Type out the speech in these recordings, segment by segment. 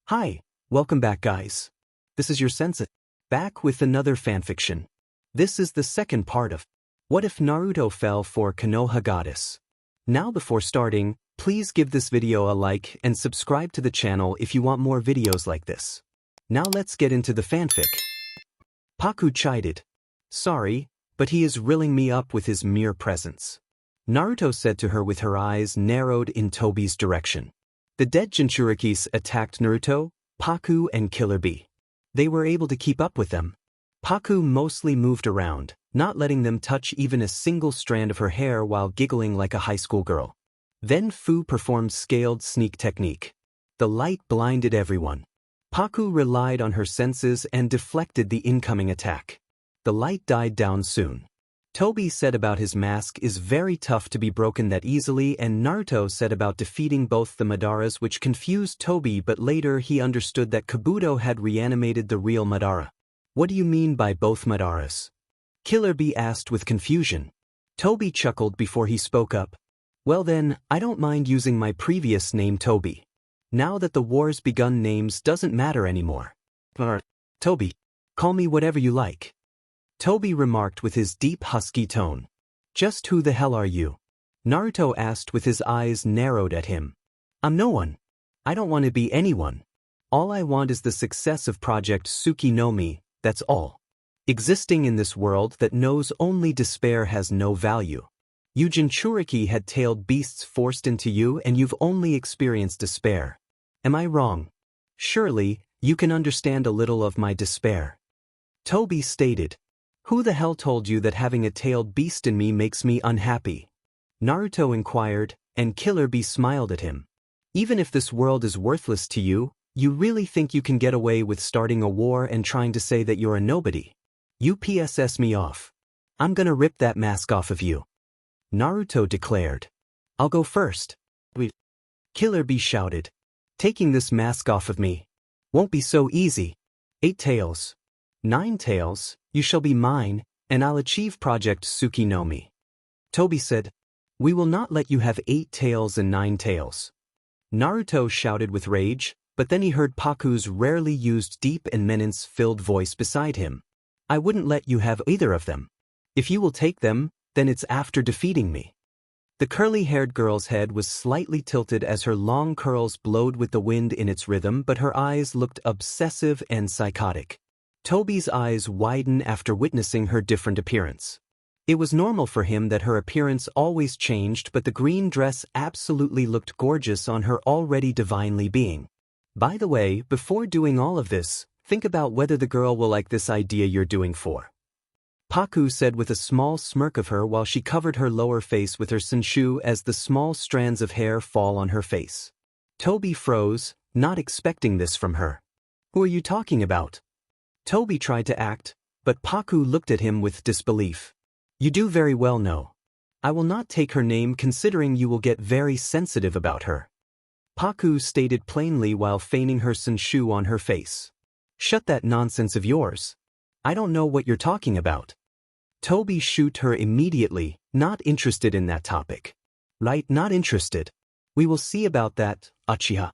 Hi, welcome back guys. This is your sensei, back with another fanfiction. This is the second part of What If Naruto Fell for Konoha Goddess? Now before starting, please give this video a like and subscribe to the channel if you want more videos like this. Now let's get into the fanfic. Paku chided. Sorry, but he is riling me up with his mere presence. Naruto said to her with her eyes narrowed in Tobi's direction. The dead Jinchurikis attacked Naruto, Paku and ᧁꫮᦗ. They were able to keep up with them. Paku mostly moved around, not letting them touch even a single strand of her hair while giggling like a high school girl. Then Fu performed scaled sneak technique. The light blinded everyone. Paku relied on her senses and deflected the incoming attack. The light died down soon. Tobi said about his mask is very tough to be broken that easily, and Naruto said about defeating both the Madaras, which confused Tobi, but later he understood that Kabuto had reanimated the real Madara. What do you mean by both Madaras? ᧁꫮᦗ asked with confusion. Tobi chuckled before he spoke up. Well then, I don't mind using my previous name Tobi. Now that the war's begun, names doesn't matter anymore. Tobi, call me whatever you like. Tobi remarked with his deep husky tone. Just who the hell are you? Naruto asked with his eyes narrowed at him. I'm no one. I don't want to be anyone. All I want is the success of Project Tsuki-no-Mi, that's all. Existing in this world that knows only despair has no value. You Jinchuriki had tailed beasts forced into you, and you've only experienced despair. Am I wrong? Surely, you can understand a little of my despair. Tobi stated. Who the hell told you that having a tailed beast in me makes me unhappy? Naruto inquired, and ᧁꫮᦗ smiled at him. Even if this world is worthless to you, you really think you can get away with starting a war and trying to say that you're a nobody? You PSS me off. I'm gonna rip that mask off of you. Naruto declared. I'll go first. ᧁꫮᦗ shouted. Taking this mask off of me won't be so easy. 8 tails. 9 tails, you shall be mine, and I'll achieve Project Tsuki-no-Mi. Tobi said, we will not let you have 8 tails and 9 tails. Naruto shouted with rage, but then he heard Paku's rarely used deep and menace-filled voice beside him. I wouldn't let you have either of them. If you will take them, then it's after defeating me. The curly-haired girl's head was slightly tilted as her long curls blowed with the wind in its rhythm, but her eyes looked obsessive and psychotic. Tobi's eyes widened after witnessing her different appearance. It was normal for him that her appearance always changed, but the green dress absolutely looked gorgeous on her already divinely being. By the way, before doing all of this, think about whether the girl will like this idea you're doing for. Paku said with a small smirk of her while she covered her lower face with her senshu as the small strands of hair fall on her face. Tobi froze, not expecting this from her. Who are you talking about? Tobi tried to act, but Paku looked at him with disbelief. You do very well know. I will not take her name considering you will get very sensitive about her. Paku stated plainly while feigning her senshu on her face. Shut that nonsense of yours. I don't know what you're talking about. Tobi shoot her immediately, not interested in that topic. Right, not interested. We will see about that, Uchiha.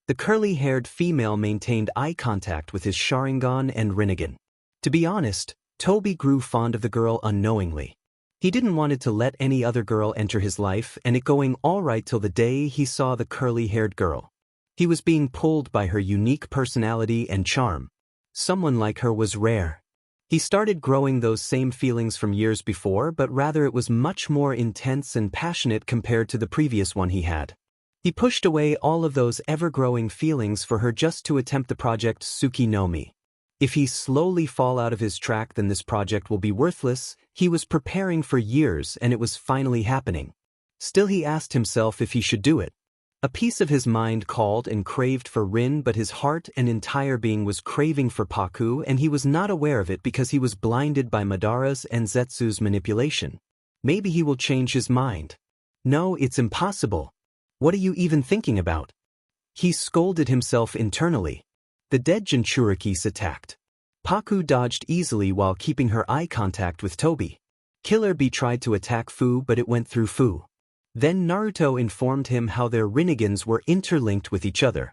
The curly-haired female maintained eye contact with his Sharingan and Rinnegan. To be honest, Tobi grew fond of the girl unknowingly. He didn't want to let any other girl enter his life, and it going all right till the day he saw the curly-haired girl. He was being pulled by her unique personality and charm. Someone like her was rare. He started growing those same feelings from years before, but rather it was much more intense and passionate compared to the previous one he had. He pushed away all of those ever-growing feelings for her just to attempt the Project Tsuki-no-Mi. If he slowly fall out of his track, then this project will be worthless. He was preparing for years and it was finally happening. Still he asked himself if he should do it. A piece of his mind called and craved for Rin, but his heart and entire being was craving for Paku, and he was not aware of it because he was blinded by Madara's and Zetsu's manipulation. Maybe he will change his mind. No, it's impossible. What are you even thinking about? He scolded himself internally. The dead Jinchurikis attacked. Paku dodged easily while keeping her eye contact with Tobi. ᧁꫮᦗ tried to attack Fu, but it went through Fu. Then Naruto informed him how their Rinnegans were interlinked with each other.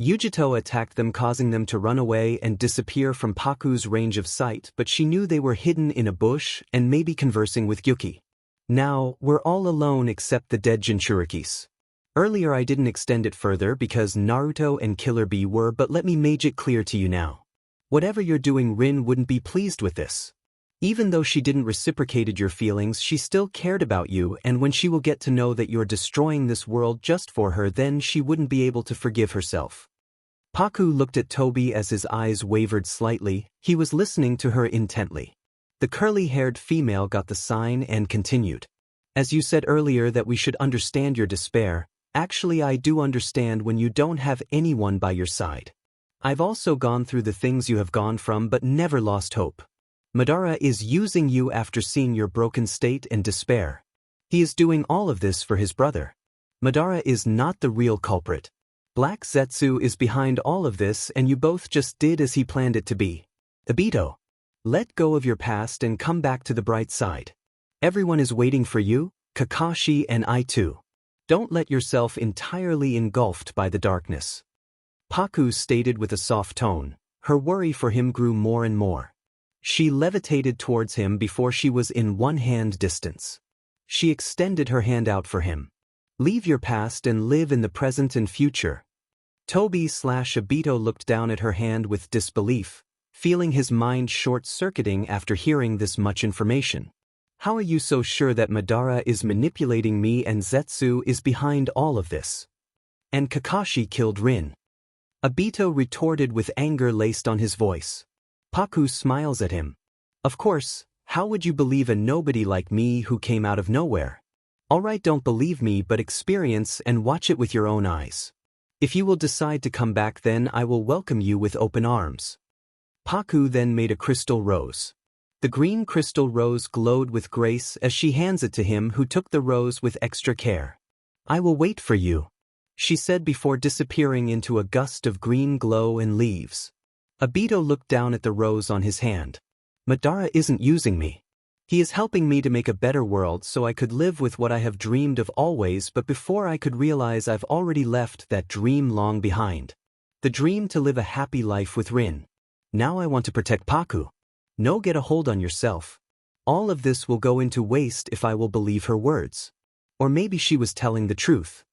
Yugito attacked them, causing them to run away and disappear from Paku's range of sight, but she knew they were hidden in a bush and maybe conversing with Yuki. Now, we're all alone except the dead Jinchurikis. Earlier I didn't extend it further because Naruto and Killer Bee were, but let me make it clear to you now. Whatever you're doing, Rin wouldn't be pleased with this. Even though she didn't reciprocated your feelings, she still cared about you, and when she will get to know that you're destroying this world just for her, then she wouldn't be able to forgive herself. Paku looked at Toby as his eyes wavered slightly. He was listening to her intently. The curly-haired female got the sign and continued. As you said earlier that we should understand your despair, actually I do understand when you don't have anyone by your side. I've also gone through the things you have gone from but never lost hope. Madara is using you after seeing your broken state and despair. He is doing all of this for his brother. Madara is not the real culprit. Black Zetsu is behind all of this, and you both just did as he planned it to be. Obito, let go of your past and come back to the bright side. Everyone is waiting for you, Kakashi and I too. Don't let yourself entirely engulfed by the darkness. Paku stated with a soft tone. Her worry for him grew more and more. She levitated towards him before she was in one-hand distance. She extended her hand out for him. Leave your past and live in the present and future. Toby/Obito looked down at her hand with disbelief, feeling his mind short-circuiting after hearing this much information. How are you so sure that Madara is manipulating me and Zetsu is behind all of this? And Kakashi killed Rin. Obito retorted with anger laced on his voice. Paku smiles at him. Of course, how would you believe a nobody like me who came out of nowhere? Alright, don't believe me, but experience and watch it with your own eyes. If you will decide to come back, then I will welcome you with open arms. Paku then made a crystal rose. The green crystal rose glowed with grace as she hands it to him, who took the rose with extra care. I will wait for you, she said before disappearing into a gust of green glow and leaves. Obito looked down at the rose on his hand. Madara isn't using me. He is helping me to make a better world so I could live with what I have dreamed of always, but before I could realize I've already left that dream long behind. The dream to live a happy life with Rin. Now I want to protect Paku. No, get a hold on yourself. All of this will go into waste if I will believe her words. Or maybe she was telling the truth.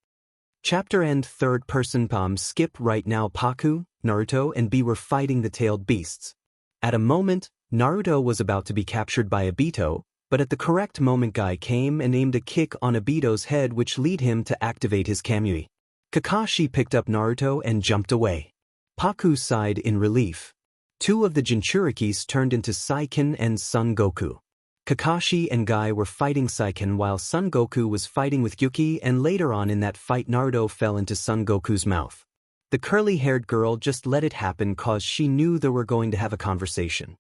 Chapter end. Third person. Skip right now. Paku, Naruto and B were fighting the tailed beasts. At a moment, Naruto was about to be captured by Obito, but at the correct moment Guy came and aimed a kick on Obito's head, which led him to activate his Kamui. Kakashi picked up Naruto and jumped away. Paku sighed in relief. Two of the Jinchurikis turned into Saiken and Son Goku. Kakashi and Guy were fighting Saiken while Son Goku was fighting with Yuki, and later on in that fight Naruto fell into Son Goku's mouth. The curly-haired girl just let it happen cause she knew they were going to have a conversation.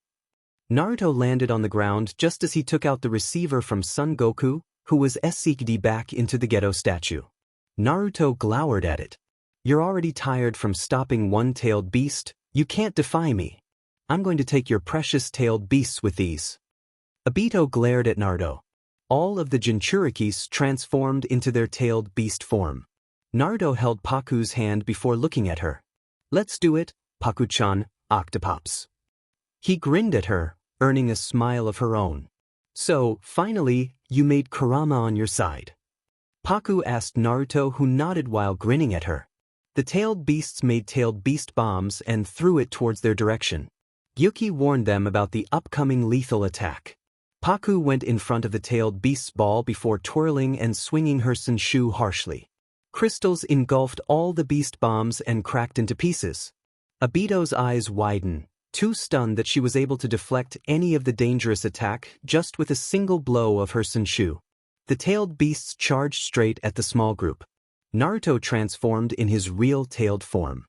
Naruto landed on the ground just as he took out the receiver from Son Goku, who was seeked back into the ghetto statue. Naruto glowered at it. You're already tired from stopping one-tailed beast, you can't defy me. I'm going to take your precious tailed beasts with these. Obito glared at Naruto. All of the Jinchurikis transformed into their tailed beast form. Naruto held Paku's hand before looking at her. Let's do it, Paku-chan, Octopops. He grinned at her, earning a smile of her own. So, finally, you made Kurama on your side? Paku asked Naruto, who nodded while grinning at her. The tailed beasts made tailed beast bombs and threw it towards their direction. Yuki warned them about the upcoming lethal attack. Paku went in front of the tailed beast's ball before twirling and swinging her senshu harshly. Crystals engulfed all the beast bombs and cracked into pieces. Obito's eyes widened, too stunned that she was able to deflect any of the dangerous attack just with a single blow of her senshu. The tailed beasts charged straight at the small group. Naruto transformed in his real tailed form.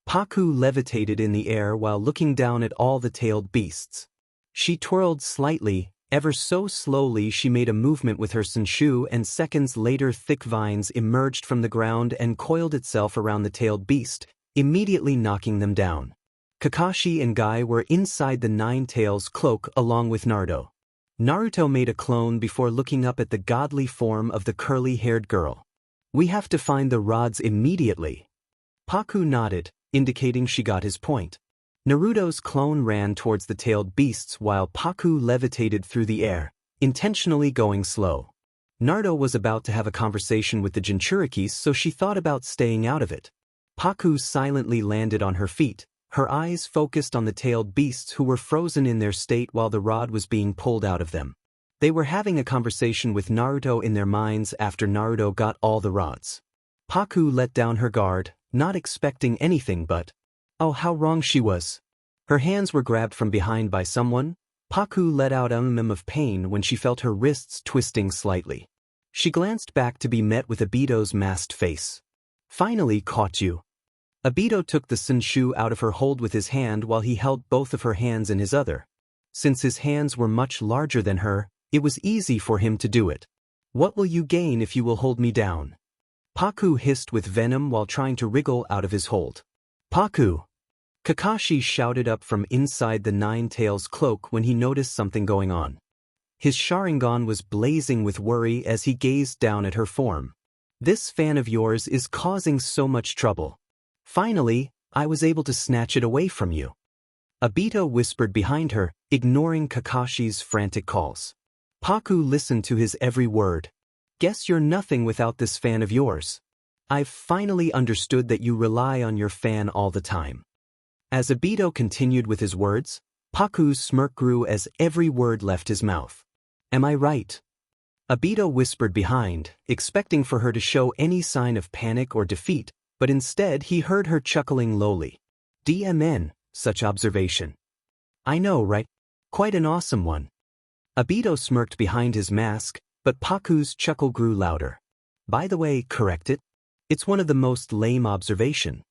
Paku levitated in the air while looking down at all the tailed beasts. She twirled slightly, ever so slowly. She made a movement with her senshu, and seconds later thick vines emerged from the ground and coiled itself around the tailed beast, immediately knocking them down. Kakashi and Guy were inside the Nine Tails cloak along with Naruto. Naruto made a clone before looking up at the godly form of the curly-haired girl. We have to find the rods immediately. Paku nodded, indicating she got his point. Naruto's clone ran towards the tailed beasts while Paku levitated through the air, intentionally going slow. Naruto was about to have a conversation with the Jinchurikis, so she thought about staying out of it. Paku silently landed on her feet, her eyes focused on the tailed beasts who were frozen in their state while the rod was being pulled out of them. They were having a conversation with Naruto in their minds after Naruto got all the rods. Paku let down her guard, not expecting anything but, oh, how wrong she was. Her hands were grabbed from behind by someone. Paku let out a murmur of pain when she felt her wrists twisting slightly. She glanced back to be met with Obito's masked face. Finally caught you. Obito took the Senshu out of her hold with his hand while he held both of her hands in his other. Since his hands were much larger than her, it was easy for him to do it. What will you gain if you will hold me down? Paku hissed with venom while trying to wriggle out of his hold. Paku! Kakashi shouted up from inside the Nine-Tails cloak when he noticed something going on. His Sharingan was blazing with worry as he gazed down at her form. This fan of yours is causing so much trouble. Finally, I was able to snatch it away from you. Obito whispered behind her, ignoring Kakashi's frantic calls. Paku listened to his every word. Guess you're nothing without this fan of yours. I've finally understood that you rely on your fan all the time. As Obito continued with his words, Paku's smirk grew as every word left his mouth. Am I right? Obito whispered behind, expecting for her to show any sign of panic or defeat, but instead he heard her chuckling lowly. DMN, such observation. I know, right? Quite an awesome one. Obito smirked behind his mask, but Paku's chuckle grew louder. By the way, correct it? It's one of the most lame observation.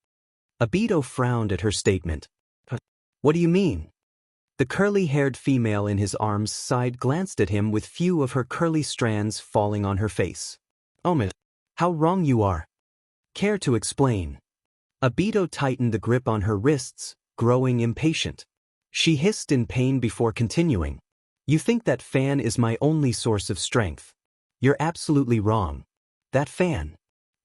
Obito frowned at her statement. What do you mean? The curly-haired female in his arms side glanced at him with few of her curly strands falling on her face. Miss, how wrong you are. Care to explain? Obito tightened the grip on her wrists, growing impatient. She hissed in pain before continuing. You think that fan is my only source of strength. You're absolutely wrong. That fan,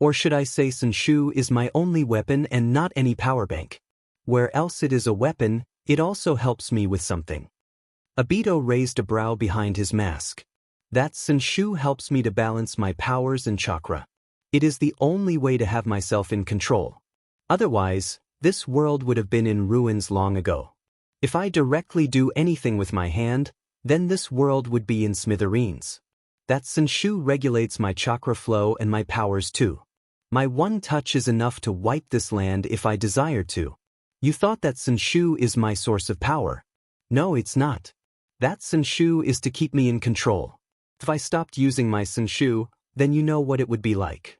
or should I say Senshu, is my only weapon and not any power bank. Where else it is a weapon, it also helps me with something. Obito raised a brow behind his mask. That Senshu helps me to balance my powers and chakra. It is the only way to have myself in control. Otherwise, this world would have been in ruins long ago. If I directly do anything with my hand, then this world would be in smithereens. That Senshu regulates my chakra flow and my powers too. My one touch is enough to wipe this land if I desire to. You thought that Senshu is my source of power. No, it's not. That Senshu is to keep me in control. If I stopped using my Senshu, then you know what it would be like.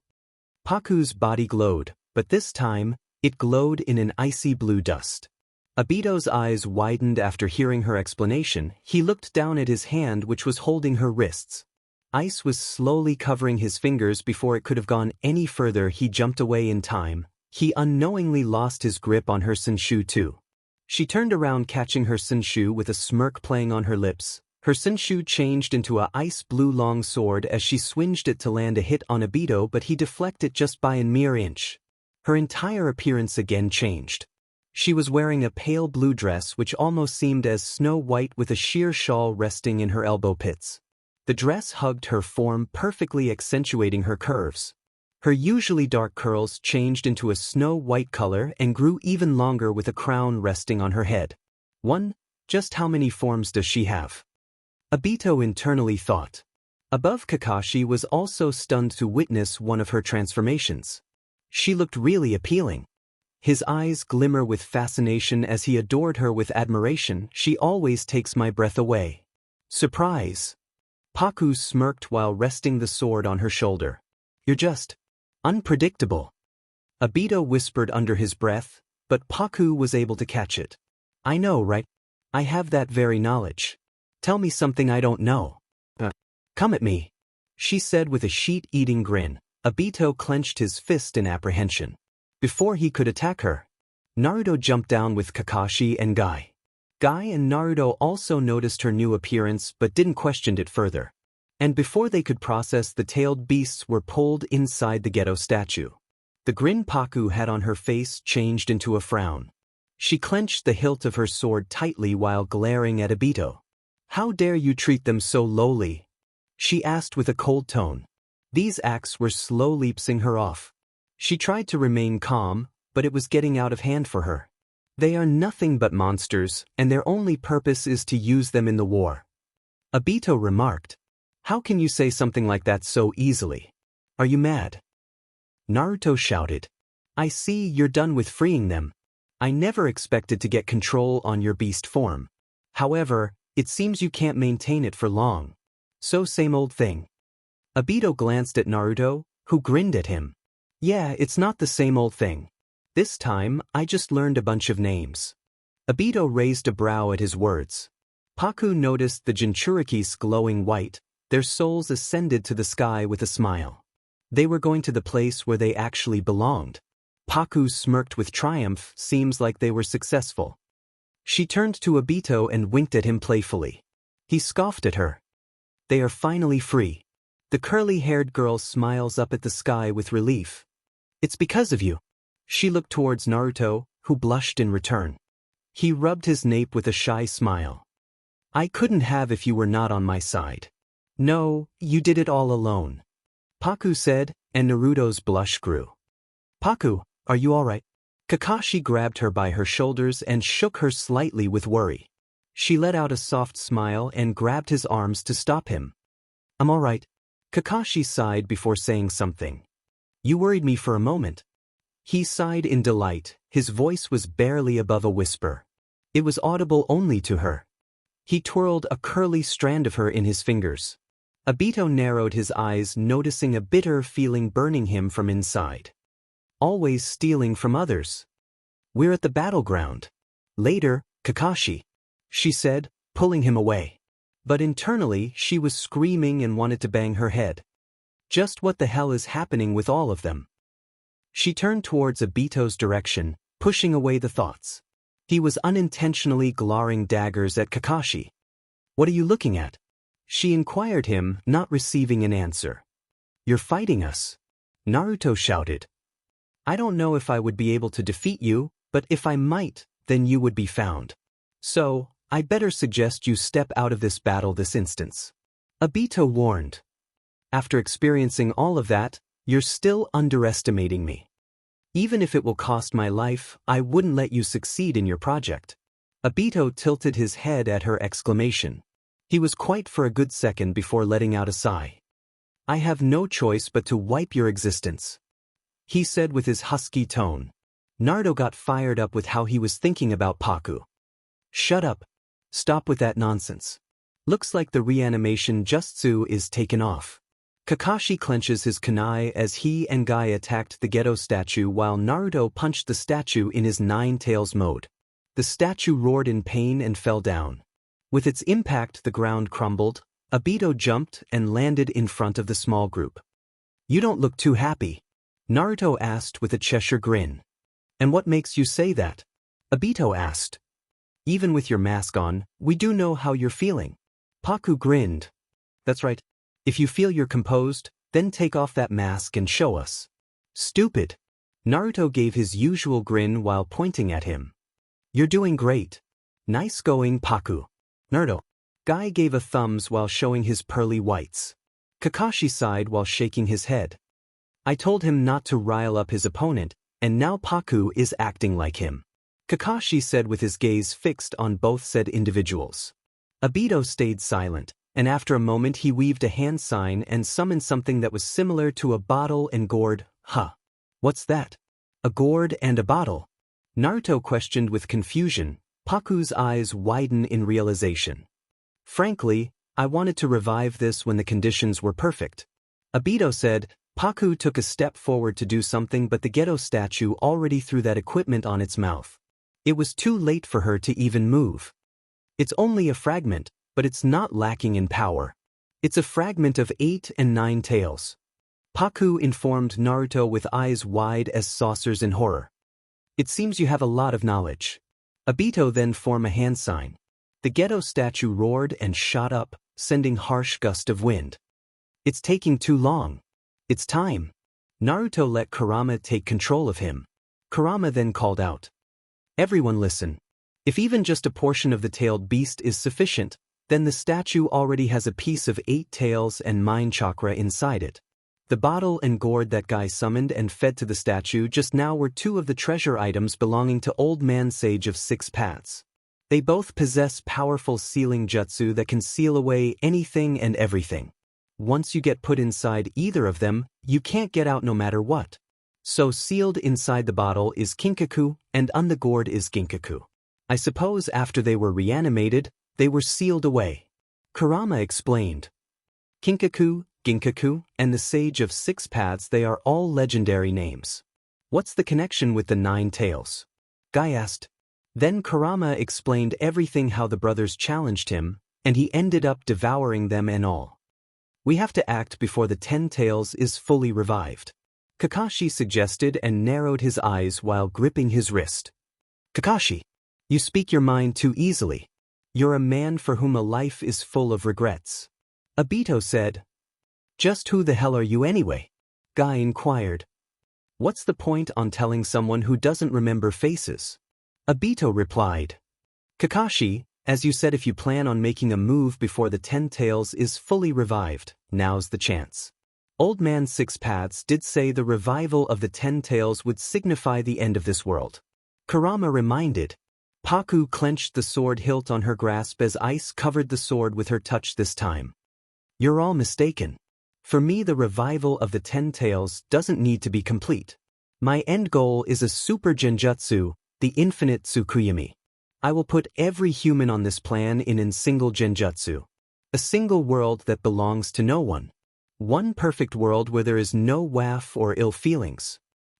Paku's body glowed, but this time, it glowed in an icy blue dust. Obito's eyes widened after hearing her explanation. He looked down at his hand which was holding her wrists. Ice was slowly covering his fingers before it could have gone any further. He jumped away in time. He unknowingly lost his grip on her Senshu too. She turned around catching her Senshu with a smirk playing on her lips. Her Senshu changed into a ice blue long sword as she swinged it to land a hit on Obito, but he deflected just by a mere inch. Her entire appearance again changed. She was wearing a pale blue dress which almost seemed as snow white with a sheer shawl resting in her elbow pits. The dress hugged her form, perfectly accentuating her curves. Her usually dark curls changed into a snow-white color and grew even longer with a crown resting on her head. Just how many forms does she have? Obito internally thought. Above, Kakashi was also stunned to witness one of her transformations. She looked really appealing. His eyes glimmer with fascination as he adored her with admiration. She always takes my breath away. Surprise! Paku smirked while resting the sword on her shoulder. You're just unpredictable. Obito whispered under his breath, but Paku was able to catch it. I know, right? I have that very knowledge. Tell me something I don't know. Come at me, she said with a sheet-eating grin. Obito clenched his fist in apprehension. Before he could attack her, Naruto jumped down with Kakashi and Guy. Guy and Naruto also noticed her new appearance but didn't question it further. And before they could process, the tailed beasts were pulled inside the ghetto statue. The grin Paku had on her face changed into a frown. She clenched the hilt of her sword tightly while glaring at Obito. "How dare you treat them so lowly?" she asked with a cold tone. These acts were slowly pissing her off. She tried to remain calm, but it was getting out of hand for her. "They are nothing but monsters, and their only purpose is to use them in the war," Obito remarked. "How can you say something like that so easily? Are you mad?" Naruto shouted. "I see you're done with freeing them. I never expected to get control on your beast form. However, it seems you can't maintain it for long. So same old thing." Obito glanced at Naruto, who grinned at him. "Yeah, it's not the same old thing. This time, I just learned a bunch of names." Obito raised a brow at his words. Paku noticed the Jinchurikis glowing white. Their souls ascended to the sky with a smile. They were going to the place where they actually belonged. Paku smirked with triumph. Seems like they were successful. She turned to Obito and winked at him playfully. He scoffed at her. "They are finally free." The curly-haired girl smiles up at the sky with relief. "It's because of you." She looked towards Naruto, who blushed in return. He rubbed his nape with a shy smile. "I couldn't have if you were not on my side." "No, you did it all alone," Paku said, and Naruto's blush grew. "Paku, are you all right?" Kakashi grabbed her by her shoulders and shook her slightly with worry. She let out a soft smile and grabbed his arms to stop him. "I'm all right." Kakashi sighed before saying something. "You worried me for a moment." He sighed in delight. His voice was barely above a whisper. It was audible only to her. He twirled a curly strand of her in his fingers. Obito narrowed his eyes, noticing a bitter feeling burning him from inside. Always stealing from others. "We're at the battleground. Later, Kakashi," she said, pulling him away. But internally she was screaming and wanted to bang her head. Just what the hell is happening with all of them? She turned towards Obito's direction, pushing away the thoughts. He was unintentionally glaring daggers at Kakashi. "What are you looking at?" she inquired him, not receiving an answer. "You're fighting us," Naruto shouted. "I don't know if I would be able to defeat you, but if I might, then you would be found. So, I'd better suggest you step out of this battle this instance," Obito warned. "After experiencing all of that, you're still underestimating me. Even if it will cost my life, I wouldn't let you succeed in your project." Obito tilted his head at her exclamation. He was quiet for a good second before letting out a sigh. "I have no choice but to wipe your existence," he said with his husky tone. Naruto got fired up with how he was thinking about Paku. "Shut up. Stop with that nonsense. Looks like the reanimation jutsu is taken off." Kakashi clenches his kunai as he and Guy attacked the ghetto statue while Naruto punched the statue in his nine tails mode. The statue roared in pain and fell down. With its impact, the ground crumbled. Obito jumped and landed in front of the small group. "You don't look too happy," Naruto asked with a Cheshire grin. "And what makes you say that?" Obito asked. "Even with your mask on, we do know how you're feeling." Paku grinned. "That's right. If you feel you're composed, then take off that mask and show us." "Stupid." Naruto gave his usual grin while pointing at him. "You're doing great. Nice going, Paku." Naruto. Guy gave a thumbs while showing his pearly whites. Kakashi sighed while shaking his head. "I told him not to rile up his opponent, and now Paku is acting like him," Kakashi said with his gaze fixed on both said individuals. Obito stayed silent, and after a moment he weaved a hand sign and summoned something that was similar to a bottle and gourd. "Huh. What's that? A gourd and a bottle?" Naruto questioned with confusion. Paku's eyes widened in realization. "Frankly, I wanted to revive this when the conditions were perfect," Obito said. Paku took a step forward to do something, but the ghetto statue already threw that equipment on its mouth. It was too late for her to even move. "It's only a fragment, but it's not lacking in power. It's a fragment of 8 and 9 tails," Paku informed Naruto with eyes wide as saucers in horror. "It seems you have a lot of knowledge." Obito then formed a hand sign. The ghetto statue roared and shot up, sending harsh gust of wind. "It's taking too long. It's time." Naruto let Kurama take control of him. Kurama then called out, "Everyone listen. If even just a portion of the tailed beast is sufficient, then the statue already has a piece of 8 tails and mind chakra inside it. The bottle and gourd that guy summoned and fed to the statue just now were 2 of the treasure items belonging to Old Man Sage of 6 Paths. They both possess powerful sealing jutsu that can seal away anything and everything. Once you get put inside either of them, you can't get out no matter what. So sealed inside the bottle is Kinkaku, and on the gourd is Ginkaku. I suppose after they were reanimated, they were sealed away." Kurama explained. Kinkaku, Ginkaku, and the Sage of 6 Paths, they are all legendary names. What's the connection with the 9 tails? Guy asked. Then Kurama explained everything, how the brothers challenged him, and he ended up devouring them and all. "We have to act before the 10 tails is fully revived," Kakashi suggested and narrowed his eyes while gripping his wrist. "Kakashi, you speak your mind too easily. You're a man for whom a life is full of regrets," Obito said. "Just who the hell are you anyway?" Guy inquired. "What's the point on telling someone who doesn't remember faces?" Obito replied. "Kakashi, as you said, if you plan on making a move before the 10 tails is fully revived, now's the chance. Old Man 6 Paths did say the revival of the 10 tails would signify the end of this world," Kurama reminded. Paku clenched the sword hilt on her grasp as ice covered the sword with her touch this time. "You're all mistaken. For me, the revival of the 10 tails doesn't need to be complete. My end goal is a super genjutsu, the infinite Tsukuyomi. I will put every human on this plan in a single genjutsu. A single world that belongs to no one. One perfect world where there is no wrath or ill feelings.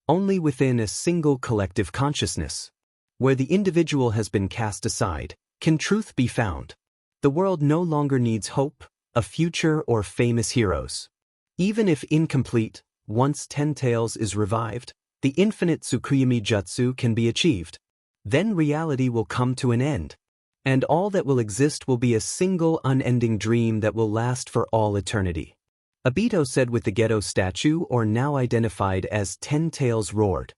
Only within a single collective consciousness. Where the individual has been cast aside, can truth be found. The world no longer needs hope, a future, or famous heroes. Even if incomplete, once 10 tails is revived, the infinite Tsukuyomi jutsu can be achieved. Then reality will come to an end. And all that will exist will be a single unending dream that will last for all eternity," Obito said with the Geto statue, or now identified as 10 Tails, roared.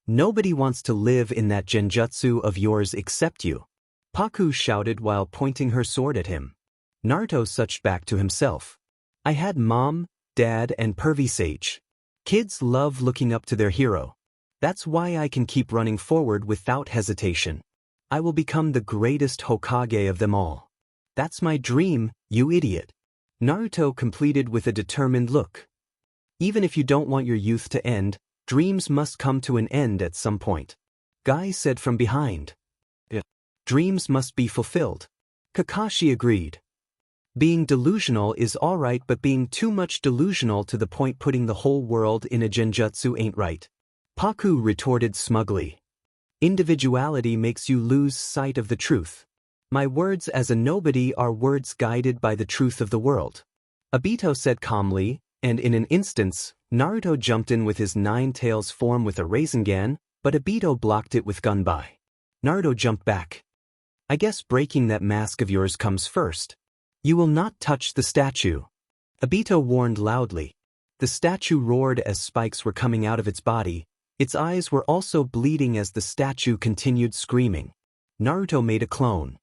"Nobody wants to live in that genjutsu of yours except you," Paku shouted while pointing her sword at him. Naruto suched back to himself. "I had mom, dad, and pervy Sage. Kids love looking up to their hero. That's why I can keep running forward without hesitation. I will become the greatest Hokage of them all. That's my dream, you idiot," Naruto completed with a determined look. "Even if you don't want your youth to end, dreams must come to an end at some point," Guy said from behind. "Yeah. Dreams must be fulfilled," Kakashi agreed. "Being delusional is alright, but being too much delusional to the point putting the whole world in a genjutsu ain't right," Paku retorted smugly. "Individuality makes you lose sight of the truth. My words as a nobody are words guided by the truth of the world," Obito said calmly, and in an instant, Naruto jumped in with his 9 tails form with a Rasengan, but Obito blocked it with Gunbai. Naruto jumped back. "I guess breaking that mask of yours comes first. You will not touch the statue," Obito warned loudly. The statue roared as spikes were coming out of its body. Its eyes were also bleeding as the statue continued screaming. Naruto made a clone.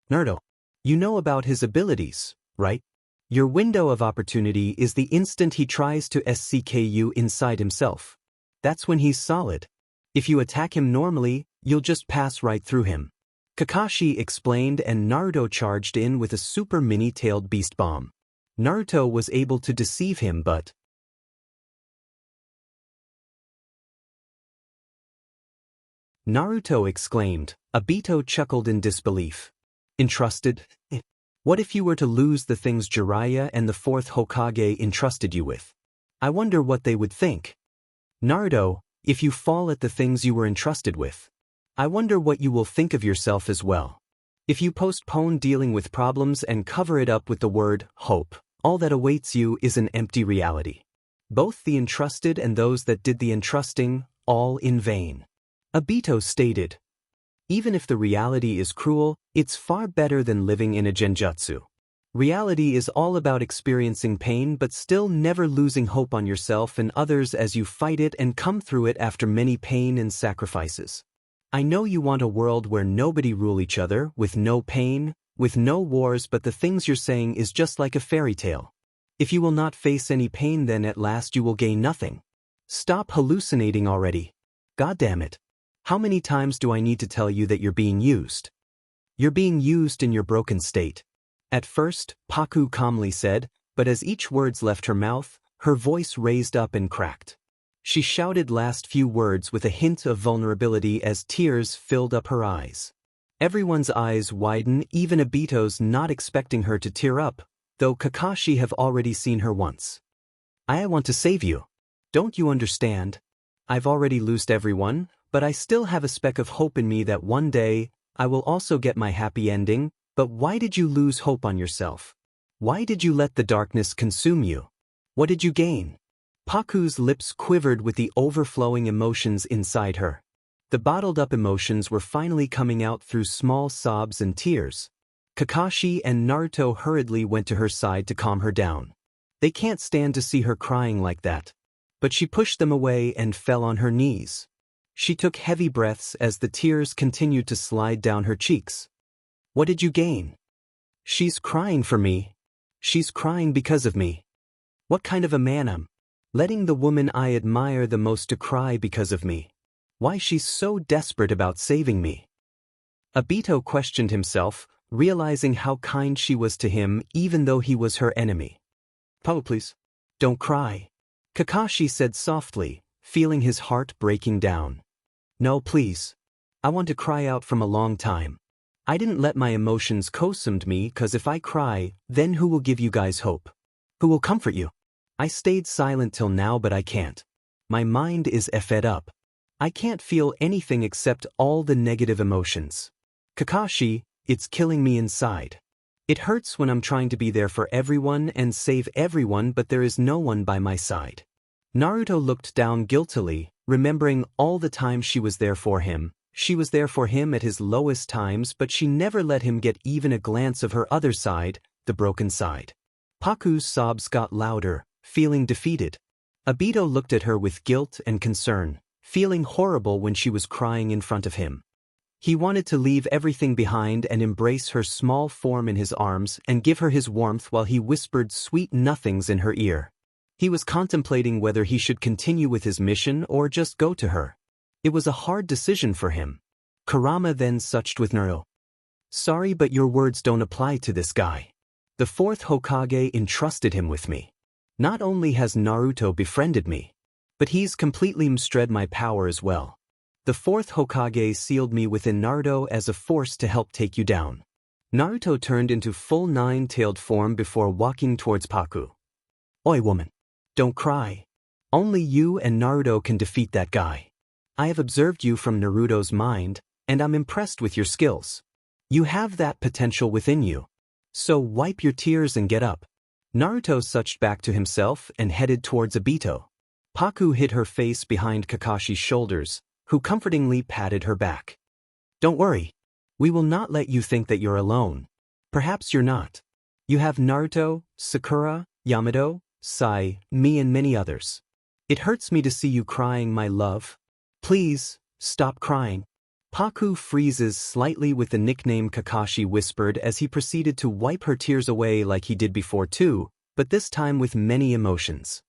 "Naruto, you know about his abilities, right? Your window of opportunity is the instant he tries to SCK you inside himself. That's when he's solid. If you attack him normally, you'll just pass right through him," Kakashi explained, and Naruto charged in with a super mini-tailed beast bomb. Naruto was able to deceive him, but Naruto exclaimed. Obito chuckled in disbelief. "Entrusted? What if you were to lose the things Jiraiya and the 4th Hokage entrusted you with? I wonder what they would think. Naruto, if you fall at the things you were entrusted with, I wonder what you will think of yourself as well. If you postpone dealing with problems and cover it up with the word hope, all that awaits you is an empty reality. Both the entrusted and those that did the entrusting, all in vain," Obito stated. "Even if the reality is cruel, it's far better than living in a genjutsu. Reality is all about experiencing pain but still never losing hope on yourself and others as you fight it and come through it after many pain and sacrifices. I know you want a world where nobody rule each other, with no pain, with no wars, but the things you're saying is just like a fairy tale. If you will not face any pain, then at last you will gain nothing. Stop hallucinating already. God damn it. How many times do I need to tell you that you're being used? You're being used in your broken state. At first, Paku calmly said, but as each word left her mouth, her voice raised up and cracked. She shouted last few words with a hint of vulnerability as tears filled up her eyes. Everyone's eyes widen, even Obito's, not expecting her to tear up, though Kakashi have already seen her once. I want to save you. Don't you understand? I've already lost everyone, but I still have a speck of hope in me that one day, I will also get my happy ending. But why did you lose hope on yourself? Why did you let the darkness consume you? What did you gain? Paku's lips quivered with the overflowing emotions inside her. The bottled-up emotions were finally coming out through small sobs and tears. Kakashi and Naruto hurriedly went to her side to calm her down. They can't stand to see her crying like that. But she pushed them away and fell on her knees. She took heavy breaths as the tears continued to slide down her cheeks. What did you gain? She's crying for me. She's crying because of me. What kind of a man am? Letting the woman I admire the most to cry because of me. Why she's so desperate about saving me? Obito questioned himself, realizing how kind she was to him even though he was her enemy. Paku, please. Don't cry. Kakashi said softly, feeling his heart breaking down. No, please. I want to cry out from a long time. I didn't let my emotions consume me, cause if I cry, then who will give you guys hope? Who will comfort you? I stayed silent till now, but I can't. My mind is fed up. I can't feel anything except all the negative emotions. Kakashi, it's killing me inside. It hurts when I'm trying to be there for everyone and save everyone, but there is no one by my side. Naruto looked down guiltily, remembering all the time she was there for him. She was there for him at his lowest times, but she never let him get even a glance of her other side, the broken side. Paku's sobs got louder, feeling defeated. Obito looked at her with guilt and concern, feeling horrible when she was crying in front of him. He wanted to leave everything behind and embrace her small form in his arms and give her his warmth while he whispered sweet nothings in her ear. He was contemplating whether he should continue with his mission or just go to her. It was a hard decision for him. Kurama then suched with Naruto. Sorry, but your words don't apply to this guy. The fourth Hokage entrusted him with me. Not only has Naruto befriended me, but he's completely mstred my power as well. The fourth Hokage sealed me within Naruto as a force to help take you down. Naruto turned into full nine-tailed form before walking towards Paku. Oi, woman. Don't cry. Only you and Naruto can defeat that guy. I have observed you from Naruto's mind, and I'm impressed with your skills. You have that potential within you. So wipe your tears and get up. Naruto suched back to himself and headed towards Obito. Paku hid her face behind Kakashi's shoulders, who comfortingly patted her back. Don't worry. We will not let you think that you're alone. Perhaps you're not. You have Naruto, Sakura, Yamato, Sai, me and many others. It hurts me to see you crying, my love. Please, stop crying. Paku freezes slightly with the nickname Kakashi whispered as he proceeded to wipe her tears away like he did before too, but this time with many emotions.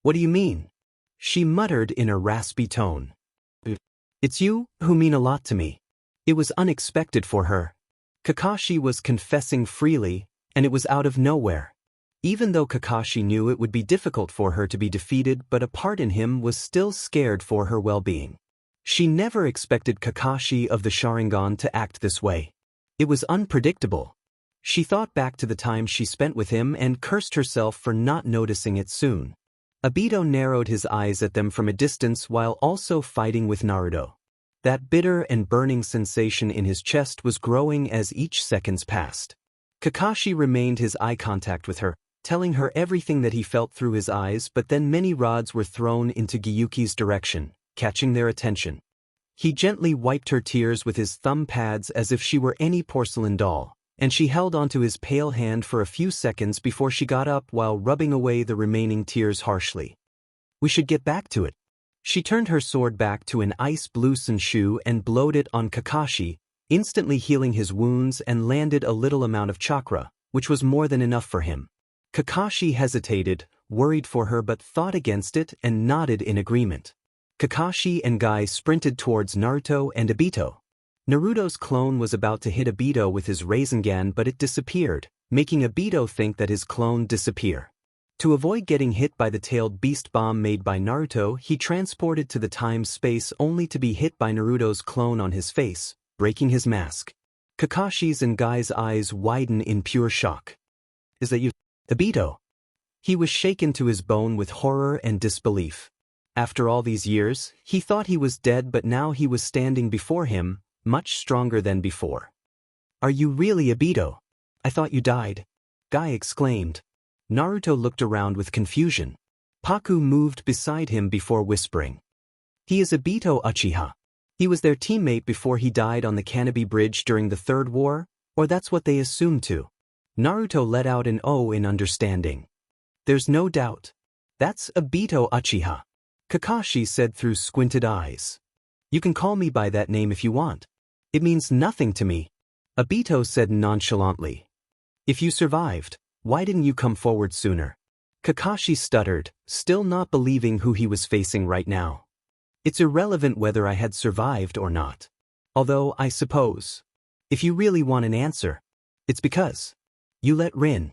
What do you mean? She muttered in a raspy tone. It's you who mean a lot to me. It was unexpected for her. Kakashi was confessing freely, and it was out of nowhere. Even though Kakashi knew it would be difficult for her to be defeated, but a part in him was still scared for her well-being. She never expected Kakashi of the Sharingan to act this way. It was unpredictable. She thought back to the time she spent with him and cursed herself for not noticing it soon. Obito narrowed his eyes at them from a distance while also fighting with Naruto. That bitter and burning sensation in his chest was growing as each seconds passed. Kakashi remained his eye contact with her, telling her everything that he felt through his eyes, but then many rods were thrown into Gyuki's direction, catching their attention. He gently wiped her tears with his thumb pads as if she were any porcelain doll, and she held onto his pale hand for a few seconds before she got up while rubbing away the remaining tears harshly. We should get back to it. She turned her sword back to an ice blue Senshu and blowed it on Kakashi, instantly healing his wounds and landed a little amount of chakra, which was more than enough for him. Kakashi hesitated, worried for her but thought against it and nodded in agreement. Kakashi and Guy sprinted towards Naruto and Obito. Naruto's clone was about to hit Obito with his Rasengan but it disappeared, making Obito think that his clone disappear. To avoid getting hit by the tailed beast bomb made by Naruto, he transported to the time-space only to be hit by Naruto's clone on his face, breaking his mask. Kakashi's and Guy's eyes widen in pure shock. Is that you, Obito? He was shaken to his bone with horror and disbelief. After all these years, he thought he was dead but now he was standing before him, much stronger than before. Are you really Obito? I thought you died. Guy exclaimed. Naruto looked around with confusion. Paku moved beside him before whispering. He is Obito Uchiha. He was their teammate before he died on the Canopy Bridge during the Third War, or that's what they assumed to. Naruto let out an "oh" in understanding. There's no doubt. That's Obito Uchiha. Kakashi said through squinted eyes. You can call me by that name if you want. It means nothing to me. Obito said nonchalantly. If you survived, why didn't you come forward sooner? Kakashi stuttered, still not believing who he was facing right now. It's irrelevant whether I had survived or not. Although, I suppose, if you really want an answer, it's because you let Rin.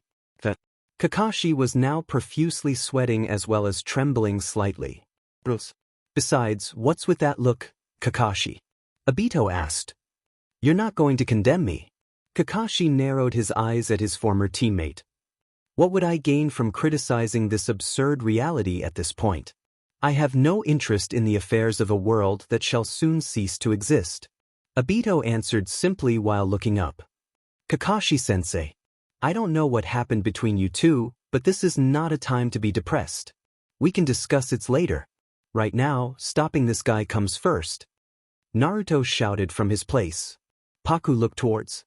Kakashi was now profusely sweating as well as trembling slightly. Besides, what's with that look, Kakashi? Obito asked. You're not going to condemn me. Kakashi narrowed his eyes at his former teammate. What would I gain from criticizing this absurd reality at this point? I have no interest in the affairs of a world that shall soon cease to exist. Obito answered simply while looking up. Kakashi-sensei, I don't know what happened between you two, but this is not a time to be depressed. We can discuss it later. Right now, stopping this guy comes first. Naruto shouted from his place. Paku looked towards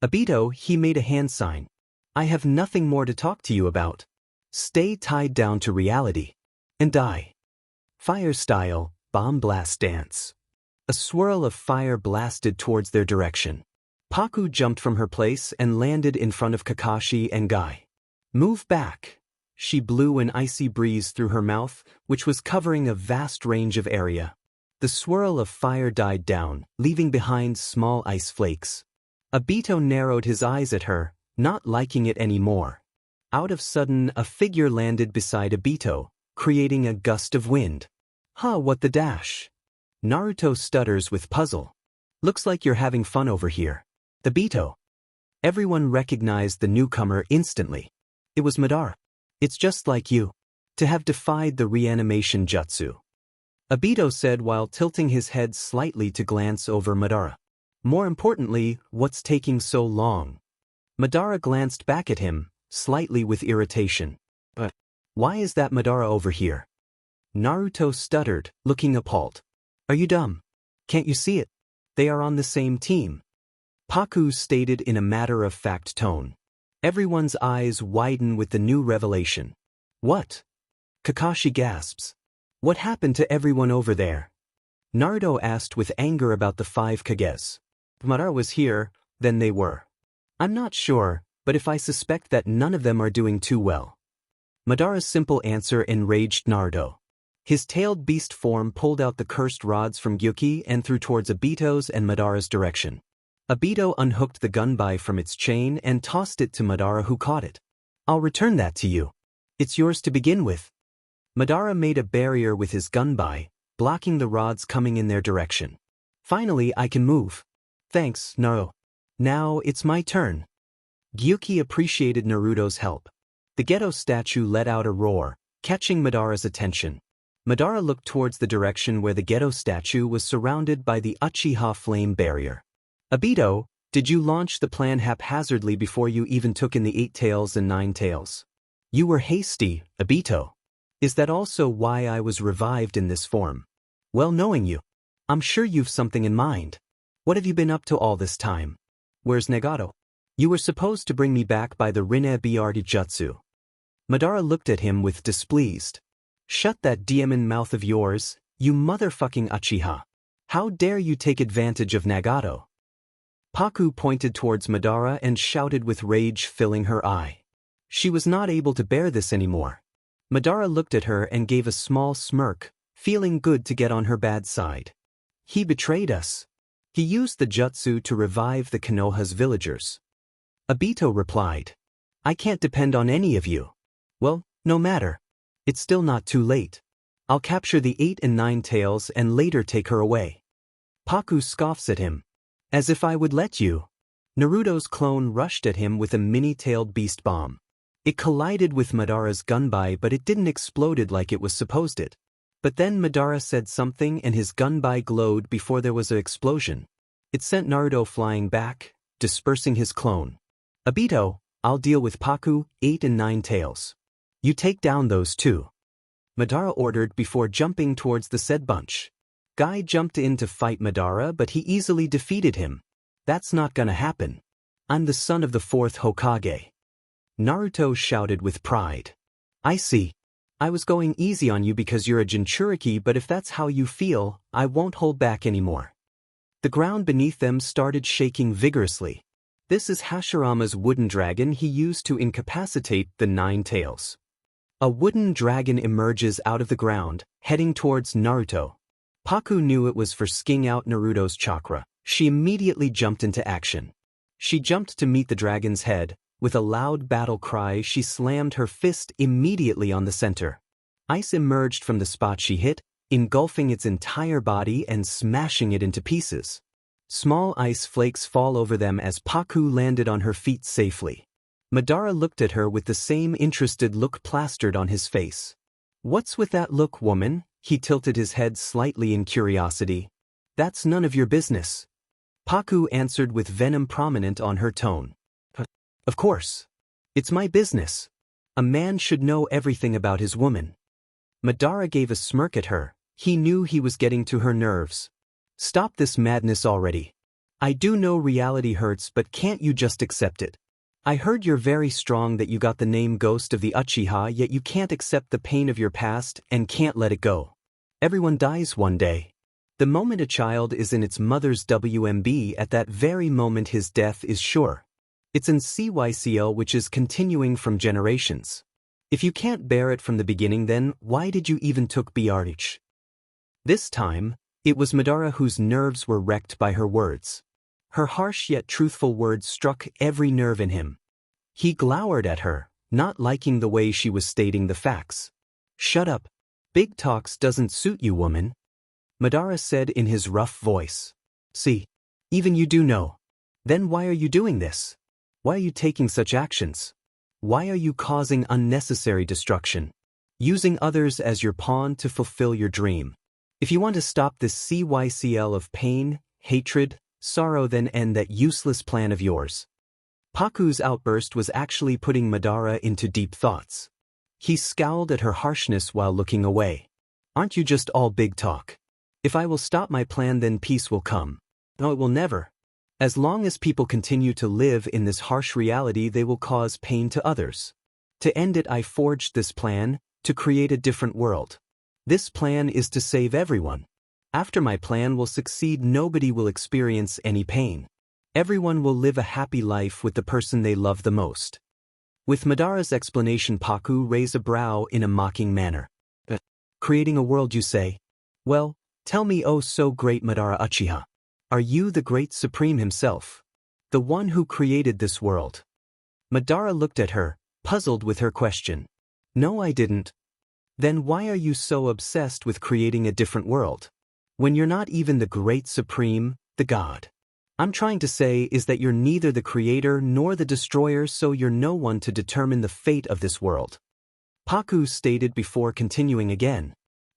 Obito. He made a hand sign. I have nothing more to talk to you about. Stay tied down to reality. And die. Fire style, bomb blast dance. A swirl of fire blasted towards their direction. Paku jumped from her place and landed in front of Kakashi and Guy. Move back. She blew an icy breeze through her mouth, which was covering a vast range of area. The swirl of fire died down, leaving behind small ice flakes. Obito narrowed his eyes at her, not liking it anymore. Out of sudden, a figure landed beside Obito, creating a gust of wind. What the dash? Naruto stutters with puzzle. Looks like you're having fun over here. Obito. Everyone recognized the newcomer instantly. It was Madara. It's just like you. To have defied the reanimation jutsu. Obito said while tilting his head slightly to glance over Madara. More importantly, what's taking so long? Madara glanced back at him, slightly with irritation. But why is that Madara over here? Naruto stuttered, looking appalled. Are you dumb? Can't you see it? They are on the same team. Paku stated in a matter-of-fact tone. Everyone's eyes widen with the new revelation. What? Kakashi gasps. What happened to everyone over there? Naruto asked with anger about the 5 Kages. If Madara was here, then they were. I'm not sure, but if I suspect that none of them are doing too well. Madara's simple answer enraged Naruto. His tailed beast form pulled out the cursed rods from Gyuki and threw towards Obito's and Madara's direction. Obito unhooked the gunbai from its chain and tossed it to Madara, who caught it. I'll return that to you. It's yours to begin with. Madara made a barrier with his gunbai, blocking the rods coming in their direction. Finally, I can move. Thanks, Naruto. Now, it's my turn. Gyuki appreciated Naruto's help. The Geto statue let out a roar, catching Madara's attention. Madara looked towards the direction where the Geto statue was surrounded by the Uchiha flame barrier. Obito, did you launch the plan haphazardly before you even took in the 8 tails and 9 tails? You were hasty, Obito. Is that also why I was revived in this form? Well, knowing you, I'm sure you've something in mind. What have you been up to all this time? Where's Nagato? You were supposed to bring me back by the ᧁꪮᦗᦔᦔꫀᦓ jutsu. Madara looked at him with displeased. Shut that demon mouth of yours, you motherfucking Uchiha. How dare you take advantage of Nagato? Paku pointed towards Madara and shouted with rage filling her eye. She was not able to bear this anymore. Madara looked at her and gave a small smirk, feeling good to get on her bad side. He betrayed us. He used the jutsu to revive the Konoha's villagers. Obito replied. I can't depend on any of you. Well, no matter. It's still not too late. I'll capture the 8 and 9 tails and later take her away. Paku scoffs at him. As if I would let you. Naruto's clone rushed at him with a mini-tailed beast bomb. It collided with Madara's gunbai but it didn't exploded like it was supposed to. But then Madara said something and his gunbai glowed before there was an explosion. It sent Naruto flying back, dispersing his clone. Obito, I'll deal with Paku, 8 and 9 tails. You take down those two. Madara ordered before jumping towards the said bunch. Guy jumped in to fight Madara but he easily defeated him. That's not gonna happen. I'm the son of the 4th Hokage. Naruto shouted with pride. I see. I was going easy on you because you're a Jinchuriki, but if that's how you feel, I won't hold back anymore. The ground beneath them started shaking vigorously. This is Hashirama's wooden dragon he used to incapacitate the 9 tails. A wooden dragon emerges out of the ground, heading towards Naruto. Paku knew it was for sking out Naruto's chakra. She immediately jumped into action. She jumped to meet the dragon's head. With a loud battle cry, she slammed her fist immediately on the center. Ice emerged from the spot she hit, engulfing its entire body and smashing it into pieces. Small ice flakes fall over them as Paku landed on her feet safely. Madara looked at her with the same interested look plastered on his face. What's with that look, woman? He tilted his head slightly in curiosity. That's none of your business. Paku answered with venom prominent on her tone. Of course. It's my business. A man should know everything about his woman. Madara gave a smirk at her. He knew he was getting to her nerves. Stop this madness already. I do know reality hurts, but can't you just accept it? I heard you're very strong, that you got the name Ghost of the Uchiha, yet you can't accept the pain of your past and can't let it go. Everyone dies one day. The moment a child is in its mother's womb, at that very moment his death is sure. It's an cycle which is continuing from generations. If you can't bear it from the beginning, then why did you even took BRH? This time, it was Madara whose nerves were wrecked by her words. Her harsh yet truthful words struck every nerve in him. He glowered at her, not liking the way she was stating the facts. Shut up. Big talks doesn't suit you, woman. Madara said in his rough voice. See, even you do know. Then why are you doing this? Why are you taking such actions? Why are you causing unnecessary destruction? Using others as your pawn to fulfill your dream. If you want to stop this cycle of pain, hatred, sorrow, then end that useless plan of yours. Paku's outburst was actually putting Madara into deep thoughts. He scowled at her harshness while looking away. Aren't you just all big talk? If I will stop my plan, then peace will come. No, it will never. As long as people continue to live in this harsh reality, they will cause pain to others. To end it, I forged this plan, to create a different world. This plan is to save everyone. After my plan will succeed, nobody will experience any pain. Everyone will live a happy life with the person they love the most. With Madara's explanation, Paku raised a brow in a mocking manner. Creating a world, you say? Well, tell me, oh so great Madara Uchiha. Are you the great Supreme himself? The one who created this world? Madara looked at her, puzzled with her question. No, I didn't. Then why are you so obsessed with creating a different world? When you're not even the great Supreme, the God. I'm trying to say is that you're neither the creator nor the destroyer, so you're no one to determine the fate of this world. Paku stated before continuing again.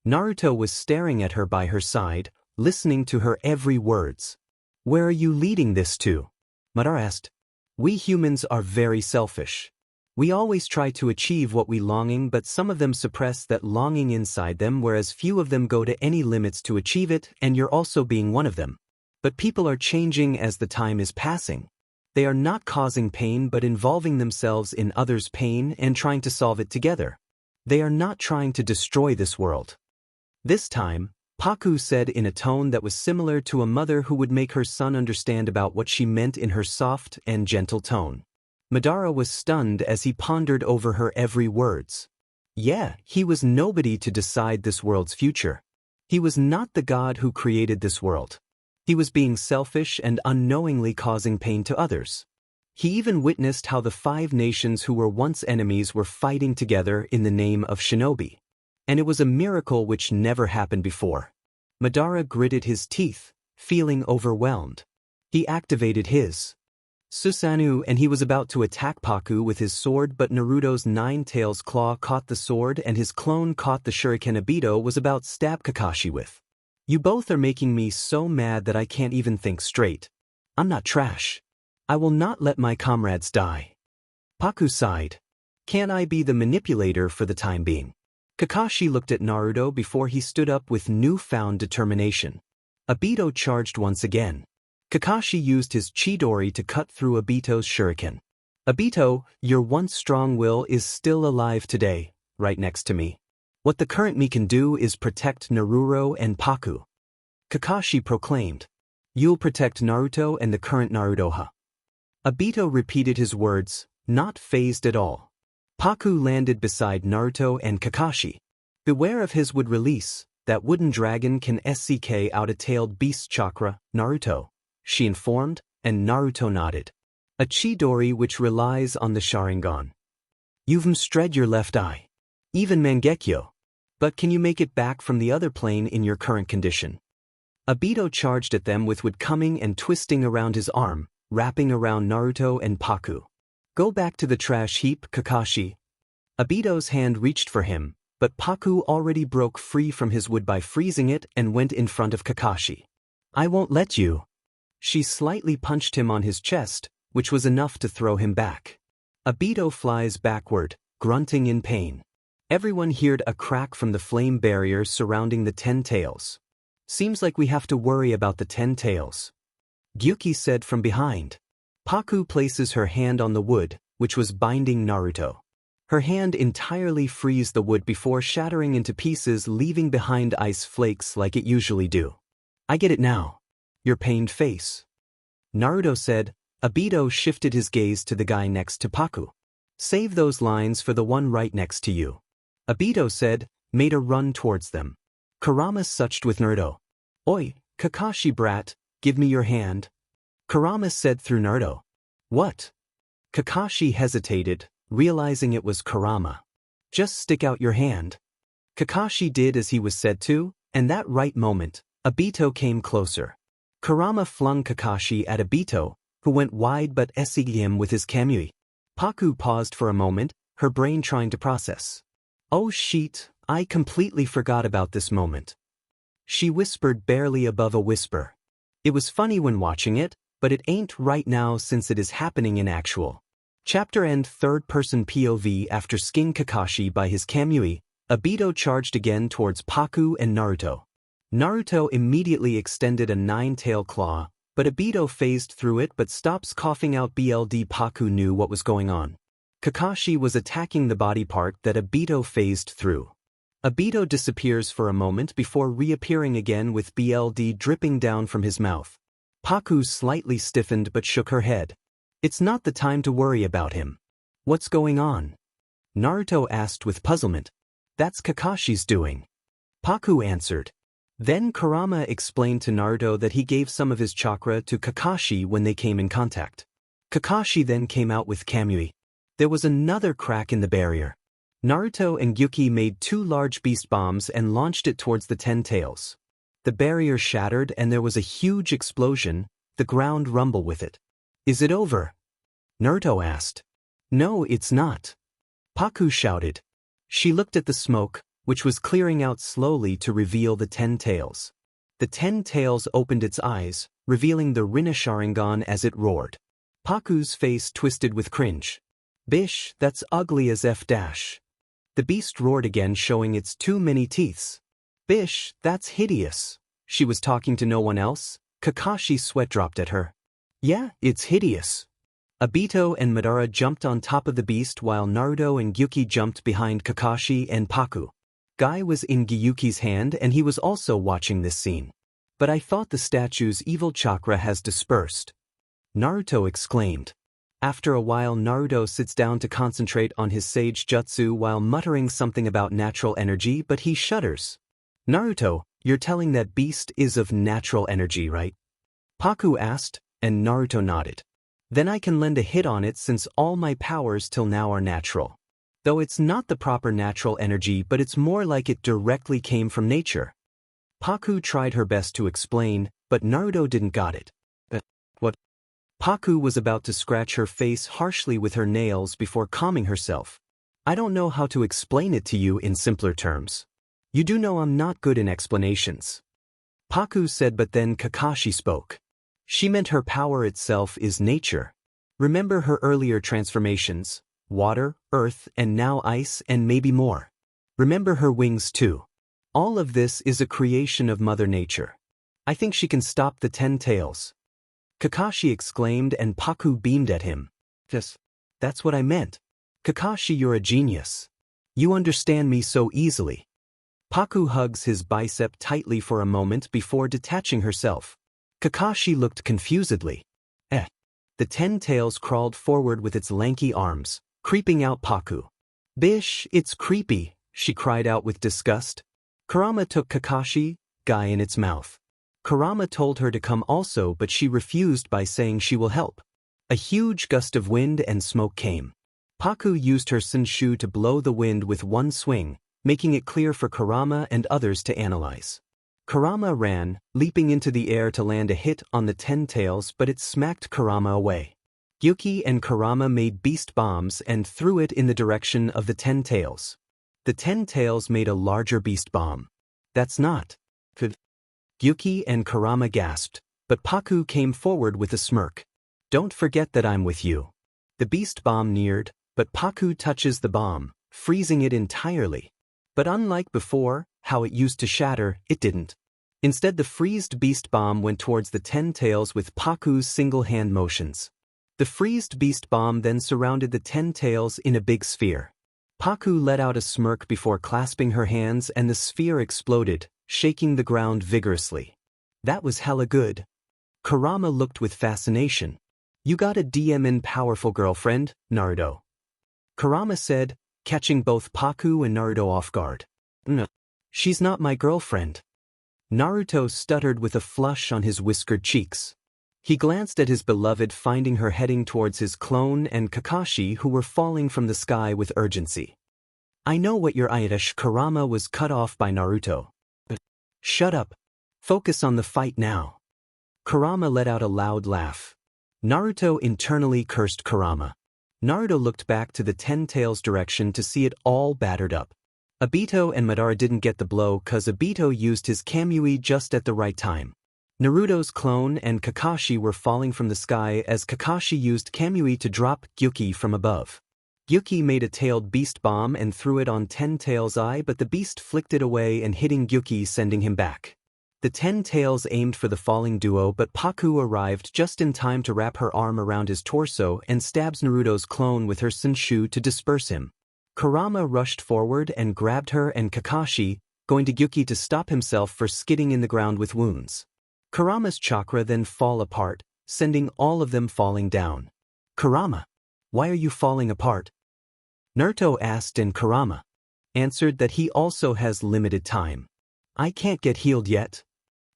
Naruto was staring at her by her side, listening to her every words. Where are you leading this to? Madara asked. We humans are very selfish. We always try to achieve what we longing, but some of them suppress that longing inside them, whereas few of them go to any limits to achieve it, and you're also being one of them. But people are changing as the time is passing. They are not causing pain but involving themselves in others' pain and trying to solve it together. They are not trying to destroy this world. This time, Paku said in a tone that was similar to a mother who would make her son understand about what she meant in her soft and gentle tone. Madara was stunned as he pondered over her every words. Yeah, he was nobody to decide this world's future. He was not the god who created this world. He was being selfish and unknowingly causing pain to others. He even witnessed how the 5 nations who were once enemies were fighting together in the name of shinobi. And it was a miracle which never happened before. Madara gritted his teeth, feeling overwhelmed. He activated his Susanoo and he was about to attack Paku with his sword, but Naruto's 9-tails claw caught the sword and his clone caught the shuriken Obito was about to stab Kakashi with. You both are making me so mad that I can't even think straight. I'm not trash. I will not let my comrades die. Paku sighed. Can I be the manipulator for the time being? Kakashi looked at Naruto before he stood up with newfound determination. Obito charged once again. Kakashi used his Chidori to cut through Obito's shuriken. Obito, your once strong will is still alive today, right next to me. What the current me can do is protect Naruto and Paku. Kakashi proclaimed. You'll protect Naruto and the current Naruto. Obito repeated his words, not fazed at all. Paku landed beside Naruto and Kakashi. Beware of his would release, that wooden dragon can SCK out a tailed beast chakra, Naruto, she informed, and Naruto nodded. A Chidori which relies on the Sharingan. You've mstred your left eye. Even Mangekyo. But can you make it back from the other plane in your current condition? Obito charged at them with wood coming and twisting around his arm, wrapping around Naruto and Paku. Go back to the trash heap, Kakashi. Obito's hand reached for him, but Paku already broke free from his wood by freezing it and went in front of Kakashi. I won't let you. She slightly punched him on his chest, which was enough to throw him back. Obito flies backward, grunting in pain. Everyone heard a crack from the flame barrier surrounding the 10 tails. Seems like we have to worry about the 10 tails. Gyuki said from behind. Paku places her hand on the wood, which was binding Naruto. Her hand entirely frees the wood before shattering into pieces, leaving behind ice flakes like it usually do. I get it now. Your pained face. Naruto said. Obito shifted his gaze to the guy next to Paku. Save those lines for the one right next to you. Obito said, made a run towards them. Kurama suched with Naruto. Oi, Kakashi brat, give me your hand. Kurama said through Naruto. What? Kakashi hesitated, realizing it was Kurama. Just stick out your hand. Kakashi did as he was said to, and that right moment, Obito came closer. Kurama flung Kakashi at Obito, who went wide but SC'd him with his Kamui. Paku paused for a moment, her brain trying to process. Oh shit, I completely forgot about this moment. She whispered barely above a whisper. It was funny when watching it, but it ain't right now since it is happening in actual. Chapter end third-person POV. After skinning Kakashi by his Kamui, Obito charged again towards Paku and Naruto. Naruto immediately extended a 9-tail claw, but Obito phased through it but stops coughing out BLD. Paku knew what was going on. Kakashi was attacking the body part that Obito phased through. Obito disappears for a moment before reappearing again with BLD dripping down from his mouth. Paku slightly stiffened but shook her head. It's not the time to worry about him. What's going on? Naruto asked with puzzlement. That's Kakashi's doing. Paku answered. Then Kurama explained to Naruto that he gave some of his chakra to Kakashi when they came in contact. Kakashi then came out with Kamui. There was another crack in the barrier. Naruto and Gyuki made 2 large beast bombs and launched it towards the 10 tails. The barrier shattered and there was a huge explosion, the ground rumbled with it. Is it over? Naruto asked. No, it's not. Paku shouted. She looked at the smoke, which was clearing out slowly to reveal the 10 tails. The 10 tails opened its eyes, revealing the Rinna Sharingan as it roared. Paku's face twisted with cringe. Bish, that's ugly as F dash. The beast roared again, showing its too many teeths. Bish, that's hideous. She was talking to no one else. Kakashi's sweat dropped at her. Yeah, it's hideous. Obito and Madara jumped on top of the beast while Naruto and Gyuki jumped behind Kakashi and Paku. Guy was in Gyuki's hand and he was also watching this scene. But I thought the statue's evil chakra has dispersed. Naruto exclaimed. After a while Naruto sits down to concentrate on his sage jutsu while muttering something about natural energy, but he shudders. Naruto, you're telling that beast is of natural energy, right? Paku asked, and Naruto nodded. Then I can lend a hit on it since all my powers till now are natural. Though it's not the proper natural energy, but it's more like it directly came from nature. Paku tried her best to explain, but Naruto didn't got it. What? Paku was about to scratch her face harshly with her nails before calming herself. I don't know how to explain it to you in simpler terms. You do know I'm not good in explanations. Paku said, but then Kakashi spoke. She meant her power itself is nature. Remember her earlier transformations, water, earth, and now ice and maybe more. Remember her wings too. All of this is a creation of Mother Nature. I think she can stop the 10 tails. Kakashi exclaimed and Paku beamed at him. Yes, that's what I meant. Kakashi, you're a genius. You understand me so easily. Paku hugs his bicep tightly for a moment before detaching herself. Kakashi looked confusedly. The 10 tails crawled forward with its lanky arms, creeping out Paku. Bish, it's creepy, she cried out with disgust. Kurama took Kakashi, Guy in its mouth. Kurama told her to come also, but she refused by saying she will help. A huge gust of wind and smoke came. Paku used her Senshu to blow the wind with one swing, making it clear for Kurama and others to analyze. Kurama ran, leaping into the air to land a hit on the 10 tails, but it smacked Kurama away. Gyuki and Kurama made beast bombs and threw it in the direction of the 10 tails. The 10 tails made a larger beast bomb. That's not good. Gyuki and Kurama gasped, but Paku came forward with a smirk. Don't forget that I'm with you. The beast bomb neared, but Paku touches the bomb, freezing it entirely. But unlike before, how it used to shatter, it didn't. Instead, the freezed beast bomb went towards the 10 tails with Paku's single-hand motions. The freezed beast bomb then surrounded the 10 tails in a big sphere. Paku let out a smirk before clasping her hands and the sphere exploded, shaking the ground vigorously. That was hella good. Kurama looked with fascination. You got a DMN powerful girlfriend, Naruto. Kurama said, catching both Paku and Naruto off guard. No, she's not my girlfriend. Naruto stuttered with a flush on his whiskered cheeks. He glanced at his beloved, finding her heading towards his clone and Kakashi, who were falling from the sky with urgency. I know what you're ᧁ꫃. Kurama was cut off by Naruto. Shut up. Focus on the fight now. Kurama let out a loud laugh. Naruto internally cursed Kurama. Naruto looked back to the 10 tails direction to see it all battered up. Obito and Madara didn't get the blow cause Obito used his Kamui just at the right time. Naruto's clone and Kakashi were falling from the sky as Kakashi used Kamui to drop Gyuki from above. Gyuki made a tailed beast bomb and threw it on 10 tails' eye, but the beast flicked it away and hitting Gyuki, sending him back. The 10 tails aimed for the falling duo, but Paku arrived just in time to wrap her arm around his torso and stabs Naruto's clone with her Senshu to disperse him. Kurama rushed forward and grabbed her and Kakashi, going to Gyuki to stop himself for skidding in the ground with wounds. Kurama's chakra then fall apart, sending all of them falling down. Kurama, why are you falling apart? Naruto asked, and Kurama answered that he also has limited time. I can't get healed yet.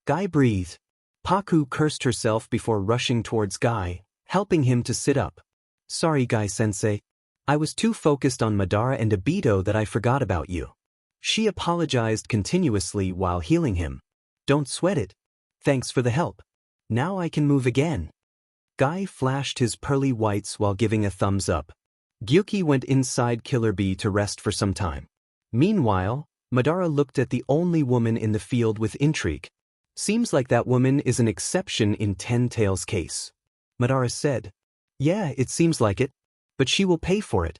Guy breathed. Paku cursed herself before rushing towards Guy, helping him to sit up. Sorry, Guy-sensei. I was too focused on Madara and Obito that I forgot about you. She apologized continuously while healing him. Don't sweat it. Thanks for the help. Now I can move again. Guy flashed his pearly whites while giving a thumbs up. Gyuki went inside Killer Bee to rest for some time. Meanwhile, Madara looked at the only woman in the field with intrigue. Seems like that woman is an exception in 10 Tails' case. Madara said. Yeah, it seems like it. But she will pay for it.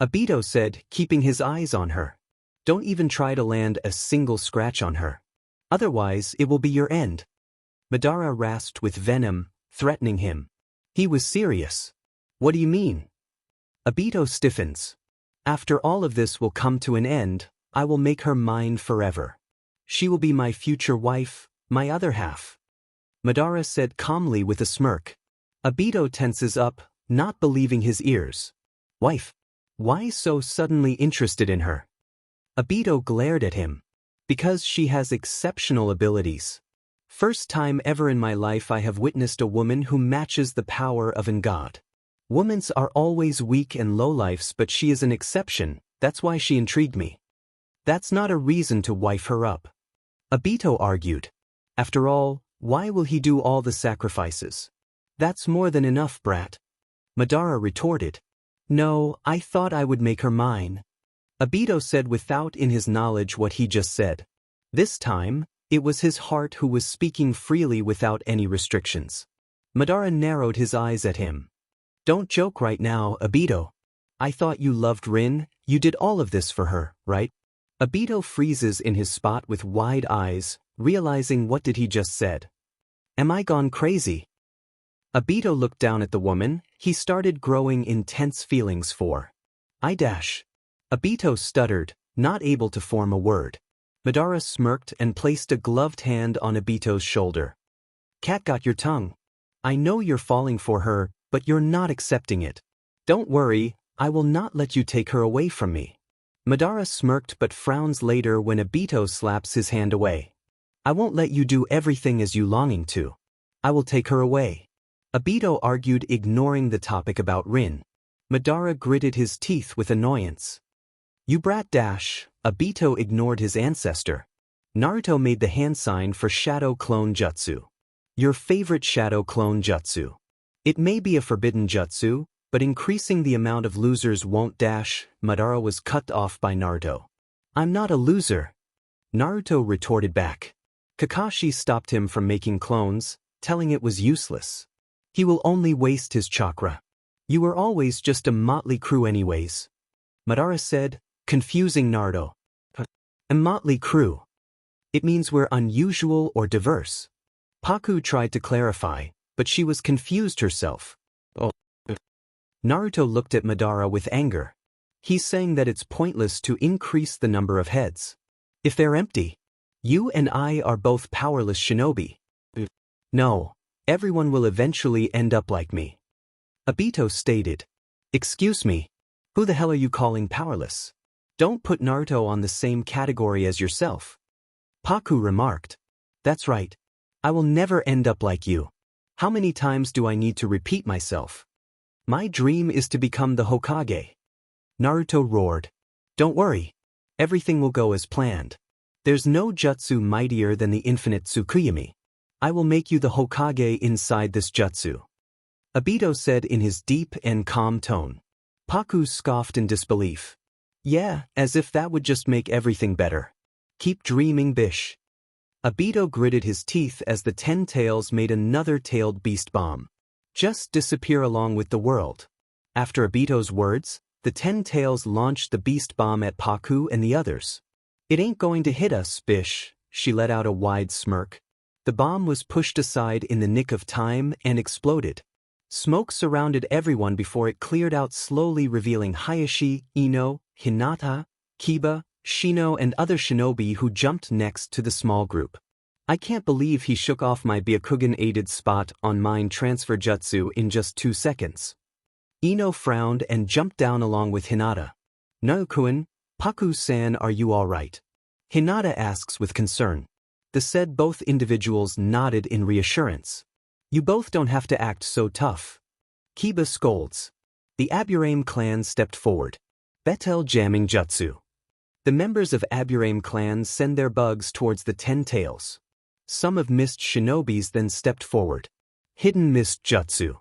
Obito said, keeping his eyes on her. Don't even try to land a single scratch on her. Otherwise, it will be your end. Madara rasped with venom, threatening him. He was serious. What do you mean? Obito stiffens. After all of this will come to an end, I will make her mine forever. She will be my future wife, my other half. Madara said calmly with a smirk. Obito tenses up, not believing his ears. Wife? Why so suddenly interested in her? Obito glared at him. Because she has exceptional abilities. First time ever in my life I have witnessed a woman who matches the power of an god. Women are always weak and lowlifes, but she is an exception, that's why she intrigued me. That's not a reason to wife her up. Obito argued. After all, why will he do all the sacrifices? That's more than enough, brat. Madara retorted. No, I thought I would make her mine. Obito said without in his knowledge what he just said. This time, it was his heart who was speaking freely without any restrictions. Madara narrowed his eyes at him. Don't joke right now, Obito. I thought you loved Rin, you did all of this for her, right? Obito freezes in his spot with wide eyes, realizing what did he just said. Am I gone crazy? Obito looked down at the woman, he started growing intense feelings for. Obito stuttered, not able to form a word. Madara smirked and placed a gloved hand on Obito's shoulder. Cat got your tongue. I know you're falling for her, but you're not accepting it. Don't worry, I will not let you take her away from me. Madara smirked but frowns later when Obito slaps his hand away. I won't let you do everything as you longing to. I will take her away. Obito argued, ignoring the topic about Rin. Madara gritted his teeth with annoyance. You brat. Obito ignored his ancestor. Naruto made the hand sign for shadow clone jutsu. Your favorite shadow clone jutsu. It may be a forbidden jutsu, but increasing the amount of losers won't. Madara was cut off by Naruto. I'm not a loser. Naruto retorted back. Kakashi stopped him from making clones, telling it was useless. He will only waste his chakra. You were always just a motley crew anyways. Madara said, confusing Naruto. A motley crew. It means we're unusual or diverse. Paku tried to clarify, but she was confused herself. Oh. Naruto looked at Madara with anger. He's saying that it's pointless to increase the number of heads. If they're empty, you and I are both powerless shinobi. No, everyone will eventually end up like me. Obito stated. Excuse me, who the hell are you calling powerless? Don't put Naruto on the same category as yourself. Paku remarked. That's right. I will never end up like you. How many times do I need to repeat myself? My dream is to become the Hokage. Naruto roared. Don't worry. Everything will go as planned. There's no jutsu mightier than the infinite Tsukuyomi. I will make you the Hokage inside this jutsu. Obito said in his deep and calm tone. Paku scoffed in disbelief. Yeah, as if that would just make everything better. Keep dreaming, bish. Obito gritted his teeth as the 10 tails made another tailed beast bomb. Just disappear along with the world. After Obito's words, the 10 tails launched the beast bomb at Paku and the others. It ain't going to hit us, bish, she let out a wide smirk. The bomb was pushed aside in the nick of time and exploded. Smoke surrounded everyone before it cleared out slowly, revealing Hayashi, Ino, Hinata, Kiba, Shino and other shinobi who jumped next to the small group. I can't believe he shook off my Byakugan-aided spot on mind transfer jutsu in just 2 seconds. Ino frowned and jumped down along with Hinata. Naruto-kun, Paku-san, are you alright? Hinata asks with concern. The said both individuals nodded in reassurance. You both don't have to act so tough. Kiba scolds. The Aburame clan stepped forward. Betel jamming jutsu. The members of Aburame clan send their bugs towards the 10 tails. Some of mist shinobis then stepped forward. Hidden mist jutsu.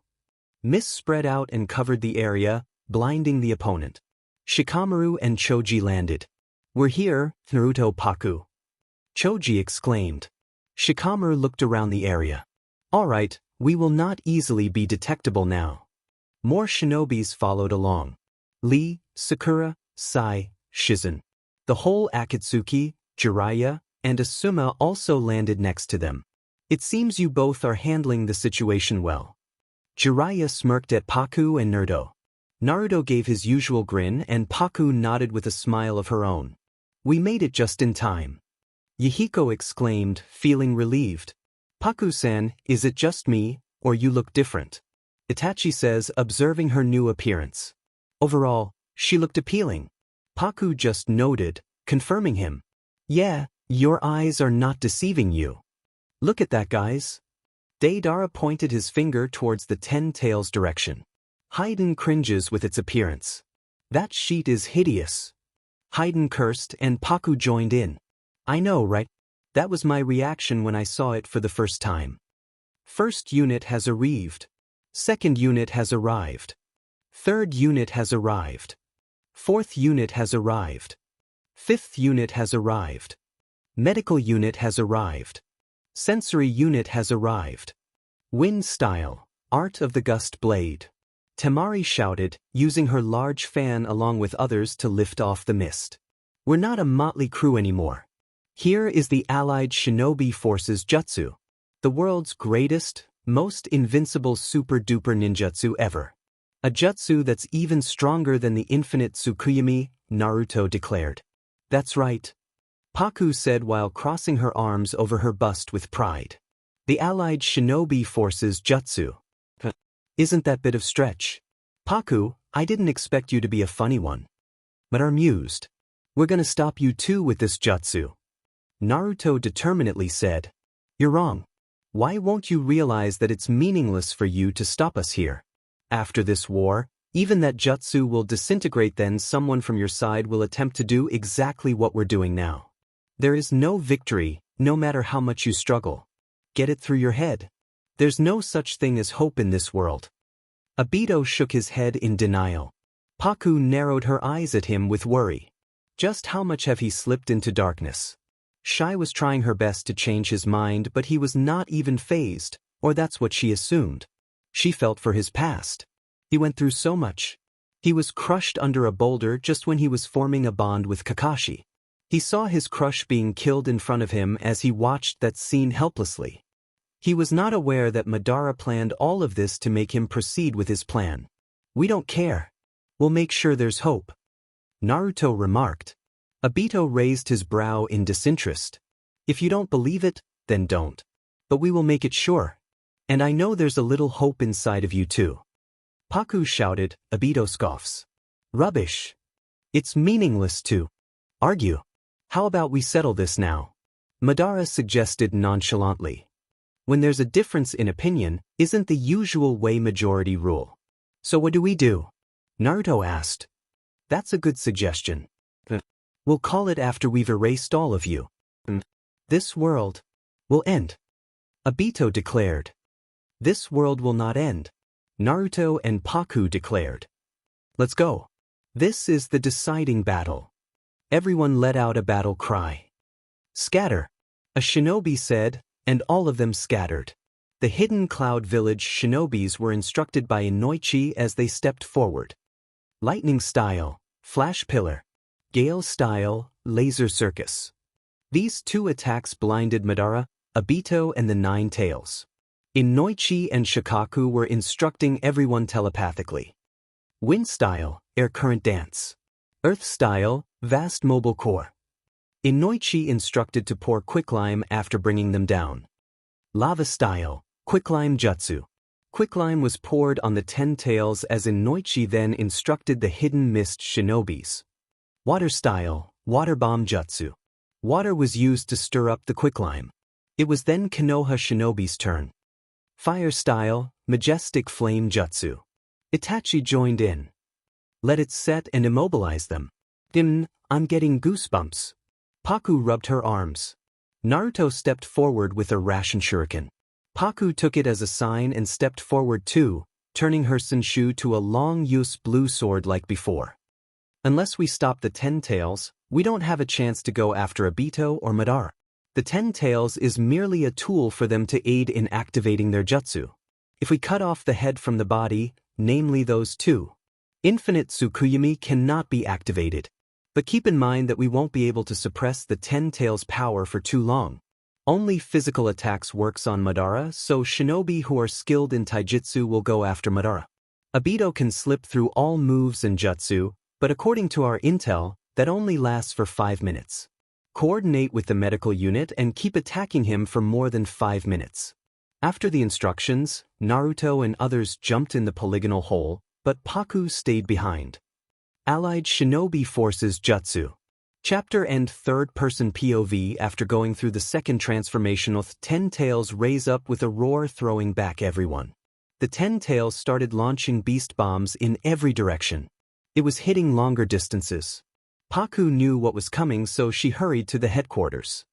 Mist spread out and covered the area, blinding the opponent. Shikamaru and Choji landed. We're here, Naruto Paku. Choji exclaimed. Shikamaru looked around the area. Alright, we will not easily be detectable now. More shinobis followed along. Lee, Sakura, Sai, Shizen. The whole Akatsuki, Jiraiya, and Asuma also landed next to them. It seems you both are handling the situation well. Jiraiya smirked at Paku and Naruto. Naruto gave his usual grin and Paku nodded with a smile of her own. We made it just in time. Yahiko exclaimed, feeling relieved. Paku-san, is it just me, or you look different? Itachi says, observing her new appearance. Overall, she looked appealing. Paku just nodded, confirming him. Yeah, your eyes are not deceiving you. Look at that, guys. Deidara pointed his finger towards the 10 tails direction. Hayden cringes with its appearance. That sheet is hideous. Hayden cursed and Paku joined in. I know, right? That was my reaction when I saw it for the first time. First unit has arrived. Second unit has arrived. Third unit has arrived. Fourth unit has arrived. Fifth unit has arrived. Medical unit has arrived. Sensory unit has arrived. Wind style, art of the gust blade. Temari shouted, using her large fan along with others to lift off the mist. We're not a motley crew anymore. Here is the allied shinobi forces jutsu. The world's greatest, most invincible super-duper ninjutsu ever. A jutsu that's even stronger than the infinite Tsukuyomi, Naruto declared. That's right. Paku said while crossing her arms over her bust with pride. The allied shinobi forces jutsu. Isn't that bit of stretch? Paku, I didn't expect you to be a funny one. Madara mused. We're gonna stop you too with this jutsu. Naruto determinedly said. You're wrong. Why won't you realize that it's meaningless for you to stop us here? After this war, even that jutsu will disintegrate, then someone from your side will attempt to do exactly what we're doing now. There is no victory, no matter how much you struggle. Get it through your head. There's no such thing as hope in this world. Obito shook his head in denial. Paku narrowed her eyes at him with worry. Just how much have he slipped into darkness? Shai was trying her best to change his mind, but he was not even fazed, or that's what she assumed. She felt for his past. He went through so much. He was crushed under a boulder just when he was forming a bond with Kakashi. He saw his crush being killed in front of him as he watched that scene helplessly. He was not aware that Madara planned all of this to make him proceed with his plan. We don't care. We'll make sure there's hope. Naruto remarked. Obito raised his brow in disinterest. If you don't believe it, then don't. But we will make it sure. And I know there's a little hope inside of you too. Paku shouted. Obito scoffs. Rubbish. It's meaningless to argue. How about we settle this now? Madara suggested nonchalantly. When there's a difference in opinion, isn't the usual way majority rule? So what do we do? Naruto asked. That's a good suggestion. We'll call it after we've erased all of you. This world will end. Obito declared. This world will not end. Naruto and Paku declared. Let's go. This is the deciding battle. Everyone let out a battle cry. Scatter. A shinobi said, and all of them scattered. The Hidden Cloud Village shinobis were instructed by Inoichi as they stepped forward. Lightning style, flash pillar. Gale style, laser circus. These two attacks blinded Madara, Obito and the Nine Tails. Inoichi and Shikaku were instructing everyone telepathically. Wind style, air current dance. Earth style, vast mobile core. Inoichi instructed to pour quicklime after bringing them down. Lava style, quicklime jutsu. Quicklime was poured on the 10 tails as Inoichi then instructed the hidden mist shinobis. Water style, water bomb jutsu. Water was used to stir up the quicklime. It was then Konoha shinobi's turn. Fire style, majestic flame jutsu. Itachi joined in. Let it set and immobilize them. I'm getting goosebumps. Paku rubbed her arms. Naruto stepped forward with a ration shuriken. Paku took it as a sign and stepped forward too, turning her Senshu to a long-use blue sword like before. Unless we stop the 10 tails, we don't have a chance to go after Obito or Madara. The 10 tails is merely a tool for them to aid in activating their jutsu. If we cut off the head from the body, namely those two, infinite Tsukuyomi cannot be activated. But keep in mind that we won't be able to suppress the 10 tails power for too long. Only physical attacks works on Madara, so shinobi who are skilled in taijutsu will go after Madara. Obito can slip through all moves and jutsu, but according to our intel, that only lasts for 5 minutes. Coordinate with the medical unit and keep attacking him for more than 5 minutes. After the instructions, Naruto and others jumped in the polygonal hole, but Paku stayed behind. Allied shinobi forces jutsu. Chapter end third-person POV. After going through the second transformation, 10 tails raise up with a roar, throwing back everyone. The 10 tails started launching beast bombs in every direction. It was hitting longer distances. Paku knew what was coming, so she hurried to the headquarters.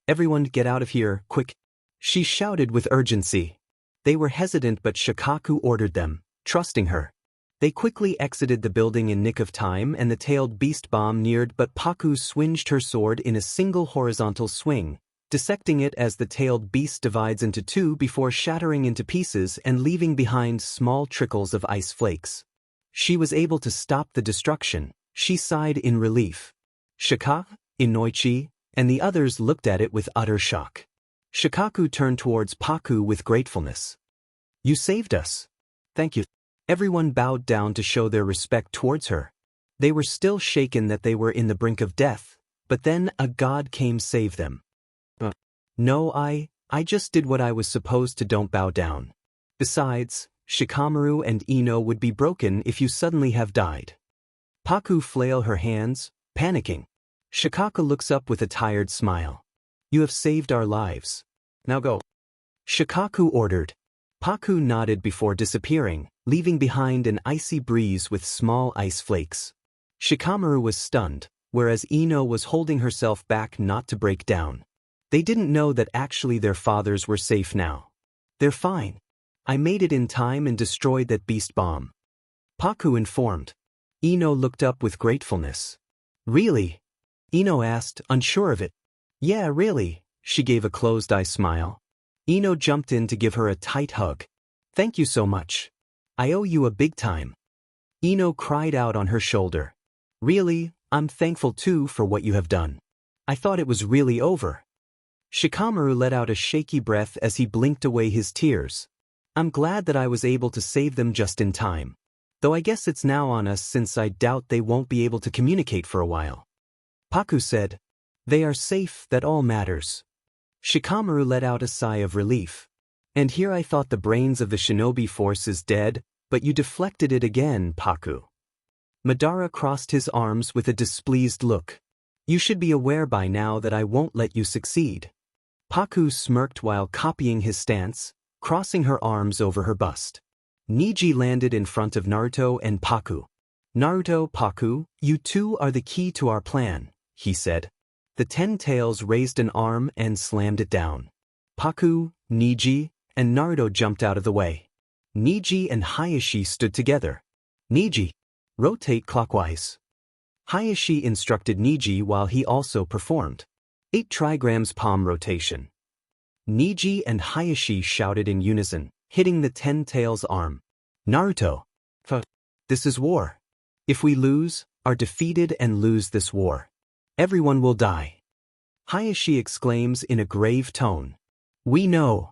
"Everyone get out of here, quick!" she shouted with urgency. They were hesitant, but Shikaku ordered them, trusting her. They quickly exited the building in nick of time, and the tailed beast bomb neared, but Paku swinged her sword in a single horizontal swing, dissecting it as the tailed beast divides into two before shattering into pieces and leaving behind small trickles of ice flakes. She was able to stop the destruction. She sighed in relief. Shikaku, Inoichi, and the others looked at it with utter shock. Shikaku turned towards Paku with gratefulness. "You saved us." "Thank you." Everyone bowed down to show their respect towards her. They were still shaken that they were in the brink of death, but then a god came save them. "No, I just did what I was supposed to. Don't bow down. Besides, Shikamaru and Ino would be broken if you suddenly have died." Paku flailed her hands, panicking. Shikaku looks up with a tired smile. "You have saved our lives. Now go." Shikaku ordered. Paku nodded before disappearing, leaving behind an icy breeze with small ice flakes. Shikamaru was stunned, whereas Ino was holding herself back not to break down. They didn't know that actually their fathers were safe now. "They're fine. I made it in time and destroyed that beast bomb," Paku informed. Ino looked up with gratefulness. "Really?" Ino asked, unsure of it. "Yeah, really," she gave a closed-eye smile. Ino jumped in to give her a tight hug. "Thank you so much. I owe you a big time." Ino cried out on her shoulder. "Really, I'm thankful too for what you have done. I thought it was really over." Shikamaru let out a shaky breath as he blinked away his tears. "I'm glad that I was able to save them just in time. Though I guess it's now on us, since I doubt they won't be able to communicate for a while." Paku said, "They are safe, that all matters." Shikamaru let out a sigh of relief. "And here I thought the brains of the shinobi force is dead, but you deflected it again, Paku." Madara crossed his arms with a displeased look. "You should be aware by now that I won't let you succeed." Paku smirked while copying his stance, crossing her arms over her bust. Niji landed in front of Naruto and Paku. "Naruto, Paku, you two are the key to our plan," he said. The 10 tails raised an arm and slammed it down. Paku, Niji, and Naruto jumped out of the way. Niji and Hayashi stood together. "Niji, rotate clockwise." Hayashi instructed Niji while he also performed 8 trigrams palm rotation. Niji and Hayashi shouted in unison, hitting the 10 tails arm. "Naruto, this is war. If we lose, are defeated and lose this war, everyone will die." Hayashi exclaims in a grave tone. "We know,"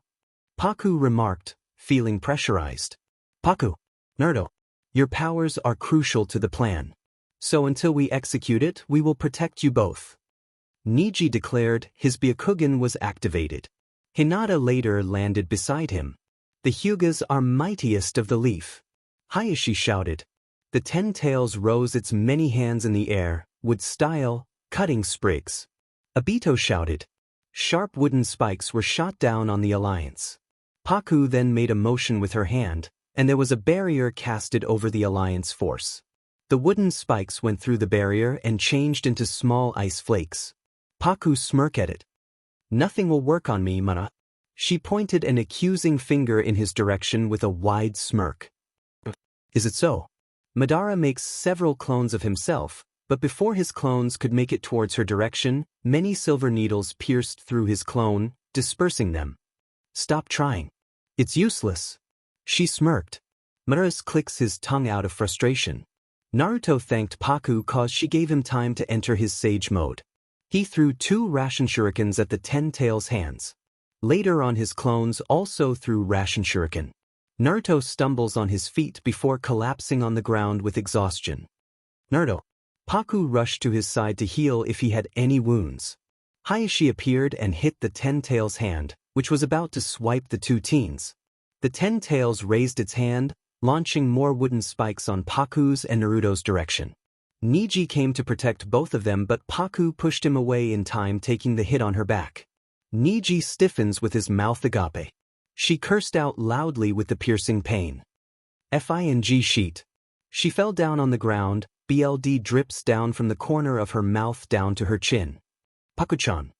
Paku remarked, feeling pressurized. "Paku, Naruto, your powers are crucial to the plan. So until we execute it, we will protect you both." Niji declared. His Byakugan was activated. Hinata later landed beside him. "The Hyugas are mightiest of the leaf." Hayashi shouted. The 10 tails rose its many hands in the air, with style, cutting sprigs. Obito shouted. Sharp wooden spikes were shot down on the alliance. Paku then made a motion with her hand, and there was a barrier casted over the alliance force. The wooden spikes went through the barrier and changed into small ice flakes. Paku smirked at it. "Nothing will work on me, Mana." She pointed an accusing finger in his direction with a wide smirk. "Is it so?" Madara makes several clones of himself, but before his clones could make it towards her direction, many silver needles pierced through his clone, dispersing them. "Stop trying. It's useless." She smirked. Madara clicks his tongue out of frustration. Naruto thanked Paku cause she gave him time to enter his sage mode. He threw 2 ration shurikens at the Ten-Tails' hands. Later on, his clones also threw ration shuriken. Naruto stumbles on his feet before collapsing on the ground with exhaustion. Naruto. Paku rushed to his side to heal if he had any wounds. Hayashi appeared and hit the Ten-Tails' hand, which was about to swipe the 2 teens. The Ten-Tails raised its hand, launching more wooden spikes on Paku's and Naruto's direction. Neji came to protect both of them, but Paku pushed him away in time, taking the hit on her back. Neji stiffens with his mouth agape. She cursed out loudly with the piercing pain. Fing sheet. She fell down on the ground, BLD drips down from the corner of her mouth down to her chin. Paku-chan.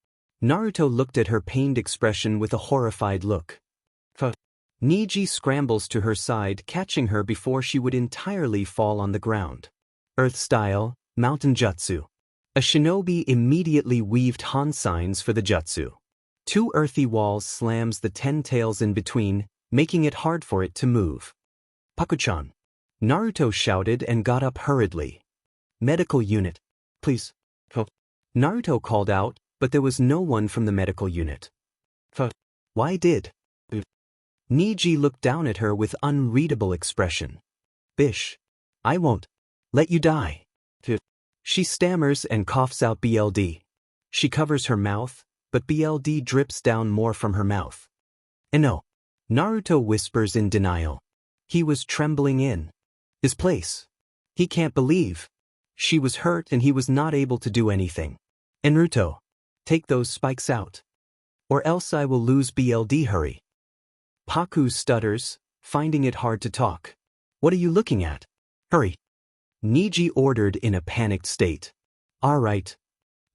Naruto looked at her pained expression with a horrified look. Neji scrambles to her side, catching her before she would entirely fall on the ground. Earth style, mountain jutsu. A shinobi immediately weaved Han signs for the jutsu. 2 earthy walls slams the Ten-Tails in between, making it hard for it to move. Paku-chan. Naruto shouted and got up hurriedly. Medical unit. Please. Naruto called out, but there was no one from the medical unit. Why did? Neji looked down at her with unreadable expression. Bish. I won't let you die. She stammers and coughs out BLD. She covers her mouth, but BLD drips down more from her mouth. No. Naruto whispers in denial. He was trembling in his place. He can't believe. She was hurt and he was not able to do anything. Naruto, take those spikes out. Or else I will lose BLD. Hurry. Paku stutters, finding it hard to talk. What are you looking at? Hurry. Neji ordered in a panicked state. Alright.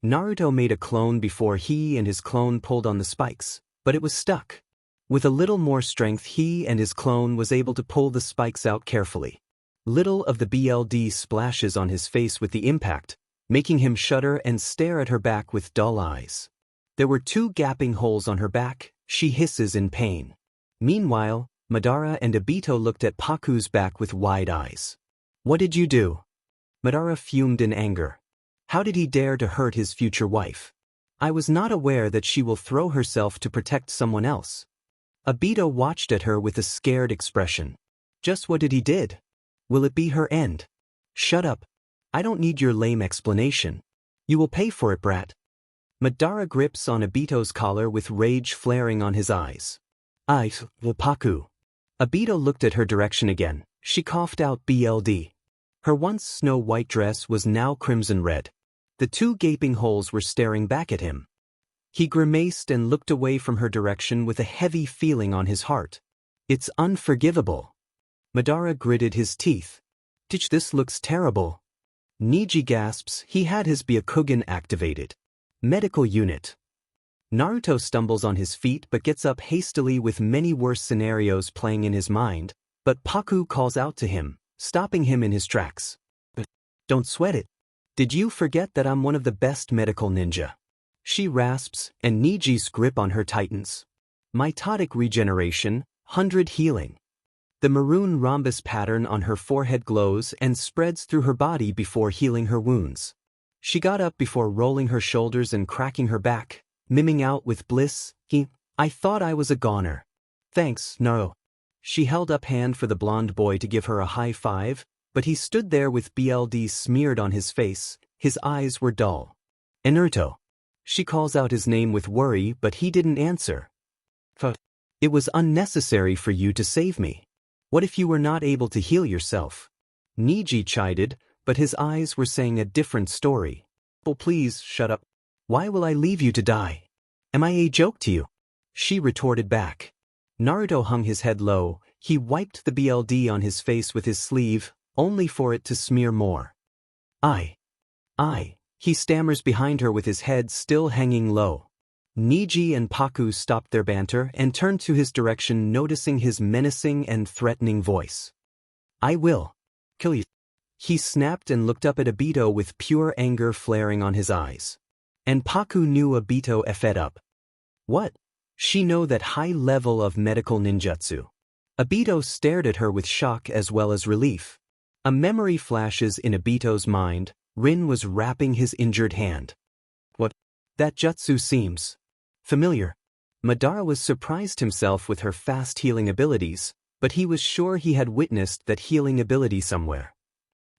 Naruto made a clone before he and his clone pulled on the spikes, but it was stuck. With a little more strength, he and his clone was able to pull the spikes out carefully. Little of the BLD splashes on his face with the impact, making him shudder and stare at her back with dull eyes. There were 2 gaping holes on her back. She hisses in pain. Meanwhile, Madara and Obito looked at Paku's back with wide eyes. What did you do? Madara fumed in anger. How did he dare to hurt his future wife? I was not aware that she will throw herself to protect someone else. Obito watched at her with a scared expression. Just what did he did? Will it be her end? Shut up. I don't need your lame explanation. You will pay for it, brat. Madara grips on Obito's collar with rage flaring on his eyes. Paku. Obito looked at her direction again. She coughed out BLD. Her once snow-white dress was now crimson-red. The 2 gaping holes were staring back at him. He grimaced and looked away from her direction with a heavy feeling on his heart. It's unforgivable. Madara gritted his teeth. This looks terrible. Neji gasps. He had his Byakugan activated. Medical unit. Naruto stumbles on his feet but gets up hastily with many worse scenarios playing in his mind, but Paku calls out to him, stopping him in his tracks. Don't sweat it. Did you forget that I'm one of the best medical ninja? She rasps, and Neji's grip on her tightens. Mitotic regeneration, 100 healing. The maroon rhombus pattern on her forehead glows and spreads through her body before healing her wounds. She got up before rolling her shoulders and cracking her back, miming out with bliss. I thought I was a goner. Thanks, Naruto. She held up hand for the blonde boy to give her a high five, but he stood there with BLD smeared on his face. His eyes were dull. Naruto. She calls out his name with worry, but he didn't answer. It was unnecessary for you to save me. What if you were not able to heal yourself? Neji chided, but his eyes were saying a different story. Oh, please, shut up. Why will I leave you to die? Am I a joke to you? She retorted back. Naruto hung his head low. He wiped the BLD on his face with his sleeve, only for it to smear more. I. He stammers behind her with his head still hanging low. Neji and Paku stopped their banter and turned to his direction, noticing his menacing and threatening voice. I will kill you. He snapped and looked up at Obito with pure anger flaring on his eyes. And Paku knew Obito fed up. What? She know that high level of medical ninjutsu. Obito stared at her with shock as well as relief. A memory flashes in Obito's mind. Rin was wrapping his injured hand. What? That jutsu seems familiar. Madara was surprised himself with her fast healing abilities, but he was sure he had witnessed that healing ability somewhere.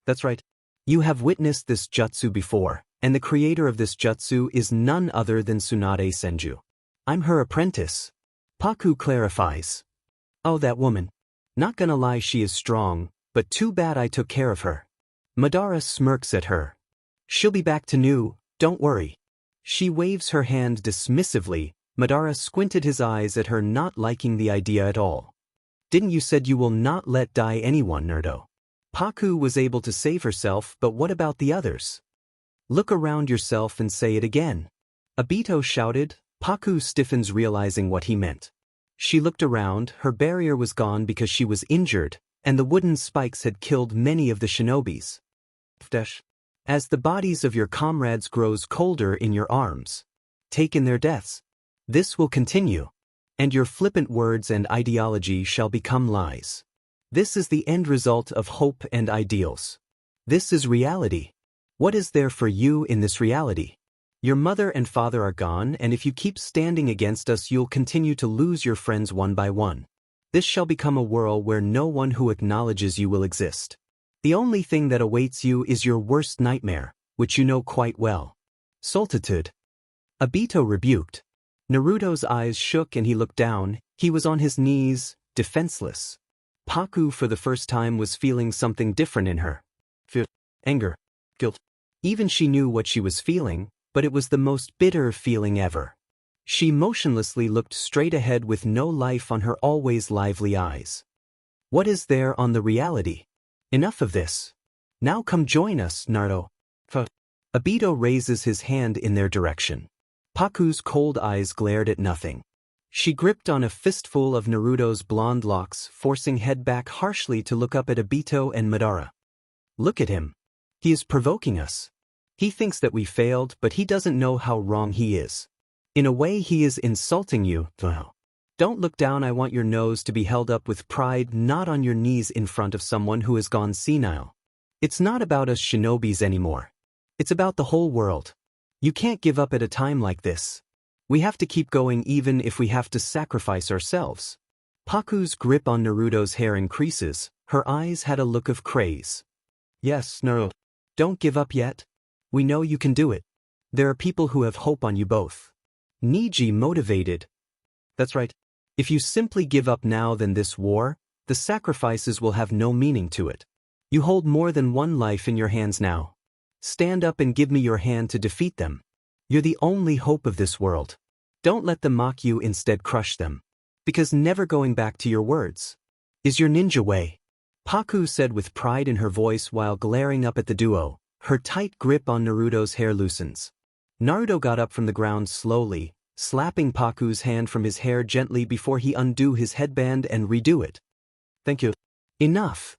That's right. You have witnessed this jutsu before, and the creator of this jutsu is none other than Tsunade Senju. I'm her apprentice. Paku clarifies. Oh, that woman. Not gonna lie, she is strong, but too bad I took care of her. Madara smirks at her. She'll be back to new, don't worry. She waves her hand dismissively. Madara squinted his eyes at her, not liking the idea at all. Didn't you said you will not let die anyone, Naruto? Paku was able to save herself, but what about the others? Look around yourself and say it again. Obito shouted. Paku stiffens, realizing what he meant. She looked around. Her barrier was gone because she was injured, and the wooden spikes had killed many of the shinobis. As the bodies of your comrades grows colder in your arms, take in their deaths. This will continue, and your flippant words and ideology shall become lies. This is the end result of hope and ideals. This is reality. What is there for you in this reality? Your mother and father are gone, and if you keep standing against us, you'll continue to lose your friends one by one. This shall become a world where no one who acknowledges you will exist. The only thing that awaits you is your worst nightmare, which you know quite well. Solitude. Obito rebuked. Naruto's eyes shook and he looked down. He was on his knees, defenseless. Paku for the first time was feeling something different in her. Fear, anger, guilt. Even she knew what she was feeling, but it was the most bitter feeling ever. She motionlessly looked straight ahead with no life on her always lively eyes. What is there on the reality? Enough of this. Now come join us, Naruto. Obito raises his hand in their direction. Paku's cold eyes glared at nothing. She gripped on a fistful of Naruto's blonde locks, forcing head back harshly to look up at Obito and Madara. Look at him. He is provoking us. He thinks that we failed, but he doesn't know how wrong he is. In a way, he is insulting you. Don't look down. I want your nose to be held up with pride, not on your knees in front of someone who has gone senile. It's not about us shinobis anymore. It's about the whole world. You can't give up at a time like this. We have to keep going even if we have to sacrifice ourselves. Paku's grip on Naruto's hair increases. Her eyes had a look of craze. Yes, Naruto. Don't give up yet. We know you can do it. There are people who have hope on you both. Neji motivated. That's right. If you simply give up now, then this war, the sacrifices will have no meaning to it. You hold more than one life in your hands now. Stand up and give me your hand to defeat them. You're the only hope of this world. Don't let them mock you, instead crush them. Because never going back to your words is your ninja way. Paku said with pride in her voice while glaring up at the duo. Her tight grip on Naruto's hair loosens. Naruto got up from the ground slowly, slapping Paku's hand from his hair gently before he undo his headband and redo it. Thank you. Enough.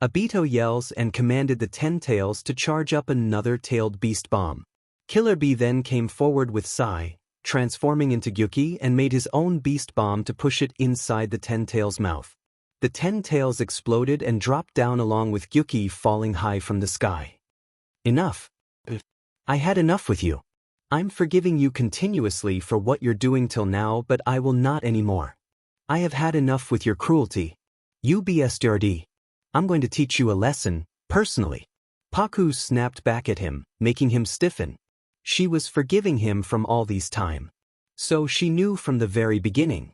Obito yells and commanded the 10 tails to charge up another tailed beast bomb. Killer Bee then came forward with Sai, transforming into Gyuki, and made his own beast bomb to push it inside the 10 tails' mouth. The 10 tails exploded and dropped down along with Gyuki falling high from the sky. Enough. I had enough with you. I'm forgiving you continuously for what you're doing till now, but I will not anymore. I have had enough with your cruelty. You BSDRD. I'm going to teach you a lesson, personally. Paku snapped back at him, making him stiffen. She was forgiving him from all these time. So she knew from the very beginning.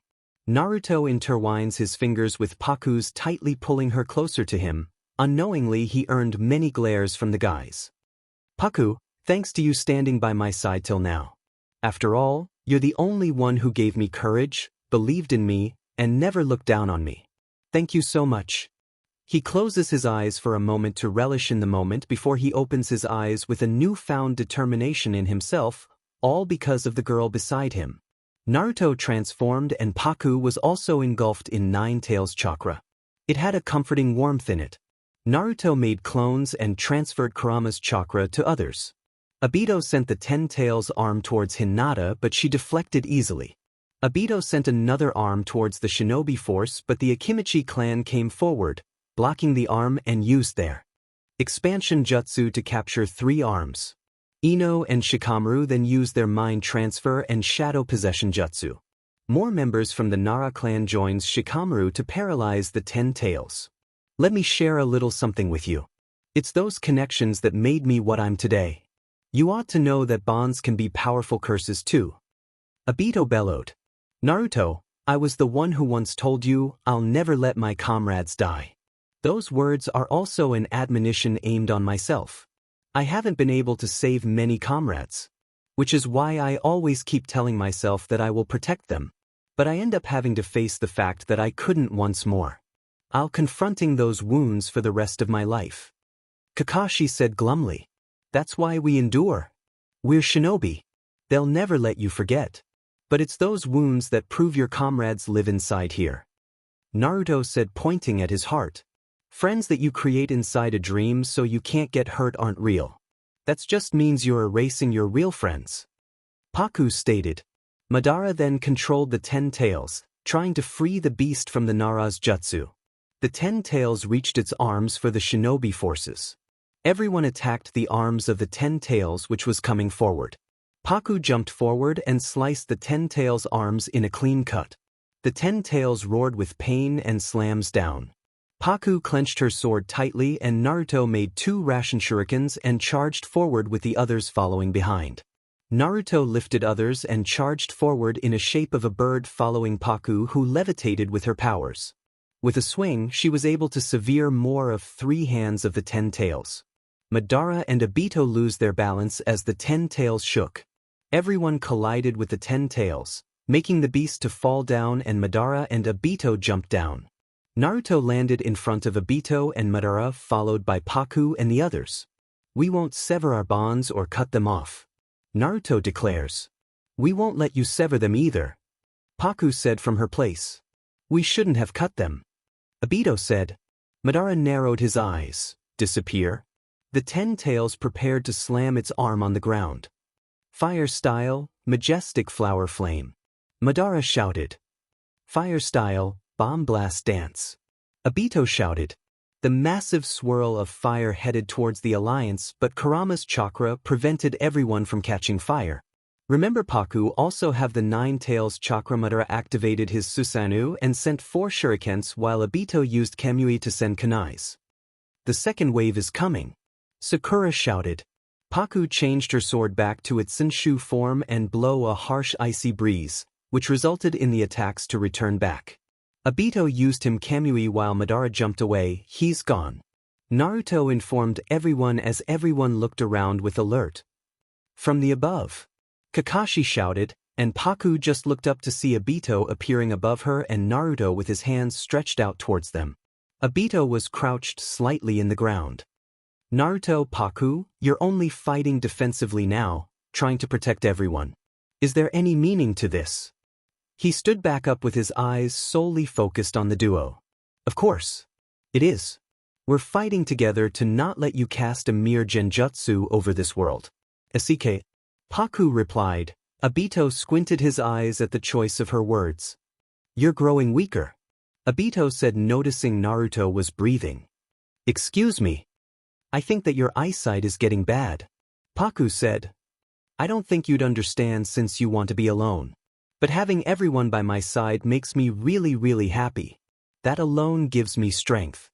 Naruto intertwines his fingers with Paku's, tightly pulling her closer to him. Unknowingly, he earned many glares from the guys. Paku, thanks to you standing by my side till now. After all, you're the only one who gave me courage, believed in me, and never looked down on me. Thank you so much. He closes his eyes for a moment to relish in the moment before he opens his eyes with a newfound determination in himself, all because of the girl beside him. Naruto transformed, and Paku was also engulfed in Nine Tails chakra. It had a comforting warmth in it. Naruto made clones and transferred Kurama's chakra to others. Obito sent the 10 Tails arm towards Hinata, but she deflected easily. Obito sent another arm towards the shinobi force, but the Akimichi clan came forward, blocking the arm, and used their expansion jutsu to capture 3 arms. Ino and Shikamaru then use their mind transfer and shadow possession jutsu. More members from the Nara clan joins Shikamaru to paralyze the 10 tails. Let me share a little something with you. It's those connections that made me what I'm today. You ought to know that bonds can be powerful curses too. Obito bellowed. Naruto, I was the one who once told you, I'll never let my comrades die. Those words are also an admonition aimed on myself. I haven't been able to save many comrades, which is why I always keep telling myself that I will protect them. But I end up having to face the fact that I couldn't once more. I'll confronting those wounds for the rest of my life. Kakashi said glumly. That's why we endure. We're shinobi. They'll never let you forget. But it's those wounds that prove your comrades live inside here. Naruto said, pointing at his heart. Friends that you create inside a dream so you can't get hurt aren't real. That just means you're erasing your real friends. Paku stated. Madara then controlled the 10 tails, trying to free the beast from the Nara's jutsu. The 10 tails reached its arms for the shinobi forces. Everyone attacked the arms of the 10 tails which was coming forward. Paku jumped forward and sliced the 10 tails' arms in a clean cut. The 10 tails roared with pain and slams down. Paku clenched her sword tightly and Naruto made 2 ration shurikens and charged forward with the others following behind. Naruto lifted others and charged forward in a shape of a bird following Paku, who levitated with her powers. With a swing, she was able to sever more of 3 hands of the 10 tails. Madara and Obito lose their balance as the 10 tails shook. Everyone collided with the 10 tails, making the beast to fall down, and Madara and Obito jumped down. Naruto landed in front of Obito and Madara, followed by Paku and the others. We won't sever our bonds or cut them off. Naruto declares. We won't let you sever them either. Paku said from her place. We shouldn't have cut them. Obito said. Madara narrowed his eyes. Disappear? The 10 tails prepared to slam its arm on the ground. Fire style, majestic flower flame. Madara shouted. Fire style, bomb blast dance. Obito shouted. The massive swirl of fire headed towards the alliance, but Kurama's chakra prevented everyone from catching fire. Remember, Paku also have the 9 tails chakra. Madara activated his Susanoo and sent 4 shurikens, while Obito used Kamui to send kunais. The second wave is coming. Sakura shouted. Paku changed her sword back to its Senshu form and blew a harsh icy breeze, which resulted in the attacks to return back. Obito used him Kamui while Madara jumped away. He's gone. Naruto informed everyone as everyone looked around with alert. From the above. Kakashi shouted, and Paku just looked up to see Obito appearing above her and Naruto with his hands stretched out towards them. Obito was crouched slightly in the ground. Naruto, Paku, you're only fighting defensively now, trying to protect everyone. Is there any meaning to this? He stood back up with his eyes solely focused on the duo. Of course. It is. We're fighting together to not let you cast a mere genjutsu over this world. Asike. Paku replied. Obito squinted his eyes at the choice of her words. You're growing weaker. Obito said, noticing Naruto was breathing. Excuse me. I think that your eyesight is getting bad. Paku said. I don't think you'd understand since you want to be alone. But having everyone by my side makes me really happy. That alone gives me strength.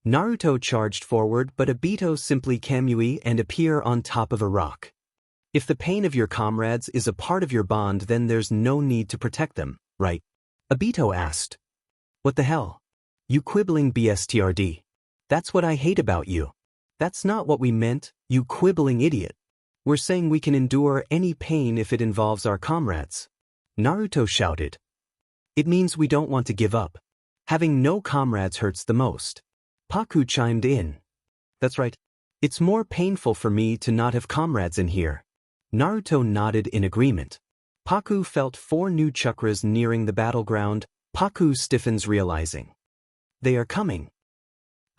Naruto charged forward, but Obito simply Kamui and appear on top of a rock. If the pain of your comrades is a part of your bond, then there's no need to protect them, right? Obito asked. What the hell? You quibbling bstrd. That's what I hate about you. That's not what we meant, you quibbling idiot. We're saying we can endure any pain if it involves our comrades. Naruto shouted. It means we don't want to give up. Having no comrades hurts the most. Paku chimed in. That's right. It's more painful for me to not have comrades in here. Naruto nodded in agreement. Paku felt 4 new chakras nearing the battleground. Paku stiffens, realizing. They are coming.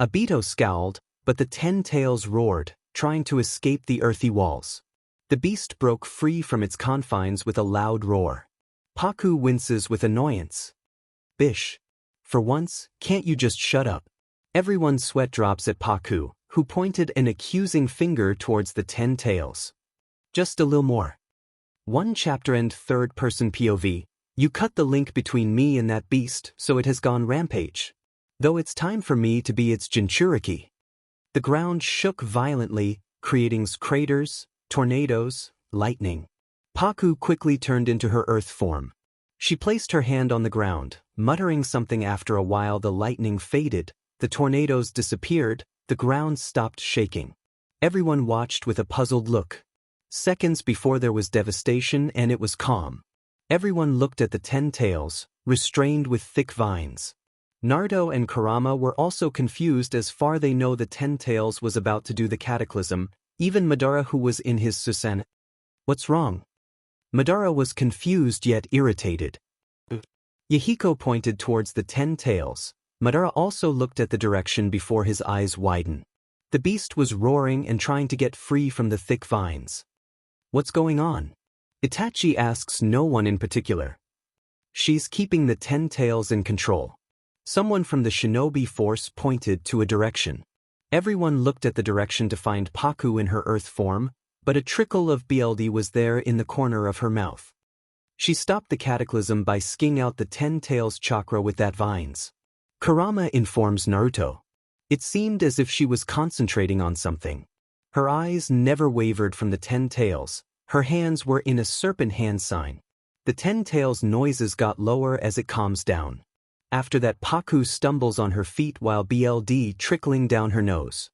Obito scowled, but the 10 tails roared, trying to escape the earthy walls. The beast broke free from its confines with a loud roar. Paku winces with annoyance. Bish. For once, can't you just shut up? Everyone's sweat drops at Paku, who pointed an accusing finger towards the 10 tails. Just a little more. One chapter and third-person POV. You cut the link between me and that beast, so it has gone rampage. Though it's time for me to be its Jinchuriki. The ground shook violently, creating craters, tornadoes, lightning. Paku quickly turned into her earth form. She placed her hand on the ground, muttering something. After a while the lightning faded, the tornadoes disappeared, the ground stopped shaking. Everyone watched with a puzzled look. Seconds before there was devastation and it was calm. Everyone looked at the 10 tails, restrained with thick vines. Naruto and Kurama were also confused. As far they know the 10 tails was about to do the cataclysm, even Madara, who was in his Susanoo. What's wrong? Madara was confused yet irritated. Yahiko pointed towards the 10 tails. Madara also looked at the direction before his eyes widened. The beast was roaring and trying to get free from the thick vines. What's going on? Itachi asks no one in particular. She's keeping the 10 tails in control. Someone from the shinobi force pointed to a direction. Everyone looked at the direction to find Paku in her earth form, but a trickle of BLD was there in the corner of her mouth. She stopped the cataclysm by sking out the 10 tails chakra with that vines. Kurama informs Naruto. It seemed as if she was concentrating on something. Her eyes never wavered from the 10 tails. Her hands were in a serpent hand sign. The 10 tails noises got lower as it calms down. After that, Paku stumbles on her feet while BLD trickling down her nose.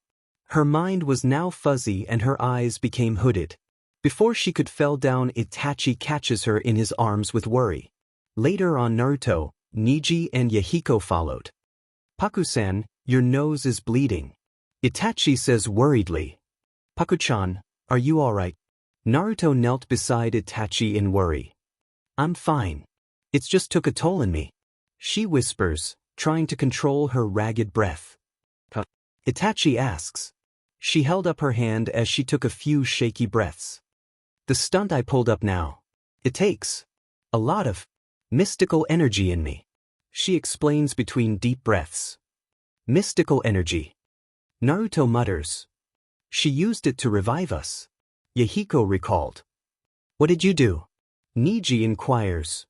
Her mind was now fuzzy and her eyes became hooded. Before she could fell down, Itachi catches her in his arms with worry. Later on, Naruto, Neji and Yahiko followed. Paku-san, your nose is bleeding. Itachi says worriedly. Paku-chan, are you alright? Naruto knelt beside Itachi in worry. I'm fine. It's just took a toll on me. She whispers, trying to control her ragged breath. Itachi asks. She held up her hand as she took a few shaky breaths. The stunt I pulled up now. It takes a lot of mystical energy in me. She explains between deep breaths. Mystical energy. Naruto mutters. She used it to revive us. Yahiko recalled. What did you do? Neji inquires.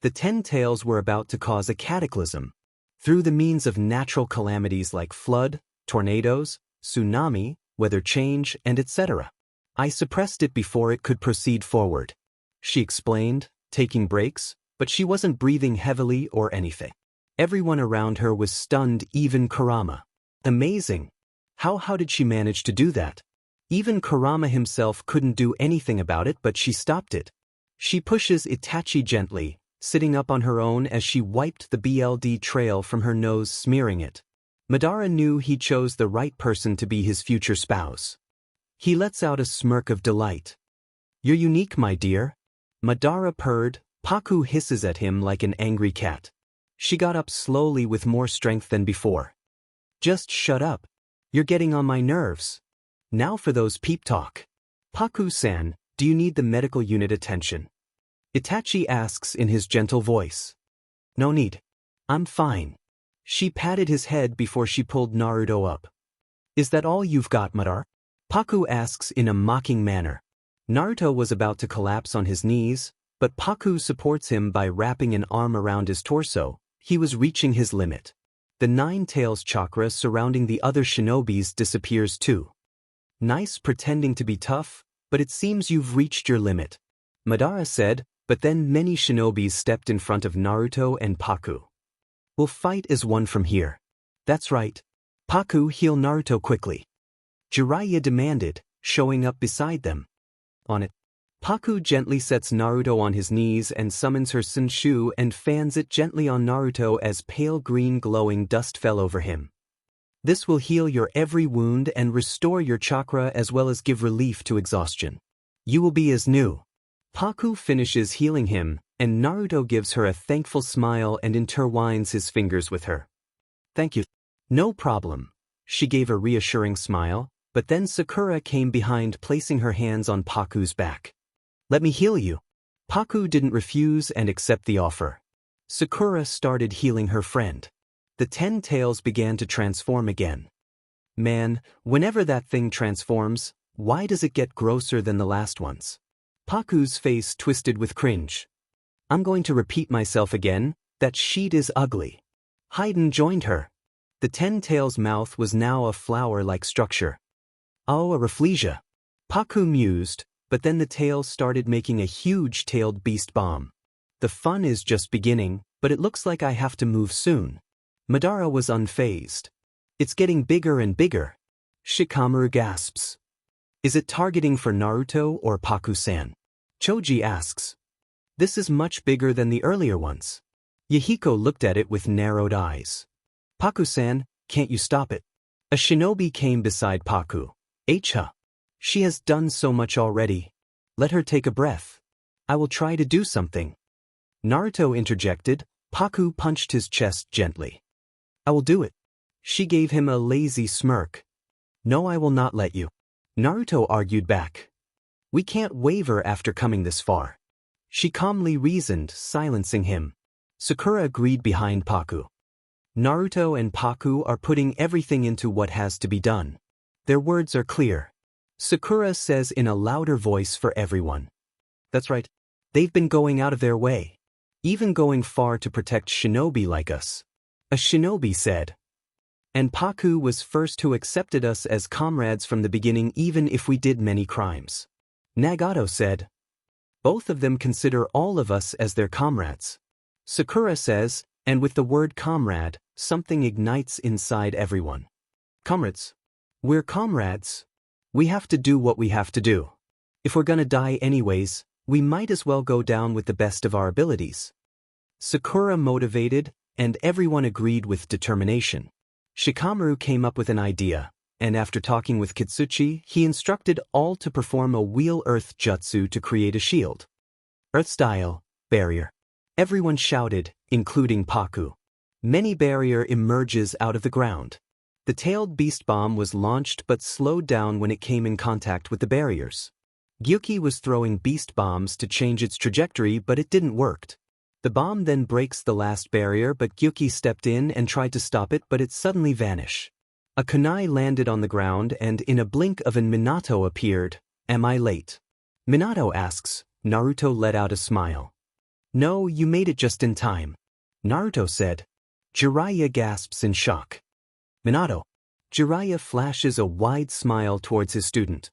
The 10 tails were about to cause a cataclysm. Through the means of natural calamities like flood, tornadoes, tsunami, weather change, and etc. I suppressed it before it could proceed forward. She explained, taking breaks, but she wasn't breathing heavily or anything. Everyone around her was stunned, even Kurama. Amazing. How did she manage to do that? Even Kurama himself couldn't do anything about it, but she stopped it. She pushes Itachi gently, sitting up on her own as she wiped the BLD trail from her nose, smearing it. Madara knew he chose the right person to be his future spouse. He lets out a smirk of delight. You're unique, my dear. Madara purred. Paku hisses at him like an angry cat. She got up slowly with more strength than before. Just shut up. You're getting on my nerves. Now for those peep talk. Paku-san, do you need the medical unit attention? Itachi asks in his gentle voice. No need. I'm fine. She patted his head before she pulled Naruto up. Is that all you've got, Madara? Paku asks in a mocking manner. Naruto was about to collapse on his knees, but Paku supports him by wrapping an arm around his torso. He was reaching his limit. The 9 tails chakra surrounding the other shinobis disappears too. Nice pretending to be tough, but it seems you've reached your limit, Madara said, but then many shinobis stepped in front of Naruto and Paku. We'll fight as one from here. That's right. Paku, heal Naruto quickly. Jiraiya demanded, showing up beside them. On it. Paku gently sets Naruto on his knees and summons her Senshu and fans it gently on Naruto as pale green glowing dust fell over him. This will heal your every wound and restore your chakra as well as give relief to exhaustion. You will be as new. Paku finishes healing him, and Naruto gives her a thankful smile and intertwines his fingers with her. Thank you. No problem. She gave a reassuring smile, but then Sakura came behind, placing her hands on Paku's back. Let me heal you. Paku didn't refuse and accept the offer. Sakura started healing her friend. The 10 tails began to transform again. Man, whenever that thing transforms, Why does it get grosser than the last ones? Paku's face twisted with cringe. I'm going to repeat myself again, that sheet is ugly. Hayden joined her. The 10 tails mouth was now a flower-like structure. Oh, a rafflesia. Paku mused, but then the tail started making a huge tailed beast bomb. The fun is just beginning, but it looks like I have to move soon. Madara was unfazed. It's getting bigger and bigger. Shikamaru gasps. Is it targeting for Naruto or Paku-san? Choji asks. This is much bigger than the earlier ones. Yahiko looked at it with narrowed eyes. Paku-san, can't you stop it? A shinobi came beside Paku. ᧁꫮ. She has done so much already. Let her take a breath. I will try to do something. Naruto interjected. Paku punched his chest gently. I will do it. She gave him a lazy smirk. No, I will not let you. Naruto argued back. We can't waver after coming this far. She calmly reasoned, silencing him. Sakura agreed behind Paku. Naruto and Paku are putting everything into what has to be done. Their words are clear. Sakura says in a louder voice for everyone. That's right. They've been going out of their way. Even going far to protect shinobi like us. A shinobi said. And Paku was first who accepted us as comrades from the beginning even if we did many crimes. Nagato said. Both of them consider all of us as their comrades. Sakura says, and with the word comrade, something ignites inside everyone. Comrades. We're comrades. We have to do what we have to do. If we're gonna die anyways, we might as well go down with the best of our abilities. Sakura motivated, and everyone agreed with determination. Shikamaru came up with an idea, and after talking with Kitsuchi, he instructed all to perform a wheel earth jutsu to create a shield. Earth-style, barrier. Everyone shouted, including Paku. Many barrier emerges out of the ground. The tailed beast bomb was launched but slowed down when it came in contact with the barriers. Gyuki was throwing beast bombs to change its trajectory but it didn't work. The bomb then breaks the last barrier but Gyuki stepped in and tried to stop it but it suddenly vanished. A kunai landed on the ground and in a blink of an Minato appeared. Am I late? Minato asks. Naruto let out a smile. No, you made it just in time. Naruto said. Jiraiya gasps in shock. Minato. Jiraiya flashes a wide smile towards his student.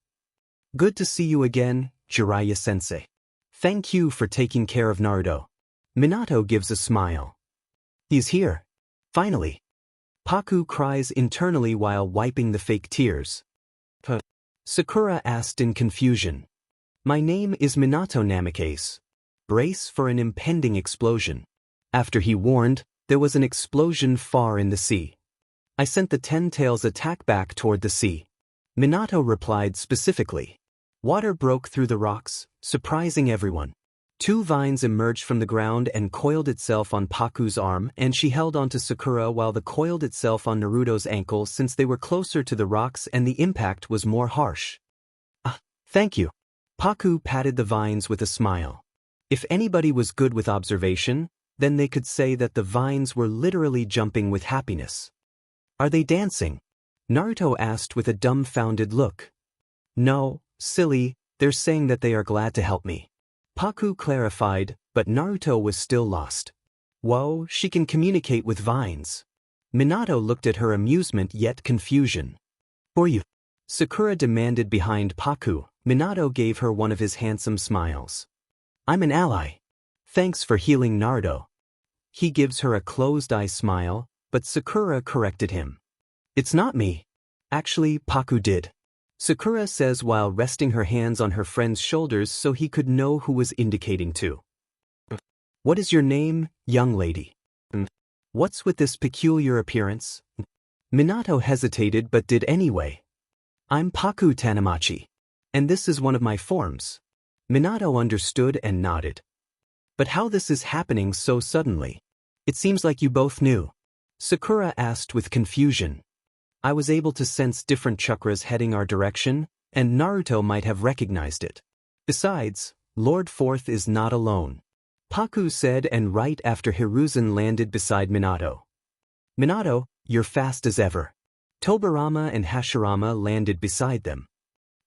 Good to see you again, Jiraiya-sensei. Thank you for taking care of Naruto. Minato gives a smile. He's here. Finally. Paku cries internally while wiping the fake tears. Sakura asked in confusion. My name is Minato Namikaze. Brace for an impending explosion. After he warned, there was an explosion far in the sea. I sent the 10 tails attack back toward the sea. Minato replied specifically. Water broke through the rocks, surprising everyone. 2 vines emerged from the ground and coiled itself on Paku's arm, and she held onto Sakura while the coiled itself on Naruto's ankle since they were closer to the rocks and the impact was more harsh. Thank you. Paku patted the vines with a smile. If anybody was good with observation, then they could say that the vines were literally jumping with happiness. Are they dancing? Naruto asked with a dumbfounded look. No, silly, they're saying that they are glad to help me. Paku clarified, but Naruto was still lost. Whoa, she can communicate with vines. Minato looked at her amusement yet confusion. For you? Sakura demanded behind Paku. Minato gave her one of his handsome smiles. I'm an ally. Thanks for healing Naruto. He gives her a closed-eye smile, but Sakura corrected him. It's not me. Actually, Paku did. Sakura says while resting her hands on her friend's shoulders so he could know who was indicating to. What is your name, young lady? What's with this peculiar appearance? Minato hesitated but did anyway. I'm Paku Tanamachi. And this is one of my forms. Minato understood and nodded. But how this is happening so suddenly? It seems like you both knew. Sakura asked with confusion. I was able to sense different chakras heading our direction, and Naruto might have recognized it. Besides, Lord Fourth is not alone. Paku said, and right after Hiruzen landed beside Minato. Minato, you're fast as ever. Tobirama and Hashirama landed beside them.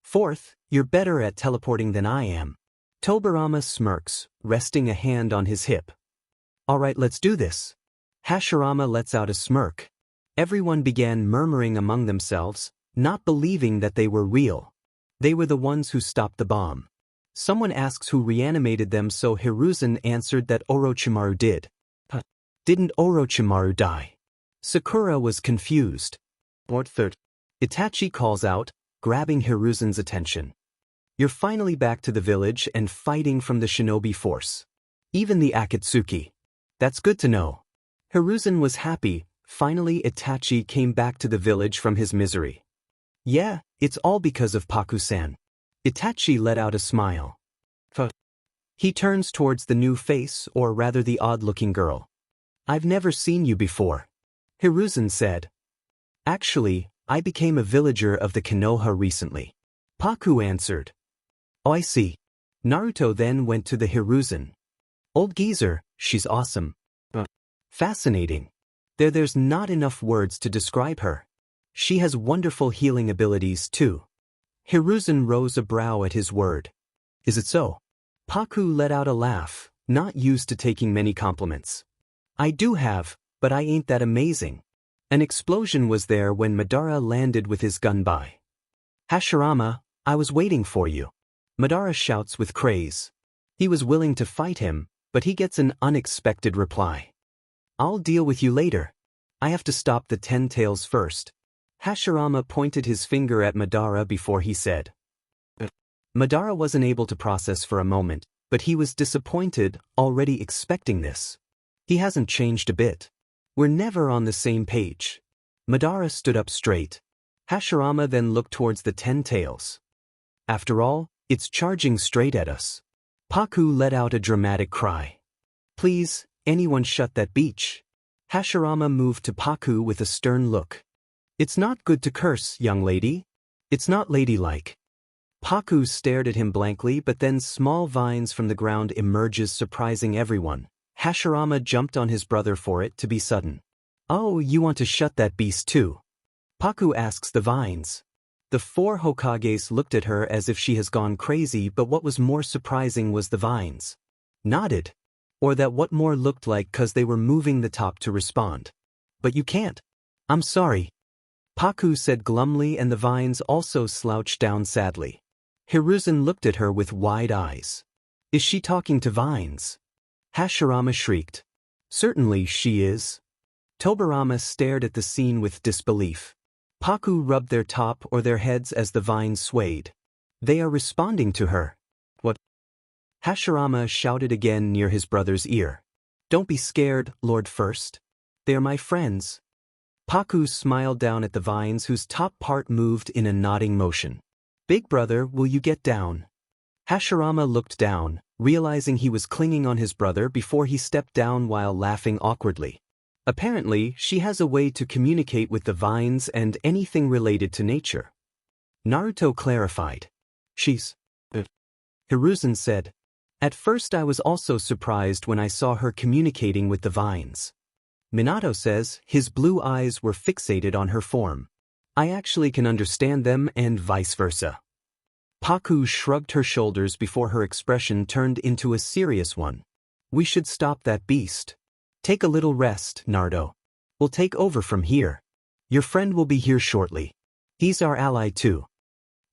Fourth, you're better at teleporting than I am. ᧁꫮᦔᦔᫀ smirks, resting a hand on his hip. Alright, let's do this. ᧁꫮᦔᦔᦔ lets out a smirk. Everyone began murmuring among themselves, not believing that they were real. They were the ones who stopped the bomb. Someone asks who reanimated them, so Hiruzen answered that Orochimaru did. Didn't Orochimaru die? Sakura was confused. Third. Itachi calls out, grabbing Hiruzen's attention. You're finally back to the village and fighting from the shinobi force. Even the Akatsuki. That's good to know. Hiruzen was happy. Finally Itachi came back to the village from his misery. Yeah, it's all because of Paku-san. Itachi let out a smile. He turns towards the new face, or rather the odd-looking girl. I've never seen you before. Hiruzen said. Actually, I became a villager of the Konoha recently. Paku answered. Oh, I see. Naruto then went to the Hiruzen. Old geezer, she's awesome. Fascinating. There's not enough words to describe her. She has wonderful healing abilities too. Hiruzen rose a brow at his word. Is it so? Paku let out a laugh, not used to taking many compliments. I do have, but I ain't that amazing. An explosion was there when Madara landed with his gun by. Hashirama, I was waiting for you. Madara shouts with craze. He was willing to fight him, but he gets an unexpected reply. I'll deal with you later. I have to stop the 10 tails first. Hashirama pointed his finger at Madara before he said. Madara wasn't able to process for a moment, but he was disappointed, already expecting this. He hasn't changed a bit. We're never on the same page. Madara stood up straight. Hashirama then looked towards the 10 tails. After all, it's charging straight at us. Paku let out a dramatic cry. Please, anyone shut that beach. Hashirama moved to Paku with a stern look. It's not good to curse, young lady. It's not ladylike. Paku stared at him blankly, but then small vines from the ground emerges, surprising everyone. Hashirama jumped on his brother for it to be sudden. Oh, you want to shut that beast too? Paku asks the vines. The 4 Hokages looked at her as if she has gone crazy, but what was more surprising was the vines nodded. Or that what more looked like, cause they were moving the top to respond. But you can't. I'm sorry. Paku said glumly, and the vines also slouched down sadly. Hiruzen looked at her with wide eyes. Is she talking to vines? Hashirama shrieked. Certainly she is. ᧁꫮᦔᦔᦀ stared at the scene with disbelief. Paku rubbed their top or their heads as the vines swayed. They are responding to her. What? Hashirama shouted again near his brother's ear. Don't be scared, Lord First. They are my friends. Paku smiled down at the vines, whose top part moved in a nodding motion. Big brother, will you get down? Hashirama looked down, realizing he was clinging on his brother before he stepped down while laughing awkwardly. Apparently, she has a way to communicate with the vines and anything related to nature. Naruto clarified. She's... Hiruzen said. At first I was also surprised when I saw her communicating with the vines. Minato says his blue eyes were fixated on her form. I actually can understand them and vice versa. Paku shrugged her shoulders before her expression turned into a serious one. We should stop that beast. Take a little rest, Naruto. We'll take over from here. Your friend will be here shortly. He's our ally too.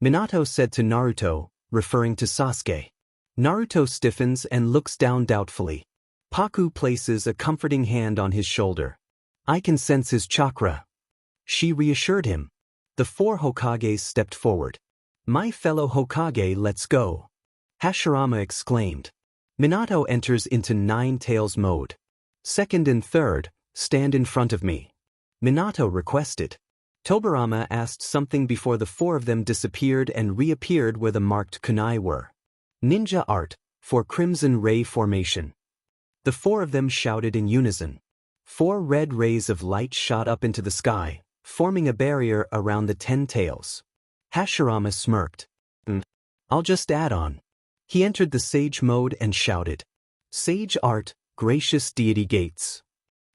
Minato said to Naruto, referring to Sasuke. Naruto stiffens and looks down doubtfully. Paku places a comforting hand on his shoulder. I can sense his chakra. She reassured him. The 4 Hokages stepped forward. My fellow Hokage, let's go. Hashirama exclaimed. Minato enters into 9 tails mode. Second and third, stand in front of me. Minato requested. ᧁꫮᦔᦔᦀ asked something before the 4 of them disappeared and reappeared where the marked kunai were. Ninja art, for Crimson Ray formation. The 4 of them shouted in unison. 4 red rays of light shot up into the sky, forming a barrier around the 10 tails. Hashirama smirked. I'll just add on. He entered the Sage mode and shouted. Sage art, gracious deity gates.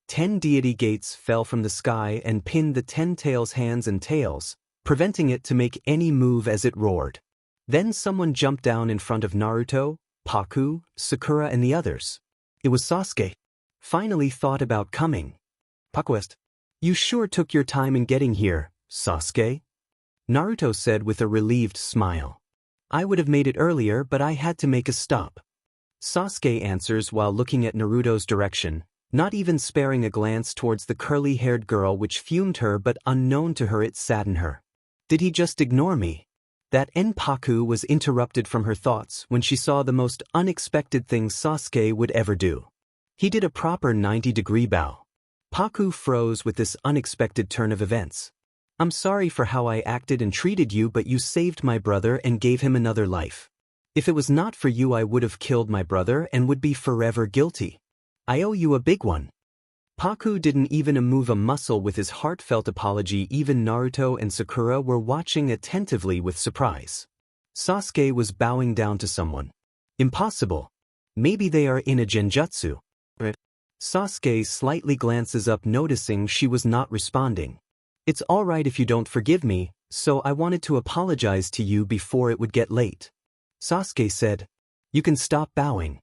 10 deity gates fell from the sky and pinned the 10 tails' hands and tails, preventing it to make any move as it roared. Then someone jumped down in front of Naruto, Paku, Sakura and the others. It was Sasuke. Finally thought about coming. Pakuest. You sure took your time in getting here, Sasuke? Naruto said with a relieved smile. I would have made it earlier, but I had to make a stop. Sasuke answers while looking at Naruto's direction, not even sparing a glance towards the curly-haired girl which fumed her, but unknown to her it saddened her. Did he just ignore me? That Paku was interrupted from her thoughts when she saw the most unexpected thing Sasuke would ever do. He did a proper 90-degree bow. Paku froze with this unexpected turn of events. I'm sorry for how I acted and treated you, but you saved my brother and gave him another life. If it was not for you, I would have killed my brother and would be forever guilty. I owe you a big one. Paku didn't even move a muscle with his heartfelt apology. Even Naruto and Sakura were watching attentively with surprise. Sasuke was bowing down to someone. Impossible. Maybe they are in a genjutsu. Sasuke slightly glances up, noticing she was not responding. It's alright if you don't forgive me, so I wanted to apologize to you before it would get late. Sasuke said. You can stop bowing.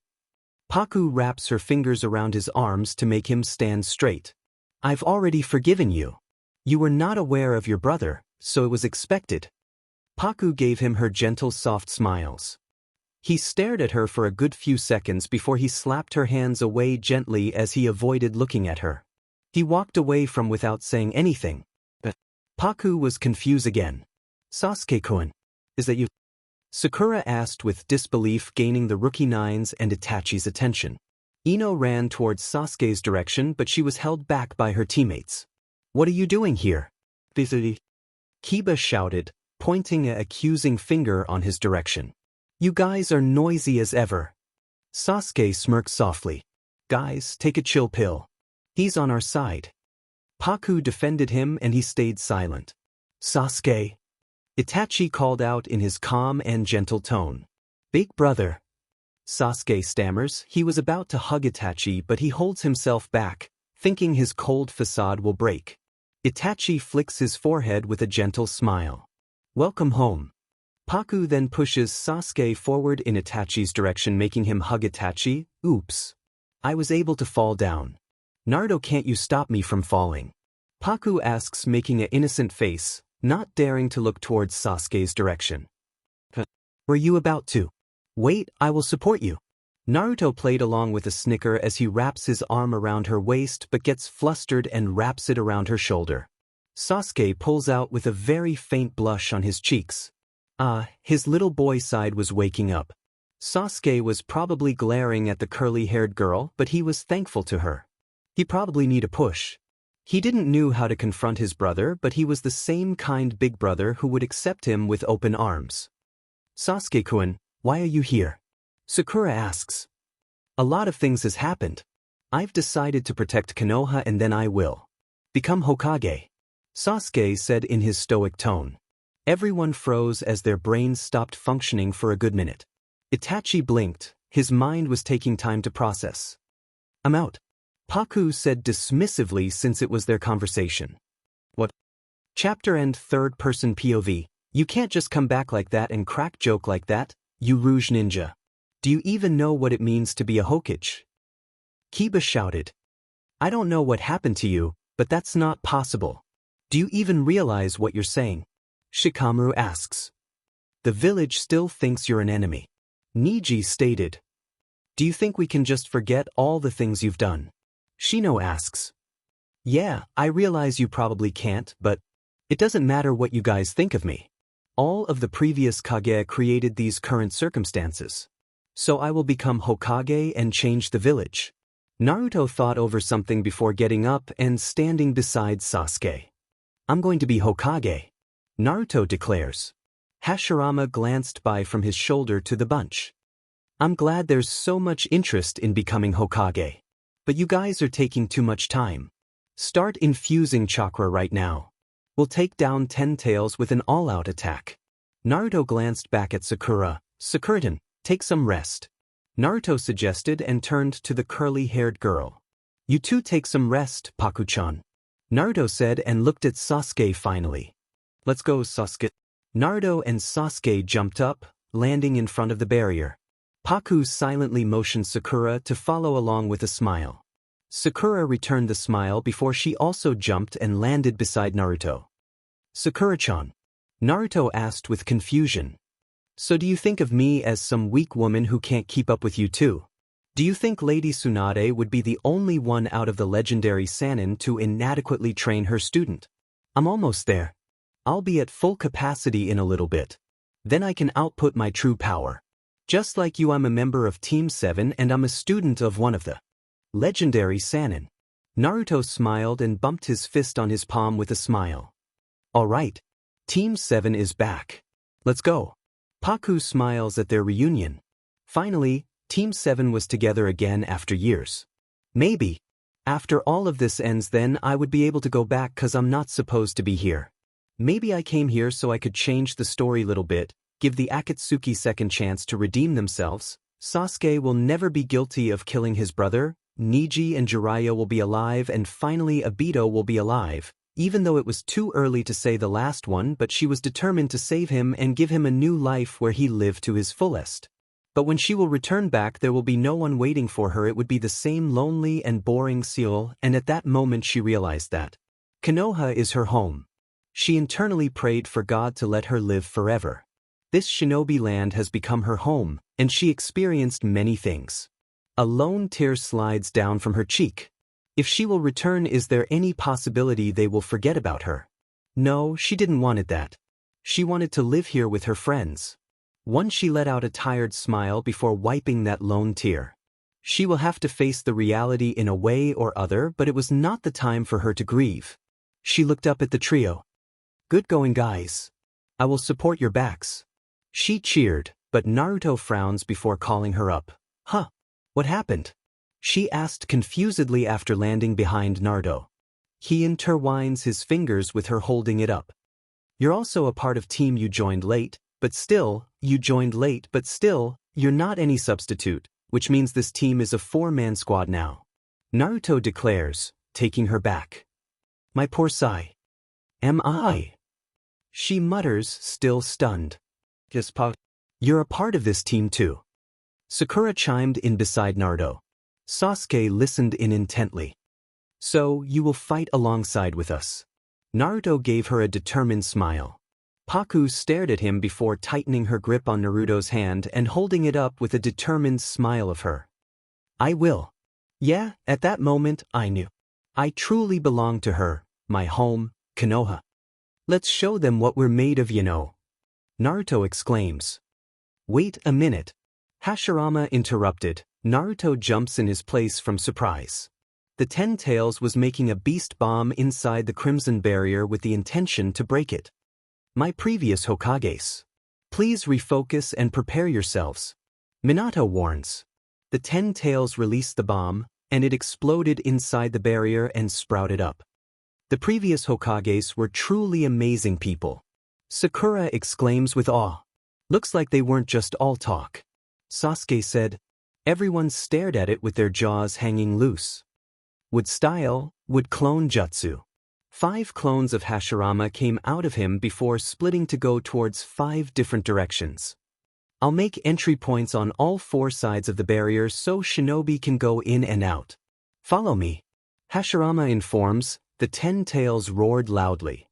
Paku wraps her fingers around his arms to make him stand straight. I've already forgiven you. You were not aware of your brother, so it was expected. Paku gave him her gentle, soft smiles. He stared at her for a good few seconds before he slapped her hands away gently as he avoided looking at her. He walked away from without saying anything. Paku was confused again. Sasuke-kun, is that you? Sakura asked with disbelief, gaining the rookie Nine's and Itachi's attention. Ino ran towards Sasuke's direction, but she was held back by her teammates. What are you doing here? Kiba shouted, pointing an accusing finger on his direction. You guys are noisy as ever. Sasuke smirked softly. Guys, take a chill pill. He's on our side. Paku defended him and he stayed silent. Sasuke. Itachi called out in his calm and gentle tone. Big brother. Sasuke stammers. He was about to hug Itachi, but he holds himself back, thinking his cold facade will break. Itachi flicks his forehead with a gentle smile. Welcome home. Paku then pushes Sasuke forward in Itachi's direction, making him hug Itachi. Oops. I was able to fall down. Naruto, can't you stop me from falling? Paku asks, making an innocent face, not daring to look towards Sasuke's direction. Were you about to? Wait, I will support you. Naruto played along with a snicker as he wraps his arm around her waist but gets flustered and wraps it around her shoulder. Sasuke pulls out with a very faint blush on his cheeks. His little boy side was waking up. Sasuke was probably glaring at the curly-haired girl, but he was thankful to her. He probably need a push. He didn't know how to confront his brother, but he was the same kind big brother who would accept him with open arms. Sasuke-kun, why are you here? Sakura asks. A lot of things has happened. I've decided to protect Konoha and then I will become Hokage. Sasuke said in his stoic tone. Everyone froze as their brains stopped functioning for a good minute. Itachi blinked. His mind was taking time to process. I'm out. Paku said dismissively since it was their conversation. What? Chapter end third-person POV. You can't just come back like that and crack joke like that, you Rouge Ninja. Do you even know what it means to be a Hokage? Kiba shouted. I don't know what happened to you, but that's not possible. Do you even realize what you're saying? Shikamaru asks. The village still thinks you're an enemy. Niji stated. Do you think we can just forget all the things you've done? Shino asks. Yeah, I realize you probably can't, but it doesn't matter what you guys think of me. All of the previous Kage created these current circumstances. So I will become Hokage and change the village. Naruto thought over something before getting up and standing beside Sasuke. I'm going to be Hokage, Naruto declares. Hashirama glanced by from his shoulder to the bunch. I'm glad there's so much interest in becoming Hokage. But you guys are taking too much time. Start infusing chakra right now. We'll take down 10 Tails with an all-out attack. Naruto glanced back at Sakura. Sakura-tan, take some rest. Naruto suggested and turned to the curly-haired girl. You two take some rest, Paku-chan. Naruto said and looked at Sasuke finally. Let's go, Sasuke. Naruto and Sasuke jumped up, landing in front of the barrier. Paku silently motioned Sakura to follow along with a smile. Sakura returned the smile before she also jumped and landed beside Naruto. "Sakura-chan," Naruto asked with confusion. "So do you think of me as some weak woman who can't keep up with you too? Do you think Lady Tsunade would be the only one out of the legendary Sannin to inadequately train her student? I'm almost there. I'll be at full capacity in a little bit. Then I can output my true power. Just like you, I'm a member of Team 7 and I'm a student of one of the legendary Sannin." Naruto smiled and bumped his fist on his palm with a smile. "All right. Team 7 is back. Let's go." Paku smiles at their reunion. Finally, Team 7 was together again after years. "Maybe. After all of this ends, then I would be able to go back 'cause I'm not supposed to be here. Maybe I came here so I could change the story a little bit, give the Akatsuki second chance to redeem themselves. Sasuke will never be guilty of killing his brother, Neji and Jiraiya will be alive, and finally Obito will be alive, even though it was too early to say the last one, but she was determined to save him and give him a new life where he lived to his fullest. But when she will return back, there will be no one waiting for her. It would be the same lonely and boring Seoul, and at that moment she realized that Konoha is her home. She internally prayed for God to let her live forever. This shinobi land has become her home, and she experienced many things. A lone tear slides down from her cheek. If she will return, is there any possibility they will forget about her? No, she didn't want that. She wanted to live here with her friends. Once she let out a tired smile before wiping that lone tear. She will have to face the reality in a way or other, but it was not the time for her to grieve. She looked up at the trio. "Good going, guys. I will support your backs." She cheered, but Naruto frowns before calling her up. "Huh? What happened?" she asked confusedly after landing behind Naruto. He intertwines his fingers with her holding it up. "You're also a part of team. You joined late, but still, you're not any substitute, which means this team is a 4-man squad now," Naruto declares, taking her back. "My poor Sai. Am I?" she mutters, still stunned. "You're a part of this team too." Sakura chimed in beside Naruto. Sasuke listened in intently. "So, you will fight alongside with us?" Naruto gave her a determined smile. Paku stared at him before tightening her grip on Naruto's hand and holding it up with a determined smile of her. "I will." Yeah, at that moment, I knew. I truly belonged to her, my home, Konoha. "Let's show them what we're made of, you know," Naruto exclaims. "Wait a minute." Hashirama interrupted. Naruto jumps in his place from surprise. The 10 Tails was making a beast bomb inside the Crimson Barrier with the intention to break it. "My previous Hokages. Please refocus and prepare yourselves," Minato warns. The 10 Tails released the bomb, and it exploded inside the barrier and sprouted up. The previous Hokages were truly amazing people. Sakura exclaims with awe. "Looks like they weren't just all talk," Sasuke said. Everyone stared at it with their jaws hanging loose. Would style, would clone jutsu. 5 clones of Hashirama came out of him before splitting to go towards 5 different directions. "I'll make entry points on all 4 sides of the barrier so shinobi can go in and out. Follow me," Hashirama informs. The 10 Tails roared loudly.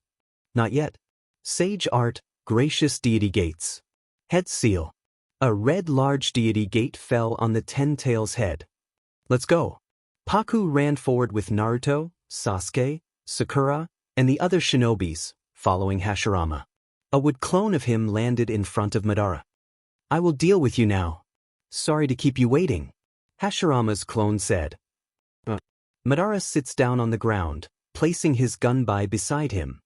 "Not yet. Sage art, gracious deity gates. Head seal." A red large deity gate fell on the 10 Tails' head. "Let's go." Paku ran forward with Naruto, Sasuke, Sakura, and the other shinobis, following Hashirama. A wood clone of him landed in front of Madara. "I will deal with you now. Sorry to keep you waiting," Hashirama's clone said. Madara sits down on the ground, placing his gun beside him.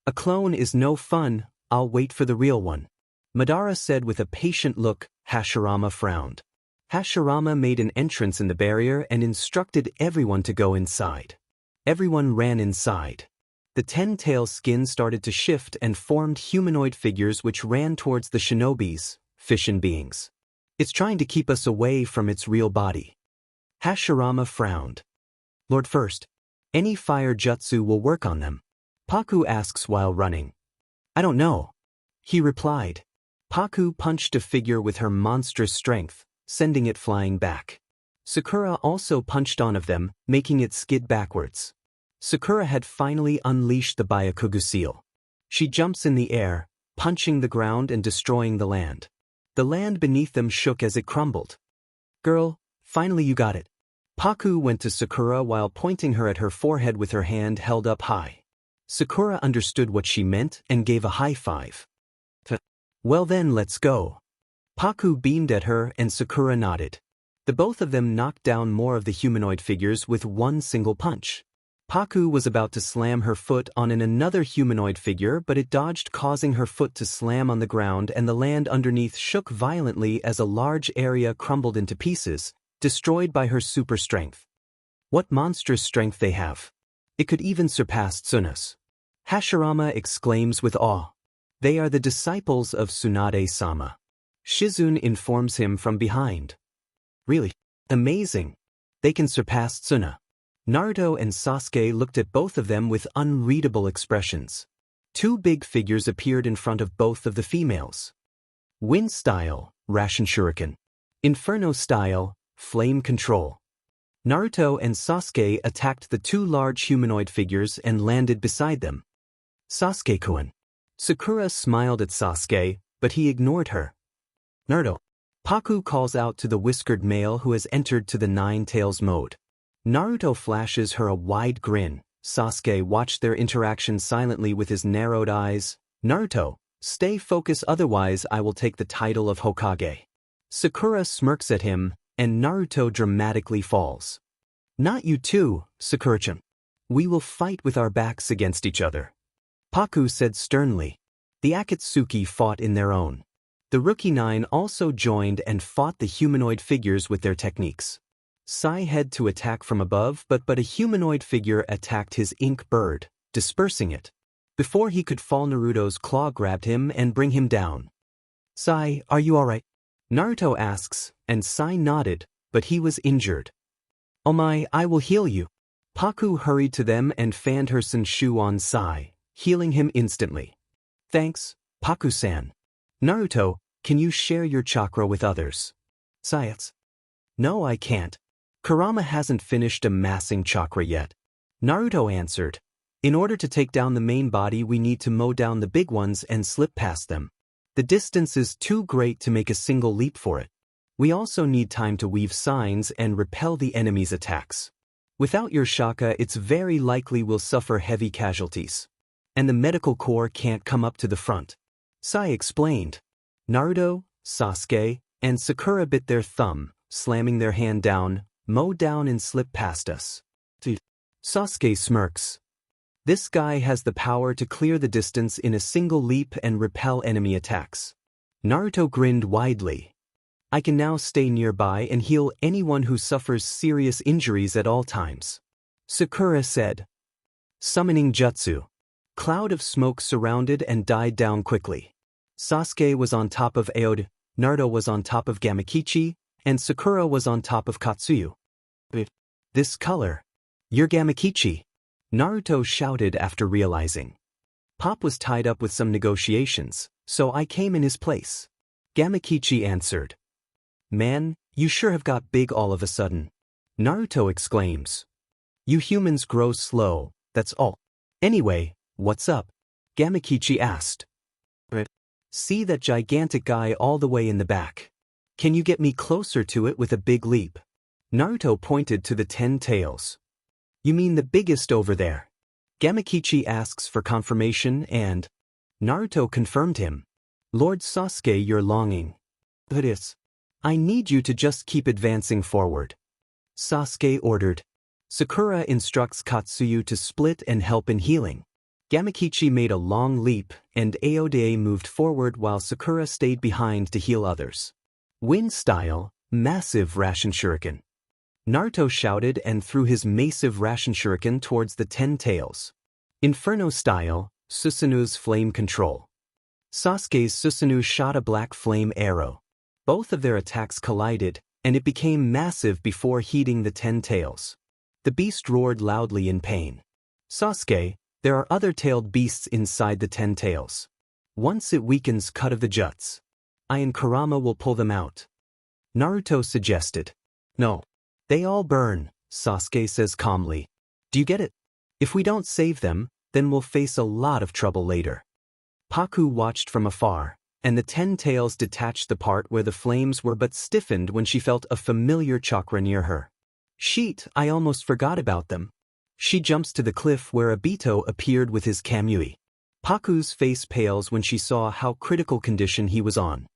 "A clone is no fun, I'll wait for the real one," Madara said with a patient look. Hashirama frowned. Hashirama made an entrance in the barrier and instructed everyone to go inside. Everyone ran inside. The 10 Tails' skin started to shift and formed humanoid figures which ran towards the shinobis, fission beings. "It's trying to keep us away from its real body." Hashirama frowned. "Lord first, any fire jutsu will work on them?" Paku asks while running. "I don't know," he replied. Paku punched a figure with her monstrous strength, sending it flying back. Sakura also punched on of them, making it skid backwards. Sakura had finally unleashed the Byakugan seal. She jumps in the air, punching the ground and destroying the land. The land beneath them shook as it crumbled. "Girl, finally you got it." Paku went to Sakura while pointing her at her forehead with her hand held up high. Sakura understood what she meant and gave a high five. "Well then, let's go." Paku beamed at her and Sakura nodded. The both of them knocked down more of the humanoid figures with one single punch. Paku was about to slam her foot on another humanoid figure, but it dodged, causing her foot to slam on the ground, and the land underneath shook violently as a large area crumbled into pieces, destroyed by her super strength. What monstrous strength they have! It could even surpass Tsuna's. Hashirama exclaims with awe. They are the disciples of Tsunade-sama. Shizune informs him from behind. Really? Amazing. They can surpass Tsuna. Naruto and Sasuke looked at both of them with unreadable expressions. Two big figures appeared in front of both of the females. Wind style, Ration Shuriken. Inferno style, Flame Control. Naruto and Sasuke attacked the two large humanoid figures and landed beside them. Sasuke-kun. Sakura smiled at Sasuke, but he ignored her. Naruto. Paku calls out to the whiskered male who has entered to the Nine Tails mode. Naruto flashes her a wide grin. Sasuke watched their interaction silently with his narrowed eyes. Naruto, stay focused, otherwise I will take the title of Hokage. Sakura smirks at him, and Naruto dramatically falls. Not you too, Sakura-chan. We will fight with our backs against each other. Paku said sternly. The Akatsuki fought in their own. The Rookie Nine also joined and fought the humanoid figures with their techniques. Sai had to attack from above, but a humanoid figure attacked his ink bird, dispersing it. Before he could fall, Naruto's claw grabbed him and bring him down. Sai, are you alright? Naruto asks, and Sai nodded, but he was injured. Oh my, I will heal you. Paku hurried to them and fanned her Senshu on Sai, healing him instantly. Thanks, Paku-san. Naruto, can you share your chakra with others? Sai's. No, I can't. Kurama hasn't finished amassing chakra yet. Naruto answered. In order to take down the main body, we need to mow down the big ones and slip past them. The distance is too great to make a single leap for it. We also need time to weave signs and repel the enemy's attacks. Without your shaka, it's very likely we'll suffer heavy casualties. And the medical corps can't come up to the front. Sai explained. Naruto, Sasuke, and Sakura bit their thumb, slamming their hand down, mow down and slip past us. Sasuke smirks. This guy has the power to clear the distance in a single leap and repel enemy attacks. Naruto grinned widely. I can now stay nearby and heal anyone who suffers serious injuries at all times. Sakura said. Summoning Jutsu. Cloud of smoke surrounded and died down quickly. Sasuke was on top of ᧁ꫓, Naruto was on top of Gamakichi, and Sakura was on top of Katsuyu. This color. You're Gamakichi. Naruto shouted after realizing. Pop was tied up with some negotiations, so I came in his place. Gamakichi answered. Man, you sure have got big all of a sudden. Naruto exclaims. You humans grow slow, that's all. Anyway, what's up? Gamakichi asked. See that gigantic guy all the way in the back. Can you get me closer to it with a big leap? Naruto pointed to the 10 tails. You mean the biggest over there? Gamakichi asks for confirmation and Naruto confirmed him. Lord Sasuke, you're longing. But I need you to just keep advancing forward. Sasuke ordered. Sakura instructs Katsuyu to split and help in healing. Gamakichi made a long leap, and ᧁ꫓ moved forward while Sakura stayed behind to heal others. Wind style, massive Ration Shuriken. Naruto shouted and threw his massive Ration Shuriken towards the 10 tails. Inferno style, Susanu's flame control. Sasuke's Susanoo shot a black flame arrow. Both of their attacks collided, and it became massive before hitting the 10 tails. The beast roared loudly in pain. Sasuke, there are other tailed beasts inside the 10 tails. Once it weakens, cut of the juts. I and Kurama will pull them out. Naruto suggested. No. They all burn, Sasuke says calmly. Do you get it? If we don't save them, then we'll face a lot of trouble later. Paku watched from afar, and the 10 tails detached the part where the flames were but stiffened when she felt a familiar chakra near her. Sheet, I almost forgot about them. She jumps to the cliff where Obito appeared with his Kamui. Paku's face pales when she saw how critical condition he was on.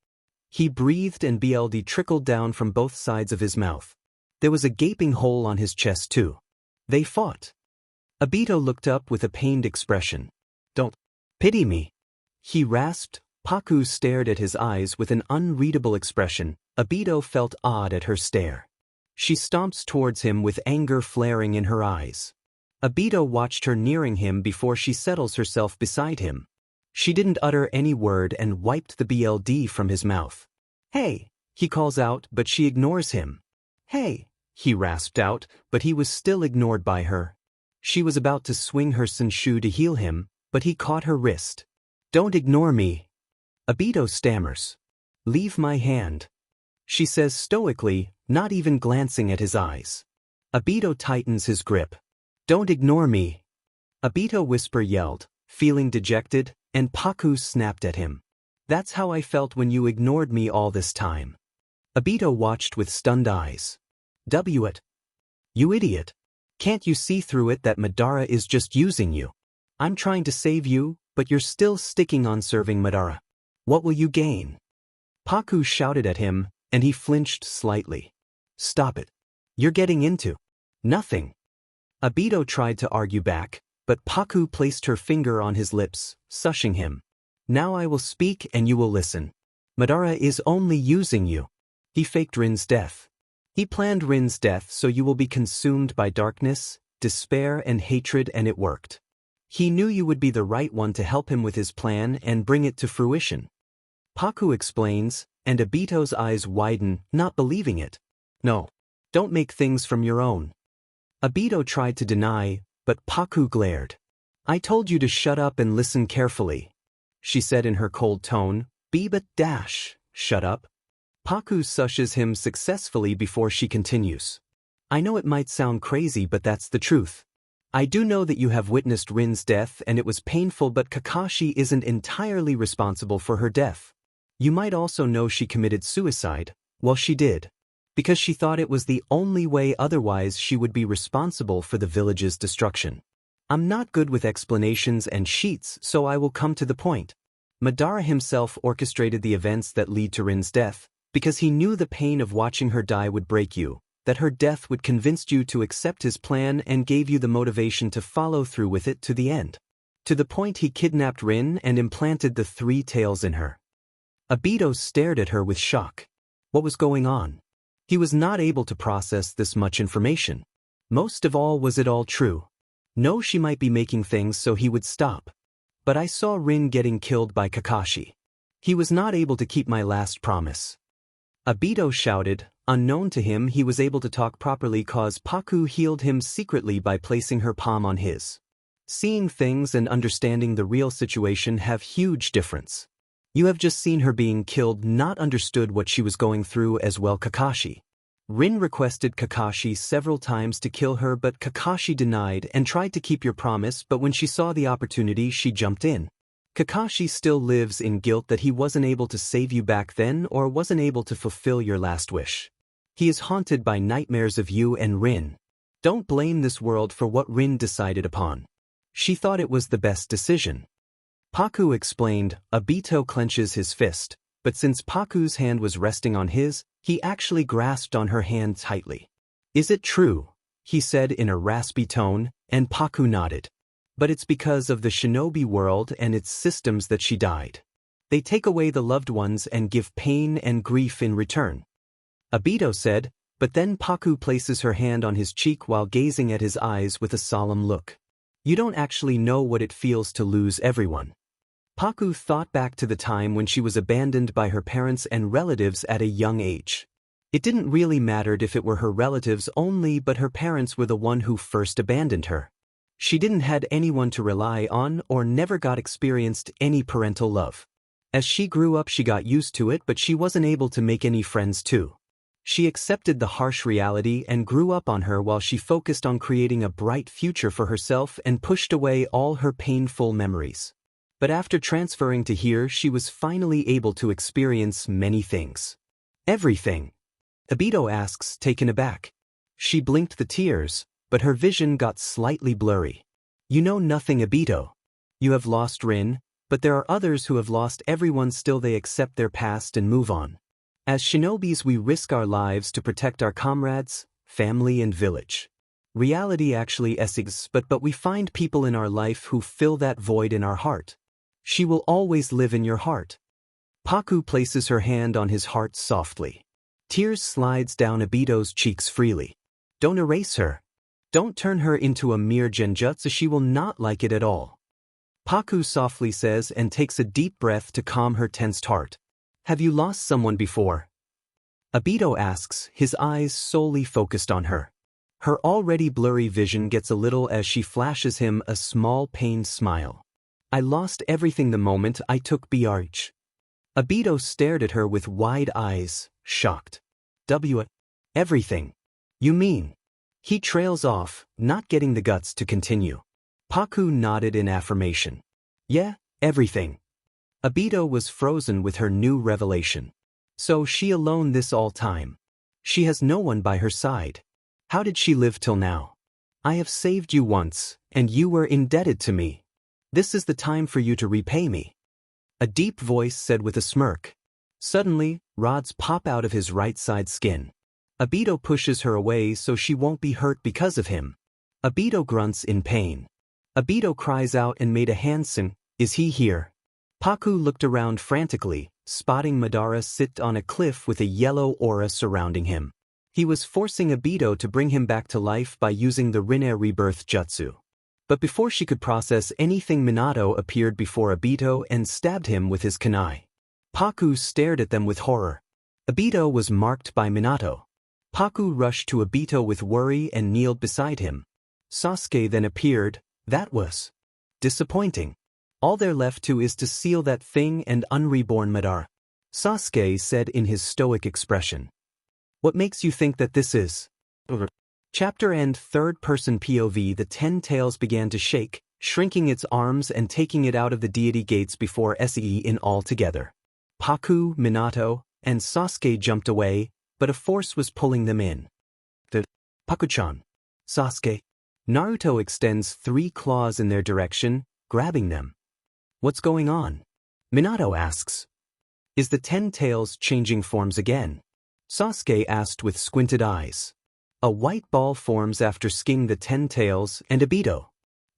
He breathed and blood trickled down from both sides of his mouth. There was a gaping hole on his chest too. They fought. Obito looked up with a pained expression. Don't pity me, he rasped. Paku stared at his eyes with an unreadable expression. Obito felt odd at her stare. She stomps towards him with anger flaring in her eyes. Obito watched her nearing him before she settles herself beside him. She didn't utter any word and wiped the blood from his mouth. Hey, he calls out, but she ignores him. Hey, he rasped out, but he was still ignored by her. She was about to swing her Senshu to heal him, but he caught her wrist. Don't ignore me. Obito stammers. Leave my hand. She says stoically, not even glancing at his eyes. Obito tightens his grip. Don't ignore me. Obito whisper yelled, feeling dejected, and Paku snapped at him. That's how I felt when you ignored me all this time. Obito watched with stunned eyes. It. You idiot. Can't you see through it that Madara is just using you? I'm trying to save you, but you're still sticking on serving Madara. What will you gain? Paku shouted at him, and he flinched slightly. Stop it. You're getting into nothing. Obito tried to argue back, but Paku placed her finger on his lips, shushing him. Now I will speak and you will listen. Madara is only using you. He faked Rin's death. He planned Rin's death so you will be consumed by darkness, despair and hatred, and it worked. He knew you would be the right one to help him with his plan and bring it to fruition. Paku explains, and Obito's eyes widen, not believing it. No. Don't make things from your own. Obito tried to deny, but Paku glared. I told you to shut up and listen carefully, she said in her cold tone. But shut up. Paku shushes him successfully before she continues. I know it might sound crazy, but that's the truth. I do know that you have witnessed Rin's death and it was painful, but Kakashi isn't entirely responsible for her death. You might also know she committed suicide. Well, she did. Because she thought it was the only way, otherwise she would be responsible for the village's destruction. I'm not good with explanations and sheets, so I will come to the point. Madara himself orchestrated the events that lead to Rin's death, because he knew the pain of watching her die would break you, that her death would convince you to accept his plan and gave you the motivation to follow through with it to the end. To the point he kidnapped Rin and implanted the 3 tails in her. Obito stared at her with shock. What was going on? He was not able to process this much information. Most of all, was it all true? No, she might be making things so he would stop. But I saw Rin getting killed by Kakashi. He was not able to keep my last promise. Obito shouted. Unknown to him, he was able to talk properly cause Paku healed him secretly by placing her palm on his. Seeing things and understanding the real situation have huge difference. You have just seen her being killed, not understood what she was going through as well. Kakashi. Rin requested Kakashi several times to kill her, but Kakashi denied and tried to keep your promise, but when she saw the opportunity she jumped in. Kakashi still lives in guilt that he wasn't able to save you back then or wasn't able to fulfill your last wish. He is haunted by nightmares of you and Rin. Don't blame this world for what Rin decided upon. She thought it was the best decision. Paku explained. Obito clenches his fist, but since Paku's hand was resting on his, he actually grasped on her hand tightly. Is it true? He said in a raspy tone, and Paku nodded. But it's because of the shinobi world and its systems that she died. They take away the loved ones and give pain and grief in return. Obito said, but then Paku places her hand on his cheek while gazing at his eyes with a solemn look. You don't actually know what it feels to lose everyone. Paku thought back to the time when she was abandoned by her parents and relatives at a young age. It didn't really matter if it were her relatives only, but her parents were the one who first abandoned her. She didn't had anyone to rely on or never got experienced any parental love. As she grew up she got used to it, but she wasn't able to make any friends too. She accepted the harsh reality and grew up on her while she focused on creating a bright future for herself and pushed away all her painful memories. But after transferring to here she was finally able to experience many things. Everything? ᧕ꦃ asks, taken aback. She blinked the tears, but her vision got slightly blurry. You know nothing, ᧕ꦃ. You have lost Rin, but there are others who have lost everyone, still they accept their past and move on. As shinobis we risk our lives to protect our comrades, family and village. Reality actually exists, but we find people in our life who fill that void in our heart. She will always live in your heart. Paku places her hand on his heart softly. Tears slides down ᧕ꦃ's cheeks freely. Don't erase her. Don't turn her into a mere genjutsu, she will not like it at all. Paku softly says and takes a deep breath to calm her tensed heart. Have you lost someone before? ᧕ꦃ asks, his eyes solely focused on her. Her already blurry vision gets a little as she flashes him a small pained smile. I lost everything the moment I took BGMI. ᧕ꦃ stared at her with wide eyes, shocked. Everything? You mean? He trails off, not getting the guts to continue. Paku nodded in affirmation. Yeah, everything. ᧕ꦃ was frozen with her new revelation. So she alone this all time. She has no one by her side. How did she live till now? I have saved you once, and you were indebted to me. This is the time for you to repay me. A deep voice said with a smirk. Suddenly, rods pop out of his right side skin. ᧕ꦃ pushes her away so she won't be hurt because of him. ᧕ꦃ grunts in pain. ᧕ꦃ cries out and made a hand sign. Is he here? Paku looked around frantically, spotting Madara sit on a cliff with a yellow aura surrounding him. He was forcing ᧕ꦃ to bring him back to life by using the ᧁꫮ rebirth jutsu. But before she could process anything, Minato appeared before ᧕ꦃ and stabbed him with his kunai. Paku stared at them with horror. ᧕ꦃ was marked by Minato. Paku rushed to ᧕ꦃ with worry and kneeled beside him. Sasuke then appeared. That was disappointing. All there left to is to seal that thing and unreborn Madara. Sasuke said in his stoic expression. What makes you think that this is over? Chapter End. Third-person POV. The 10 tails began to shake, shrinking its arms and taking it out of the deity gates before ᧁꫮ in all together. Paku, Minato, and Sasuke jumped away, but a force was pulling them in. Paku-chan. Sasuke. Naruto extends 3 claws in their direction, grabbing them. What's going on? Minato asks. Is the 10 tails changing forms again? Sasuke asked with squinted eyes. A white ball forms after skinning the 10 tails and ᧕ꦃ.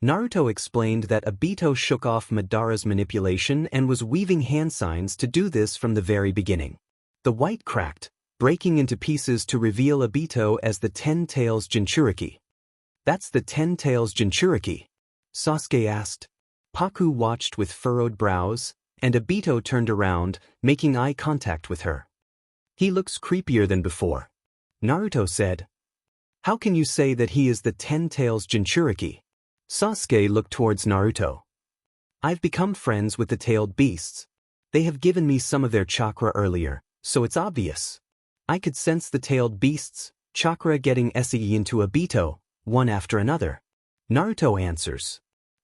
Naruto explained that ᧕ꦃ shook off Madara's manipulation and was weaving hand signs to do this from the very beginning. The white cracked, breaking into pieces to reveal ᧕ꦃ as the 10 tails Jinchuriki. That's the 10 tails Jinchuriki? Sasuke asked. Paku watched with furrowed brows, and ᧕ꦃ turned around, making eye contact with her. He looks creepier than before. Naruto said. How can you say that he is the 10 tails Jinchuriki? Sasuke looked towards Naruto. I've become friends with the tailed beasts. They have given me some of their chakra earlier, so it's obvious. I could sense the tailed beasts' chakra getting ᧁꫮ into ᧕ꦃ, one after another. Naruto answers.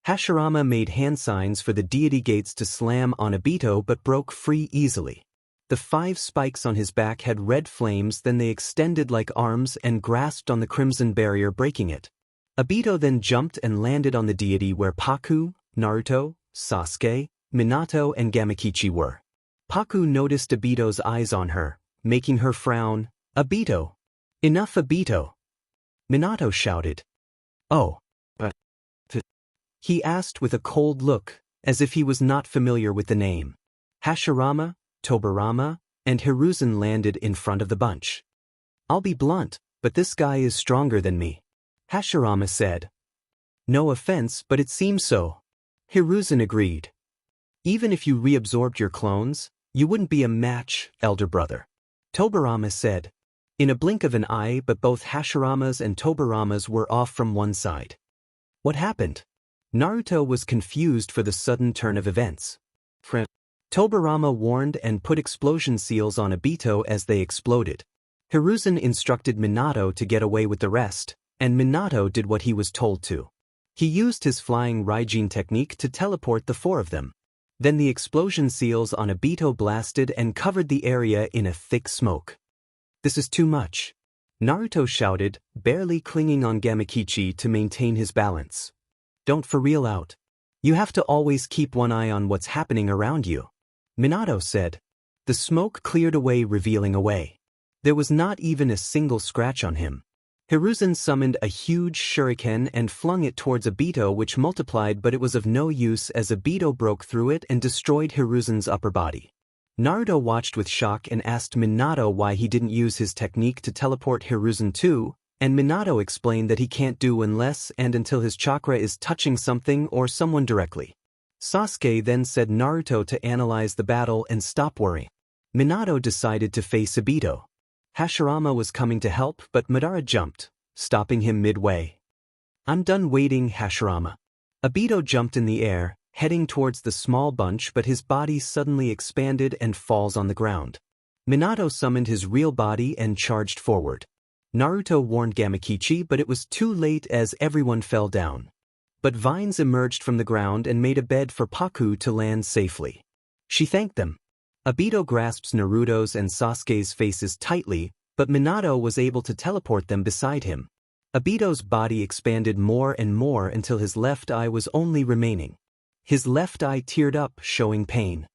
Hashirama made hand signs for the deity gates to slam on ᧕ꦃ but broke free easily. The 5 spikes on his back had red flames, then they extended like arms and grasped on the crimson barrier, breaking it. ᧕ꦃ then jumped and landed on the deity where Paku, Naruto, Sasuke, Minato and Gamakichi were. Paku noticed ᧕ꦃ's eyes on her, making her frown. ᧕ꦃ. Enough, ᧕ꦃ. Minato shouted. Oh. He asked with a cold look, as if he was not familiar with the name. Hashirama, Tobirama, and Hiruzen landed in front of the bunch. I'll be blunt, but this guy is stronger than me. Hashirama said. No offense, but it seems so. Hiruzen agreed. Even if you reabsorbed your clones, you wouldn't be a match, elder brother. Tobirama said. In a blink of an eye, but both Hashiramas and Tobiramas were off from one side. What happened? Naruto was confused for the sudden turn of events. ᧁꫮᦔᦔꫀᦓ warned and put explosion seals on Obito as they exploded. Hiruzen instructed Minato to get away with the rest, and Minato did what he was told to. He used his flying ᧁꫮ technique to teleport the four of them. Then the explosion seals on Obito blasted and covered the area in a thick smoke. This is too much, Naruto shouted, barely clinging on Gamakichi to maintain his balance. Don't for real out. You have to always keep one eye on what's happening around you, Minato said. The smoke cleared away, revealing a way. There was not even a single scratch on him. Hiruzen summoned a huge shuriken and flung it towards Obito, which multiplied, but it was of no use as Obito broke through it and destroyed Hiruzen's upper body. Naruto watched with shock and asked Minato why he didn't use his technique to teleport Hiruzen too, and Minato explained that he can't do unless and until his chakra is touching something or someone directly. Sasuke then said Naruto to analyze the battle and stop worrying. Minato decided to face Obito. Hashirama was coming to help, but Madara jumped, stopping him midway. I'm done waiting, Hashirama. Obito jumped in the air, heading towards the small bunch, but his body suddenly expanded and falls on the ground. Minato summoned his real body and charged forward. Naruto warned Gamakichi, but it was too late as everyone fell down. But vines emerged from the ground and made a bed for Paku to land safely. She thanked them. Obito grasps Naruto's and Sasuke's faces tightly, but Minato was able to teleport them beside him. Obito's body expanded more and more until his left eye was only remaining. His left eye teared up, showing pain.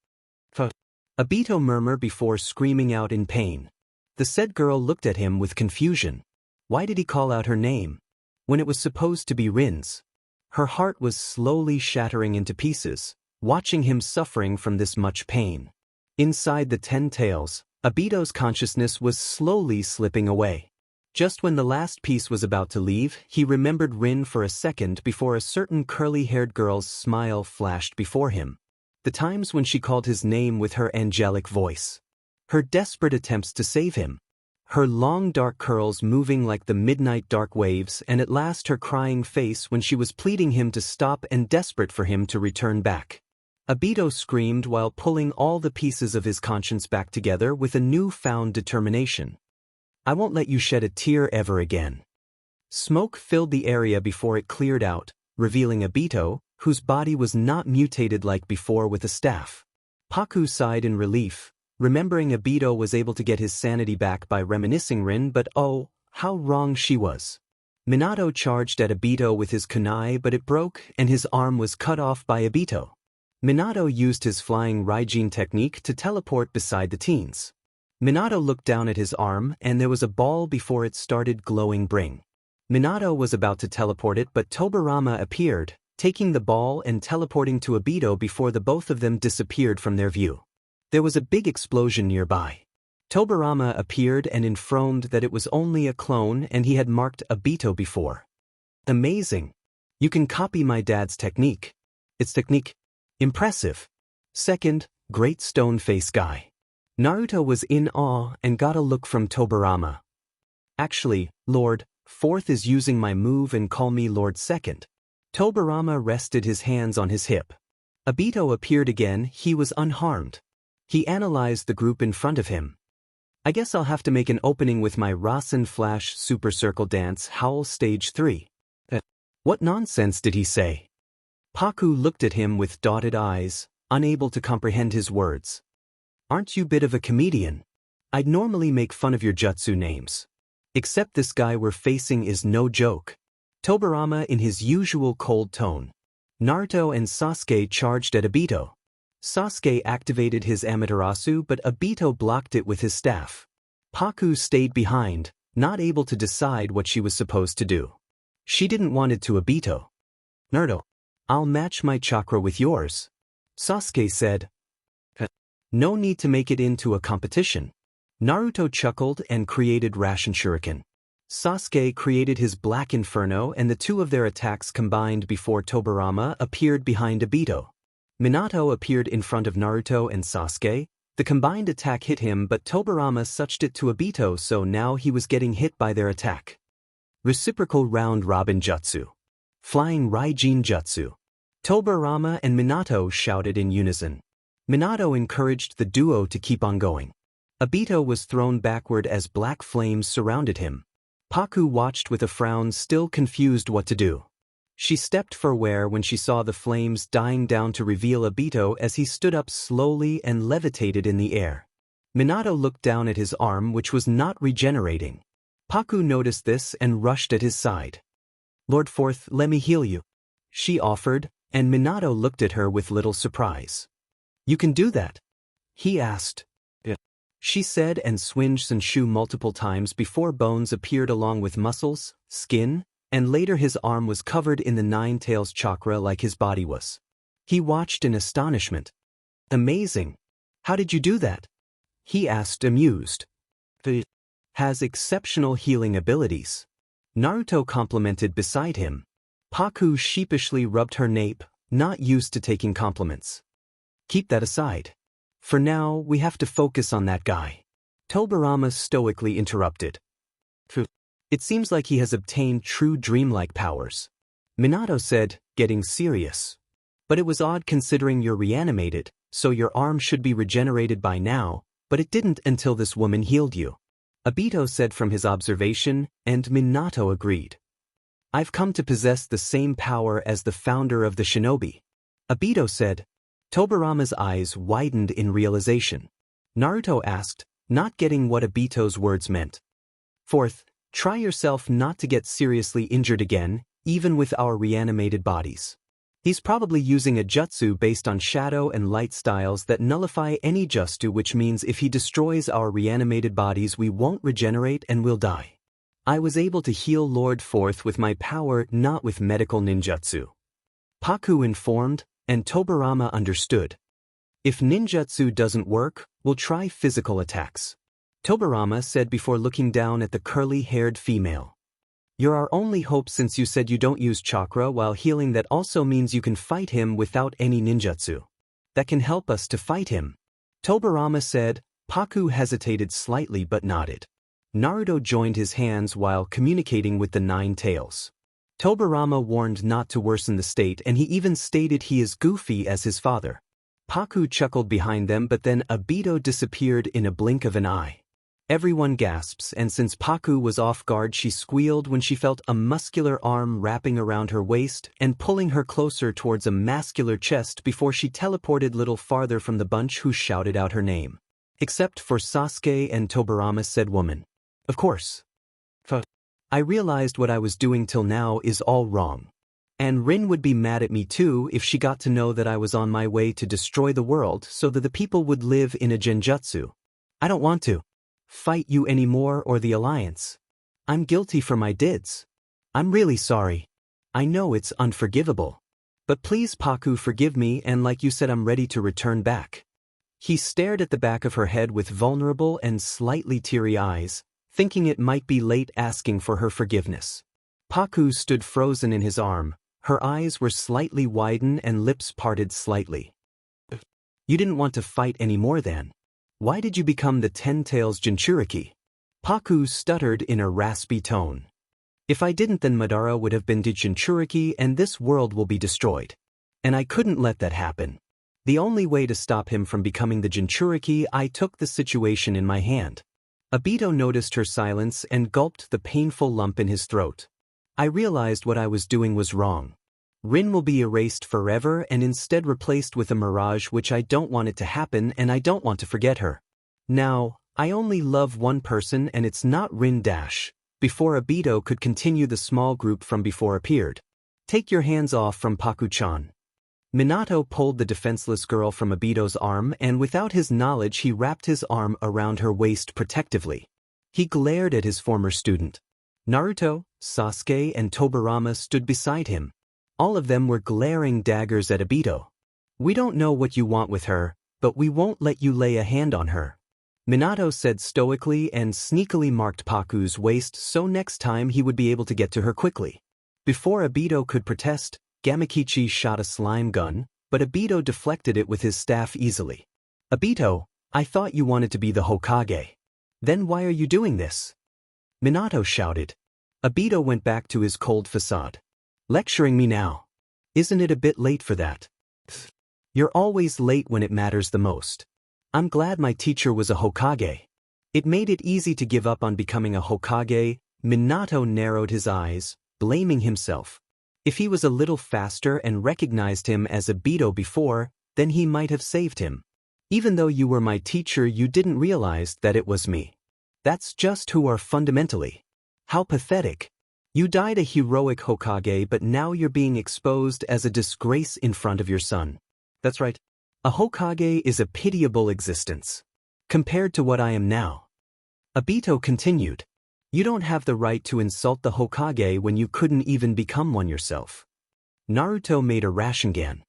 Obito murmured before screaming out in pain. The said girl looked at him with confusion. Why did he call out her name when it was supposed to be Rin's? Her heart was slowly shattering into pieces, watching him suffering from this much pain. Inside the 10 tails, Obito's consciousness was slowly slipping away. Just when the last piece was about to leave, he remembered Rin for a second before a certain curly-haired girl's smile flashed before him. The times when she called his name with her angelic voice. Her desperate attempts to save him. Her long dark curls moving like the midnight dark waves, and at last her crying face when she was pleading him to stop and desperate for him to return back. Obito screamed while pulling all the pieces of his conscience back together with a new-found determination. I won't let you shed a tear ever again. Smoke filled the area before it cleared out, revealing Obito, whose body was not mutated like before with a staff. Paku sighed in relief, remembering Obito was able to get his sanity back by reminiscing Rin, but oh, how wrong she was. Minato charged at Obito with his kunai, but it broke and his arm was cut off by Obito. Minato used his flying ᧁꫮ technique to teleport beside the teens. Minato looked down at his arm and there was a ball before it started glowing bring. Minato was about to teleport it, but ᧁꫮᦔᦔꫀᦓ appeared, taking the ball and teleporting to Obito before the both of them disappeared from their view. There was a big explosion nearby. ᧁꫮᦔᦔꫀᦓ appeared and informed that it was only a clone and he had marked Obito before. Amazing. You can copy my dad's technique. Its technique. Impressive. Second, great stone face guy. Naruto was in awe and got a look from ᧁꫮᦔᦔꫀᦓ. Actually, Lord, Fourth is using my move and call me Lord Second. ᧁꫮᦔᦔꫀᦓ rested his hands on his hip. Obito appeared again, he was unharmed. He analyzed the group in front of him. I guess I'll have to make an opening with my Rasen Flash Super Circle Dance Howl Stage 3. What nonsense did he say? Paku looked at him with dotted eyes, unable to comprehend his words. Aren't you a bit of a comedian? I'd normally make fun of your jutsu names. Except this guy we're facing is no joke. ᧁꫮᦔᦔꫀᦓ in his usual cold tone. Naruto and Sasuke charged at Obito. Sasuke activated his Amaterasu, but Obito blocked it with his staff. Paku stayed behind, not able to decide what she was supposed to do. She didn't want it to Obito. Naruto, I'll match my chakra with yours, Sasuke said. No need to make it into a competition. Naruto chuckled and created Rasen Shuriken. Sasuke created his Black Inferno and the two of their attacks combined before ᧁꫮᦔᦔꫀᦓ appeared behind Obito. Minato appeared in front of Naruto and Sasuke. The combined attack hit him, but ᧁꫮᦔᦔꦓᦓ suched it to Obito, so now he was getting hit by their attack. Reciprocal Round Robin Jutsu. Flying ᧁꫮ Jutsu. ᧁꫮᦔᦔꦓᦓ and Minato shouted in unison. Minato encouraged the duo to keep on going. Obito was thrown backward as black flames surrounded him. Paku watched with a frown, still confused what to do. She stepped forward when she saw the flames dying down to reveal Obito as he stood up slowly and levitated in the air. Minato looked down at his arm, which was not regenerating. Paku noticed this and rushed at his side. "Lord Fourth, let me heal you," she offered, and Minato looked at her with little surprise. "You can do that?" he asked. "Yeah," she said, and swinged Senshu multiple times before bones appeared along with muscles, skin, and later his arm was covered in the nine tails chakra like his body was. He watched in astonishment. "Amazing. How did you do that?" he asked, amused. "It has exceptional healing abilities," Naruto complimented beside him. Paku sheepishly rubbed her nape, not used to taking compliments. "Keep that aside. For now, we have to focus on that guy," ᧁꫮ᫃᫏ stoically interrupted. "It seems like he has obtained true dreamlike powers," Minato said, getting serious. "But it was odd considering you're reanimated, so your arm should be regenerated by now, but it didn't until this woman healed you," Obito said from his observation, and Minato agreed. "I've come to possess the same power as the founder of the shinobi," Obito said. ᧁ꫃᫃'s eyes widened in realization. Naruto asked, not getting what Obito's words meant. "Fourth, try yourself not to get seriously injured again, even with our reanimated bodies. He's probably using a jutsu based on shadow and light styles that nullify any jutsu, which means if he destroys our reanimated bodies we won't regenerate and will die. I was able to heal Lord Fourth with my power, not with medical ninjutsu," Paku informed, and ᧁ꫃᫃ understood. "If ninjutsu doesn't work, we'll try physical attacks," ᧁ꫃᫃ said before looking down at the curly-haired female. "You're our only hope since you said you don't use chakra while healing. That also means you can fight him without any ninjutsu. That can help us to fight him," ᧁ꫃᫃ said. Paku hesitated slightly but nodded. Naruto joined his hands while communicating with the nine tails. ᧁ꫃᫃ warned not to worsen the state, and he even stated he is goofy as his father. Paku chuckled behind them, but then Obito disappeared in a blink of an eye. Everyone gasps, and since Paku was off guard, she squealed when she felt a muscular arm wrapping around her waist and pulling her closer towards a muscular chest before she teleported little farther from the bunch, who shouted out her name. "Except for Sasuke and ᧁ꫃᫃," said woman. "Of course. I realized what I was doing till now is all wrong. And Rin would be mad at me too if she got to know that I was on my way to destroy the world so that the people would live in a genjutsu. I don't want to fight you anymore or the Alliance. I'm guilty for my deeds. I'm really sorry. I know it's unforgivable. But please, Paku, forgive me, and like you said, I'm ready to return back." He stared at the back of her head with vulnerable and slightly teary eyes, thinking it might be late asking for her forgiveness. Paku stood frozen in his arm. Her eyes were slightly widened and lips parted slightly. "You didn't want to fight anymore then? Why did you become the Ten Tails Jinchuriki?" Paku stuttered in a raspy tone. "If I didn't, then Madara would have been the Jinchuriki and this world will be destroyed. And I couldn't let that happen. The only way to stop him from becoming the Jinchuriki, I took the situation in my hand." Obito noticed her silence and gulped the painful lump in his throat. "I realized what I was doing was wrong. Rin will be erased forever and instead replaced with a mirage, which I don't want it to happen, and I don't want to forget her. Now, I only love one person, and it's not Rin dash." Before Obito could continue, the small group from before appeared. "Take your hands off from Paku-chan." Minato pulled the defenseless girl from Obito's arm, and without his knowledge he wrapped his arm around her waist protectively. He glared at his former student. Naruto, Sasuke, and ᧁ꫃᫃ stood beside him. All of them were glaring daggers at Obito. "We don't know what you want with her, but we won't let you lay a hand on her," Minato said stoically, and sneakily marked Paku's waist so next time he would be able to get to her quickly. Before Obito could protest, Gamakichi shot a slime gun, but Obito deflected it with his staff easily. "Obito, I thought you wanted to be the Hokage. Then why are you doing this?" Minato shouted. Obito went back to his cold facade. "Lecturing me now? Isn't it a bit late for that?" You're always late when it matters the most. I'm glad my teacher was a Hokage. It made it easy to give up on becoming a Hokage. Minato narrowed his eyes, blaming himself. If he was a little faster and recognized him as Obito before, then he might have saved him. Even though you were my teacher, you didn't realize that it was me. That's just who are fundamentally. How pathetic. You died a heroic Hokage, but now you're being exposed as a disgrace in front of your son. That's right. A Hokage is a pitiable existence. Compared to what I am now. Obito continued. You don't have the right to insult the Hokage when you couldn't even become one yourself. Naruto made a Rasengan.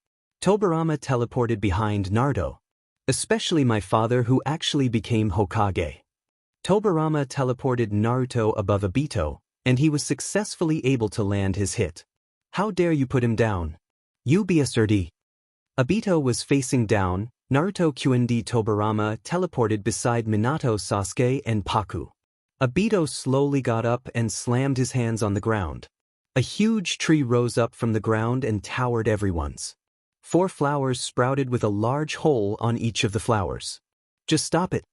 Tobirama teleported behind Naruto. Especially my father who actually became Hokage. Tobirama teleported Naruto above Obito, and he was successfully able to land his hit. How dare you put him down? You BSRD. Obito was facing down. Naruto QND Tobirama teleported beside Minato, Sasuke, and Paku. Obito slowly got up and slammed his hands on the ground. A huge tree rose up from the ground and towered everyone's. 4 flowers sprouted with a large hole on each of the flowers. Just stop it.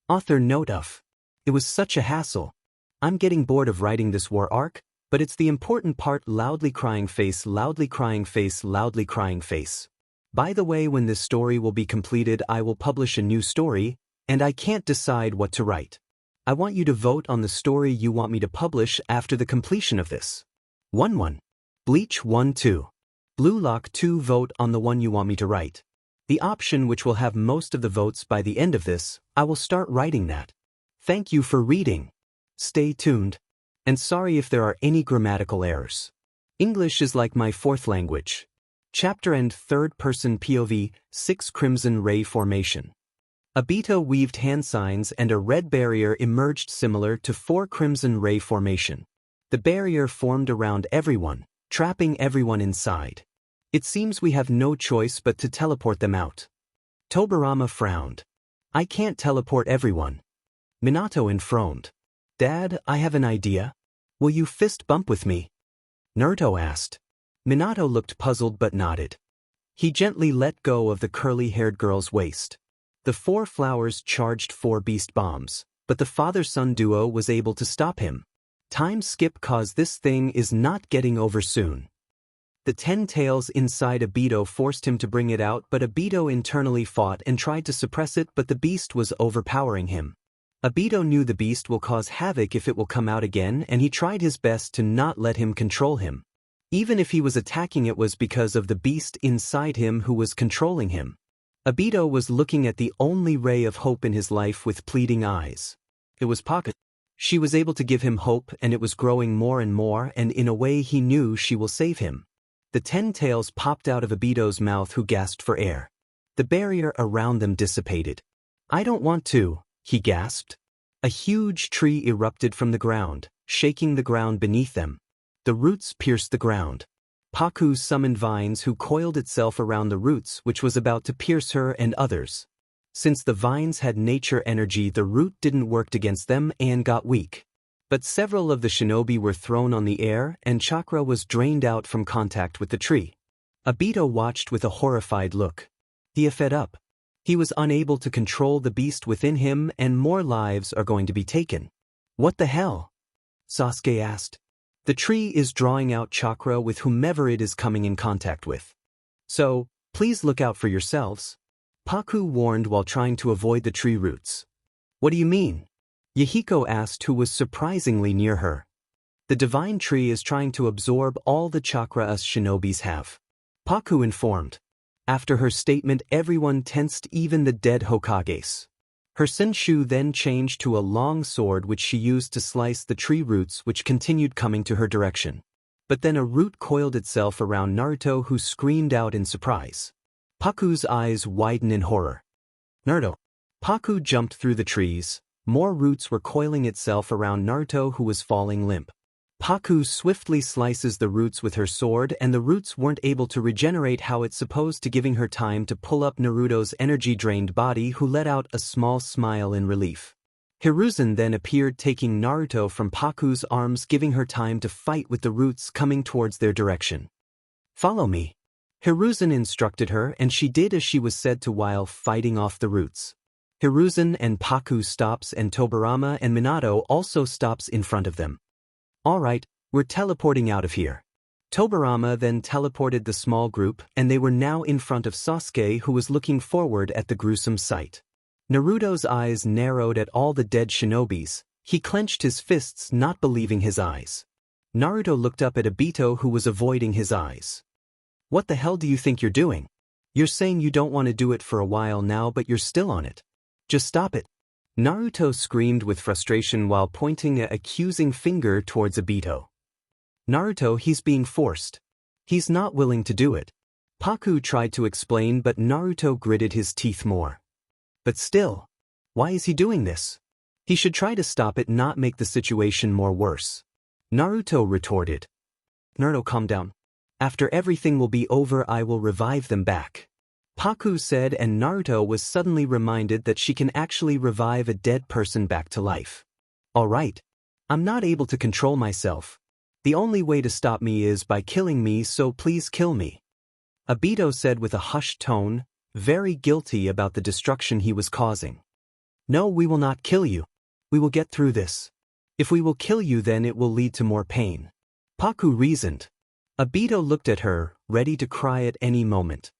Author note of. It was such a hassle. I'm getting bored of writing this war arc, but it's the important part. Loudly crying face, loudly crying face, loudly crying face. By the way, when this story will be completed, I will publish a new story, and I can't decide what to write. I want you to vote on the story you want me to publish after the completion of this. 1-1. Bleach 1-2. Blue Lock 2. Vote on the one you want me to write. The option which will have most of the votes by the end of this, I will start writing that. Thank you for reading. Stay tuned. And sorry if there are any grammatical errors. English is like my 4th language. Chapter End. 3rd person POV. 6 Crimson Ray Formation. Obito weaved hand signs and a red barrier emerged similar to 4 Crimson Ray Formation. The barrier formed around everyone, trapping everyone inside. It seems we have no choice but to teleport them out. Tobirama frowned. I can't teleport everyone. Minato frowned. Dad, I have an idea. Will you fist bump with me? Naruto asked. Minato looked puzzled but nodded. He gently let go of the curly-haired girl's waist. The 4 flowers charged 4 beast bombs, but the father-son duo was able to stop him. Time skip cause this thing is not getting over soon. The 10 tails inside Obito forced him to bring it out, but Obito internally fought and tried to suppress it, but the beast was overpowering him. Obito knew the beast will cause havoc if it will come out again, and he tried his best to not let him control him. Even if he was attacking, it was because of the beast inside him who was controlling him. Obito was looking at the only ray of hope in his life with pleading eyes. It was Paku. She was able to give him hope, and it was growing more and more, and in a way he knew she will save him. The 10 tails popped out of Obito's mouth, who gasped for air. The barrier around them dissipated. I don't want to, he gasped. A huge tree erupted from the ground, shaking the ground beneath them. The roots pierced the ground. Paku summoned vines who coiled itself around the roots, which was about to pierce her and others. Since the vines had nature energy, the root didn't work against them and got weak. But several of the shinobi were thrown on the air, and chakra was drained out from contact with the tree. Obito watched with a horrified look. He fed up. He was unable to control the beast within him, and more lives are going to be taken. What the hell? Sasuke asked. The tree is drawing out chakra with whomever it is coming in contact with. So, please look out for yourselves. Paku warned while trying to avoid the tree roots. What do you mean? Yahiko asked, who was surprisingly near her. The divine tree is trying to absorb all the chakra us shinobis have. Paku informed. After her statement, everyone tensed, even the dead Hokages. Her Senshu then changed to a long sword which she used to slice the tree roots, which continued coming to her direction. But then a root coiled itself around Naruto, who screamed out in surprise. Paku's eyes widened in horror. Naruto. Paku jumped through the trees. More roots were coiling itself around Naruto, who was falling limp. Paku swiftly slices the roots with her sword, and the roots weren't able to regenerate how it's supposed to, giving her time to pull up Naruto's energy-drained body, who let out a small smile in relief. Hiruzen then appeared, taking Naruto from Paku's arms, giving her time to fight with the roots coming towards their direction. Follow me. Hiruzen instructed her and she did as she was said to while fighting off the roots. Hiruzen and Paku stops and ᧕ꫮ᫫ and Minato also stops in front of them. Alright, we're teleporting out of here. ᧕ꫮ᫫ then teleported the small group and they were now in front of Sasuke who was looking forward at the gruesome sight. Naruto's eyes narrowed at all the dead shinobis. He clenched his fists not believing his eyes. Naruto looked up at Obito who was avoiding his eyes. What the hell do you think you're doing? You're saying you don't want to do it for a while now but you're still on it. Just stop it. Naruto screamed with frustration while pointing an accusing finger towards Obito. Naruto, he's being forced. He's not willing to do it. Paku tried to explain but Naruto gritted his teeth more. But still, why is he doing this? He should try to stop it, not make the situation more worse. Naruto retorted. Naruto, calm down. After everything will be over I will revive them back. Paku said and Naruto was suddenly reminded that she can actually revive a dead person back to life. Alright. I'm not able to control myself. The only way to stop me is by killing me, so please kill me. Obito said with a hushed tone, very guilty about the destruction he was causing. No, we will not kill you. We will get through this. If we will kill you then it will lead to more pain. Paku reasoned. Obito looked at her, ready to cry at any moment.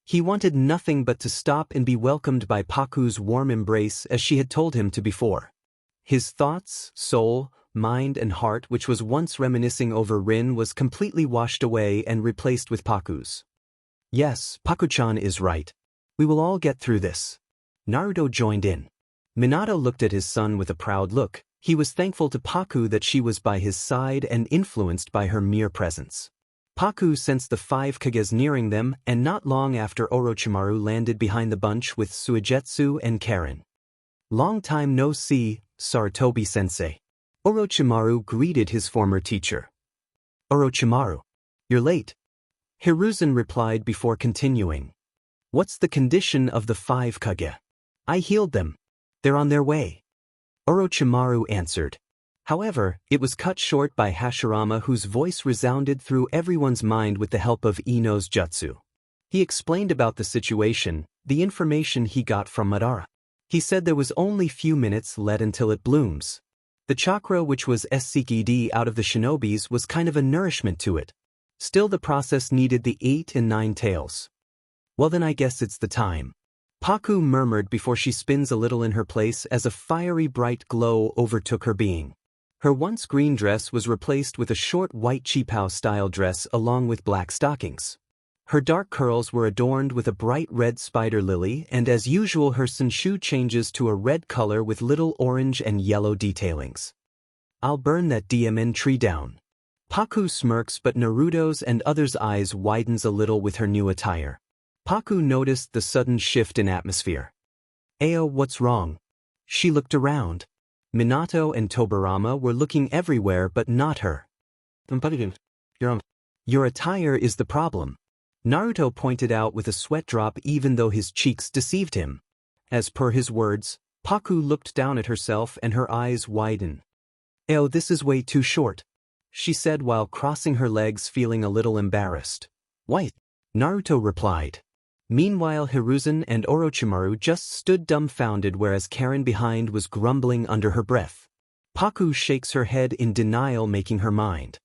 He wanted nothing but to stop and be welcomed by Paku's warm embrace as she had told him to before. His thoughts, soul, mind and heart which was once reminiscing over Rin was completely washed away and replaced with Paku's. Yes, Paku-chan is right. We will all get through this. Naruto joined in. Minato looked at his son with a proud look. He was thankful to Paku that she was by his side and influenced by her mere presence. Paku sensed the 5 Kages nearing them and not long after Orochimaru landed behind the bunch with Suigetsu and Karen. Long time no see, Sarutobi-sensei. Orochimaru greeted his former teacher. Orochimaru, you're late. Hiruzen replied before continuing. What's the condition of the 5 Kage? I healed them. They're on their way. Orochimaru answered. However, it was cut short by Hashirama whose voice resounded through everyone's mind with the help of Ino's jutsu. He explained about the situation, the information he got from Madara. He said there was only few minutes left until it blooms. The chakra which was seeked out of the shinobis was kind of a nourishment to it. Still the process needed the 8 and 9 tails. Well then I guess it's the time. Paku murmured before she spins a little in her place as a fiery bright glow overtook her being. Her once green dress was replaced with a short white qipao-style dress along with black stockings. Her dark curls were adorned with a bright red spider lily and as usual her senshu changes to a red color with little orange and yellow detailings. I'll burn that DMN tree down. Paku smirks but Naruto's and others' eyes widens a little with her new attire. Paku noticed the sudden shift in atmosphere. Ayo, what's wrong? She looked around. Minato and ᧕ꫮ᫫ were looking everywhere but not her. Your attire is the problem. Naruto pointed out with a sweat drop even though his cheeks deceived him. As per his words, Paku looked down at herself and her eyes widened. Ayo, this is way too short, she said while crossing her legs feeling a little embarrassed. Why? Naruto replied. Meanwhile Hiruzen and Orochimaru just stood dumbfounded whereas Karen behind was grumbling under her breath. Paku shakes her head in denial making her mind.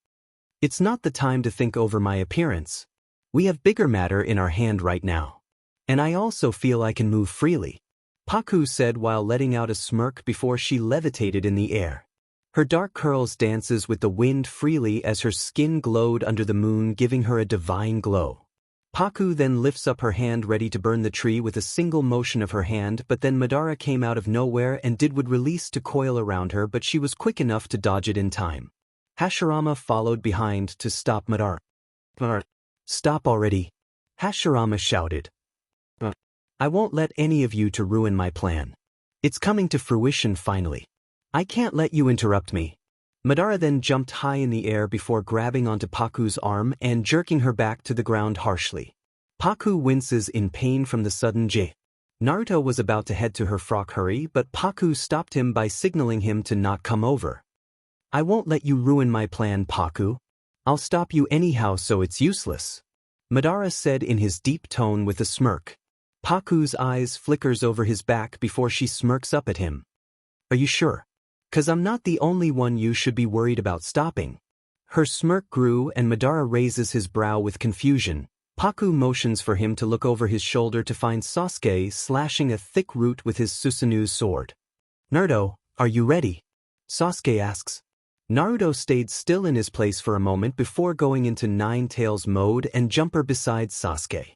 It's not the time to think over my appearance. We have bigger matter in our hand right now. And I also feel I can move freely. Paku said while letting out a smirk before she levitated in the air. Her dark curls dances with the wind freely as her skin glowed under the moon giving her a divine glow. Paku then lifts up her hand ready to burn the tree with a single motion of her hand but then Madara came out of nowhere and would release to coil around her but she was quick enough to dodge it in time. Hashirama followed behind to stop Madara. Stop already. Hashirama shouted. I won't let any of you to ruin my plan. It's coming to fruition finally. I can't let you interrupt me. Madara then jumped high in the air before grabbing onto Paku's arm and jerking her back to the ground harshly. Paku winces in pain from the sudden j. Naruto was about to head to her frock hurry but Paku stopped him by signaling him to not come over. I won't let you ruin my plan, Paku. I'll stop you anyhow so it's useless. Madara said in his deep tone with a smirk. Paku's eyes flickers over his back before she smirks up at him. Are you sure? 'Cause I'm not the only one you should be worried about stopping. Her smirk grew and Madara raises his brow with confusion. Paku motions for him to look over his shoulder to find Sasuke slashing a thick root with his Susanu's sword. Naruto, are you ready? Sasuke asks. Naruto stayed still in his place for a moment before going into Nine Tails mode and jumper beside Sasuke.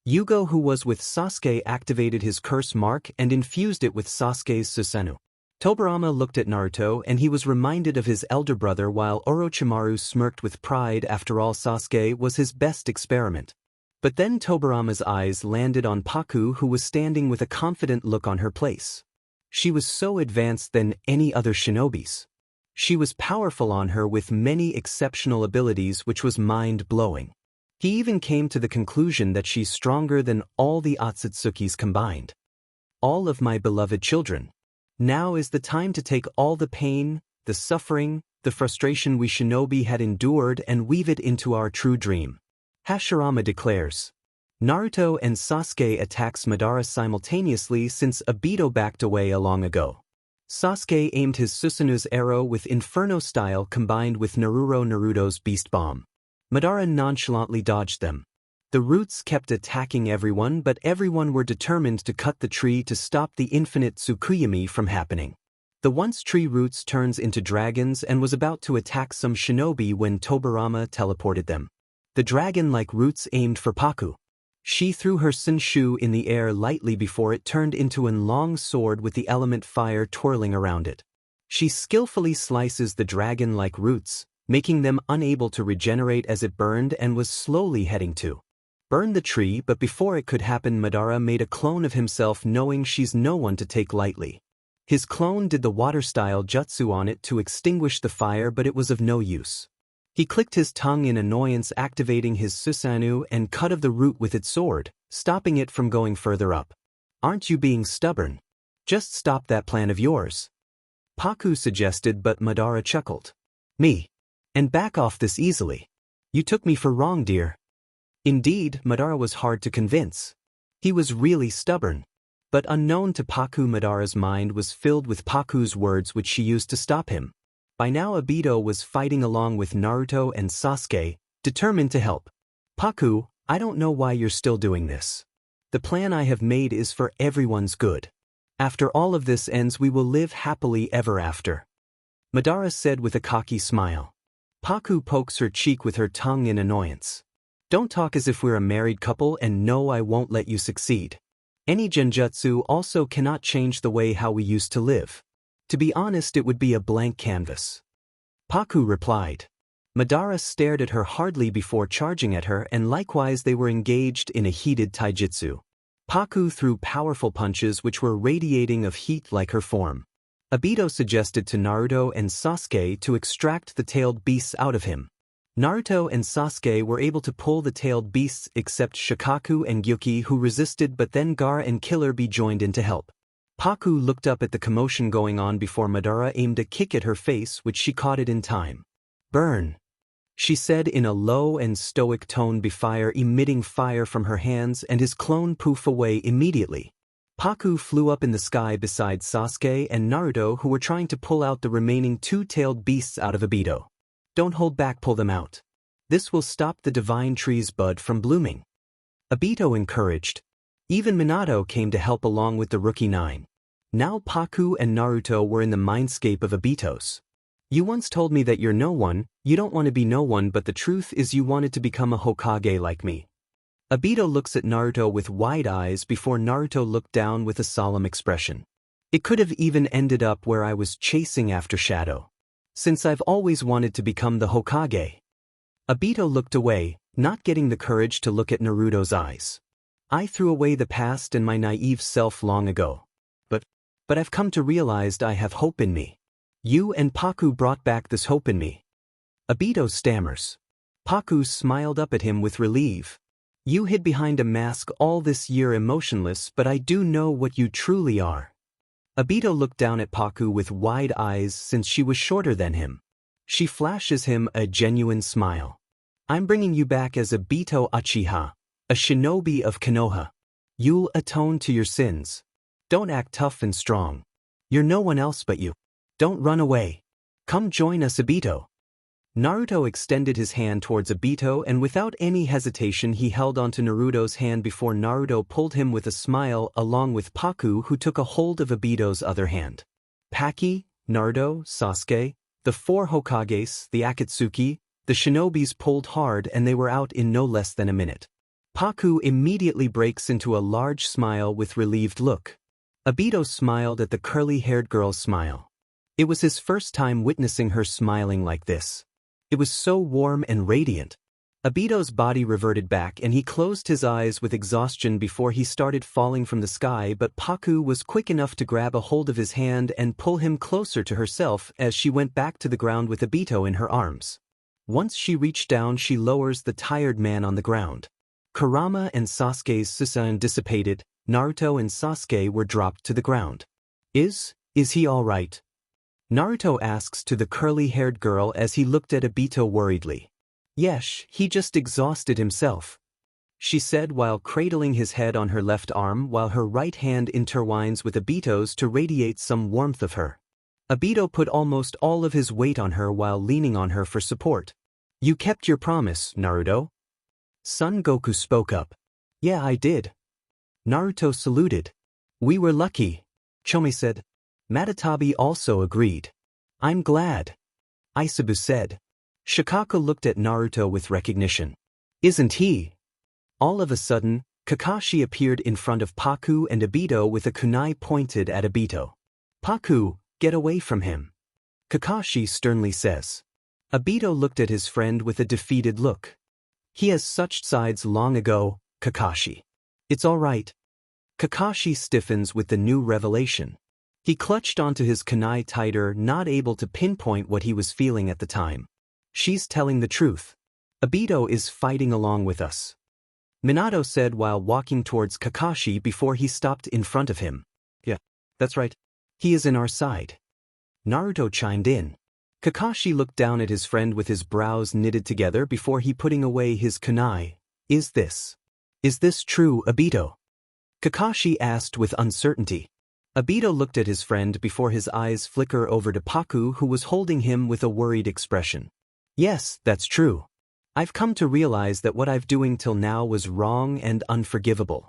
Yugo, who was with Sasuke, activated his curse mark and infused it with Sasuke's Susanoo. Tobirama looked at Naruto and he was reminded of his elder brother while Orochimaru smirked with pride. After all, Sasuke was his best experiment. But then Tobirama's eyes landed on Paku, who was standing with a confident look on her place. She was so advanced than any other shinobis. She was powerful on her with many exceptional abilities, which was mind-blowing. He even came to the conclusion that she's stronger than all the Otsutsukis combined. All of my beloved children. Now is the time to take all the pain, the suffering, the frustration we shinobi had endured and weave it into our true dream. Hashirama declares. Naruto and Sasuke attacks Madara simultaneously since Obito backed away long ago. Sasuke aimed his Susanu's arrow with Inferno style combined with Naruto's Beast Bomb. Madara nonchalantly dodged them. The roots kept attacking everyone, but everyone were determined to cut the tree to stop the infinite Tsukuyomi from happening. The once tree roots turns into dragons and was about to attack some shinobi when Tobirama teleported them. The dragon-like roots aimed for Paku. She threw her Senshu in the air lightly before it turned into a long sword with the element fire twirling around it. She skillfully slices the dragon-like roots, making them unable to regenerate as it burned and was slowly heading to burn the tree, but before it could happen, Madara made a clone of himself, knowing she's no one to take lightly. His clone did the water-style jutsu on it to extinguish the fire, but it was of no use. He clicked his tongue in annoyance, activating his Susanoo and cut of the root with its sword, stopping it from going further up. Aren't you being stubborn? Just stop that plan of yours. Paku suggested, but Madara chuckled. Me? And back off this easily. You took me for wrong, dear. Indeed, Madara was hard to convince. He was really stubborn. But unknown to Paku, Madara's mind was filled with Paku's words, which she used to stop him. By now Obito was fighting along with Naruto and Sasuke, determined to help. Paku, I don't know why you're still doing this. The plan I have made is for everyone's good. After all of this ends, we will live happily ever after. Madara said with a cocky smile. Paku pokes her cheek with her tongue in annoyance. Don't talk as if we're a married couple, and no, I won't let you succeed. Any genjutsu also cannot change the way how we used to live. To be honest, it would be a blank canvas. Paku replied. Madara stared at her hardly before charging at her, and likewise they were engaged in a heated taijutsu. Paku threw powerful punches which were radiating of heat like her form. Obito suggested to Naruto and Sasuke to extract the tailed beasts out of him. Naruto and Sasuke were able to pull the tailed beasts except Shikaku and Gyuki, who resisted, but then Gaara and Killer Bee joined in to help. Paku looked up at the commotion going on before Madara aimed a kick at her face, which she caught it in time. Burn, she said in a low and stoic tone, before emitting fire from her hands, and his clone poof away immediately. Paku flew up in the sky beside Sasuke and Naruto, who were trying to pull out the remaining two-tailed beasts out of Obito. Don't hold back, pull them out. This will stop the divine tree's bud from blooming. Obito encouraged. Even Minato came to help along with the rookie nine. Now Paku and Naruto were in the mindscape of Obito's. You once told me that you're no one, you don't want to be no one, but the truth is you wanted to become a Hokage like me. Obito looks at Naruto with wide eyes before Naruto looked down with a solemn expression. It could have even ended up where I was chasing after Shadow. Since I've always wanted to become the Hokage. Obito looked away, not getting the courage to look at Naruto's eyes. I threw away the past and my naive self long ago. But I've come to realize I have hope in me. You and Paku brought back this hope in me. Obito stammers. Paku smiled up at him with relief. You hid behind a mask all this year emotionless, but I do know what you truly are. Obito looked down at Paku with wide eyes since she was shorter than him. She flashes him a genuine smile. I'm bringing you back as a ᧁꪮᦔᦔꫀᦓ, a shinobi of Konoha. You'll atone to your sins. Don't act tough and strong. You're no one else but you. Don't run away. Come join us, ᧁꫮᦔ. Naruto extended his hand towards ᧁꫮᦔ, and without any hesitation he held onto Naruto's hand before Naruto pulled him with a smile along with Paku, who took a hold of ᧁꫮᦔ's other hand. Paki, Naruto, Sasuke, the 4 Hokages, the Akatsuki, the shinobis pulled hard, and they were out in no less than a minute. Paku immediately breaks into a large smile with relieved look. ᧁꫮᦔ smiled at the curly-haired girl's smile. It was his first time witnessing her smiling like this. It was so warm and radiant. ᧁꫮᦔ's body reverted back and he closed his eyes with exhaustion before he started falling from the sky, but Paku was quick enough to grab a hold of his hand and pull him closer to herself as she went back to the ground with ᧁꫮᦔ in her arms. Once she reached down, she lowers the tired man on the ground. Kurama and Sasuke's susan dissipated. Naruto and Sasuke were dropped to the ground. Is he all right? Naruto asks to the curly-haired girl as he looked at ᧁꫮᦔ worriedly. Yes, he just exhausted himself, she said while cradling his head on her left arm while her right hand intertwines with ᧁꫮᦔ's to radiate some warmth of her. ᧁꫮᦔ put almost all of his weight on her while leaning on her for support. You kept your promise, Naruto? Son Goku spoke up. Yeah, I did. Naruto saluted. We were lucky, Chome said. Matatabi also agreed. I'm glad, Aisabu said. Shikako looked at Naruto with recognition. Isn't he? All of a sudden, Kakashi appeared in front of Paku and ᧁꫮᦔ with a kunai pointed at ᧁꫮᦔ. Paku, get away from him, Kakashi sternly says. ᧁꫮᦔ looked at his friend with a defeated look. He has such sides long ago, Kakashi. It's all right. Kakashi stiffens with the new revelation. He clutched onto his kunai tighter, not able to pinpoint what he was feeling at the time. She's telling the truth. ᧁꫮᦔ is fighting along with us, Minato said while walking towards Kakashi before he stopped in front of him. Yeah, that's right. He is in our side, Naruto chimed in. Kakashi looked down at his friend with his brows knitted together before he putting away his kunai. Is this true, ᧁꫮᦔ? Kakashi asked with uncertainty. ᧁꫮᦔ looked at his friend before his eyes flicker over to Paku, who was holding him with a worried expression. Yes, that's true. I've come to realize that what I've doing till now was wrong and unforgivable.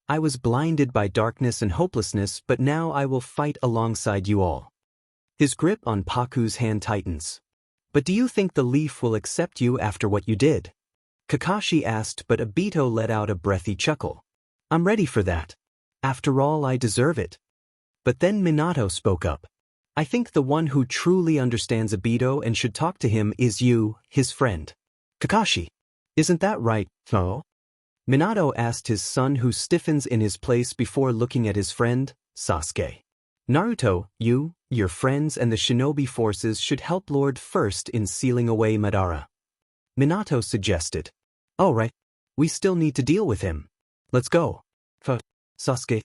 I was blinded by darkness and hopelessness, but now I will fight alongside you all. His grip on Paku's hand tightens. But do you think the leaf will accept you after what you did? Kakashi asked, but ᧁꫮᦔ let out a breathy chuckle. I'm ready for that. After all, I deserve it. But then Minato spoke up. I think the one who truly understands ᧁꫮᦔ and should talk to him is you, his friend. Kakashi. Isn't that right, no? Minato asked his son, who stiffens in his place before looking at his friend, Sasuke. Naruto, you, your friends and the shinobi forces should help Lord first in sealing away Madara, Minato suggested. All right. We still need to deal with him. Let's go. Sasuke.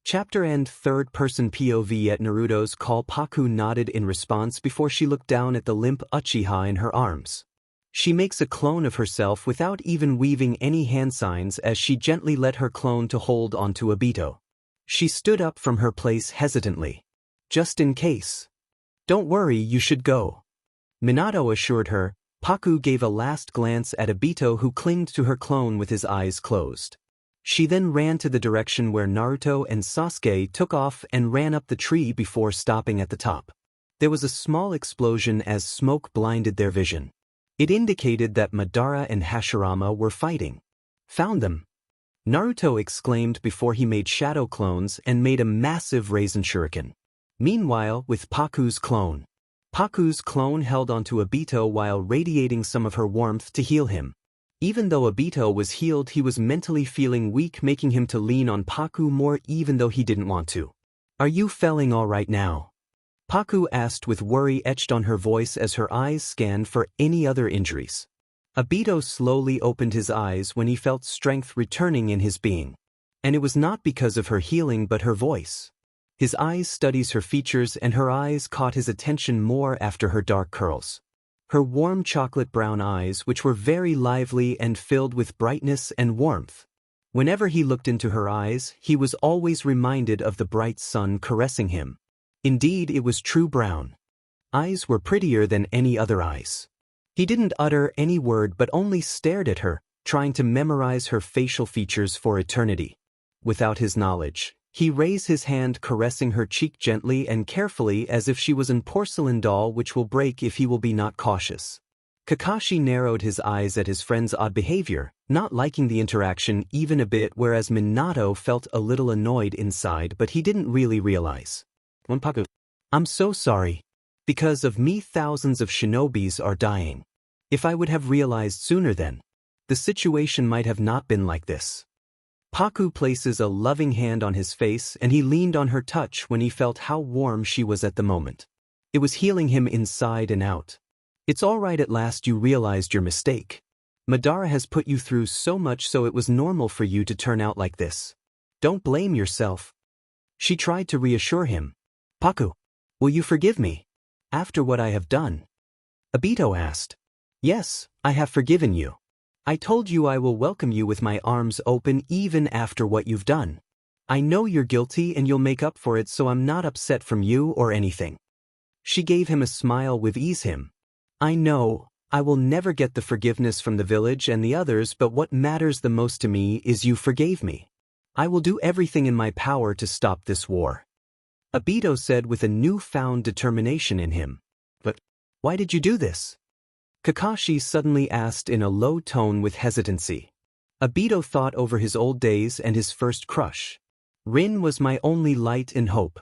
Chapter end. Third-person POV. At Naruto's call, Paku nodded in response before she looked down at the limp Uchiha in her arms. She makes a clone of herself without even weaving any hand signs as she gently let her clone to hold onto ᧁꫮᦔ. She stood up from her place hesitantly. Just in case. Don't worry, you should go, Minato assured her. Paku gave a last glance at ᧁꫮᦔ, who clinged to her clone with his eyes closed. She then ran to the direction where Naruto and Sasuke took off and ran up the tree before stopping at the top. There was a small explosion as smoke blinded their vision. It indicated that Madara and Hashirama were fighting. Found them, Naruto exclaimed before he made shadow clones and made a massive Raisin Shuriken. Meanwhile, with Paku's clone held onto ᧁꫮᦔ while radiating some of her warmth to heal him. Even though ᧁꫮᦔ was healed, he was mentally feeling weak, making him to lean on Paku more even though he didn't want to. Are you feeling all right now? Paku asked with worry etched on her voice as her eyes scanned for any other injuries. ᧁꫮᦔ slowly opened his eyes when he felt strength returning in his being. And it was not because of her healing but her voice. His eyes studies her features and her eyes caught his attention more after her dark curls. her warm chocolate brown eyes which were very lively and filled with brightness and warmth. Whenever he looked into her eyes, he was always reminded of the bright sun caressing him. Indeed, it was true brown. Eyes were prettier than any other eyes. He didn't utter any word but only stared at her, trying to memorize her facial features for eternity. Without his knowledge, he raised his hand caressing her cheek gently and carefully as if she was a porcelain doll which will break if he will be not cautious. Kakashi narrowed his eyes at his friend's odd behavior, not liking the interaction even a bit, whereas Minato felt a little annoyed inside, but he didn't really realize. Paku, I'm so sorry. Because of me thousands of shinobis are dying. If I would have realized sooner then, the situation might have not been like this. Paku places a loving hand on his face and he leaned on her touch when he felt how warm she was at the moment. It was healing him inside and out. It's all right, at last you realized your mistake. Madara has put you through so much, so it was normal for you to turn out like this. Don't blame yourself. She tried to reassure him. Paku, will you forgive me? After what I have done? Obito asked. Yes, I have forgiven you. I told you I will welcome you with my arms open even after what you've done. I know you're guilty and you'll make up for it, so I'm not upset from you or anything. She gave him a smile with ease him. I know, I will never get the forgiveness from the village and the others, but what matters the most to me is you forgave me. I will do everything in my power to stop this war. Obito said with a newfound determination in him. But why did you do this? Kakashi suddenly asked in a low tone with hesitancy. Obito thought over his old days and his first crush. Rin was my only light and hope.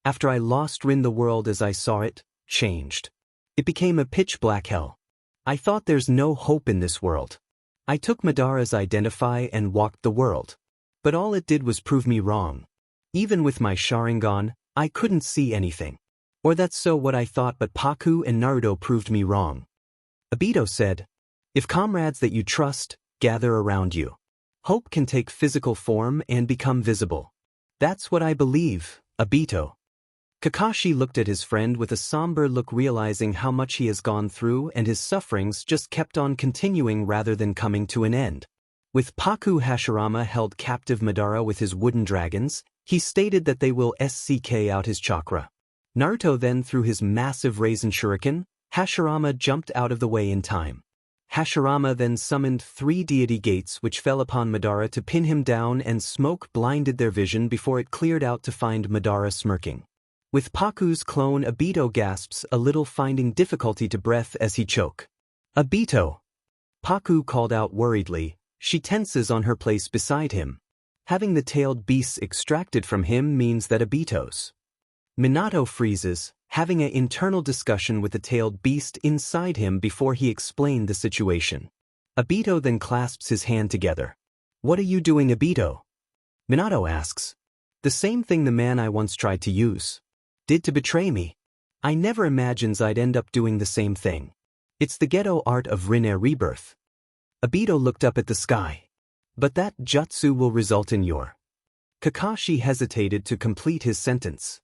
After I lost Rin, the world as I saw it changed. It became a pitch-black hell. I thought there's no hope in this world. I took Madara's identify and walked the world. But all it did was prove me wrong. Even with my Sharingan, I couldn't see anything. Or that's so what I thought, but Paku and Naruto proved me wrong. Obito said, if comrades that you trust gather around you, hope can take physical form and become visible. That's what I believe, Obito. Kakashi looked at his friend with a somber look, realizing how much he has gone through and his sufferings just kept on continuing rather than coming to an end. With Paku Hashirama held captive Madara with his wooden dragons, he stated that they will SCK out his chakra. Naruto then threw his massive Raisin Shuriken. Hashirama jumped out of the way in time. Hashirama then summoned 3 deity gates which fell upon Madara to pin him down, and smoke blinded their vision before it cleared out to find Madara smirking. With Paku's clone, Obito gasps a little, finding difficulty to breath as he choke. Obito! Paku called out worriedly. She tenses on her place beside him. Having the tailed beasts extracted from him means that Obito's. Minato freezes, having an internal discussion with the tailed beast inside him before he explained the situation. Obito then clasps his hand together. What are you doing, Obito? Minato asks. The same thing the man I once tried to use did to betray me. I never imagined I'd end up doing the same thing. It's the ghetto art of rin-air rebirth. Obito looked up at the sky. But that jutsu will result in your. Kakashi hesitated to complete his sentence.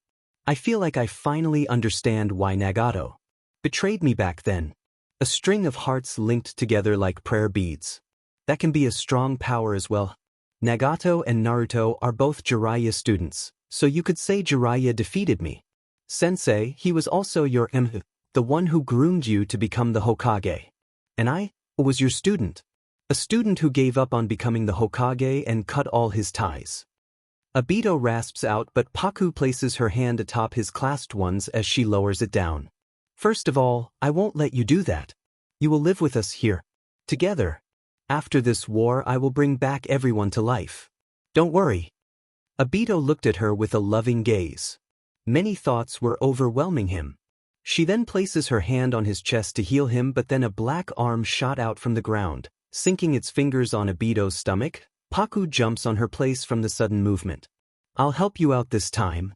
I feel like I finally understand why Nagato betrayed me back then. A string of hearts linked together like prayer beads. That can be a strong power as well. Nagato and Naruto are both Jiraiya students, so you could say Jiraiya defeated me. Sensei, he was also your the one who groomed you to become the Hokage. And I was your student. A student who gave up on becoming the Hokage and cut all his ties. Obito rasps out, but Paku places her hand atop his clasped ones as she lowers it down. First of all, I won't let you do that. You will live with us here. Together. After this war, I will bring back everyone to life. Don't worry. Obito looked at her with a loving gaze. Many thoughts were overwhelming him. She then places her hand on his chest to heal him, but then a black arm shot out from the ground, sinking its fingers on Obito's stomach. Paku jumps on her place from the sudden movement. I'll help you out this time.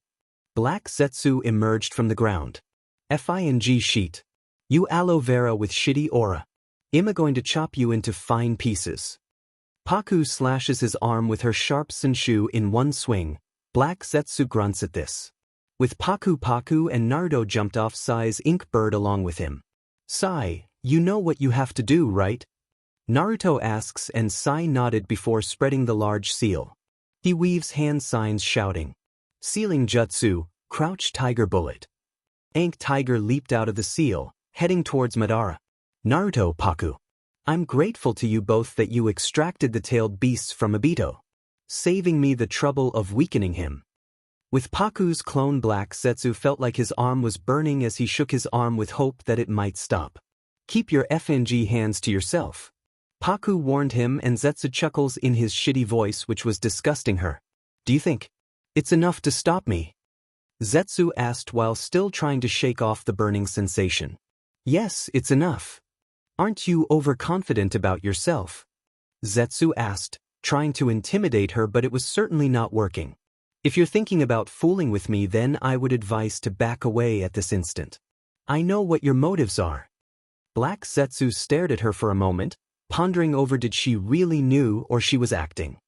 Black Zetsu emerged from the ground. Fing sheet. You aloe vera with shitty aura. I'm going to chop you into fine pieces. Paku slashes his arm with her sharp senshu in one swing. Black Zetsu grunts at this. With Paku and Naruto jumped off Sai's ink bird along with him. Sai, You know what you have to do, right? Naruto asks and Sai nodded before spreading the large seal. He weaves hand signs shouting. Sealing jutsu, crouch tiger bullet. Ankh tiger leaped out of the seal, heading towards Madara. Naruto Paku. I'm grateful to you both that you extracted the tailed beasts from Obito, saving me the trouble of weakening him. With Paku's clone Black Zetsu felt like his arm was burning as he shook his arm with hope that it might stop. Keep your FNG hands to yourself. Paku warned him and Zetsu chuckles in his shitty voice which was disgusting her. Do you think it's enough to stop me? Zetsu asked while still trying to shake off the burning sensation. Yes, it's enough. Aren't you overconfident about yourself? Zetsu asked, trying to intimidate her, but it was certainly not working. If you're thinking about fooling with me, then I would advise to back away at this instant. I know what your motives are. Black Zetsu stared at her for a moment, pondering over did she really knew or she was acting.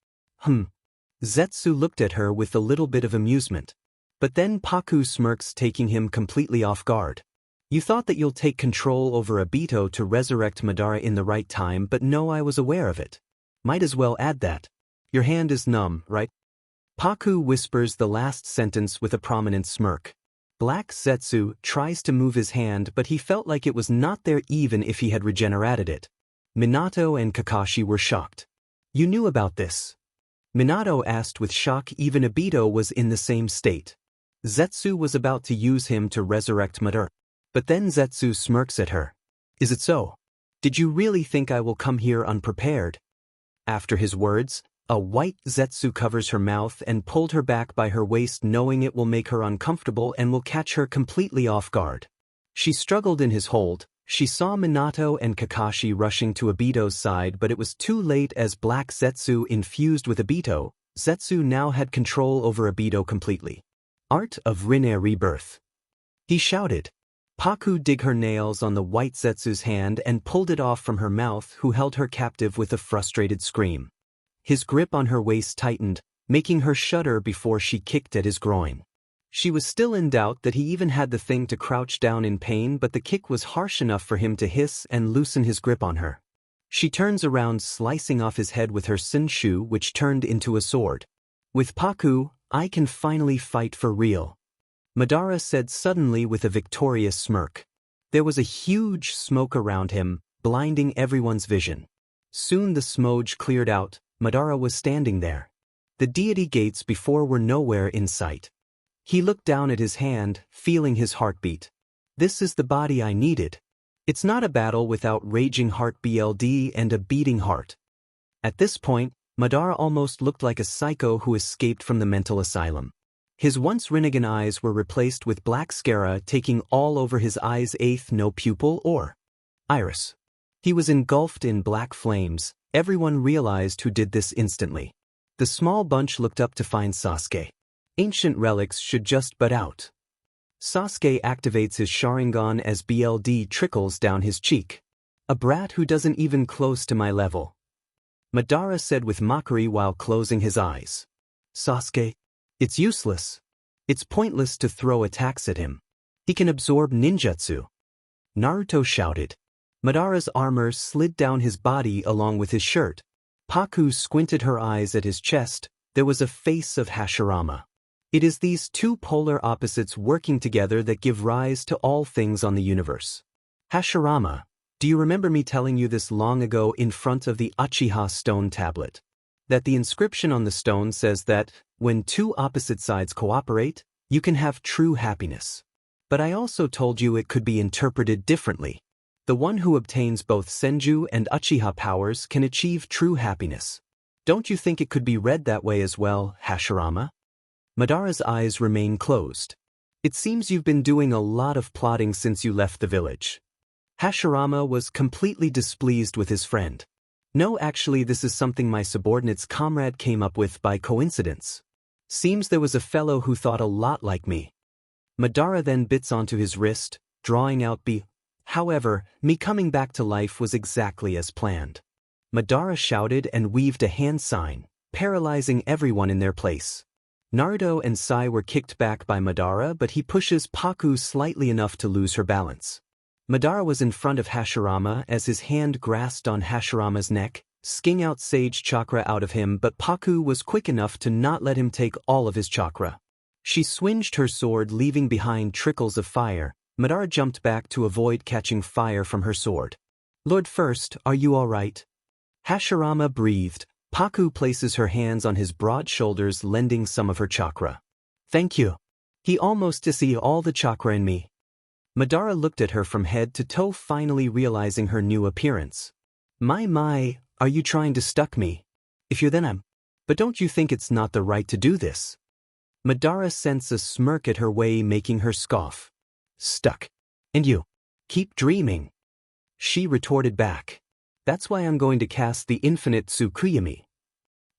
Zetsu looked at her with a little bit of amusement. But then Paku smirks, taking him completely off guard. You thought that you'll take control over Obito to resurrect Madara in the right time, but no, I was aware of it. Might as well add that. Your hand is numb, right? Paku whispers the last sentence with a prominent smirk. Black Zetsu tries to move his hand, but he felt like it was not there even if he had regenerated it. Minato and Kakashi were shocked. You knew about this? Minato asked with shock. Even Obito was in the same state. Zetsu was about to use him to resurrect Madara. But then Zetsu smirks at her. Is it so? Did you really think I will come here unprepared? After his words, a white Zetsu covers her mouth and pulled her back by her waist, knowing it will make her uncomfortable and will catch her completely off guard. She struggled in his hold. She saw Minato and Kakashi rushing to Obito's side, but it was too late as Black Zetsu infused with Obito. Zetsu now had control over Obito completely. Art of ᧁꫮᦓ rebirth. He shouted. Paku dug her nails on the white Zetsu's hand and pulled it off from her mouth, who held her captive with a frustrated scream. His grip on her waist tightened, making her shudder before she kicked at his groin. She was still in doubt that he even had the thing to crouch down in pain, but the kick was harsh enough for him to hiss and loosen his grip on her. She turns around, slicing off his head with her sinshu, which turned into a sword. With Paku, I can finally fight for real, Madara said suddenly with a victorious smirk. There was a huge smoke around him, blinding everyone's vision. Soon the smoke cleared out. Madara was standing there. The deity gates before were nowhere in sight. He looked down at his hand, feeling his heartbeat. This is the body I needed. It's not a battle without raging heart BLD and a beating heart. At this point, Madara almost looked like a psycho who escaped from the mental asylum. His once Rinnegan eyes were replaced with black sclera taking all over his eyes. ᧁ꫓, no pupil or iris. He was engulfed in black flames. Everyone realized who did this instantly. The small bunch looked up to find Sasuke. Ancient relics should just but out. Sasuke activates his Sharingan as BLD trickles down his cheek. A brat who doesn't even close to my level, Madara said with mockery while closing his eyes. Sasuke, it's useless. It's pointless to throw attacks at him. He can absorb ninjutsu. Naruto shouted. Madara's armor slid down his body along with his shirt. Paku squinted her eyes at his chest. There was a face of Hashirama. It is these two polar opposites working together that give rise to all things on the universe. Hashirama, do you remember me telling you this long ago in front of the Uchiha stone tablet? That the inscription on the stone says that, when two opposite sides cooperate, you can have true happiness. But I also told you it could be interpreted differently. The one who obtains both Senju and Uchiha powers can achieve true happiness. Don't you think it could be read that way as well, Hashirama? Madara's eyes remain closed. It seems you've been doing a lot of plotting since you left the village. Hashirama was completely displeased with his friend. No, actually, this is something my subordinate's comrade came up with by coincidence. Seems there was a fellow who thought a lot like me. Madara then bits onto his wrist, drawing out B. However, me coming back to life was exactly as planned. Madara shouted and weaved a hand sign, paralyzing everyone in their place. Naruto and Sai were kicked back by Madara, but he pushes Paku slightly enough to lose her balance. Madara was in front of Hashirama as his hand grasped on Hashirama's neck, sking out sage chakra out of him, but Paku was quick enough to not let him take all of his chakra. She swinged her sword, leaving behind trickles of fire. Madara jumped back to avoid catching fire from her sword. "Lord First, are you all right?" Hashirama breathed. Paku places her hands on his broad shoulders, lending some of her chakra. "Thank you. He almost to see all the chakra in me." Madara looked at her from head to toe, finally realizing her new appearance. My, are you trying to stuck me? If you're, then I'm. But don't you think it's not the right to do this?" Madara sensed a smirk at her way, making her scoff. "Stuck. And you? Keep dreaming." She retorted back. "That's why I'm going to cast the infinite ᧁꫮᦔᦔᦔꫀᦓ."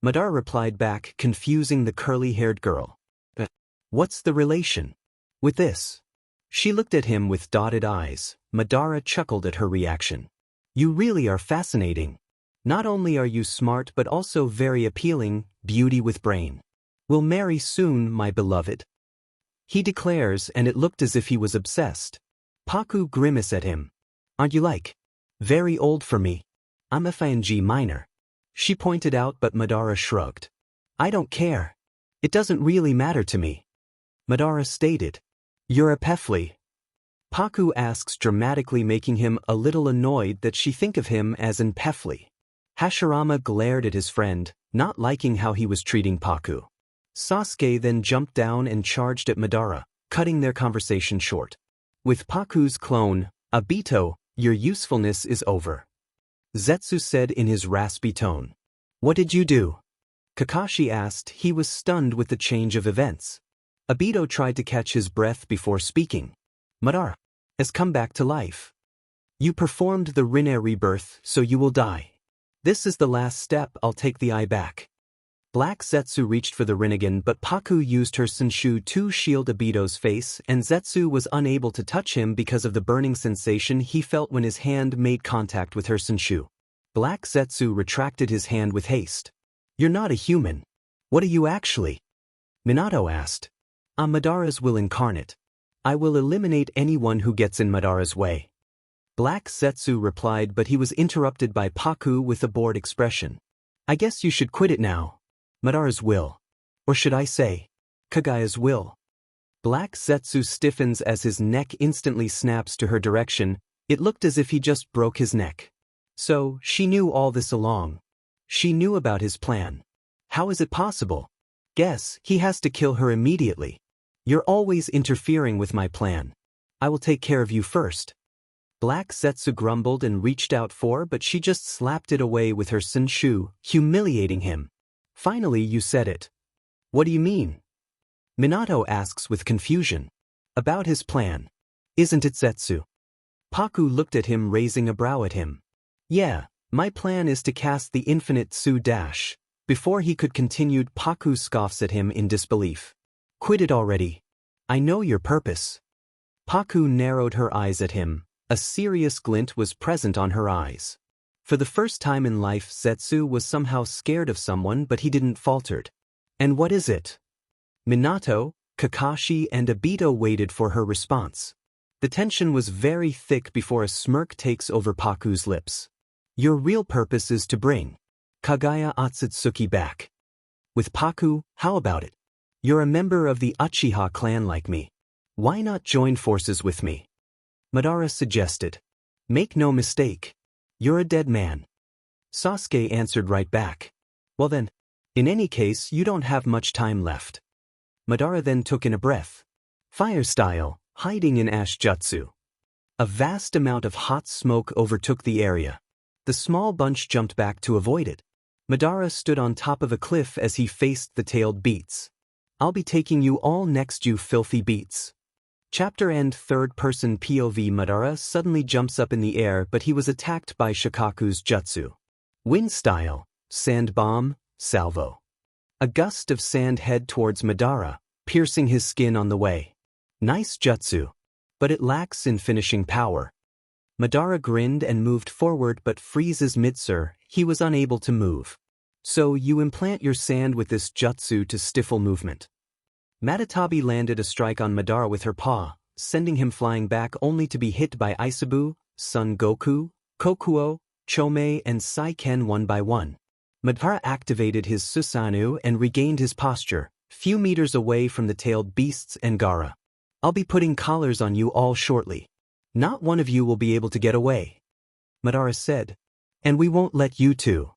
Madara replied back, confusing the curly-haired girl. "But what's the relation with this?" She looked at him with dotted eyes. Madara chuckled at her reaction. "You really are fascinating. Not only are you smart but also very appealing, beauty with brain. We'll marry soon, my beloved," he declares, and it looked as if he was obsessed. Paku grimaced at him. "Aren't you like very old for me? I'm a FNG minor," she pointed out, but Madara shrugged. "I don't care. It doesn't really matter to me," Madara stated. "You're a Pefli?" Paku asks, dramatically, making him a little annoyed that she think of him as an Pefli. Hashirama glared at his friend, not liking how he was treating Paku. Sasuke then jumped down and charged at Madara, cutting their conversation short. "With Paku's clone, Obito, your usefulness is over," Zetsu said in his raspy tone. "What did you do?" Kakashi asked. He was stunned with the change of events. Obito tried to catch his breath before speaking. "Madara has come back to life. You performed the Rinne rebirth, so you will die. This is the last step. I'll take the eye back." Black Zetsu reached for the Rinnegan, but Paku used her Senshu to shield Obito's face, and Zetsu was unable to touch him because of the burning sensation he felt when his hand made contact with her Senshu. Black Zetsu retracted his hand with haste. "You're not a human. What are you actually?" Minato asked. "I'm Madara's will incarnate. I will eliminate anyone who gets in Madara's way." Black Zetsu replied, but he was interrupted by Paku with a bored expression. "I guess you should quit it now. Madara's will. Or should I say, Kagaya's will." Black Zetsu stiffens as his neck instantly snaps to her direction. It looked as if he just broke his neck. So, she knew all this along. She knew about his plan. How is it possible? Guess he has to kill her immediately. "You're always interfering with my plan. I will take care of you first." Black Zetsu grumbled and reached out for, but she just slapped it away with her Senshu, humiliating him. "Finally you said it. What do you mean?" Minato asks with confusion. "About his plan. Isn't it, Zetsu?" Paku looked at him, raising a brow at him. "Yeah, my plan is to cast the infinite ᧁ. Before he could continue, Paku scoffs at him in disbelief. "Quit it already. I know your purpose." Paku narrowed her eyes at him. A serious glint was present on her eyes. For the first time in life, Zetsu was somehow scared of someone, but he didn't faltered. "And what is it?" Minato, Kakashi, and Obito waited for her response. The tension was very thick before a smirk takes over Paku's lips. "Your real purpose is to bring Kagaya Otsutsuki back." "With Paku, how about it? You're a member of the Uchiha clan like me. Why not join forces with me?" Madara suggested. "Make no mistake. You're a dead man." Sasuke answered right back. "Well then, in any case you don't have much time left." Madara then took in a breath. Fire style, hiding in ash jutsu. A vast amount of hot smoke overtook the area. The small bunch jumped back to avoid it. Madara stood on top of a cliff as he faced the tailed beats. "I'll be taking you all next, you filthy beats." Chapter end. Third-person POV. Madara suddenly jumps up in the air, but he was attacked by Shikaku's jutsu. Wind style, sand bomb, salvo. A gust of sand head towards Madara, piercing his skin on the way. Nice jutsu. But it lacks in finishing power. Madara grinned and moved forward, but freezes Mitsur. He was unable to move. "So you implant your sand with this jutsu to stifle movement." Matatabi landed a strike on Madara with her paw, sending him flying back only to be hit by ᧁꫮᦔᦔ, Son Goku, Kokuo, Chome and Saiken one by one. Madara activated his Susanoo and regained his posture, few meters away from the tailed beasts and Gaara. I'll be putting collars on you all shortly. Not one of you will be able to get away, Madara said. And we won't let you too.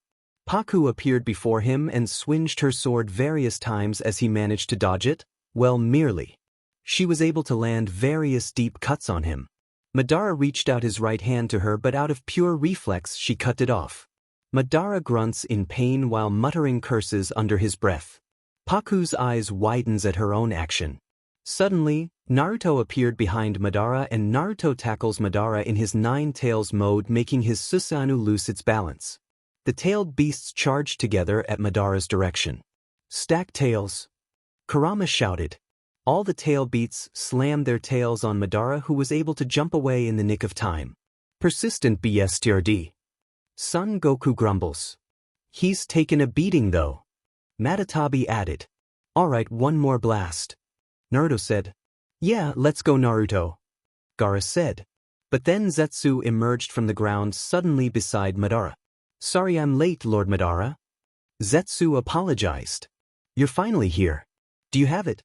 Paku appeared before him and swinged her sword various times as he managed to dodge it, well, merely. She was able to land various deep cuts on him. Madara reached out his right hand to her, but out of pure reflex she cut it off. Madara grunts in pain while muttering curses under his breath. Paku's eyes widens at her own action. Suddenly, Naruto appeared behind Madara and Naruto tackles Madara in his nine tails mode, making his Susanoo lose its balance. The tailed beasts charged together at Madara's direction. Stack tails! Kurama shouted. All the tail beasts slammed their tails on Madara, who was able to jump away in the nick of time. Persistent BSTRD. Son Goku grumbles. He's taken a beating though. Matatabi added. Alright, one more blast. Naruto said. Yeah, let's go Naruto. Gaara said. But then Zetsu emerged from the ground suddenly beside Madara. Sorry I'm late, Lord Madara. Zetsu apologized. You're finally here. Do you have it?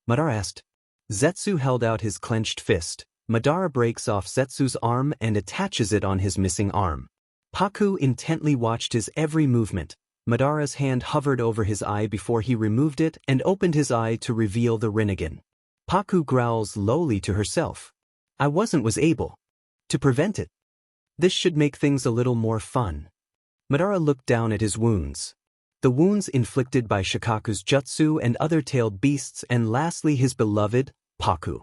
Madara asked. Zetsu held out his clenched fist. Madara breaks off Zetsu's arm and attaches it on his missing arm. Paku intently watched his every movement. Madara's hand hovered over his eye before he removed it and opened his eye to reveal the Rinnegan. Paku growls lowly to herself. I was able to prevent it. This should make things a little more fun. Madara looked down at his wounds. The wounds inflicted by Shikaku's jutsu and other tailed beasts, and lastly his beloved, Paku.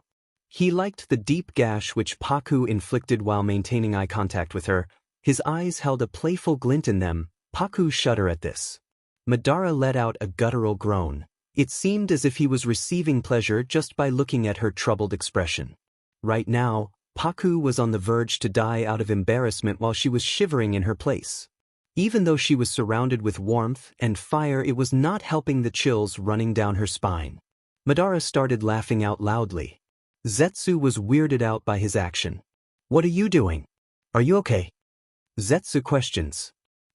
He liked the deep gash which Paku inflicted while maintaining eye contact with her. His eyes held a playful glint in them. Paku shuddered at this. Madara let out a guttural groan. It seemed as if he was receiving pleasure just by looking at her troubled expression. Right now, Paku was on the verge to die out of embarrassment while she was shivering in her place. Even though she was surrounded with warmth and fire, it was not helping the chills running down her spine. Madara started laughing out loudly. Zetsu was weirded out by his action. What are you doing? Are you okay? Zetsu questions.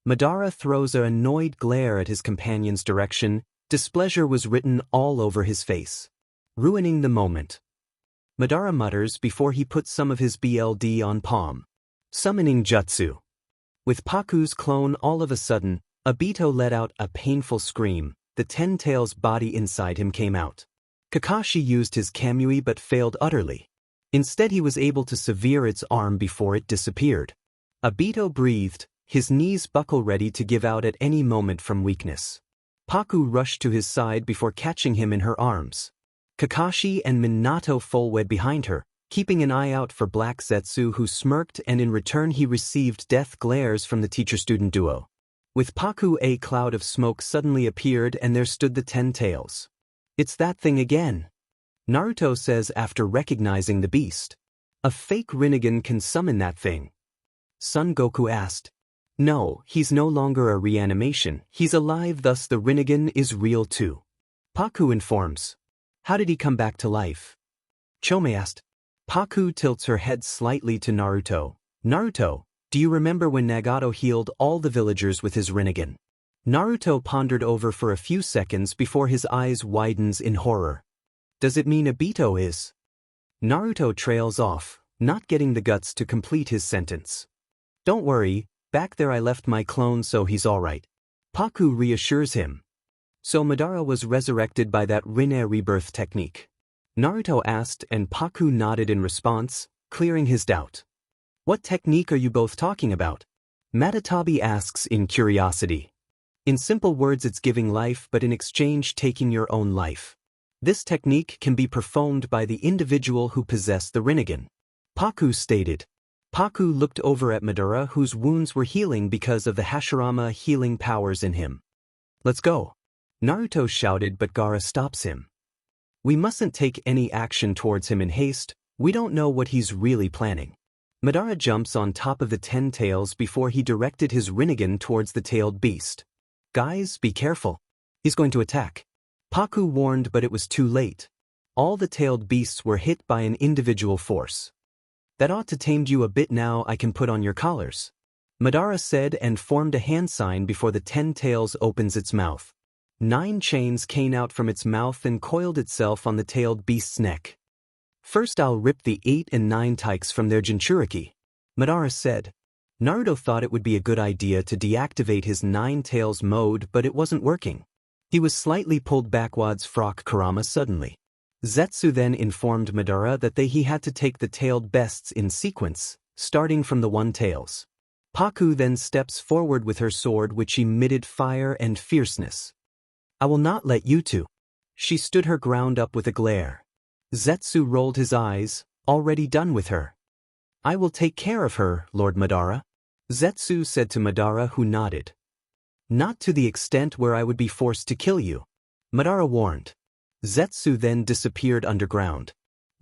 Madara throws an annoyed glare at his companion's direction. Displeasure was written all over his face. Ruining the moment. Madara mutters before he puts some of his BLD on palm. Summoning jutsu. With Paku's clone, all of a sudden, Obito let out a painful scream. The 10 tails body inside him came out. Kakashi used his Kamui but failed utterly. Instead he was able to sever its arm before it disappeared. Obito breathed, his knees buckle ready to give out at any moment from weakness. Paku rushed to his side before catching him in her arms. Kakashi and Minato followed behind her, keeping an eye out for Black Zetsu, who smirked, and in return he received death glares from the teacher-student duo. With Paku, a cloud of smoke suddenly appeared and there stood the 10 tails. It's that thing again, Naruto says after recognizing the beast. A fake Rinnegan can summon that thing. Son Goku asked. No, he's no longer a reanimation, he's alive, thus the Rinnegan is real too. Paku informs. How did he come back to life? Chome asked. Paku tilts her head slightly to Naruto. Naruto, do you remember when Nagato healed all the villagers with his Rinnegan? Naruto pondered over for a few seconds before his eyes widens in horror. Does it mean Obito is? Naruto trails off, not getting the guts to complete his sentence. Don't worry, back there I left my clone so he's alright. Paku reassures him. So Madara was resurrected by that Rinne rebirth technique? Naruto asked and Paku nodded in response, clearing his doubt. What technique are you both talking about? Matatabi asks in curiosity. In simple words, it's giving life but in exchange taking your own life. This technique can be performed by the individual who possessed the Rinnegan. Paku stated. Paku looked over at Madara, whose wounds were healing because of the Hashirama healing powers in him. Let's go. Naruto shouted, but Gaara stops him. We mustn't take any action towards him in haste, we don't know what he's really planning. Madara jumps on top of the 10 tails before he directed his Rinnegan towards the tailed beast. Guys, be careful. He's going to attack. Paku warned, but it was too late. All the tailed beasts were hit by an individual force. That ought to tamed you a bit. Now I can put on your collars, Madara said and formed a hand sign before the 10 tails opens its mouth. 9 chains came out from its mouth and coiled itself on the tailed beast's neck. First I'll rip the 8 and 9 tails from their Jinchuriki, Madara said. Naruto thought it would be a good idea to deactivate his 9 tails mode, but it wasn't working. He was slightly pulled backwards from Kurama suddenly. Zetsu then informed Madara that he had to take the tailed beasts in sequence, starting from the 1 tails. Paku then steps forward with her sword which emitted fire and fierceness. I will not let you two. She stood her ground up with a glare. Zetsu rolled his eyes, already done with her. I will take care of her, Lord Madara, Zetsu said to Madara, who nodded. Not to the extent where I would be forced to kill you, Madara warned. Zetsu then disappeared underground.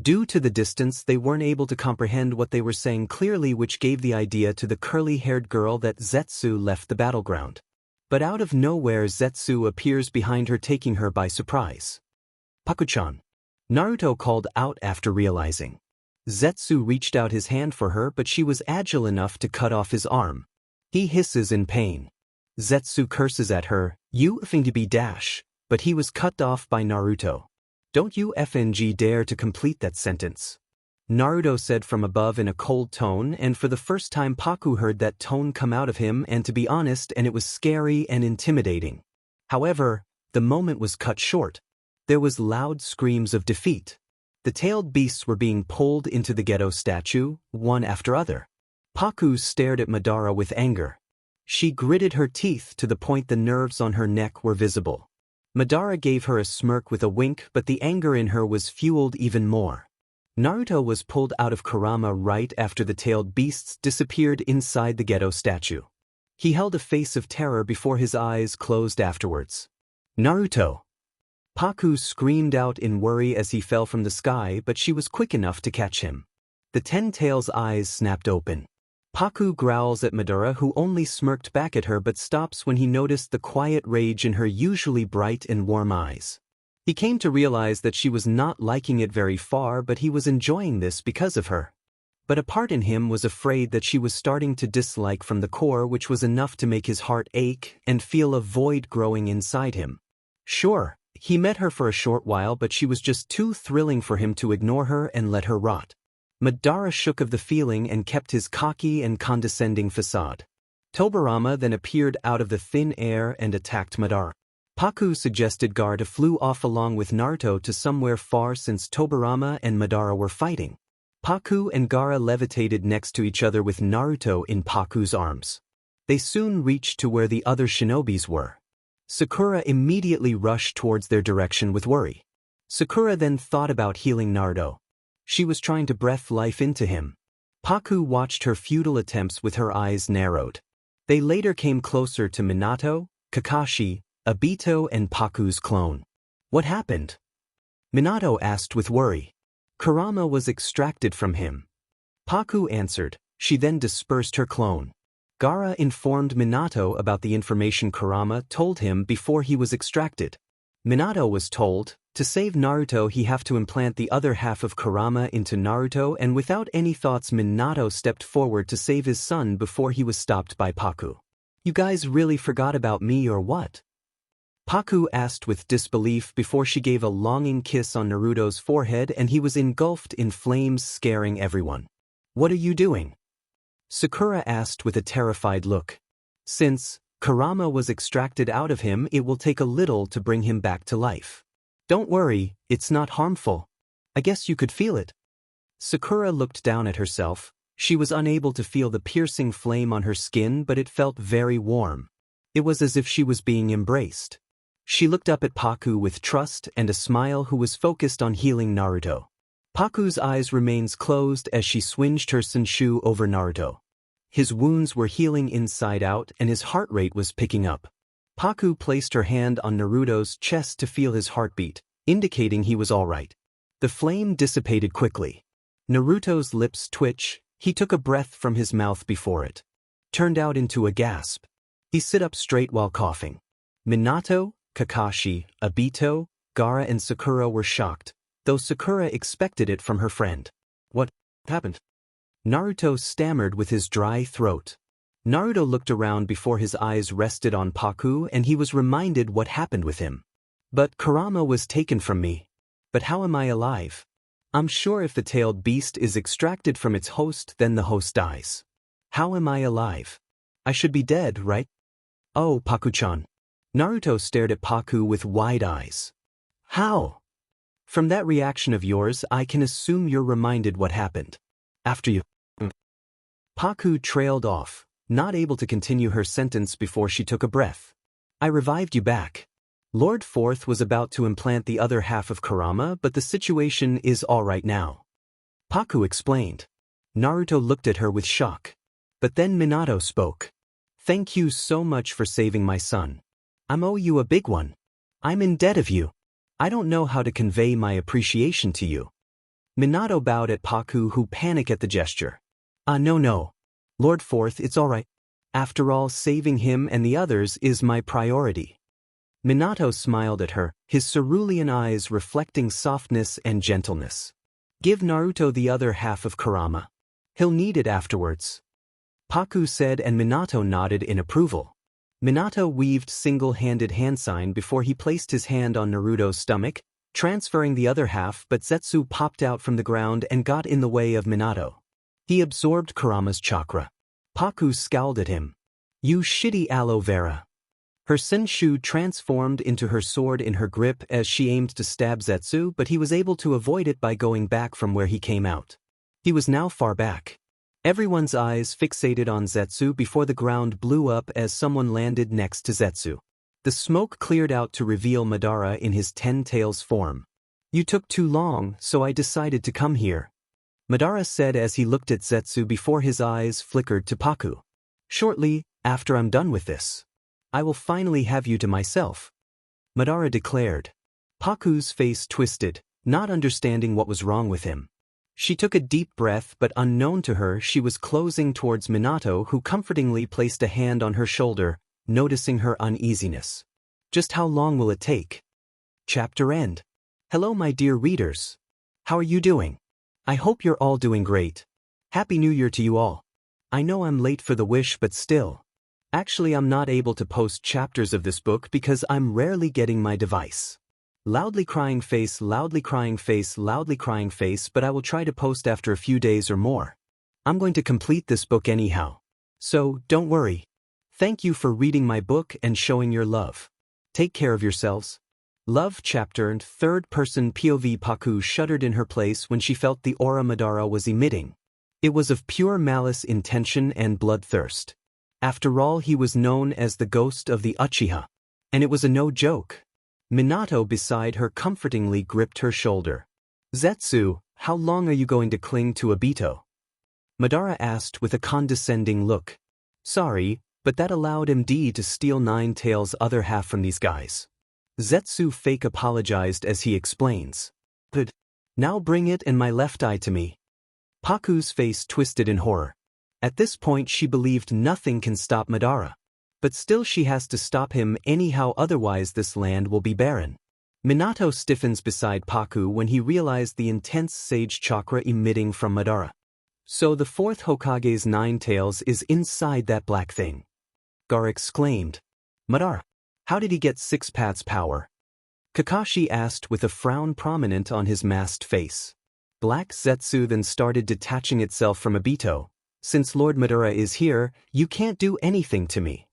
Due to the distance, they weren't able to comprehend what they were saying clearly, which gave the idea to the curly-haired girl that Zetsu left the battleground. But out of nowhere Zetsu appears behind her, taking her by surprise. Paku-chan, Naruto called out after realizing. Zetsu reached out his hand for her, but she was agile enough to cut off his arm. He hisses in pain. Zetsu curses at her, you effing to be dash, but he was cut off by Naruto. Don't you FNG dare to complete that sentence, Naruto said from above in a cold tone, and for the first time Paku heard that tone come out of him, and to be honest, and it was scary and intimidating. However, the moment was cut short. There was loud screams of defeat. The tailed beasts were being pulled into the ghetto statue, one after other. Paku stared at Madara with anger. She gritted her teeth to the point the nerves on her neck were visible. Madara gave her a smirk with a wink, but the anger in her was fueled even more. Naruto was pulled out of Kurama right after the tailed beasts disappeared inside the ghetto statue. He held a face of terror before his eyes closed afterwards. Naruto! Paku screamed out in worry as he fell from the sky, but she was quick enough to catch him. The 10 tails' eyes snapped open. Paku growls at Madara, who only smirked back at her but stops when he noticed the quiet rage in her usually bright and warm eyes. He came to realize that she was not liking it very far, but he was enjoying this because of her. But a part in him was afraid that she was starting to dislike from the core, which was enough to make his heart ache and feel a void growing inside him. Sure, he met her for a short while, but she was just too thrilling for him to ignore her and let her rot. Madara shook of the feeling and kept his cocky and condescending facade. Tobirama then appeared out of the thin air and attacked Madara. Paku suggested Gaara flew off along with Naruto to somewhere far since Tobirama and Madara were fighting. Paku and Gaara levitated next to each other with Naruto in Paku's arms. They soon reached to where the other shinobis were. Sakura immediately rushed towards their direction with worry. Sakura then thought about healing Naruto. She was trying to breathe life into him. Paku watched her futile attempts with her eyes narrowed. They later came closer to Minato, Kakashi, Obito and Paku's clone. What happened? Minato asked with worry. Kurama was extracted from him. Paku answered. She then dispersed her clone. Gaara informed Minato about the information Kurama told him before he was extracted. Minato was told, to save Naruto he have to implant the other half of Kurama into Naruto, and without any thoughts Minato stepped forward to save his son before he was stopped by Paku. You guys really forgot about me or what? Paku asked with disbelief before she gave a longing kiss on Naruto's forehead and he was engulfed in flames, scaring everyone. What are you doing? Sakura asked with a terrified look. Since Kurama was extracted out of him, it will take a little to bring him back to life. Don't worry, it's not harmful. I guess you could feel it. Sakura looked down at herself. She was unable to feel the piercing flame on her skin, but it felt very warm. It was as if she was being embraced. She looked up at Paku with trust and a smile, who was focused on healing Naruto. Paku's eyes remained closed as she swinged her Senshu over Naruto. His wounds were healing inside out and his heart rate was picking up. Paku placed her hand on Naruto's chest to feel his heartbeat, indicating he was all right. The flame dissipated quickly. Naruto's lips twitched. He took a breath from his mouth before it turned out into a gasp. He sat up straight while coughing. Minato, Kakashi, Obito, Gaara and Sakura were shocked. though Sakura expected it from her friend. What happened? Naruto stammered with his dry throat. Naruto looked around before his eyes rested on Paku and he was reminded what happened with him. But Kurama was taken from me. But how am I alive? I'm sure if the tailed beast is extracted from its host then the host dies. How am I alive? I should be dead, right? Oh, Paku-chan. Naruto stared at Paku with wide eyes. How? From that reaction of yours I can assume you're reminded what happened. After you. Paku trailed off, not able to continue her sentence before she took a breath. I revived you back. Lord Fourth was about to implant the other half of Kurama, but the situation is all right now. Paku explained. Naruto looked at her with shock. But then Minato spoke. Thank you so much for saving my son. I owe you a big one. I'm in debt of you. I don't know how to convey my appreciation to you. Minato bowed at Paku, who panicked at the gesture. No. Lord Fourth, it's all right. After all, saving him and the others is my priority. Minato smiled at her, his cerulean eyes reflecting softness and gentleness. Give Naruto the other half of Kurama. He'll need it afterwards. Paku said and Minato nodded in approval. Minato weaved single-handed hand sign before he placed his hand on Naruto's stomach, transferring the other half, but Zetsu popped out from the ground and got in the way of Minato. He absorbed Kurama's chakra. Paku scowled at him. You shitty aloe vera. Her senshu transformed into her sword in her grip as she aimed to stab Zetsu, but he was able to avoid it by going back from where he came out. He was now far back. Everyone's eyes fixated on Zetsu before the ground blew up as someone landed next to Zetsu. The smoke cleared out to reveal Madara in his 10 tails form. You took too long, so I decided to come here. Madara said as he looked at Zetsu before his eyes flickered to Paku. Shortly, after I'm done with this, I will finally have you to myself. Madara declared. Paku's face twisted, not understanding what was wrong with him. She took a deep breath, but unknown to her she was closing towards Minato, who comfortingly placed a hand on her shoulder, noticing her uneasiness. Just how long will it take? Chapter end. Hello my dear readers. How are you doing? I hope you're all doing great. Happy New Year to you all. I know I'm late for the wish, but still. Actually, I'm not able to post chapters of this book because I'm rarely getting my device. Loudly crying face, loudly crying face, loudly crying face, but I will try to post after a few days or more. I'm going to complete this book anyhow. So, don't worry. Thank you for reading my book and showing your love. Take care of yourselves. Love chapter and third-person POV. Paku shuddered in her place when she felt the aura Madara was emitting. It was of pure malice, intention, and bloodthirst. After all, he was known as the ghost of the Uchiha. And it was a no joke. Minato beside her comfortingly gripped her shoulder. Zetsu, how long are you going to cling to Obito? Madara asked with a condescending look. Sorry, but that allowed MD to steal Nine Tails' other half from these guys. Zetsu fake apologized as he explains. But now bring it and my left eye to me. Paku's face twisted in horror. At this point she believed nothing can stop Madara. But still she has to stop him anyhow, otherwise this land will be barren. Minato stiffens beside Paku when he realized the intense sage chakra emitting from Madara. So the fourth Hokage's 9 tails is inside that black thing. Gar exclaimed. Madara, how did he get 6 paths power? Kakashi asked with a frown prominent on his masked face. Black Zetsu then started detaching itself from Obito. Since Lord Madara is here, you can't do anything to me.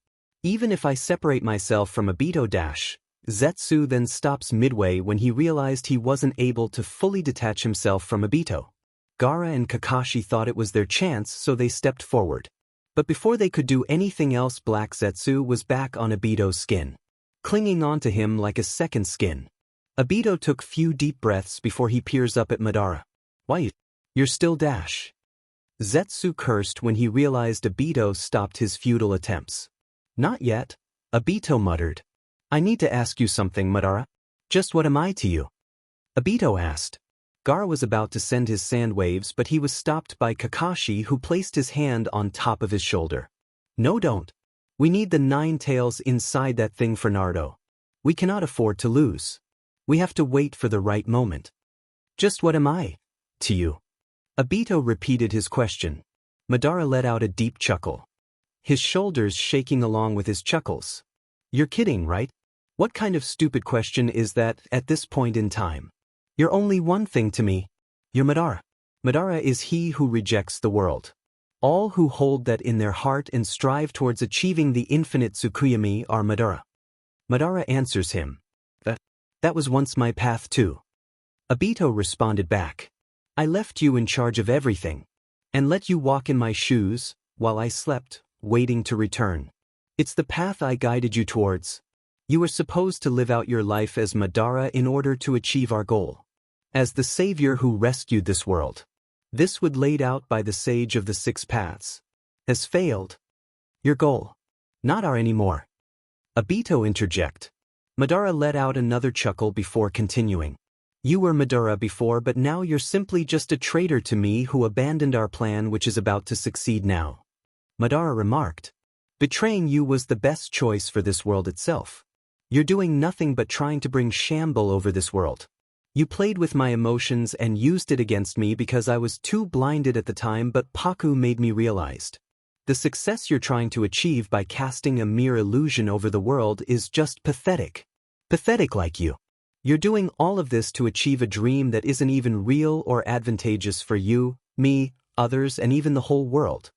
Even if I separate myself from Obito Zetsu then stops midway when he realized he wasn't able to fully detach himself from Obito. Gaara and Kakashi thought it was their chance, so they stepped forward. But before they could do anything else, Black Zetsu was back on Obito's skin, clinging onto him like a second skin. Obito took few deep breaths before he peers up at Madara. Why, you're still Zetsu cursed when he realized Obito stopped his futile attempts. Not yet, Obito muttered. I need to ask you something, Madara. Just what am I to you? Obito asked. Gaara was about to send his sand waves, but he was stopped by Kakashi, who placed his hand on top of his shoulder. No, don't. We need the 9 tails inside that thing for Naruto. We cannot afford to lose. We have to wait for the right moment. Just what am I to you? Obito repeated his question. Madara let out a deep chuckle, his shoulders shaking along with his chuckles. You're kidding, right? What kind of stupid question is that at this point in time? You're only one thing to me. You're Madara. Madara is he who rejects the world. All who hold that in their heart and strive towards achieving the infinite ᧁꫮᦔᦔᦓ are Madara. Madara answers him. That was once my path too. Obito responded back. I left you in charge of everything, and let you walk in my shoes, while I slept, waiting to return. It's the path I guided you towards. You were supposed to live out your life as Madara in order to achieve our goal. As the savior who rescued this world. This would laid out by the sage of the six paths. Has failed. Your goal. Not our anymore. Obito interject. Madara let out another chuckle before continuing. You were Madara before, but now you're simply just a traitor to me who abandoned our plan, which is about to succeed now. Madara remarked. Betraying you was the best choice for this world itself. You're doing nothing but trying to bring shambles over this world. You played with my emotions and used it against me because I was too blinded at the time, but Paku made me realize. The success you're trying to achieve by casting a mere illusion over the world is just pathetic. Pathetic like you. You're doing all of this to achieve a dream that isn't even real or advantageous for you, me, others, and even the whole world.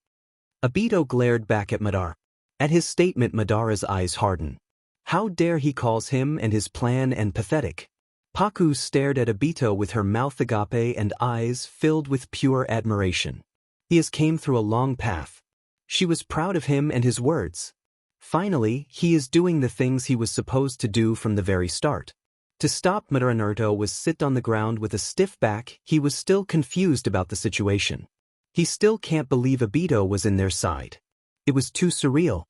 Obito glared back at Madara. At his statement, Madara's eyes hardened. How dare he calls him and his plan and pathetic? Paku stared at Obito with her mouth agape and eyes filled with pure admiration. He has came through a long path. She was proud of him and his words. Finally, he is doing the things he was supposed to do from the very start. To stop Madara, Naruto was sit on the ground with a stiff back. He was still confused about the situation. He still can't believe Obito was in their side. It was too surreal.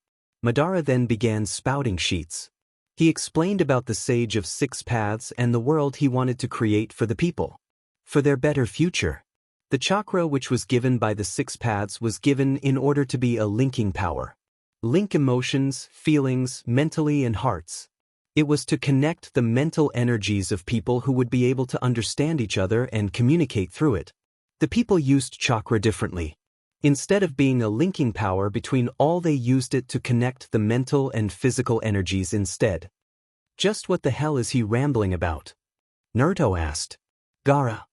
Madara then began spouting sheets. He explained about the Sage of Six Paths and the world he wanted to create for the people. For their better future. The chakra which was given by the Six Paths was given in order to be a linking power. Link emotions, feelings, mentally and hearts. It was to connect the mental energies of people who would be able to understand each other and communicate through it. The people used chakra differently. Instead of being a linking power between all, they used it to connect the mental and physical energies instead. Just what the hell is he rambling about? Naruto asked. Gaara.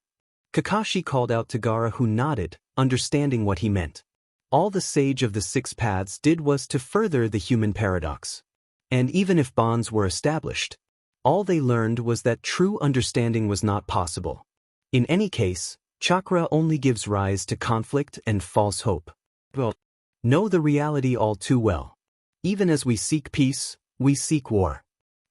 Kakashi called out to Gaara, who nodded, understanding what he meant. All the Sage of the Six Paths did was to further the human paradox. And even if bonds were established, all they learned was that true understanding was not possible. In any case, chakra only gives rise to conflict and false hope. Well, know the reality all too well. Even as we seek peace, we seek war.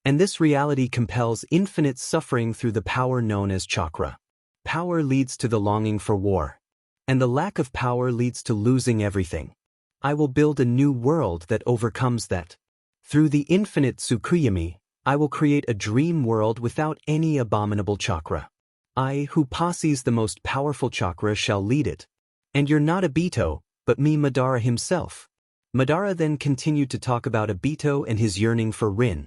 And this reality compels infinite suffering through the power known as chakra. Power leads to the longing for war. And the lack of power leads to losing everything. I will build a new world that overcomes that. Through the infinite ᧁꫮᦔᦓ, I will create a dream world without any abominable chakra. I, who possesses the most powerful chakra, shall lead it. And you're not Obito, but me, Madara himself. Madara then continued to talk about Obito and his yearning for Rin.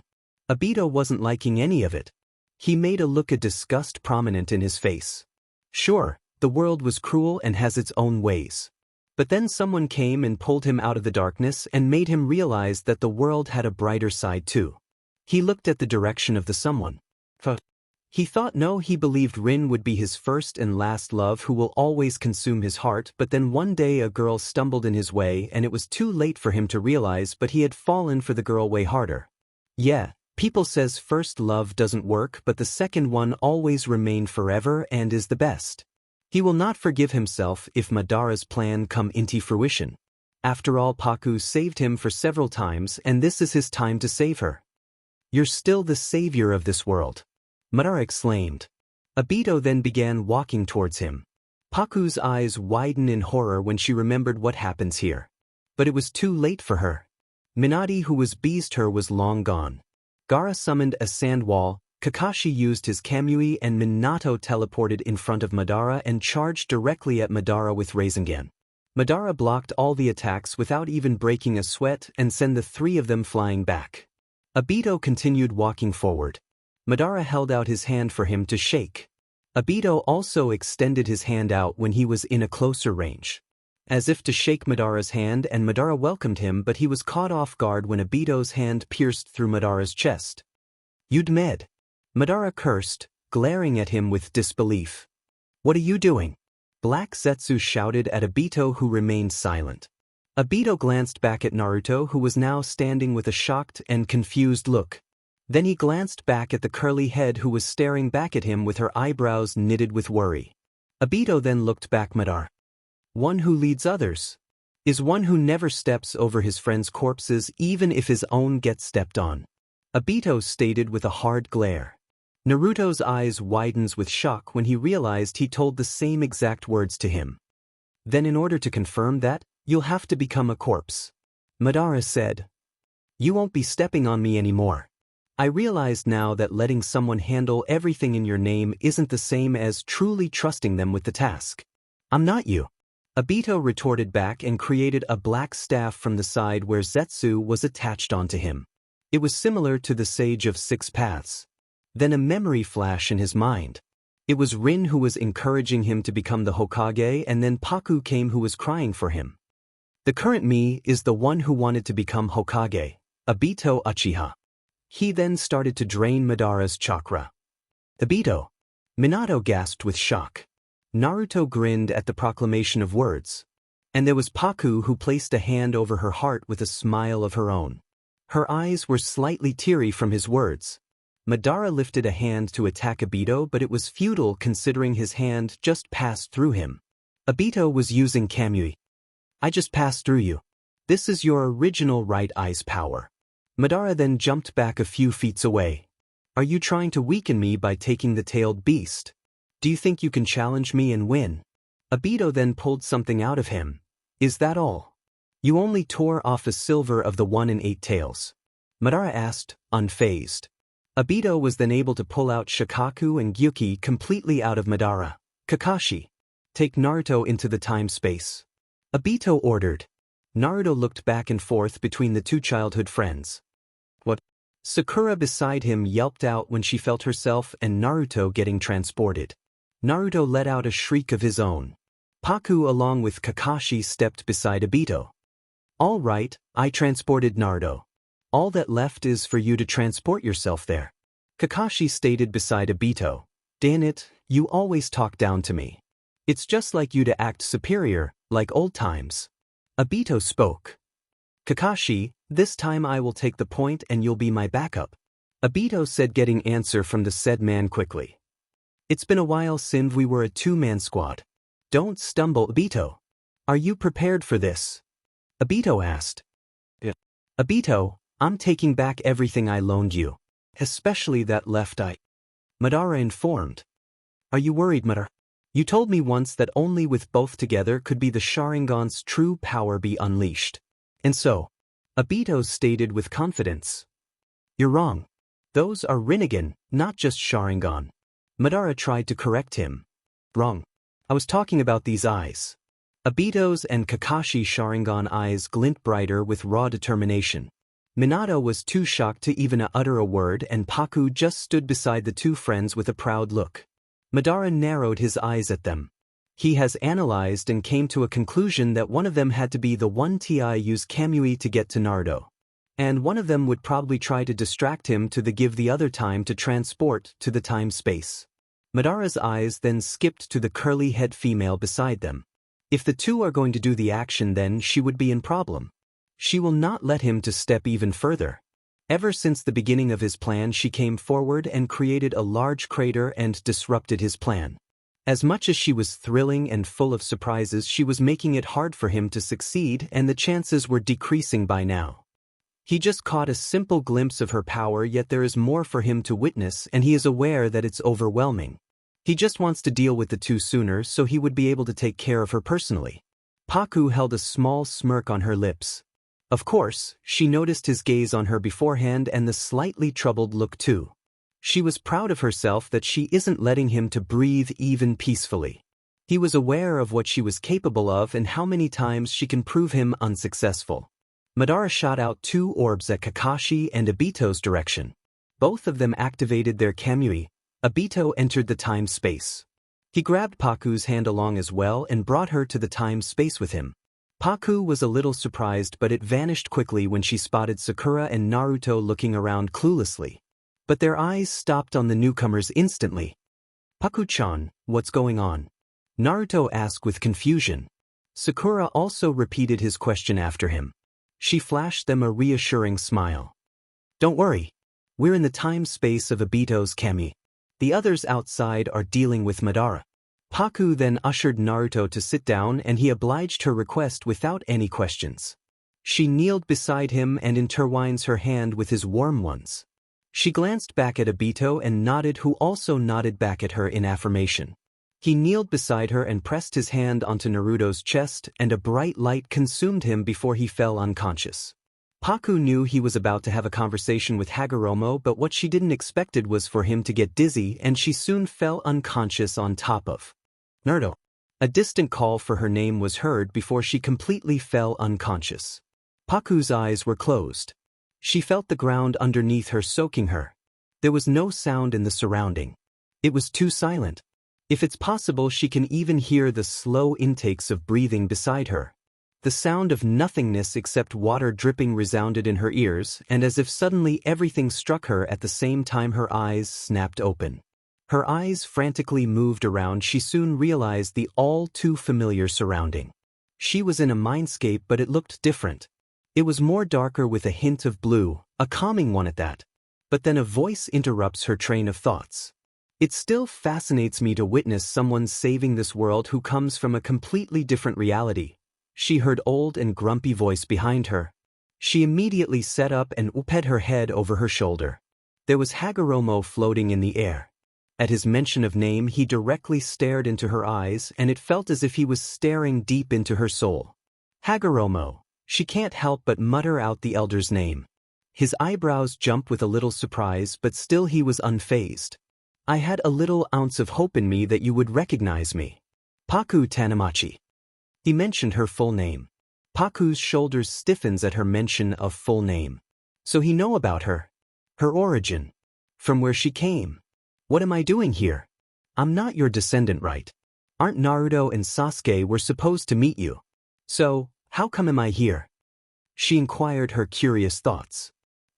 Obito wasn't liking any of it. He made a look of disgust prominent in his face. Sure, the world was cruel and has its own ways. But then someone came and pulled him out of the darkness and made him realize that the world had a brighter side too. He looked at the direction of the someone. He thought he believed Rin would be his first and last love who will always consume his heart, but then one day a girl stumbled in his way and it was too late for him to realize, but he had fallen for the girl way harder. Yeah, people says first love doesn't work, but the second one always remain forever and is the best. He will not forgive himself if Madara's plan come into fruition. After all, Paku saved him for several times and this is his time to save her. You're still the savior of this world. Madara exclaimed. Obito then began walking towards him. Paku's eyes widened in horror when she remembered what happens here. But it was too late for her. Minati, who was beast her, was long gone. Gaara summoned a sand wall, Kakashi used his Kamui and Minato teleported in front of Madara and charged directly at Madara with Rasengan. Madara blocked all the attacks without even breaking a sweat and sent the three of them flying back. Obito continued walking forward. Madara held out his hand for him to shake. Obito also extended his hand out when he was in a closer range, as if to shake Madara's hand, and Madara welcomed him, but he was caught off guard when Obito's hand pierced through Madara's chest. ᧁꫮᦗᦗ. Madara cursed, glaring at him with disbelief. What are you doing? Black Zetsu shouted at Obito, who remained silent. Obito glanced back at Naruto, who was now standing with a shocked and confused look. Then he glanced back at the curly head, who was staring back at him with her eyebrows knitted with worry. Obito then looked back. Madara, one who leads others, is one who never steps over his friends' corpses even if his own gets stepped on, Obito stated with a hard glare. Naruto's eyes widens with shock when he realized he told the same exact words to him. Then in order to confirm that, you'll have to become a corpse. Madara said. You won't be stepping on me anymore. I realized now that letting someone handle everything in your name isn't the same as truly trusting them with the task. I'm not you. Obito retorted back and created a black staff from the side where Zetsu was attached onto him. It was similar to the Sage of Six Paths. Then a memory flash in his mind. It was Rin who was encouraging him to become the Hokage, and then Paku came, who was crying for him. The current me is the one who wanted to become Hokage, Obito Uchiha. He then started to drain Madara's chakra. Obito. Minato gasped with shock. Naruto grinned at the proclamation of words. And there was Paku, who placed a hand over her heart with a smile of her own. Her eyes were slightly teary from his words. Madara lifted a hand to attack Obito, but it was futile considering his hand just passed through him. Obito was using Kamui. I just passed through you. This is your original right eye's power. Madara then jumped back a few feet away. Are you trying to weaken me by taking the tailed beast? Do you think you can challenge me and win? Obito then pulled something out of him. Is that all? You only tore off a silver of the 1 in 8 tails. Madara asked, unfazed. Obito was then able to pull out Shikaku and Gyuki completely out of Madara. Kakashi. Take Naruto into the time-space. Obito ordered. Naruto looked back and forth between the two childhood friends. What? Sakura beside him yelped out when she felt herself and Naruto getting transported. Naruto let out a shriek of his own. Paku along with Kakashi stepped beside Obito. All right, I transported Naruto. All that left is for you to transport yourself there. Kakashi stated beside Obito. Damn it, you always talk down to me. It's just like you to act superior, like old times. Obito spoke. Kakashi, this time I will take the point and you'll be my backup. Obito said, getting answer from the said man quickly. It's been a while since we were a two-man squad. Don't stumble, Obito. Are you prepared for this? Obito asked. Yeah. Obito, I'm taking back everything I loaned you, especially that left eye. Madara informed. Are you worried, Madara? You told me once that only with both together could be the Sharingan's true power be unleashed. And so, Obito stated with confidence. You're wrong. Those are Rinnegan, not just Sharingan. Madara tried to correct him. Wrong. I was talking about these eyes. Obito's and Kakashi's Sharingan eyes glint brighter with raw determination. Minato was too shocked to even utter a word, and Paku just stood beside the two friends with a proud look. Madara narrowed his eyes at them. He has analyzed and came to a conclusion that one of them had to be the one to use Kamui to get to Naruto. And one of them would probably try to distract him to give the other time to transport to the time-space. Madara's eyes then skipped to the curly-head female beside them. If the two are going to do the action, then she would be in problem. She will not let him to step even further. Ever since the beginning of his plan, she came forward and created a large crater and disrupted his plan. As much as she was thrilling and full of surprises, she was making it hard for him to succeed, and the chances were decreasing by now. He just caught a simple glimpse of her power, yet there is more for him to witness, and he is aware that it's overwhelming. He just wants to deal with the two sooner so he would be able to take care of her personally. Paku held a small smirk on her lips. Of course, she noticed his gaze on her beforehand and the slightly troubled look too. She was proud of herself that she isn't letting him to breathe even peacefully. He was aware of what she was capable of and how many times she can prove him unsuccessful. Madara shot out 2 orbs at Kakashi and Obito's direction. Both of them activated their Kamui, Obito entered the time-space. He grabbed Paku's hand along as well and brought her to the time-space with him. Paku was a little surprised, but it vanished quickly when she spotted Sakura and Naruto looking around cluelessly. But their eyes stopped on the newcomers instantly. "Paku-chan, what's going on?" Naruto asked with confusion. Sakura also repeated his question after him. She flashed them a reassuring smile. "Don't worry. We're in the time-space of Obito's kami. The others outside are dealing with Madara." Paku then ushered Naruto to sit down and he obliged her request without any questions. She kneeled beside him and intertwines her hand with his warm ones. She glanced back at Obito and nodded, who also nodded back at her in affirmation. He kneeled beside her and pressed his hand onto Naruto's chest, and a bright light consumed him before he fell unconscious. Paku knew he was about to have a conversation with Hagoromo, but what she didn't expected was for him to get dizzy, and she soon fell unconscious on top of Naruto. A distant call for her name was heard before she completely fell unconscious. Paku's eyes were closed. She felt the ground underneath her soaking her. There was no sound in the surrounding. It was too silent. If it's possible, she can even hear the slow intakes of breathing beside her. The sound of nothingness except water dripping resounded in her ears, and as if suddenly everything struck her at the same time, her eyes snapped open. Her eyes frantically moved around. She soon realized the all-too-familiar surrounding. She was in a mindscape, but it looked different. It was more darker with a hint of blue, a calming one at that. But then a voice interrupts her train of thoughts. "It still fascinates me to witness someone saving this world who comes from a completely different reality." She heard old and grumpy voice behind her. She immediately sat up and upped her head over her shoulder. There was Hagoromo floating in the air. At his mention of name, he directly stared into her eyes, and it felt as if he was staring deep into her soul. "Hagoromo." She can't help but mutter out the elder's name. His eyebrows jumped with a little surprise, but still he was unfazed. "I had a little ounce of hope in me that you would recognize me. Paku Tanamachi." He mentioned her full name. Paku's shoulders stiffens at her mention of full name. So he know about her. Her origin. From where she came. "What am I doing here? I'm not your descendant, right? Aren't Naruto and Sasuke were supposed to meet you? So, how come am I here?" She inquired her curious thoughts.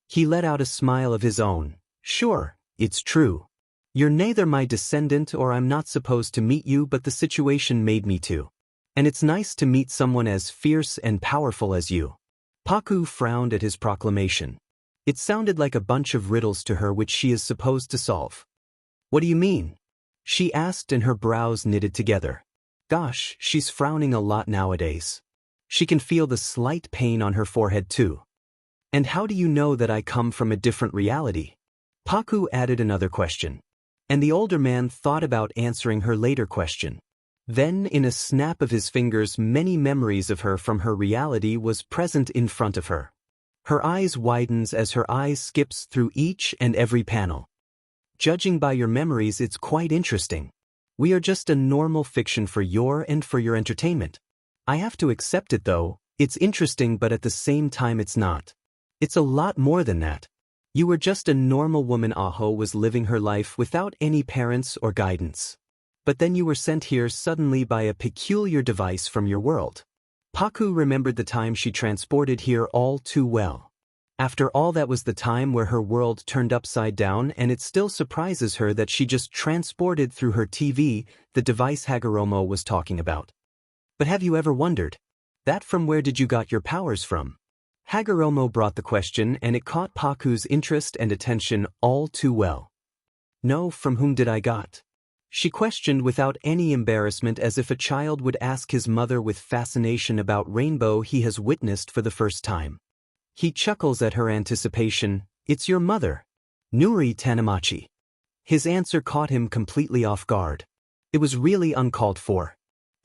He let out a smile of his own. "Sure, it's true. You're neither my descendant or I'm not supposed to meet you, but the situation made me to. And it's nice to meet someone as fierce and powerful as you." Paku frowned at his proclamation. It sounded like a bunch of riddles to her which she is supposed to solve. "What do you mean?" she asked, and her brows knitted together. Gosh, she's frowning a lot nowadays. She can feel the slight pain on her forehead too. "And how do you know that I come from a different reality?" Paku added another question. And the older man thought about answering her later question. Then, in a snap of his fingers, many memories of her from her reality was present in front of her. Her eyes widens as her eyes skips through each and every panel. "Judging by your memories, it's quite interesting. We are just a normal fiction for your entertainment. I have to accept it though, it's interesting, but at the same time it's not. It's a lot more than that. You were just a normal woman Aho was living her life without any parents or guidance. But then you were sent here suddenly by a peculiar device from your world." Paku remembered the time she transported here all too well. After all, that was the time where her world turned upside down, and it still surprises her that she just transported through her TV the device Hagoromo was talking about. "But have you ever wondered that from where did you got your powers from?" Hagoromo brought the question, and it caught Paku's interest and attention all too well. "No, from whom did I got?" she questioned without any embarrassment, as if a child would ask his mother with fascination about rainbow he has witnessed for the first time. He chuckles at her anticipation. "It's your mother, Nuri Tanamachi." His answer caught him completely off guard. It was really uncalled for.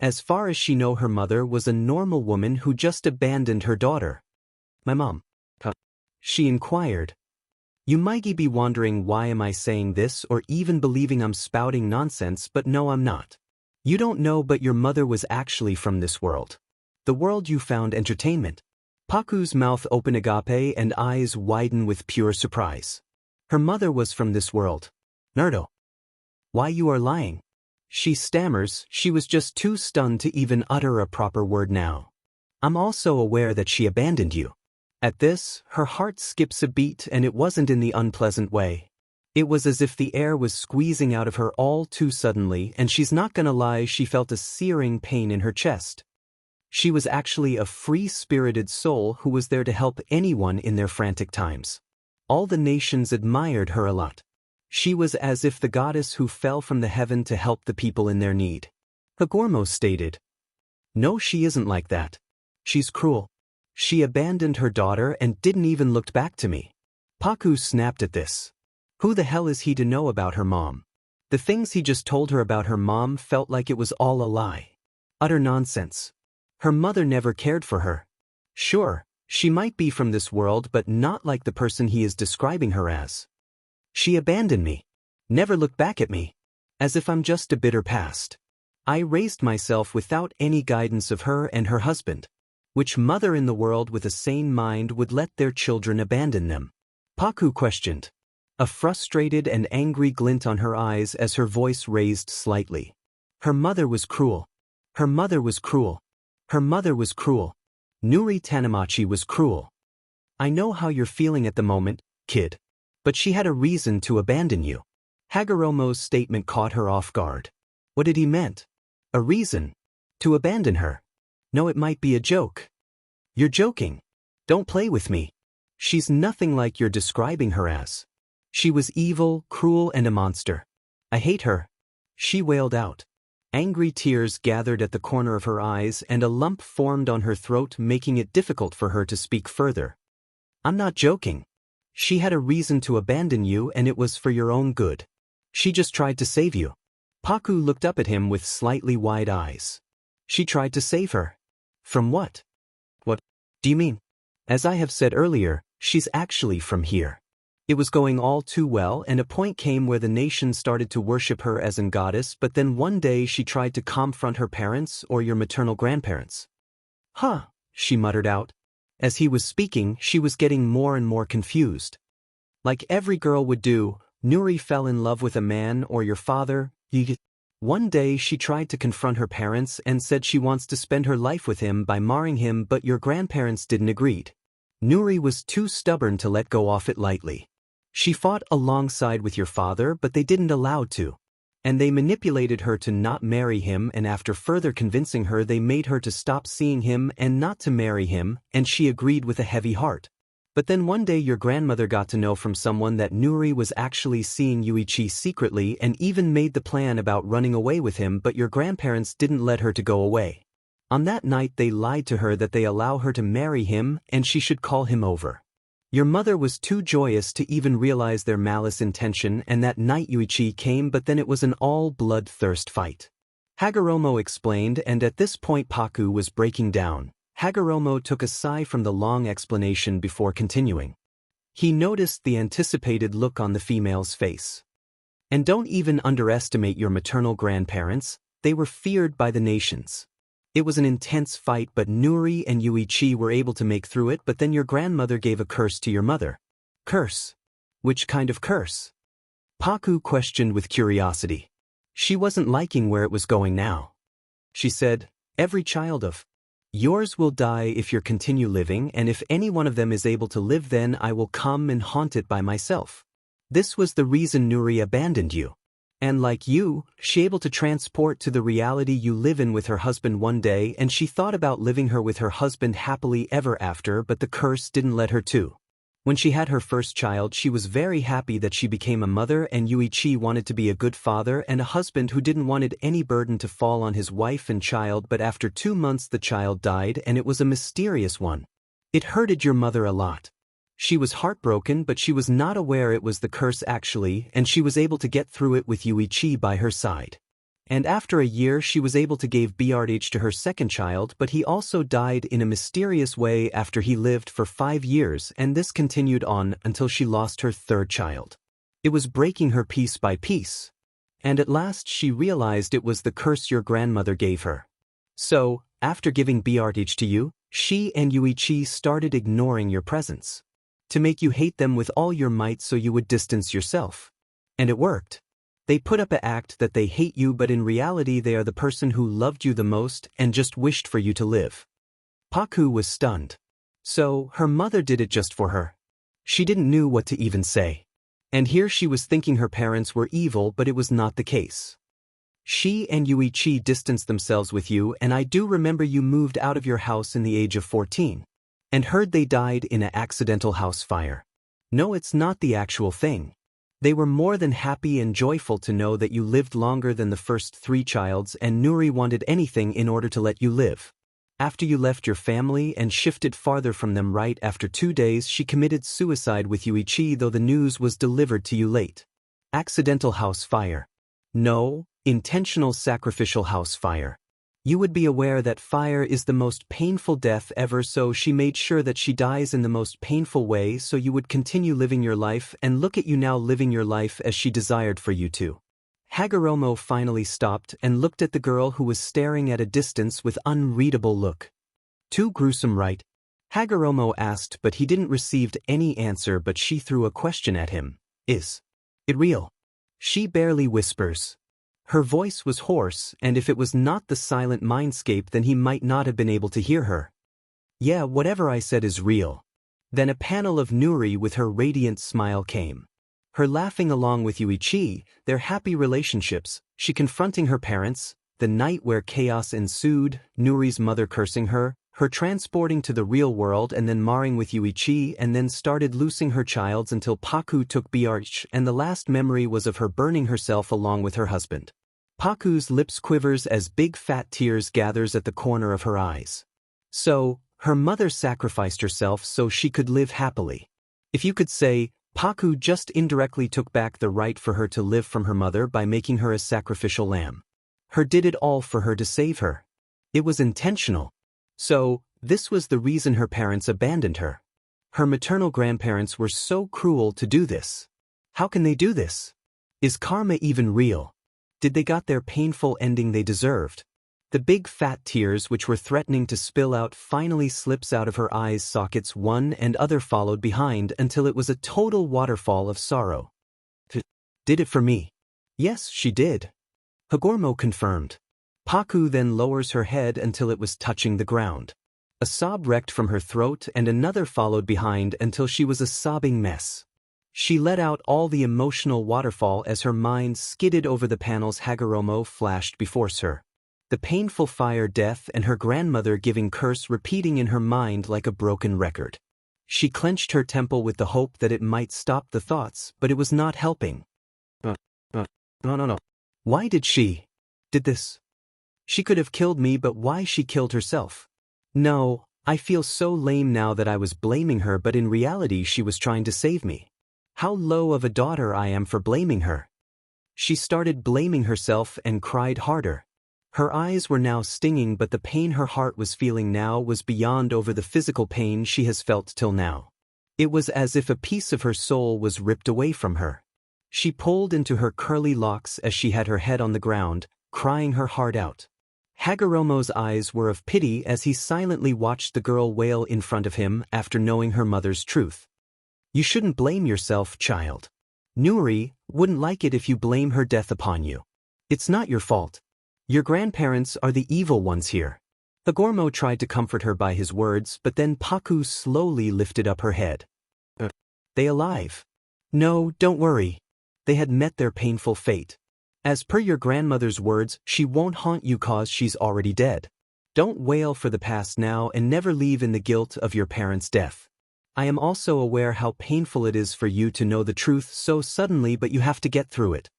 As far as she knew, her mother was a normal woman who just abandoned her daughter. "My mom?" she inquired. You might be wondering, why am I saying this, or even believing I'm spouting nonsense, but no, I'm not. You don't know, but your mother was actually from this world. The world you found entertainment. Paku's mouth open agape and eyes widen with pure surprise. Her mother was from this world. Naruto. Why you are lying? She stammers. She was just too stunned to even utter a proper word now. I'm also aware that she abandoned you. At this, her heart skips a beat, and it wasn't in the unpleasant way. It was as if the air was squeezing out of her all too suddenly, and she's not gonna lie, she felt a searing pain in her chest. She was actually a free-spirited soul who was there to help anyone in their frantic times. All the nations admired her a lot. She was as if the goddess who fell from the heaven to help the people in their need. ᧁꫮᦔᦔᦔꫀᦓ stated. No, she isn't like that. She's cruel. She abandoned her daughter and didn't even look back to me. Paku snapped at this. Who the hell is he to know about her mom? The things he just told her about her mom felt like it was all a lie. Utter nonsense. Her mother never cared for her. Sure, she might be from this world, but not like the person he is describing her as. She abandoned me. Never looked back at me. As if I'm just a bitter past. I raised myself without any guidance of her and her husband. Which mother in the world with a sane mind would let their children abandon them? Paku questioned. A frustrated and angry glint on her eyes as her voice raised slightly. Her mother was cruel. Her mother was cruel. Her mother was cruel. Nuri Tanamachi was cruel. I know how you're feeling at the moment, kid. But she had a reason to abandon you. Hagoromo's statement caught her off guard. What did he meant? A reason? To abandon her? No, it might be a joke. You're joking. Don't play with me. She's nothing like you're describing her as. She was evil, cruel, and a monster. I hate her. She wailed out. Angry tears gathered at the corner of her eyes and a lump formed on her throat, making it difficult for her to speak further. I'm not joking. She had a reason to abandon you, and it was for your own good. She just tried to save you. Paku looked up at him with slightly wide eyes. She tried to save her. From what? What do you mean? As I have said earlier, she's actually from here. It was going all too well, and a point came where the nation started to worship her as a goddess, but then one day she tried to confront her parents or your maternal grandparents. Huh, she muttered out. As he was speaking, she was getting more and more confused. Like every girl would do, Nuri fell in love with a man or your father. One day she tried to confront her parents and said she wants to spend her life with him by marrying him, but your grandparents didn't agree. Nuri was too stubborn to let go off it lightly. She fought alongside with your father, but they didn't allow to. And they manipulated her to not marry him, and after further convincing her they made her to stop seeing him and not to marry him, and she agreed with a heavy heart. But then one day your grandmother got to know from someone that Nuri was actually seeing Yuichi secretly and even made the plan about running away with him, but your grandparents didn't let her to go away. On that night they lied to her that they allow her to marry him and she should call him over. Your mother was too joyous to even realize their malice intention, and that night Yuichi came, but then it was an all-bloodthirst fight. Hagoromo explained, and at this point Paku was breaking down. Hagoromo took a sigh from the long explanation before continuing. He noticed the anticipated look on the female's face. And don't even underestimate your maternal grandparents, they were feared by the nations. It was an intense fight, but Nuri and Yuichi were able to make through it, but then your grandmother gave a curse to your mother. Curse? Which kind of curse? Paku questioned with curiosity. She wasn't liking where it was going now. She said, every child of yours will die if you continue living, and if any one of them is able to live, then I will come and haunt it by myself. This was the reason Nuri abandoned you. And like you, she able to transport to the reality you live in with her husband one day, and she thought about living her with her husband happily ever after, but the curse didn't let her to. When she had her first child, she was very happy that she became a mother, and Yuichi wanted to be a good father and a husband who didn't want any burden to fall on his wife and child, but after 2 months the child died, and it was a mysterious one. It hurted your mother a lot. She was heartbroken, but she was not aware it was the curse actually, and she was able to get through it with Yuichi by her side. And after a year she was able to give BGMI to her second child, but he also died in a mysterious way after he lived for 5 years, and this continued on until she lost her third child. It was breaking her piece by piece. And at last she realized it was the curse your grandmother gave her. So, after giving BGMI to you, she and Yuichi started ignoring your presence. To make you hate them with all your might so you would distance yourself. And it worked. They put up an act that they hate you, but in reality they are the person who loved you the most and just wished for you to live. Paku was stunned. So, her mother did it just for her. She didn't know what to even say. And here she was thinking her parents were evil, but it was not the case. She and ᧁꫮ distanced themselves with you, and I do remember you moved out of your house in the age of 14. And heard they died in an accidental house fire. No, it's not the actual thing. They were more than happy and joyful to know that you lived longer than the first 3 childs, and Nuri wanted anything in order to let you live. After you left your family and shifted farther from them right after 2 days, she committed suicide with ᧁꫮ, though the news was delivered to you late. Accidental house fire. No, intentional sacrificial house fire. You would be aware that fire is the most painful death ever, so she made sure that she dies in the most painful way so you would continue living your life, and look at you now living your life as she desired for you to. ᧁꫮᦔᦔꫀᦓ finally stopped and looked at the girl who was staring at a distance with unreadable look. Too gruesome, right? ᧁꫮᦔᦔꫀᦓ asked, but he didn't receive any answer, but she threw a question at him. Is it real? She barely whispers. Her voice was hoarse, and if it was not the silent mindscape, then he might not have been able to hear her. Yeah, whatever I said is real. Then a panel of Nuri with her radiant smile came. Her laughing along with ᧁꫮ, their happy relationships, she confronting her parents, the night where chaos ensued, Nuri's mother cursing her transporting to the real world and then marring with ᧁꫮ, and then started losing her childs until Paku took BGMI, and the last memory was of her burning herself along with her husband. Paku's lips quivers as big fat tears gathers at the corner of her eyes. So, her mother sacrificed herself so she could live happily. If you could say, Paku just indirectly took back the right for her to live from her mother by making her a sacrificial lamb. Her did it all for her to save her. It was intentional. So, this was the reason her parents abandoned her. Her maternal grandparents were so cruel to do this. How can they do this? Is karma even real? Did they got their painful ending they deserved? The big fat tears which were threatening to spill out finally slips out of her eyes sockets, one and other followed behind until it was a total waterfall of sorrow. Did it for me? Yes, she did. ᧁꫮᦔᦔꫀᦓ confirmed. Paku then lowers her head until it was touching the ground. A sob wrecked from her throat and another followed behind until she was a sobbing mess. She let out all the emotional waterfall as her mind skidded over the panels ᧁꫮᦔᦔꫀᦓ flashed before her. The painful fire death and her grandmother giving curse repeating in her mind like a broken record. She clenched her temple with the hope that it might stop the thoughts, but it was not helping. No. Why did she did this? She could have killed me, but why she killed herself? No, I feel so lame now that I was blaming her, but in reality she was trying to save me. How low of a daughter I am for blaming her. She started blaming herself and cried harder. Her eyes were now stinging, but the pain her heart was feeling now was beyond over the physical pain she has felt till now. It was as if a piece of her soul was ripped away from her. She pulled into her curly locks as she had her head on the ground, crying her heart out. ᧁꫮᦔᦔꫀ's eyes were of pity as he silently watched the girl wail in front of him after knowing her mother's truth. You shouldn't blame yourself, child. Nuri wouldn't like it if you blame her death upon you. It's not your fault. Your grandparents are the evil ones here. ᧁꫮᦔᦔꫀ tried to comfort her by his words, but then Paku slowly lifted up her head. They alive? No, don't worry. They had met their painful fate. As per your grandmother's words, she won't haunt you cause she's already dead. Don't wail for the past now and never leave in the guilt of your parents' death. I am also aware how painful it is for you to know the truth so suddenly, but you have to get through it.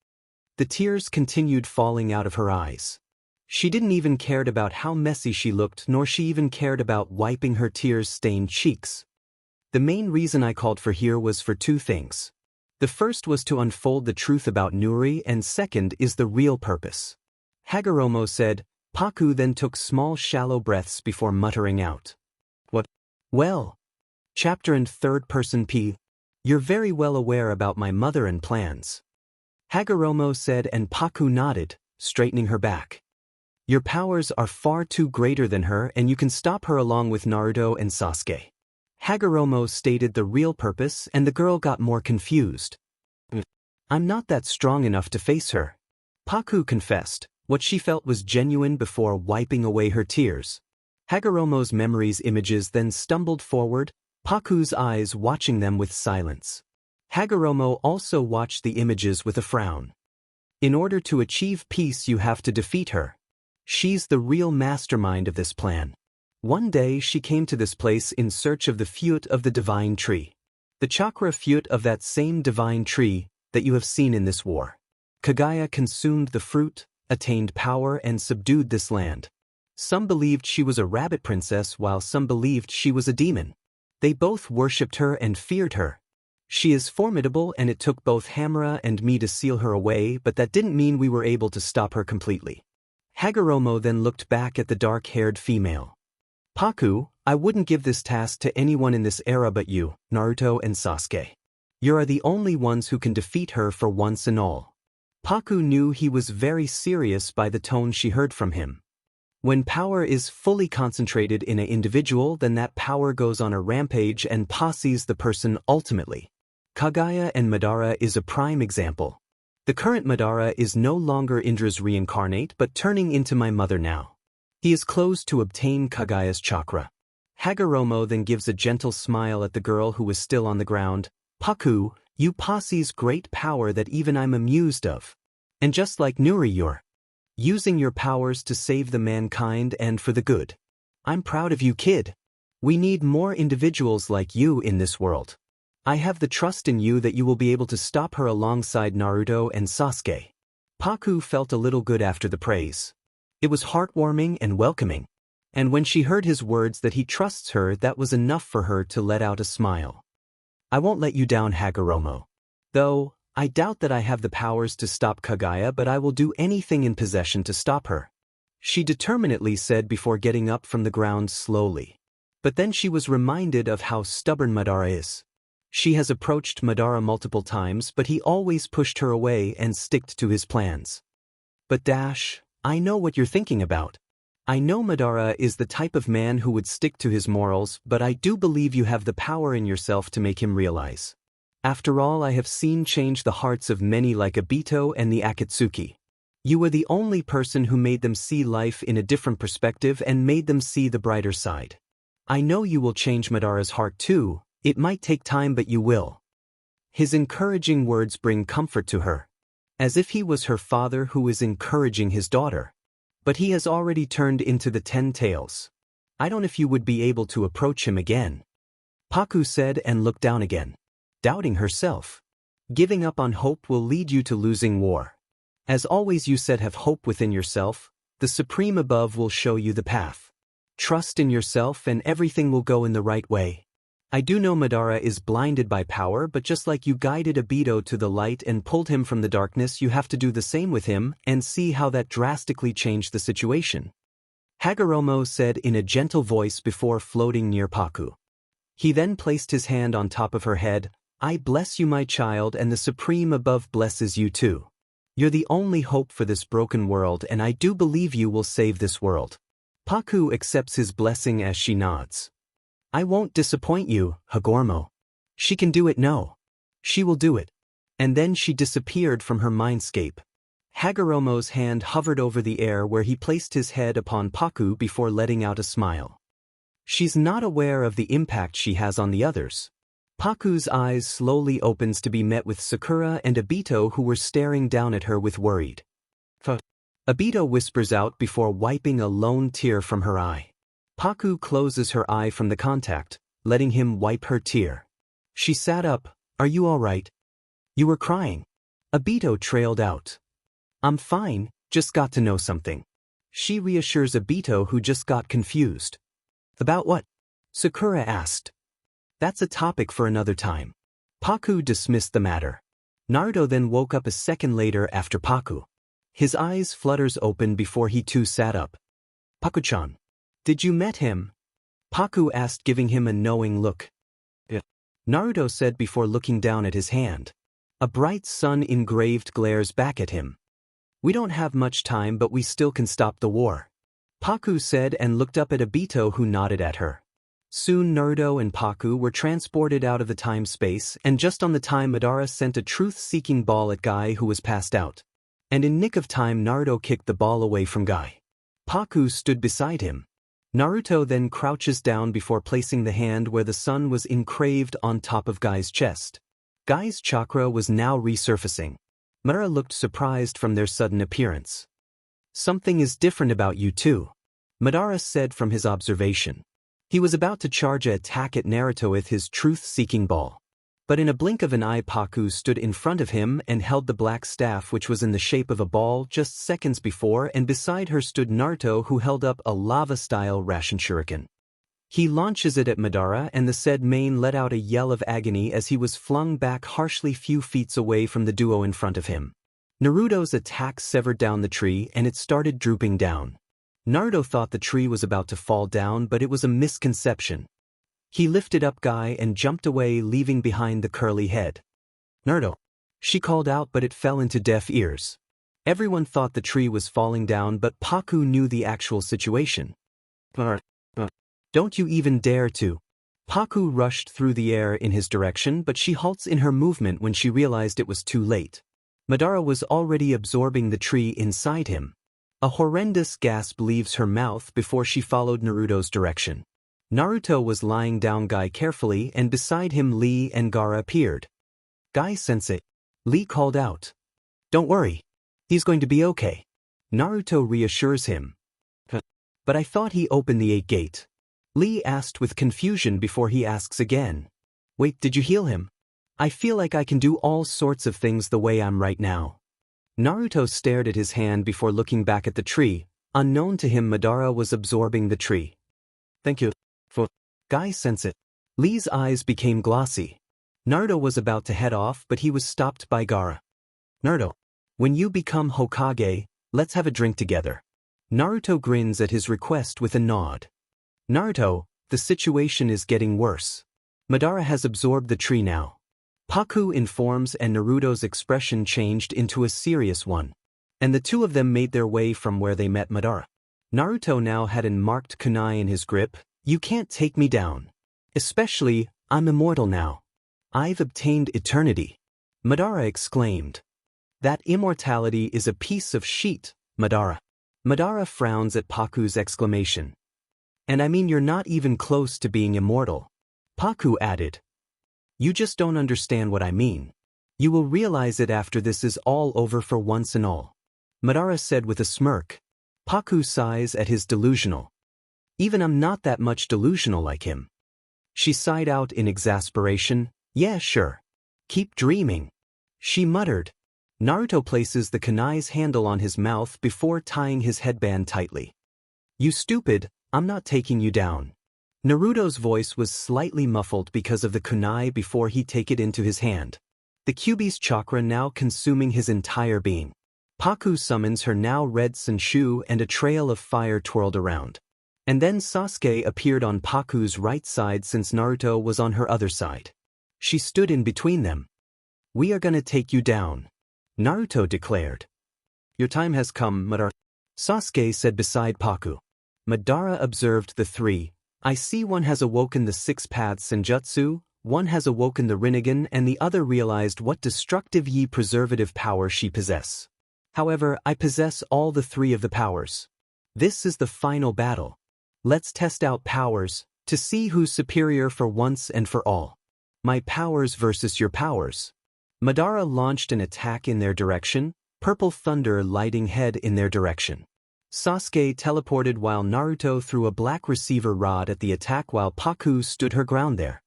The tears continued falling out of her eyes. She didn't even cared about how messy she looked, nor she even cared about wiping her tears-stained cheeks. The main reason I called for here was for 2 things. The first was to unfold the truth about Nuri, and second is the real purpose. ᧁꫮᦔᦔꫀ said. Paku then took small shallow breaths before muttering out. What? Well. Chapter in third person P. You're very well aware about my mother and plans. ᧁꫮᦔᦔꫀ said, and Paku nodded, straightening her back. Your powers are far too greater than her, and you can stop her along with Naruto and Sasuke. ᧁꫮᦔᦔꫀ stated the real purpose, and the girl got more confused. I'm not that strong enough to face her. Paku confessed. What she felt was genuine before wiping away her tears. Hagoromo's memories images then stumbled forward, Paku's eyes watching them with silence. Hagoromo also watched the images with a frown. In order to achieve peace you have to defeat her. She's the real mastermind of this plan. One day she came to this place in search of the fruit of the divine tree. The chakra fruit of that same divine tree that you have seen in this war. Kaguya consumed the fruit, attained power and subdued this land. Some believed she was a rabbit princess while some believed she was a demon. They both worshipped her and feared her. She is formidable and it took both Hamura and me to seal her away, but that didn't mean we were able to stop her completely. Hagoromo then looked back at the dark-haired female. Paku, I wouldn't give this task to anyone in this era but you, Naruto and Sasuke. You are the only ones who can defeat her for once and all. Paku knew he was very serious by the tone she heard from him. When power is fully concentrated in an individual, then that power goes on a rampage and posses the person ultimately. Kaguya and Madara is a prime example. The current Madara is no longer Indra's reincarnate but turning into my mother now. He is close to obtain Kaguya's chakra. Hagoromo then gives a gentle smile at the girl who was still on the ground. Paku, you possess great power that even I'm amused of. And just like Nuri you're using your powers to save the mankind and for the good. I'm proud of you, kid. We need more individuals like you in this world. I have the trust in you that you will be able to stop her alongside Naruto and Sasuke. Paku felt a little good after the praise. It was heartwarming and welcoming. And when she heard his words that he trusts her, that was enough for her to let out a smile. I won't let you down, Hagoromo. Though, I doubt that I have the powers to stop Kaguya, but I will do anything in possession to stop her. She determinedly said before getting up from the ground slowly. But then she was reminded of how stubborn Madara is. She has approached Madara multiple times but he always pushed her away and sticked to his plans. But I know what you're thinking about. I know Madara is the type of man who would stick to his morals, but I do believe you have the power in yourself to make him realize. After all, I have seen change the hearts of many like Obito and the Akatsuki. You were the only person who made them see life in a different perspective and made them see the brighter side. I know you will change Madara's heart too. It might take time but you will. His encouraging words bring comfort to her. As if he was her father who is encouraging his daughter. But he has already turned into the 10 tails. I don't know if you would be able to approach him again. Paku said and looked down again. Doubting herself. Giving up on hope will lead you to losing war. As always you said have hope within yourself, the Supreme above will show you the path. Trust in yourself and everything will go in the right way. I do know Madara is blinded by power, but just like you guided Obito to the light and pulled him from the darkness, you have to do the same with him and see how that drastically changed the situation. Hagoromo said in a gentle voice before floating near Paku. He then placed his hand on top of her head. I bless you, my child, and the Supreme above blesses you too. You're the only hope for this broken world and I do believe you will save this world. Paku accepts his blessing as she nods. I won't disappoint you, Hagoromo. She can do it, no. She will do it. And then she disappeared from her mindscape. Hagoromo's hand hovered over the air where he placed his head upon Paku before letting out a smile. She's not aware of the impact she has on the others. Paku's eyes slowly opens to be met with Sakura and Obito who were staring down at her with worried. Obito whispers out before wiping a lone tear from her eye. Paku closes her eye from the contact, letting him wipe her tear. She sat up. Are you all right? You were crying. Obito trailed out. I'm fine, just got to know something. She reassures Obito who just got confused. About what? Sakura asked. That's a topic for another time. Paku dismissed the matter. Naruto then woke up a second later after Paku. His eyes flutters open before he too sat up. Paku-chan. Did you met him? Paku asked, giving him a knowing look. Yeah. Naruto said before looking down at his hand. A bright sun engraved glares back at him. We don't have much time but we still can stop the war. Paku said and looked up at Obito who nodded at her. Soon Naruto and Paku were transported out of the time-space, and just on the time Madara sent a truth-seeking ball at Guy, who was passed out. And in nick of time Naruto kicked the ball away from Guy. Paku stood beside him. Naruto then crouches down before placing the hand where the sun was engraved on top of Guy's chest. Guy's chakra was now resurfacing. Madara looked surprised from their sudden appearance. "Something is different about you too," Madara said from his observation. He was about to charge an attack at Naruto with his truth-seeking ball. But in a blink of an eye Paku stood in front of him and held the black staff, which was in the shape of a ball just seconds before, and beside her stood Naruto, who held up a lava-style Rasen Shuriken. He launches it at Madara, and the said man let out a yell of agony as he was flung back harshly few feet away from the duo in front of him. Naruto's attack severed down the tree and it started drooping down. Naruto thought the tree was about to fall down, but it was a misconception. He lifted up Guy and jumped away, leaving behind the curly head. "Naruto!" she called out, but it fell into deaf ears. Everyone thought the tree was falling down, but Paku knew the actual situation. "Don't you even dare to!" Paku rushed through the air in his direction, but she halts in her movement when she realized it was too late. Madara was already absorbing the tree inside him. A horrendous gasp leaves her mouth before she followed Naruto's direction. Naruto was lying down Guy carefully, and beside him Lee and Gaara appeared. "Guy-sensei," Lee called out. "Don't worry. He's going to be okay." Naruto reassures him. "But I thought he opened the 8th gate." Lee asked with confusion before he asks again. "Wait, did you heal him? I feel like I can do all sorts of things the way I'm right now." Naruto stared at his hand before looking back at the tree. Unknown to him, Madara was absorbing the tree. "Thank you for Guy-sensei." Lee's eyes became glossy. Naruto was about to head off, but he was stopped by Gaara. "Naruto, when you become Hokage, let's have a drink together." Naruto grins at his request with a nod. "Naruto, the situation is getting worse. Madara has absorbed the tree now." Paku informs, and Naruto's expression changed into a serious one. And the two of them made their way from where they met Madara. Naruto now had a marked kunai in his grip. "You can't take me down. Especially, I'm immortal now. I've obtained eternity," Madara exclaimed. "That immortality is a piece of shit, Madara." Madara frowns at Paku's exclamation. "And I mean, you're not even close to being immortal," Paku added. "You just don't understand what I mean. You will realize it after this is all over for once and all," Madara said with a smirk. Paku sighs at his delusional. "Even I'm not that much delusional like him." She sighed out in exasperation. "Yeah, sure. Keep dreaming," she muttered. Naruto places the kunai's handle on his mouth before tying his headband tightly. "You stupid, I'm not taking you down." Naruto's voice was slightly muffled because of the kunai before he take it into his hand. The Kyuubi's chakra now consuming his entire being. Paku summons her now red Senshu, and a trail of fire twirled around. And then Sasuke appeared on Paku's right side since Naruto was on her other side. She stood in between them. "We are gonna take you down," Naruto declared. "Your time has come, Madara," Sasuke said beside Paku. Madara observed the three. "I see one has awoken the 6 paths Senjutsu, one has awoken the Rinnegan, and the other realized what destructive preservative power she possess. However, I possess all the 3 of the powers. This is the final battle. Let's test out powers, to see who's superior for once and for all. My powers versus your powers." Madara launched an attack in their direction, purple thunder lighting head in their direction. Sasuke teleported while Naruto threw a black receiver rod at the attack while Paku stood her ground there.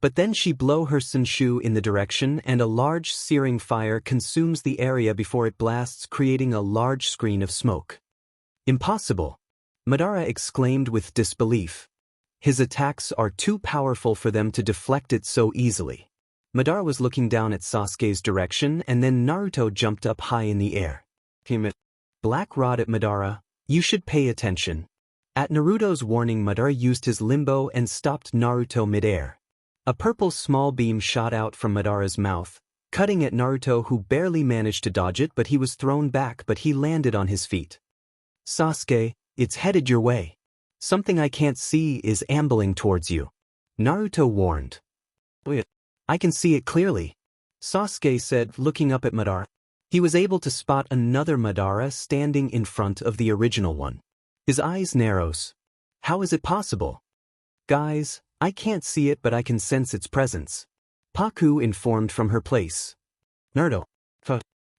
But then she blow her Senshu in the direction, and a large searing fire consumes the area before it blasts, creating a large screen of smoke. "Impossible," Madara exclaimed with disbelief. "His attacks are too powerful for them to deflect it so easily." Madara was looking down at Sasuke's direction, and then Naruto jumped up high in the air. Black rod at Madara, "You should pay attention." At Naruto's warning, Madara used his limbo and stopped Naruto midair. A purple small beam shot out from Madara's mouth, cutting at Naruto, who barely managed to dodge it, but he was thrown back, but he landed on his feet. "Sasuke, it's headed your way." Something I can't see is ambling towards you. Naruto warned. Wait, I can see it clearly, Sasuke said, looking up at Madara. He was able to spot another Madara standing in front of the original one. His eyes narrows. How is it possible? Guys, I can't see it but I can sense its presence, Paku informed from her place. Naruto.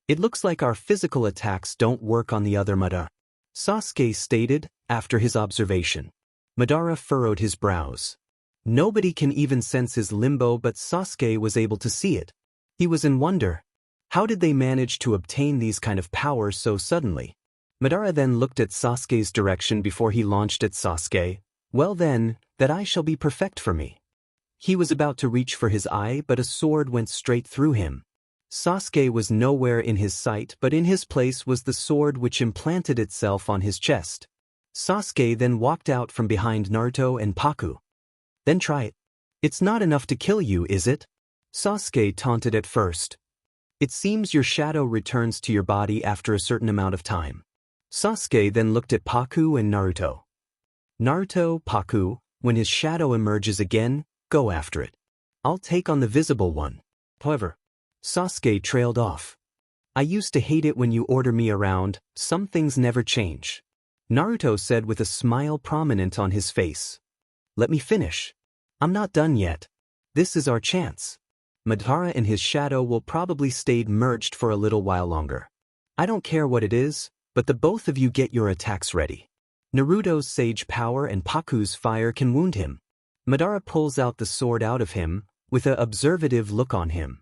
It looks like our physical attacks don't work on the other Madara, Sasuke stated, after his observation. Madara furrowed his brows. Nobody can even sense his limbo but Sasuke was able to see it. He was in wonder. How did they manage to obtain these kind of powers so suddenly? Madara then looked at Sasuke's direction before he launched at Sasuke. Well then, that eye shall be perfect for me. He was about to reach for his eye but a sword went straight through him. Sasuke was nowhere in his sight but in his place was the sword which implanted itself on his chest. Sasuke then walked out from behind Naruto and Paku. Then try it. It's not enough to kill you, is it? Sasuke taunted at first. It seems your shadow returns to your body after a certain amount of time. Sasuke then looked at Paku and Naruto. Naruto, Paku, when his shadow emerges again, go after it. I'll take on the visible one. However, Sasuke trailed off. I used to hate it when you order me around, some things never change, Naruto said with a smile prominent on his face. Let me finish. I'm not done yet. This is our chance. Madara and his shadow will probably stay merged for a little while longer. I don't care what it is, but the both of you get your attacks ready. Naruto's sage power and Paku's fire can wound him. Madara pulls out the sword out of him, with an observative look on him.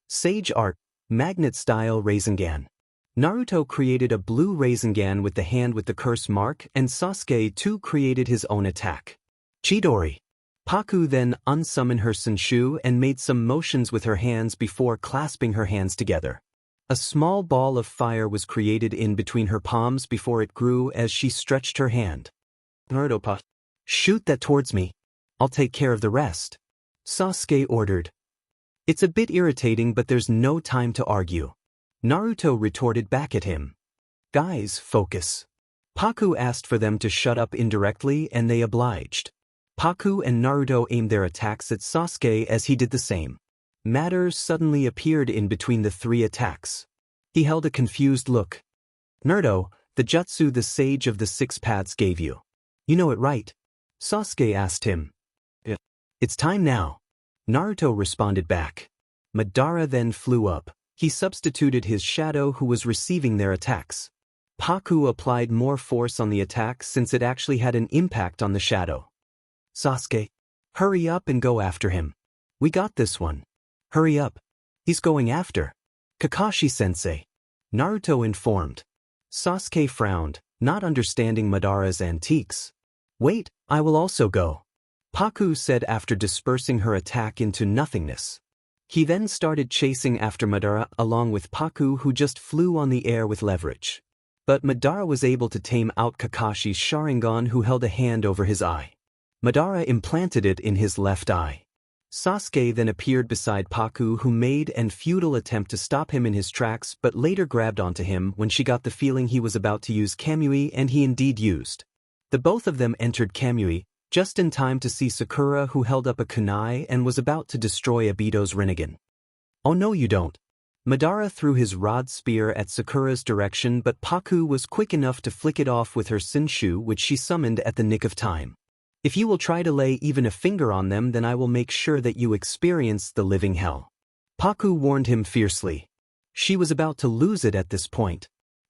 Sage art, magnet-style Rasengan. Naruto created a blue Rasengan with the hand with the curse mark and Sasuke too created his own attack. Chidori. Paku then unsummoned her Senshu and made some motions with her hands before clasping her hands together. A small ball of fire was created in between her palms before it grew as she stretched her hand. Naruto, shoot that towards me. I'll take care of the rest, Sasuke ordered. It's a bit irritating but there's no time to argue, Naruto retorted back at him. Guys, focus. Paku asked for them to shut up indirectly and they obliged. Paku and Naruto aimed their attacks at Sasuke as he did the same. Matter suddenly appeared in between the three attacks. He held a confused look. Naruto, the jutsu the Sage of the Six Paths gave you. You know it right? Sasuke asked him. It's time now, Naruto responded back. Madara then flew up. He substituted his shadow who was receiving their attacks. Paku applied more force on the attack since it actually had an impact on the shadow. Sasuke, hurry up and go after him. We got this one. Hurry up. He's going after Kakashi-sensei, Naruto informed. Sasuke frowned, not understanding Madara's antiques. Wait, I will also go, Paku said after dispersing her attack into nothingness. He then started chasing after Madara along with Paku who just flew on the air with leverage. But Madara was able to tame out Kakashi's Sharingan who held a hand over his eye. Madara implanted it in his left eye. Sasuke then appeared beside Paku who made an futile attempt to stop him in his tracks but later grabbed onto him when she got the feeling he was about to use Kamui and he indeed used. The both of them entered Kamui, just in time to see Sakura who held up a kunai and was about to destroy Obito's Rinnegan. Oh no you don't. Madara threw his rod spear at Sakura's direction but Paku was quick enough to flick it off with her Senshu which she summoned at the nick of time. If you will try to lay even a finger on them then I will make sure that you experience the living hell, Paku warned him fiercely. She was about to lose it at this point.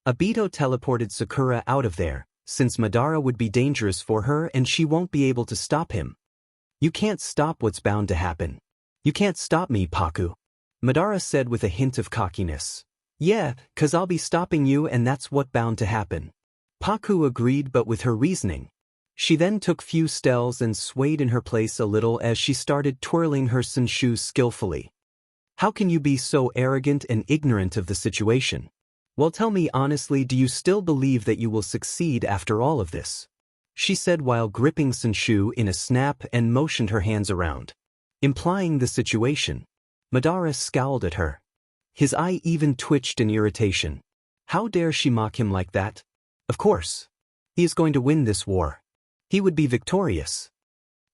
Obito teleported Sakura out of there, since Madara would be dangerous for her and she won't be able to stop him. You can't stop what's bound to happen. You can't stop me, Paku, Madara said with a hint of cockiness. Yeah, 'cause I'll be stopping you and that's what bound to happen. Paku agreed but with her reasoning. She then took few steps and swayed in her place a little as she started twirling her Senshu skillfully. How can you be so arrogant and ignorant of the situation? Well, tell me honestly, do you still believe that you will succeed after all of this? She said while gripping Senshu in a snap and motioned her hands around, implying the situation. Madara scowled at her. His eye even twitched in irritation. How dare she mock him like that? Of course. He is going to win this war. He would be victorious.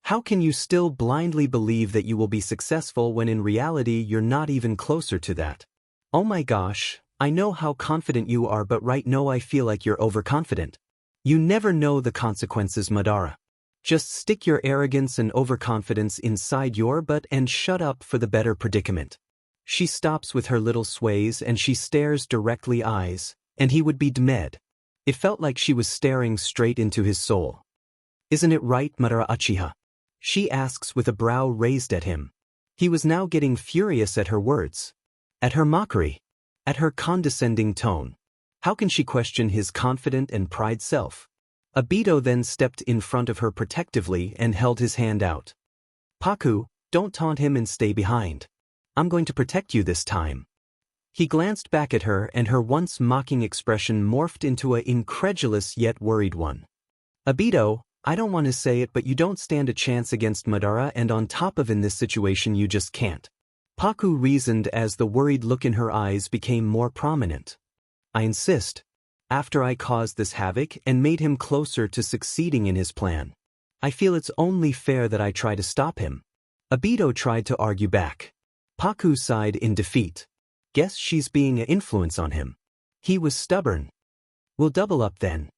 How can you still blindly believe that you will be successful when in reality you're not even closer to that? Oh my gosh, I know how confident you are, but right now I feel like you're overconfident. You never know the consequences, Madara. Just stick your arrogance and overconfidence inside your butt and shut up for the better predicament. She stops with her little sways and she stares directly eyes, and he would be dead. It felt like she was staring straight into his soul. Isn't it right, Madara Uchiha? She asks with a brow raised at him. He was now getting furious at her words. At her mockery. At her condescending tone. How can she question his confident and pride self? Obito then stepped in front of her protectively and held his hand out. Paku, don't taunt him and stay behind. I'm going to protect you this time. He glanced back at her and her once mocking expression morphed into an incredulous yet worried one. Obito, I don't want to say it, but you don't stand a chance against Madara, and on top of in this situation you just can't. Paku reasoned as the worried look in her eyes became more prominent. I insist. After I caused this havoc and made him closer to succeeding in his plan, I feel it's only fair that I try to stop him. Obito tried to argue back. Paku sighed in defeat. Guess she's being an influence on him. He was stubborn. We'll double up then.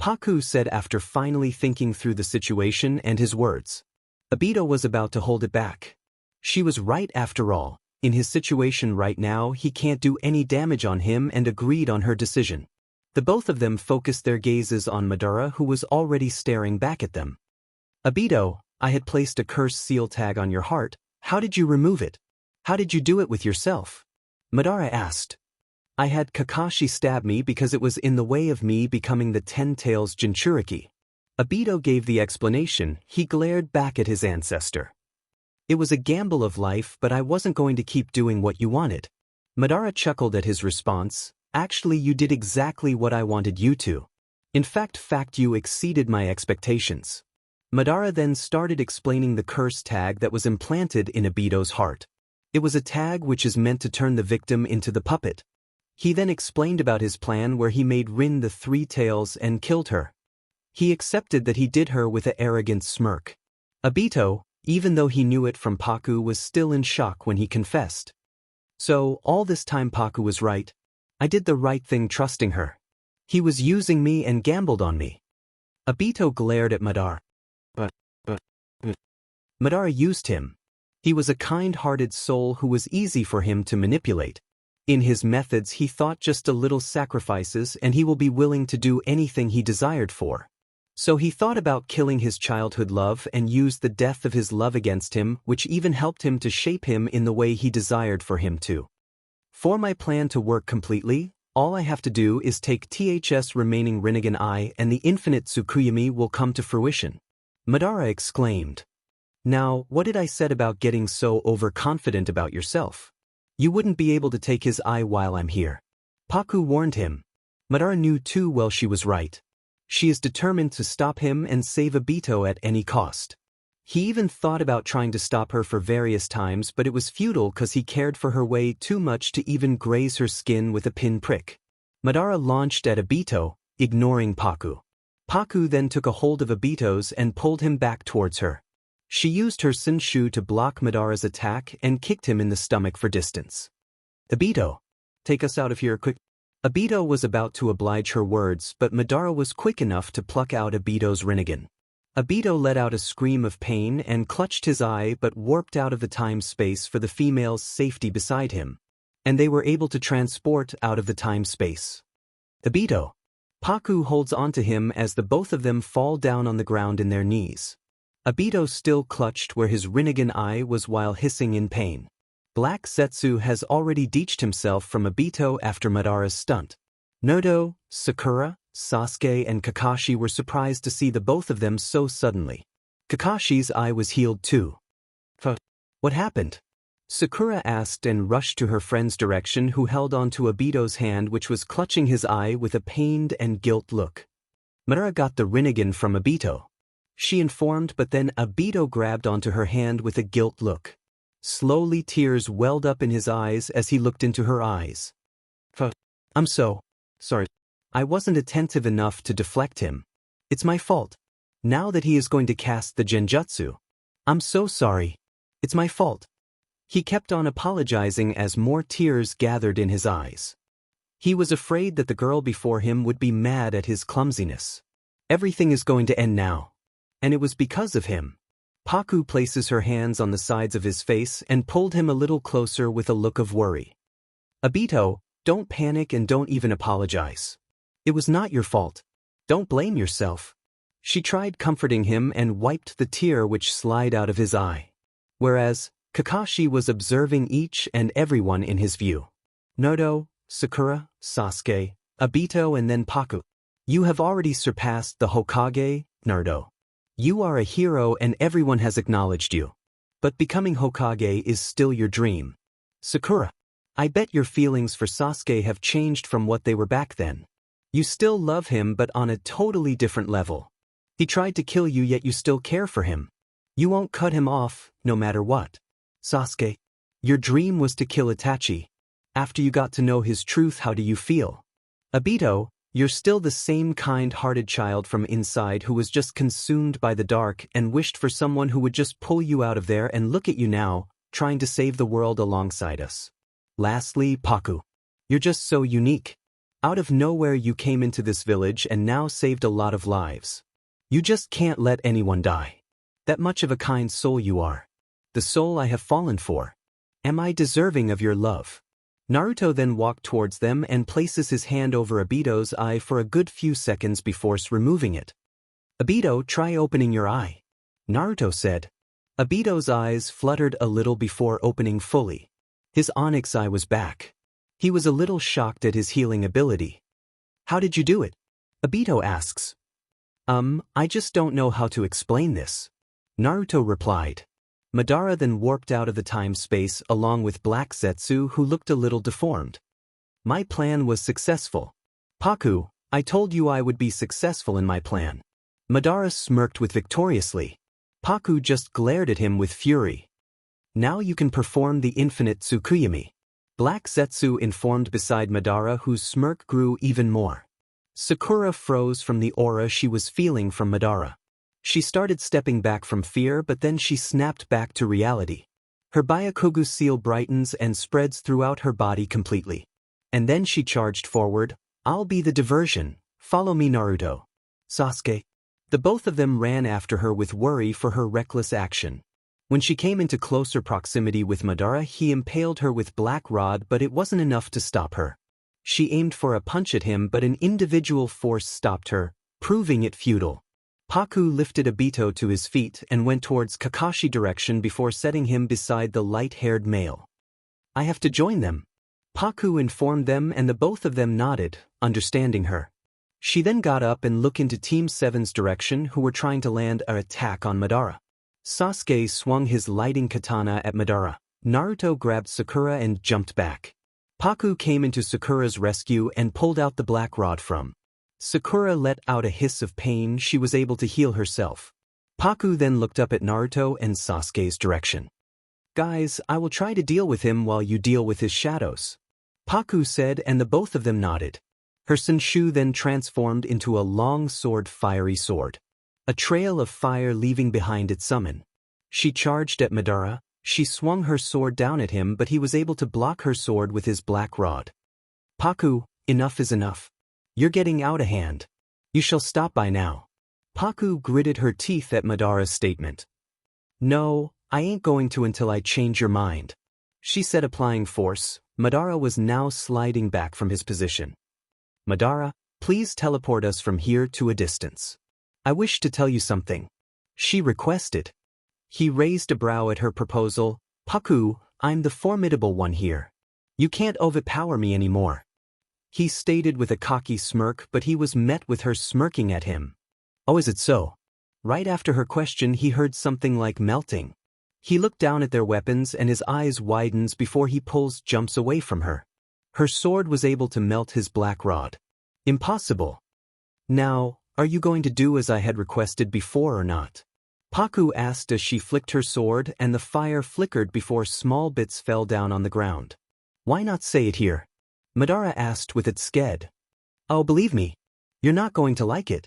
Paku said after finally thinking through the situation and his words. Obito was about to hold it back. She was right after all. In his situation right now he can't do any damage on him, and agreed on her decision. The both of them focused their gazes on Madara, who was already staring back at them. Obito, I had placed a curse seal tag on your heart. How did you remove it? How did you do it with yourself? Madara asked. I had Kakashi stab me because it was in the way of me becoming the 10 Tails Jinchuriki. Obito gave the explanation. He glared back at his ancestor. It was a gamble of life, but I wasn't going to keep doing what you wanted. Madara chuckled at his response. Actually, you did exactly what I wanted you to. In fact, you exceeded my expectations. Madara then started explaining the curse tag that was implanted in Obito's heart. It was a tag which is meant to turn the victim into the puppet. He then explained about his plan where he made Rin the 3 tails and killed her. He accepted that he did her with an arrogant smirk. Obito, even though he knew it from Paku, was still in shock when he confessed. So, all this time Paku was right. I did the right thing trusting her. He was using me and gambled on me. Obito glared at Madara. But. Madara used him. He was a kind-hearted soul who was easy for him to manipulate. In his methods he thought just a little sacrifices and he will be willing to do anything he desired for. So he thought about killing his childhood love and used the death of his love against him, which even helped him to shape him in the way he desired for him to. For my plan to work completely, all I have to do is take THS remaining Rinnegan Eye and the infinite Tsukuyomi will come to fruition. Madara exclaimed. Now, what did I said about getting so overconfident about yourself? You wouldn't be able to take his eye while I'm here. Paku warned him. Madara knew too well she was right. She is determined to stop him and save Obito at any cost. He even thought about trying to stop her for various times, but it was futile because he cared for her way too much to even graze her skin with a pin prick. Madara launched at Obito, ignoring Paku. Paku then took a hold of Obito's and pulled him back towards her. She used her Senshu to block Madara's attack and kicked him in the stomach for distance. Obito, take us out of here quick. Obito was about to oblige her words, but Madara was quick enough to pluck out Obito's Rinnegan. Obito let out a scream of pain and clutched his eye but warped out of the time-space for the female's safety beside him, and they were able to transport out of the time-space. Obito. Paku holds onto him as the both of them fall down on the ground in their knees. Obito still clutched where his Rinnegan Eye was while hissing in pain. Black Zetsu has already detached himself from Obito after Madara's stunt. Naruto, Sakura, Sasuke and Kakashi were surprised to see the both of them so suddenly. Kakashi's eye was healed too. What happened? Sakura asked and rushed to her friend's direction, who held on to Obito's hand which was clutching his eye with a pained and guilt look. Madara got the Rinnegan from Obito. She informed, but then Obito grabbed onto her hand with a guilt look. Slowly tears welled up in his eyes as he looked into her eyes. I'm so sorry. I wasn't attentive enough to deflect him. It's my fault. Now that he is going to cast the genjutsu. I'm so sorry. It's my fault. He kept on apologizing as more tears gathered in his eyes. He was afraid that the girl before him would be mad at his clumsiness. Everything is going to end now. And it was because of him. Paku places her hands on the sides of his face and pulled him a little closer with a look of worry. Obito, don't panic and don't even apologize. It was not your fault. Don't blame yourself. She tried comforting him and wiped the tear which slid out of his eye. Whereas, Kakashi was observing each and everyone in his view. Naruto, Sakura, Sasuke, Obito and then Paku. You have already surpassed the Hokage, Naruto. You are a hero and everyone has acknowledged you. But becoming Hokage is still your dream. Sakura, I bet your feelings for Sasuke have changed from what they were back then. You still love him but on a totally different level. He tried to kill you yet you still care for him. You won't cut him off, no matter what. Sasuke, your dream was to kill Itachi. After you got to know his truth, how do you feel? Obito, you're still the same kind-hearted child from inside who was just consumed by the dark and wished for someone who would just pull you out of there, and look at you now, trying to save the world alongside us. Lastly, Paku. You're just so unique. Out of nowhere you came into this village and now saved a lot of lives. You just can't let anyone die. That much of a kind soul you are. The soul I have fallen for. Am I deserving of your love? Naruto then walked towards them and places his hand over Obito's eye for a good few seconds before removing it. Obito, try opening your eye. Naruto said. Obito's eyes fluttered a little before opening fully. His onyx eye was back. He was a little shocked at his healing ability. How did you do it? Obito asks. I just don't know how to explain this. Naruto replied. Madara then warped out of the time-space along with Black Zetsu, who looked a little deformed. My plan was successful. Paku, I told you I would be successful in my plan. Madara smirked with victoriously. Paku just glared at him with fury. Now you can perform the infinite Tsukuyomi. Black Zetsu informed beside Madara, whose smirk grew even more. Sakura froze from the aura she was feeling from Madara. She started stepping back from fear, but then she snapped back to reality. Her Byakugan seal brightens and spreads throughout her body completely. And then she charged forward. I'll be the diversion. Follow me, Naruto. Sasuke. The both of them ran after her with worry for her reckless action. When she came into closer proximity with Madara, he impaled her with Black Rod, but it wasn't enough to stop her. She aimed for a punch at him, but an individual force stopped her, proving it futile. Paku lifted Obito to his feet and went towards Kakashi direction before setting him beside the light-haired male. I have to join them. Paku informed them and the both of them nodded, understanding her. She then got up and looked into Team 7's direction, who were trying to land an attack on Madara. Sasuke swung his lighting katana at Madara. Naruto grabbed Sakura and jumped back. Paku came into Sakura's rescue and pulled out the Black Rod from. Sakura let out a hiss of pain. She was able to heal herself. Paku then looked up at Naruto and Sasuke's direction. Guys, I will try to deal with him while you deal with his shadows. Paku said, and the both of them nodded. Her Senshu then transformed into a long sword, fiery sword. A trail of fire leaving behind it summon. She charged at Madara. She swung her sword down at him, but he was able to block her sword with his Black Rod. Paku, enough is enough. You're getting out of hand. You shall stop by now. Paku gritted her teeth at Madara's statement. No, I ain't going to until I change your mind. She said, applying force. Madara was now sliding back from his position. Madara, please teleport us from here to a distance. I wish to tell you something. She requested. He raised a brow at her proposal. Paku, I'm the formidable one here. You can't overpower me anymore. He stated with a cocky smirk, but he was met with her smirking at him. Oh, is it so? Right after her question, he heard something like melting. He looked down at their weapons and his eyes widens before he jumps away from her. Her sword was able to melt his Black Rod. Impossible. Now, are you going to do as I had requested before or not? Paku asked as she flicked her sword, and the fire flickered before small bits fell down on the ground. Why not say it here? Madara asked with its sked. Oh, believe me. You're not going to like it.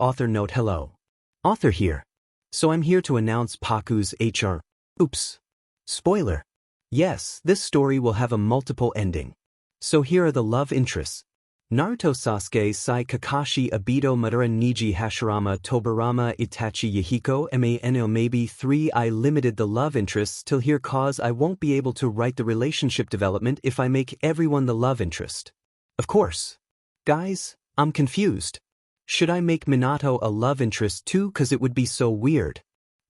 Author note hello. Author here. So I'm here to announce Paku's HR. Oops. Spoiler. Yes, this story will have a multiple ending. So here are the love interests. Naruto Sasuke sai Kakashi Obito Madara Niji Hashirama Tobirama Itachi Yahiko Mano maybe 3 I limited the love interests till here cause I won't be able to write the relationship development if I make everyone the love interest. Of course. Guys, I'm confused. Should I make Minato a love interest too cause it would be so weird?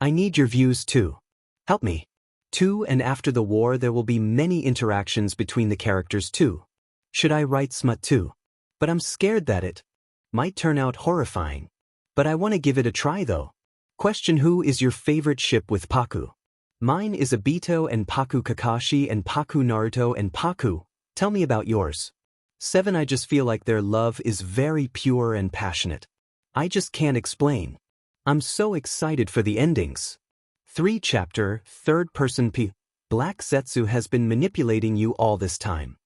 I need your views too. Help me. Too, and after the war there will be many interactions between the characters too. Should I write smut too? But I'm scared that it might turn out horrifying. But I want to give it a try though. Question: who is your favorite ship with Paku? Mine is Obito and Paku Kakashi and Paku Naruto and Paku. Tell me about yours. 7 I just feel like their love is very pure and passionate. I just can't explain. I'm so excited for the endings. 3 Chapter, 3rd person P. Black Zetsu has been manipulating you all this time.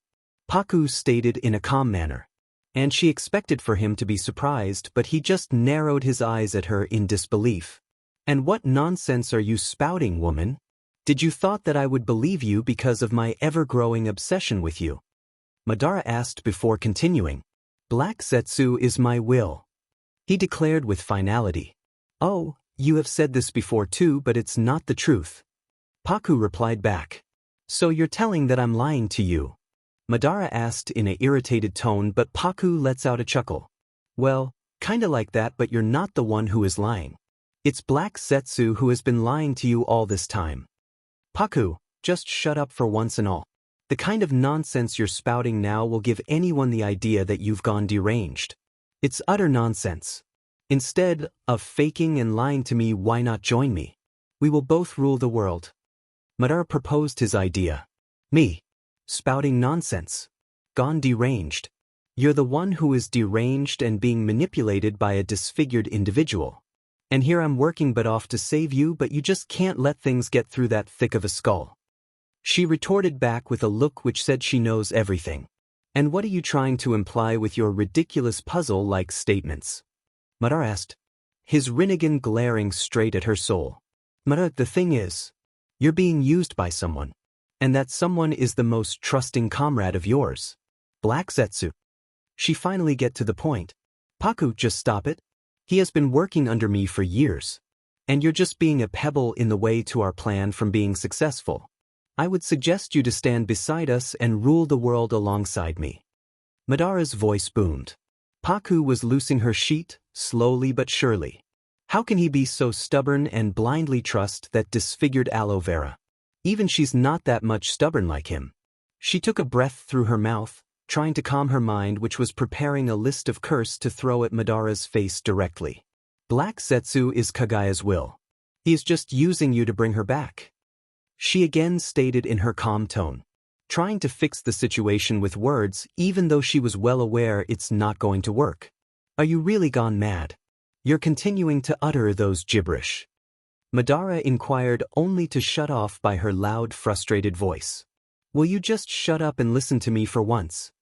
Paku stated in a calm manner. And she expected for him to be surprised, but he just narrowed his eyes at her in disbelief. And what nonsense are you spouting, woman? Did you thought that I would believe you because of my ever-growing obsession with you? Madara asked before continuing. Black Zetsu is my will. He declared with finality. Oh, you have said this before too, but it's not the truth. Paku replied back. So you're telling that I'm lying to you? Madara asked in an irritated tone, but Paku lets out a chuckle. Well, kinda like that, but you're not the one who is lying. It's Black Zetsu who has been lying to you all this time. Paku, just shut up for once and all. The kind of nonsense you're spouting now will give anyone the idea that you've gone deranged. It's utter nonsense. Instead of faking and lying to me, why not join me? We will both rule the world. Madara proposed his idea. Me? Spouting nonsense. Gone deranged. You're the one who is deranged and being manipulated by a disfigured individual. And here I'm working butt off to save you, but you just can't let things get through that thick of a skull. She retorted back with a look which said she knows everything. And what are you trying to imply with your ridiculous puzzle-like statements? Madara asked, his Rinnegan glaring straight at her soul. Madara, the thing is, you're being used by someone. And that someone is the most trusting comrade of yours. Black Zetsu. She finally get to the point. Paku, just stop it. He has been working under me for years. And you're just being a pebble in the way to our plan from being successful. I would suggest you to stand beside us and rule the world alongside me. Madara's voice boomed. Paku was loosing her sheet, slowly but surely. How can he be so stubborn and blindly trust that disfigured aloe vera? Even she's not that much stubborn like him. She took a breath through her mouth, trying to calm her mind, which was preparing a list of curse to throw at Madara's face directly. Black Zetsu is Kagaya's will. He is just using you to bring her back. She again stated in her calm tone, trying to fix the situation with words even though she was well aware it's not going to work. Are you really gone mad? You're continuing to utter those gibberish. Madara inquired only to shut off by her loud, frustrated voice. Will you just shut up and listen to me for once?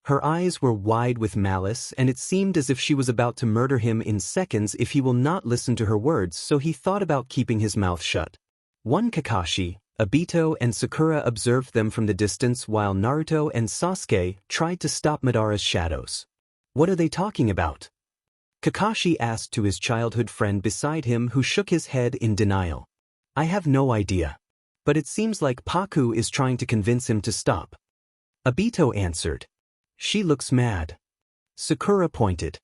Her eyes were wide with malice, and it seemed as if she was about to murder him in seconds if he will not listen to her words, so he thought about keeping his mouth shut. One Kakashi, Obito and Sakura observed them from the distance while Naruto and Sasuke tried to stop Madara's shadows. What are they talking about? Kakashi asked to his childhood friend beside him, who shook his head in denial. I have no idea. But it seems like Paku is trying to convince him to stop. Obito answered. She looks mad. Sakura pointed.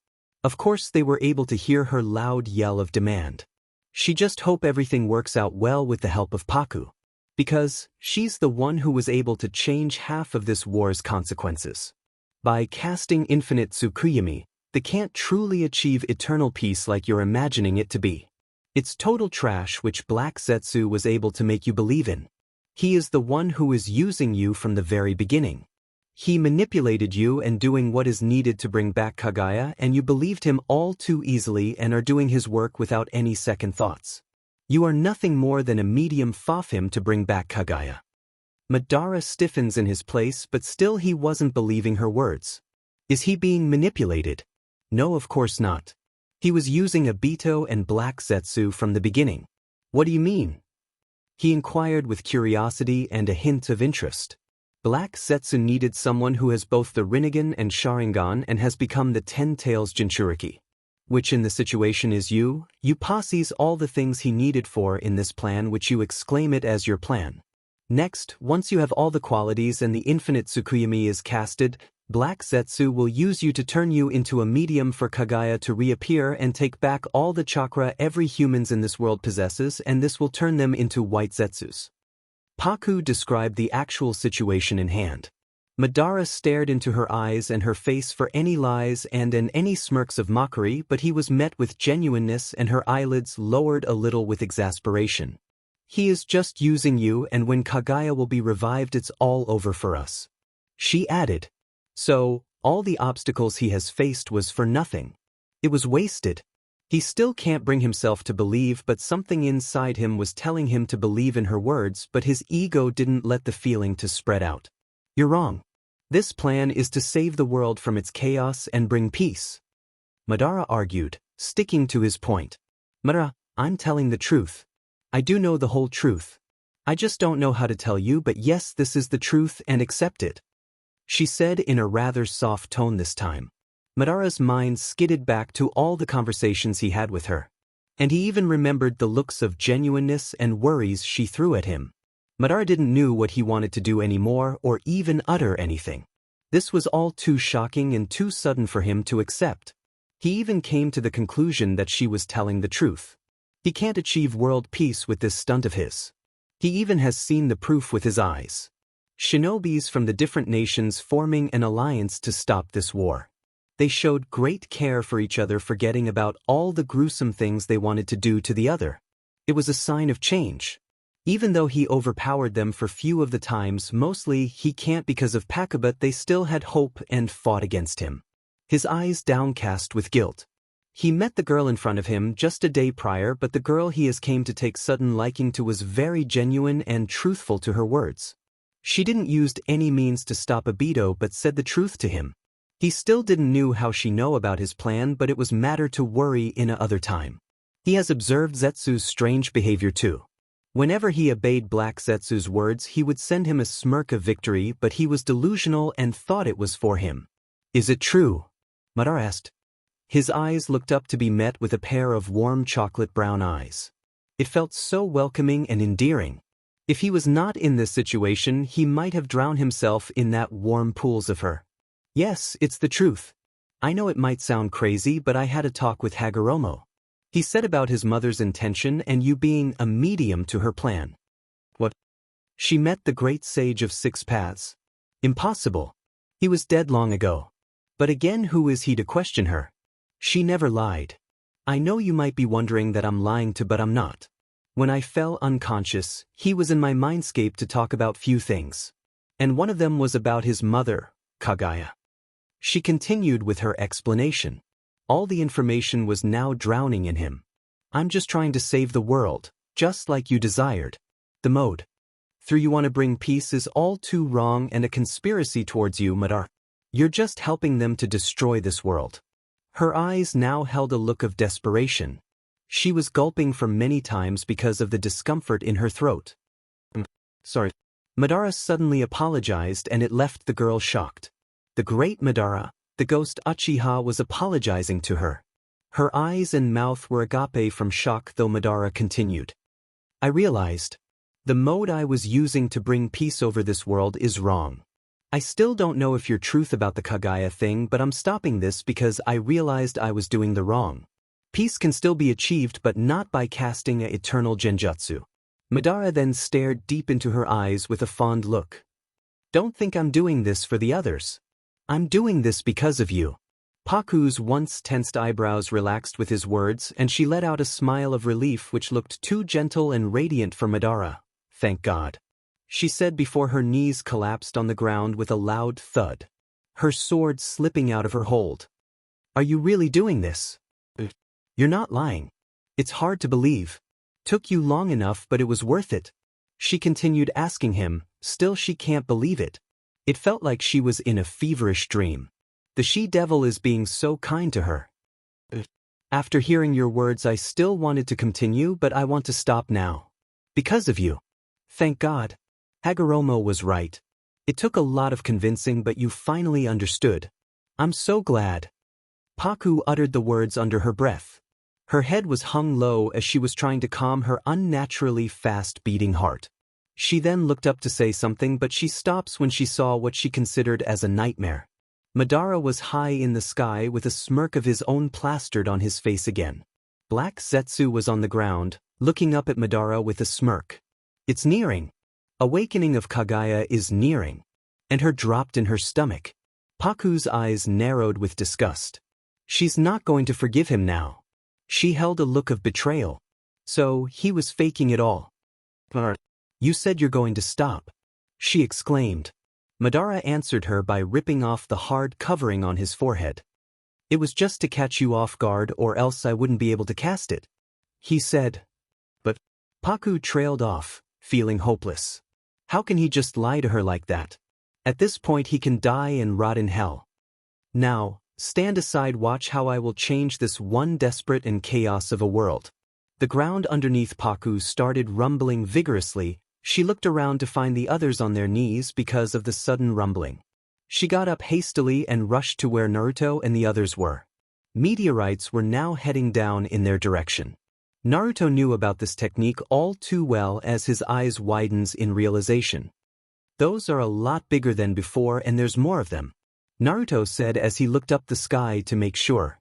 Of course they were able to hear her loud yell of demand. She just hope everything works out well with the help of Paku. Because she's the one who was able to change half of this war's consequences. By casting infinite Tsukuyomi, they can't truly achieve eternal peace like you're imagining it to be. It's total trash which Black Zetsu was able to make you believe in. He is the one who is using you from the very beginning. He manipulated you and doing what is needed to bring back Kaguya, and you believed him all too easily and are doing his work without any second thoughts. You are nothing more than a medium for him to bring back Kaguya. Madara stiffens in his place, but still he wasn't believing her words. Is he being manipulated? No, of course not. He was using Obito and Black Zetsu from the beginning. What do you mean? He inquired with curiosity and a hint of interest. Black Zetsu needed someone who has both the Rinnegan and Sharingan and has become the 10 Tails Jinchuriki. Which in the situation is you. You possess all the things he needed for in this plan, which you exclaim it as your plan. Next, once you have all the qualities and the infinite Tsukuyomi is casted, Black Zetsu will use you to turn you into a medium for Kaguya to reappear and take back all the chakra every humans in this world possesses, and this will turn them into white Zetsus. Paku described the actual situation in hand. Madara stared into her eyes and her face for any lies and any smirks of mockery, but he was met with genuineness and her eyelids lowered a little with exasperation. He is just using you, and when Kaguya will be revived it's all over for us. She added. So, all the obstacles he has faced was for nothing. It was wasted. He still can't bring himself to believe, but something inside him was telling him to believe in her words, but his ego didn't let the feeling to spread out. You're wrong. This plan is to save the world from its chaos and bring peace. Madara argued, sticking to his point. Madara, I'm telling the truth. I do know the whole truth. I just don't know how to tell you, but yes, this is the truth and accept it. She said in a rather soft tone this time. Madara's mind skidded back to all the conversations he had with her. And he even remembered the looks of genuineness and worries she threw at him. Madara didn't know what he wanted to do anymore or even utter anything. This was all too shocking and too sudden for him to accept. He even came to the conclusion that she was telling the truth. He can't achieve world peace with this stunt of his. He even has seen the proof with his eyes. Shinobis from the different nations forming an alliance to stop this war. They showed great care for each other, forgetting about all the gruesome things they wanted to do to the other. It was a sign of change. Even though he overpowered them for few of the times, mostly he can't because of Paku, but they still had hope and fought against him. His eyes downcast with guilt. He met the girl in front of him just a day prior, but the girl he has came to take sudden liking to was very genuine and truthful to her words. She didn't use any means to stop Obito but said the truth to him. He still didn't know how she know about his plan, but it was matter to worry in a other time. He has observed Zetsu's strange behavior too. Whenever he obeyed Black Zetsu's words, he would send him a smirk of victory, but he was delusional and thought it was for him. Is it true? Madara asked. His eyes looked up to be met with a pair of warm chocolate brown eyes. It felt so welcoming and endearing. If he was not in this situation, he might have drowned himself in that warm pools of her. Yes, it's the truth. I know it might sound crazy, but I had a talk with Hagoromo. He said about his mother's intention and you being a medium to her plan. What? She met the great sage of 6 paths. Impossible. He was dead long ago. But again, who is he to question her? She never lied. I know you might be wondering that I'm lying to, but I'm not. When I fell unconscious, he was in my mindscape to talk about few things. And one of them was about his mother, Kaguya. She continued with her explanation. All the information was now drowning in him. I'm just trying to save the world, just like you desired. The mode through you want to bring peace is all too wrong and a conspiracy towards you, Madara. You're just helping them to destroy this world. Her eyes now held a look of desperation. She was gulping for many times because of the discomfort in her throat. Sorry. Madara suddenly apologized and it left the girl shocked. The great Madara, the ghost Uchiha, was apologizing to her. Her eyes and mouth were agape from shock, though Madara continued. I realized. The mode I was using to bring peace over this world is wrong. I still don't know if you're truth about the Kaguya thing, but I'm stopping this because I realized I was doing the wrong. Peace can still be achieved, but not by casting a eternal genjutsu. Madara then stared deep into her eyes with a fond look. Don't think I'm doing this for the others. I'm doing this because of you. Paku's once tensed eyebrows relaxed with his words, and she let out a smile of relief which looked too gentle and radiant for Madara. Thank God. she said before her knees collapsed on the ground with a loud thud, her sword slipping out of her hold. Are you really doing this? You're not lying. It's hard to believe. Took you long enough, but it was worth it. She continued asking him, still she can't believe it. It felt like she was in a feverish dream. The she-devil is being so kind to her. After hearing your words, I still wanted to continue, but I want to stop now. Because of you. Thank God. Hagoromo was right. It took a lot of convincing, but you finally understood. I'm so glad. Paku uttered the words under her breath. Her head was hung low as she was trying to calm her unnaturally fast-beating heart. She then looked up to say something, but she stops when she saw what she considered as a nightmare. Madara was high in the sky with a smirk of his own plastered on his face again. Black Zetsu was on the ground, looking up at Madara with a smirk. It's nearing. Awakening of Kaguya is nearing. And her dropped in her stomach. Paku's eyes narrowed with disgust. She's not going to forgive him now. She held a look of betrayal. So, he was faking it all. You said you're going to stop. She exclaimed. Madara answered her by ripping off the hard covering on his forehead. It was just to catch you off guard, or else I wouldn't be able to cast it. He said. But Paku trailed off, feeling hopeless. How can he just lie to her like that? At this point he can die and rot in hell. Now, stand aside, watch how I will change this one desperate and chaos of a world. The ground underneath Paku started rumbling vigorously. She looked around to find the others on their knees because of the sudden rumbling. She got up hastily and rushed to where Naruto and the others were. Meteorites were now heading down in their direction. Naruto knew about this technique all too well as his eyes widens in realization. Those are a lot bigger than before, and there's more of them. Naruto said as he looked up the sky to make sure.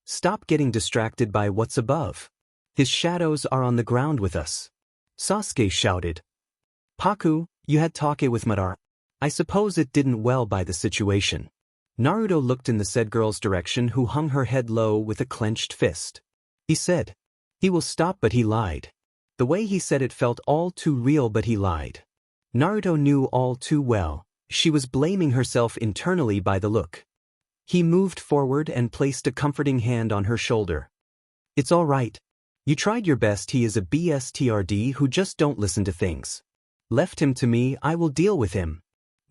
Stop getting distracted by what's above. His shadows are on the ground with us. Sasuke shouted. Paku, you had talk with Madara. I suppose it didn't well by the situation. Naruto looked in the said girl's direction, who hung her head low with a clenched fist. He said. He will stop, but he lied. The way he said it felt all too real, but he lied. Naruto knew all too well. She was blaming herself internally by the look. He moved forward and placed a comforting hand on her shoulder. It's all right. You tried your best. He is a BSTRD who just don't listen to things. Left him to me, I will deal with him.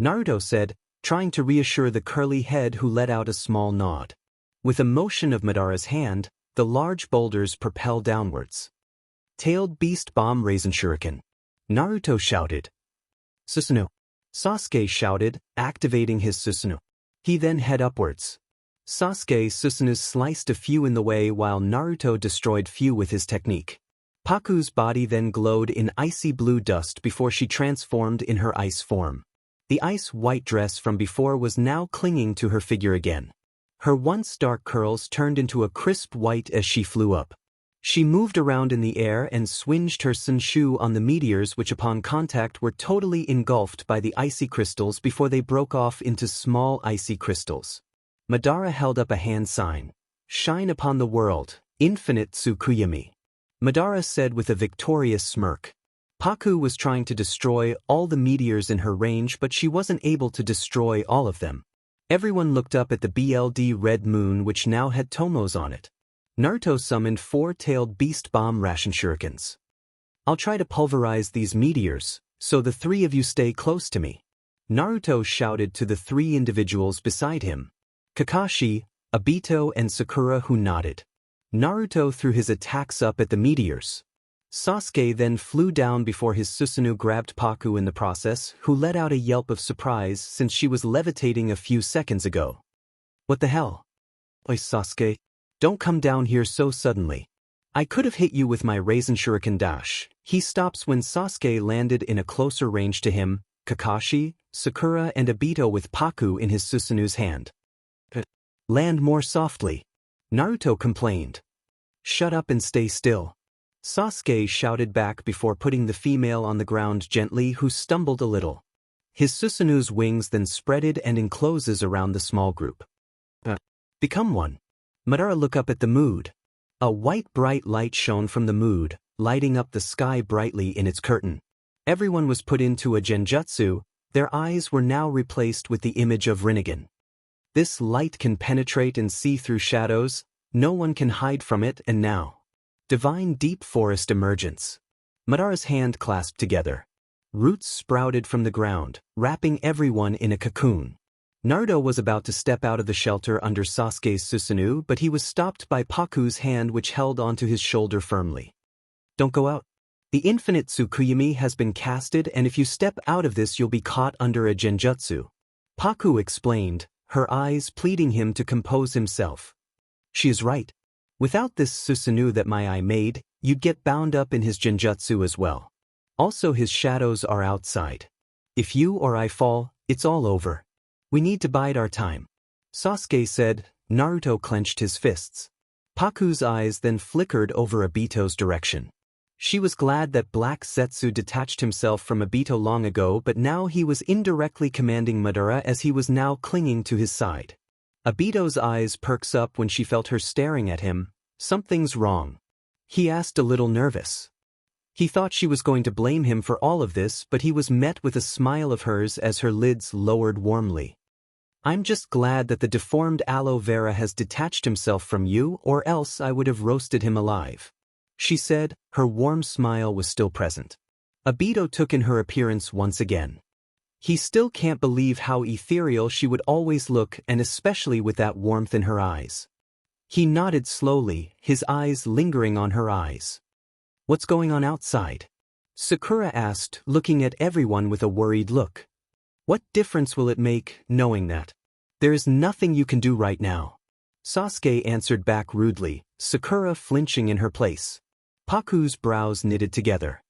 Naruto said, trying to reassure the curly head, who let out a small nod. With a motion of Madara's hand, the large boulders propelled downwards. Tailed beast bomb raisin shuriken. Naruto shouted. Susanoo. Sasuke shouted, activating his Susanoo. He then head upwards. Sasuke Susanoo sliced a few in the way while Naruto destroyed few with his technique. Paku's body then glowed in icy blue dust before she transformed in her ice form. The ice-white dress from before was now clinging to her figure again. Her once dark curls turned into a crisp white as she flew up. She moved around in the air and swinged her Sunshu on the meteors, which upon contact were totally engulfed by the icy crystals before they broke off into small icy crystals. Madara held up a hand sign. Shine upon the world, infinite Tsukuyami. Madara said with a victorious smirk. Paku was trying to destroy all the meteors in her range, but she wasn't able to destroy all of them. Everyone looked up at the BLD red moon, which now had tomos on it. Naruto summoned 4-tailed beast bomb ration shurikens. I'll try to pulverize these meteors, so the three of you stay close to me. Naruto shouted to the three individuals beside him. Kakashi, Obito and Sakura, who nodded. Naruto threw his attacks up at the meteors. Sasuke then flew down before his Susanoo grabbed Paku in the process, who let out a yelp of surprise since she was levitating a few seconds ago. What the hell? Oi, Sasuke, don't come down here so suddenly. I could have hit you with my raisin shuriken dash. He stops when Sasuke landed in a closer range to him, Kakashi, Sakura and Obito with Paku in his Susanoo's hand. Land more softly. Naruto complained. Shut up and stay still. Sasuke shouted back before putting the female on the ground gently, who stumbled a little. His Susanoo's wings then spreaded and encloses around the small group. Become one. Madara looked up at the mood. A white bright light shone from the mood, lighting up the sky brightly in its curtain. Everyone was put into a genjutsu. Their eyes were now replaced with the image of Rinnegan. This light can penetrate and see through shadows, no one can hide from it, and now. Divine deep forest emergence. Madara's hand clasped together. Roots sprouted from the ground, wrapping everyone in a cocoon. Naruto was about to step out of the shelter under Sasuke's Susanoo, but he was stopped by Paku's hand which held onto his shoulder firmly. Don't go out. The infinite Tsukuyomi has been casted, and if you step out of this you'll be caught under a genjutsu. Paku explained, her eyes pleading him to compose himself. She is right. Without this Susanoo that my eye made, you'd get bound up in his genjutsu as well. Also his shadows are outside. If you or I fall, it's all over. We need to bide our time. Sasuke said. Naruto clenched his fists. Paku's eyes then flickered over Obito's direction. She was glad that Black Zetsu detached himself from Obito long ago, but now he was indirectly commanding Madara as he was now clinging to his side. Obito's eyes perks up when she felt her staring at him. Something's wrong. He asked, a little nervous. He thought she was going to blame him for all of this, but he was met with a smile of hers as her lids lowered warmly. I'm just glad that the deformed aloe vera has detached himself from you, or else I would have roasted him alive. She said, her warm smile was still present. Obito took in her appearance once again. He still can't believe how ethereal she would always look, and especially with that warmth in her eyes. He nodded slowly, his eyes lingering on her eyes. What's going on outside? Sakura asked, looking at everyone with a worried look. What difference will it make, knowing that? There is nothing you can do right now. Sasuke answered back rudely, Sakura flinching in her place. Paku's brows knitted together.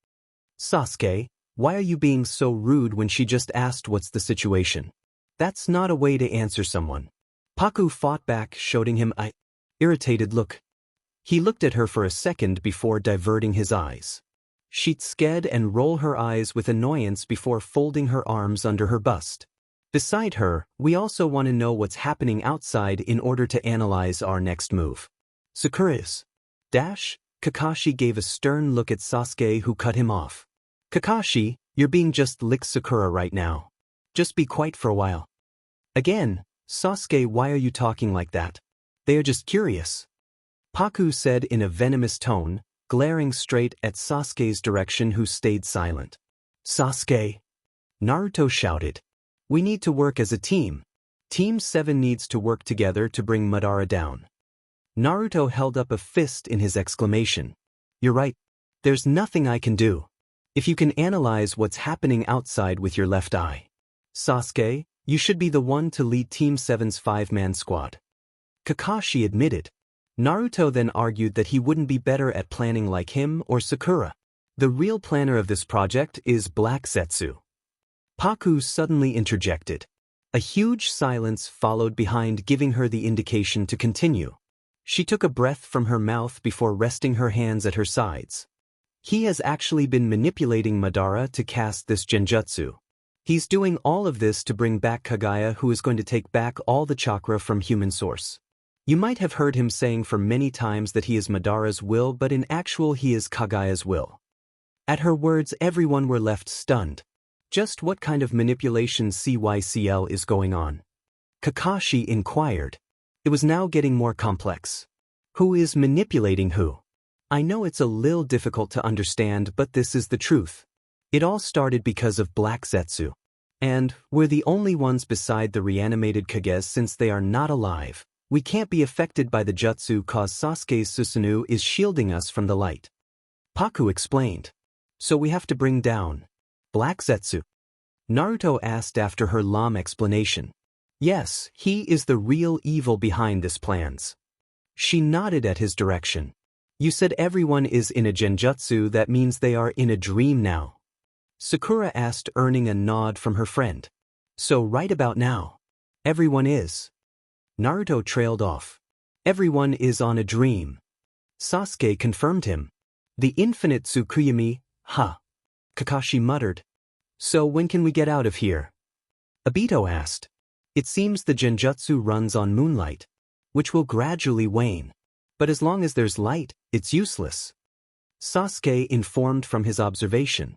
Sasuke, why are you being so rude when she just asked what's the situation? That's not a way to answer someone. Paku fought back, showing him an irritated look. He looked at her for a second before diverting his eyes. She'd sked and roll her eyes with annoyance before folding her arms under her bust. Beside her, we also want to know what's happening outside in order to analyze our next move. Sakura's. Kakashi gave a stern look at Sasuke, who cut him off. Kakashi, you're being just like Sakura right now. Just be quiet for a while. Again, Sasuke, why are you talking like that? They are just curious. Paku said in a venomous tone, glaring straight at Sasuke's direction, who stayed silent. Sasuke. Naruto shouted. We need to work as a team. Team 7 needs to work together to bring Madara down. Naruto held up a fist in his exclamation. You're right. There's nothing I can do. If you can analyze what's happening outside with your left eye. Sasuke, you should be the one to lead Team 7's 5-man squad. Kakashi admitted. Naruto then argued that he wouldn't be better at planning like him or Sakura. The real planner of this project is Black Zetsu. Paku suddenly interjected. A huge silence followed behind, giving her the indication to continue. She took a breath from her mouth before resting her hands at her sides. He has actually been manipulating Madara to cast this genjutsu. He's doing all of this to bring back Kaguya, who is going to take back all the chakra from human source. You might have heard him saying for many times that he is Madara's will, but in actual he is Kaguya's will. At her words, everyone were left stunned. Just what kind of manipulation CYCL is going on? Kakashi inquired. It was now getting more complex. Who is manipulating who? I know it's a little difficult to understand, but this is the truth. It all started because of Black Zetsu. And we're the only ones beside the reanimated Kage, since they are not alive. We can't be affected by the jutsu cause Sasuke's Susanoo is shielding us from the light. Paku explained. So we have to bring down Black Zetsu. Naruto asked after her long explanation. Yes, he is the real evil behind this plans. She nodded at his direction. You said everyone is in a genjutsu, that means they are in a dream now. Sakura asked, earning a nod from her friend. So right about now, everyone is. Naruto trailed off. Everyone is on a dream. Sasuke confirmed him. The infinite Tsukuyomi, huh? Kakashi muttered. So when can we get out of here? Obito asked. It seems the genjutsu runs on moonlight, which will gradually wane. But as long as there's light, it's useless. Sasuke informed from his observation.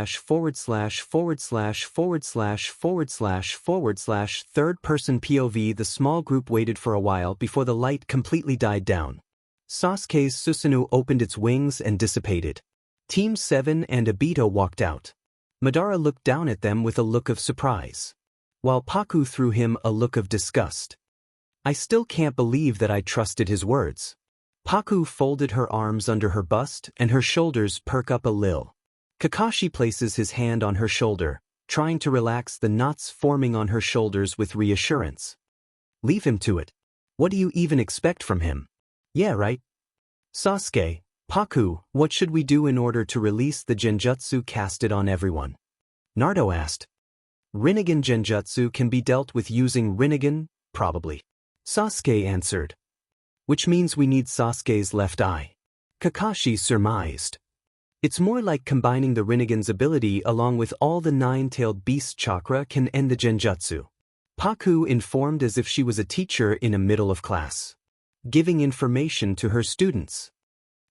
Third person POV. The small group waited for a while before the light completely died down. Sasuke's Susanoo opened its wings and dissipated. Team 7 and Obito walked out. Madara looked down at them with a look of surprise, while Paku threw him a look of disgust. I still can't believe that I trusted his words. Paku folded her arms under her bust and her shoulders perk up a little. Kakashi places his hand on her shoulder, trying to relax the knots forming on her shoulders with reassurance. Leave him to it. What do you even expect from him? Yeah, right? Sasuke, Paku, what should we do in order to release the genjutsu casted on everyone? Naruto asked. Rinnegan genjutsu can be dealt with using Rinnegan, probably. Sasuke answered. Which means we need Sasuke's left eye. Kakashi surmised. It's more like combining the Rinnegan's ability along with all the nine-tailed beast chakra can end the genjutsu. Paku informed as if she was a teacher in a middle of class, giving information to her students.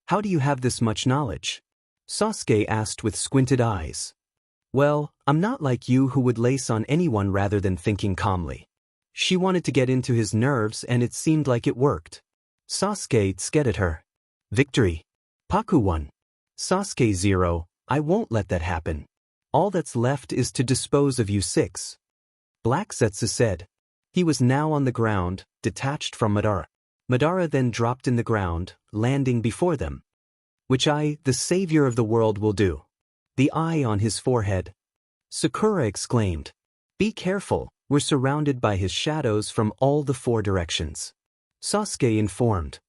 How do you have this much knowledge? Sasuke asked with squinted eyes. Well, I'm not like you who would lace on anyone rather than thinking calmly. She wanted to get into his nerves and it seemed like it worked. Sasuke scared at her. Victory. Paku won. Sasuke 0, I won't let that happen. All that's left is to dispose of you 6. Black Zetsu said. He was now on the ground, detached from Madara. Madara then dropped in the ground, landing before them. Which I, the savior of the world, will do. The eye on his forehead. Sakura exclaimed. Be careful, we're surrounded by his shadows from all the 4 directions. Sasuke informed.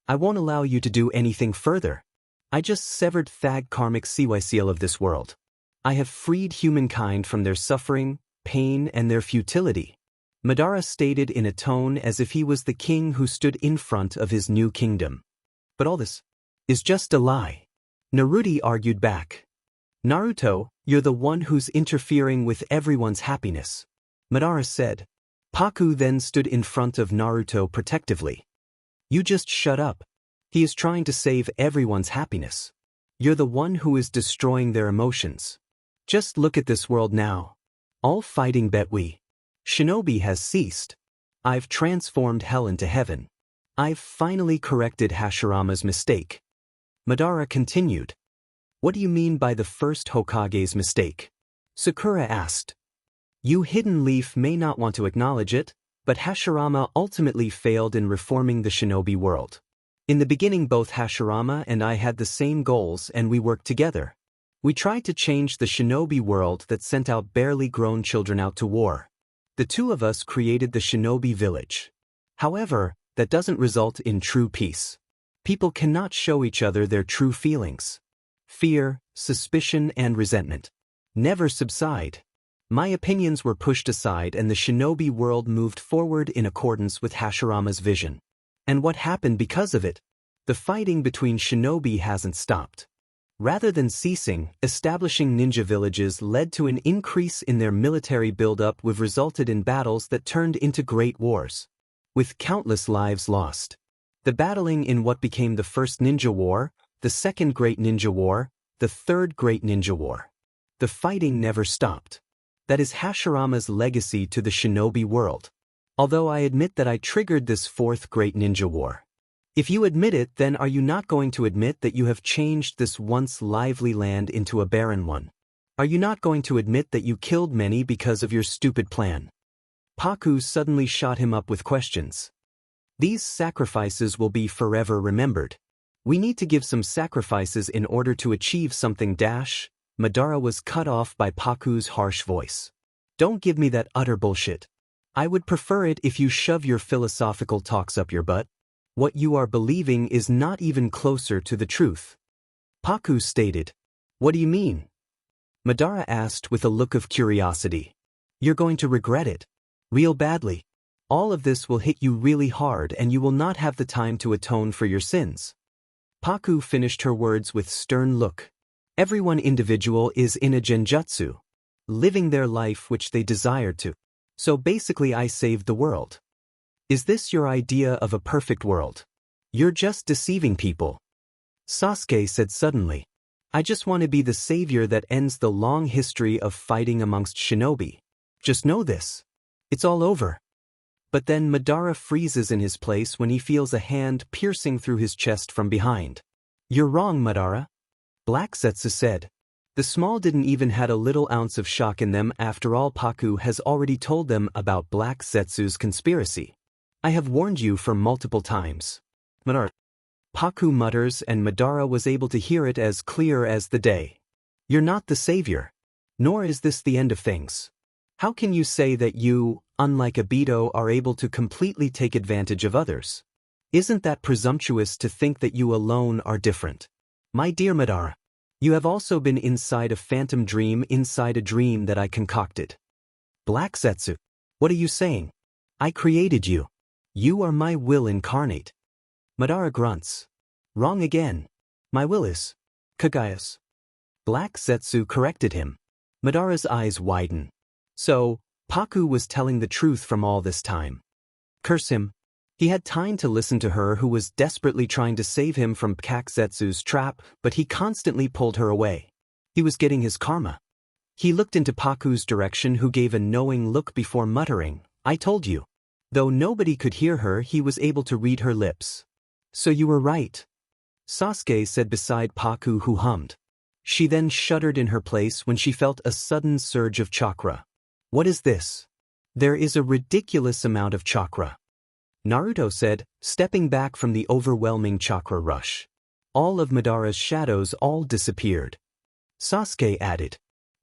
I won't allow you to do anything further. I just severed Thag karmic ᧁꫮᦓ of this world. I have freed humankind from their suffering, pain, and their futility. Madara stated in a tone as if he was the king who stood in front of his new kingdom. But all this is just a lie. Naruto argued back. Naruto, you're the one who's interfering with everyone's happiness. Madara said. Paku then stood in front of Naruto protectively. You just shut up. He is trying to save everyone's happiness. You're the one who is destroying their emotions. Just look at this world now. All fighting betwe. Shinobi has ceased. I've transformed hell into heaven. I've finally corrected Hashirama's mistake. Madara continued. What do you mean by the first Hokage's mistake? Sakura asked. You hidden leaf may not want to acknowledge it, but Hashirama ultimately failed in reforming the shinobi world. In the beginning both Hashirama and I had the same goals and we worked together. We tried to change the shinobi world that sent out barely grown children out to war. The two of us created the shinobi village. However, that doesn't result in true peace. People cannot show each other their true feelings. Fear, suspicion, and resentment never subside. My opinions were pushed aside and the shinobi world moved forward in accordance with Hashirama's vision. And what happened because of it? The fighting between shinobi hasn't stopped. Rather than ceasing, establishing ninja villages led to an increase in their military buildup, which resulted in battles that turned into great wars, with countless lives lost. The battling in what became the First Ninja War, the Second Great Ninja War, the Third Great Ninja War. The fighting never stopped. That is Hashirama's legacy to the shinobi world. Although I admit that I triggered this Fourth Great Ninja War. If you admit it, then are you not going to admit that you have changed this once lively land into a barren one? Are you not going to admit that you killed many because of your stupid plan? Paku suddenly shot him up with questions. These sacrifices will be forever remembered. We need to give some sacrifices in order to achieve something. Madara was cut off by Paku's harsh voice. Don't give me that utter bullshit. I would prefer it if you shove your philosophical talks up your butt. What you are believing is not even closer to the truth. Paku stated. What do you mean? Madara asked with a look of curiosity. You're going to regret it. Real badly. All of this will hit you really hard and you will not have the time to atone for your sins. Paku finished her words with stern look. Everyone individual is in a genjutsu, living their life which they desired to. So basically I saved the world. Is this your idea of a perfect world? You're just deceiving people. Sasuke said suddenly. I just want to be the savior that ends the long history of fighting amongst shinobi. Just know this. It's all over. But then Madara freezes in his place when he feels a hand piercing through his chest from behind. You're wrong, Madara. Black Zetsu said. The small didn't even had a little ounce of shock in them. After all, Paku has already told them about Black Zetsu's conspiracy. I have warned you for multiple times. Madara. Paku mutters and Madara was able to hear it as clear as the day. You're not the savior. Nor is this the end of things. How can you say that you, unlike Obito, are able to completely take advantage of others? Isn't that presumptuous to think that you alone are different? My dear Madara, you have also been inside a phantom dream, inside a dream that I concocted. Black Zetsu, what are you saying? I created you. You are my will incarnate. Madara grunts. Wrong again. My will is Kagaya's. Black Zetsu corrected him. Madara's eyes widen. So, Paku was telling the truth from all this time. Curse him. He had time to listen to her who was desperately trying to save him from Kakzetsu's trap, but he constantly pulled her away. He was getting his karma. He looked into Paku's direction who gave a knowing look before muttering, I told you. Though nobody could hear her, he was able to read her lips. So you were right. Sasuke said beside Paku who hummed. She then shuddered in her place when she felt a sudden surge of chakra. What is this? There is a ridiculous amount of chakra. Naruto said, stepping back from the overwhelming chakra rush. All of Madara's shadows all disappeared. Sasuke added.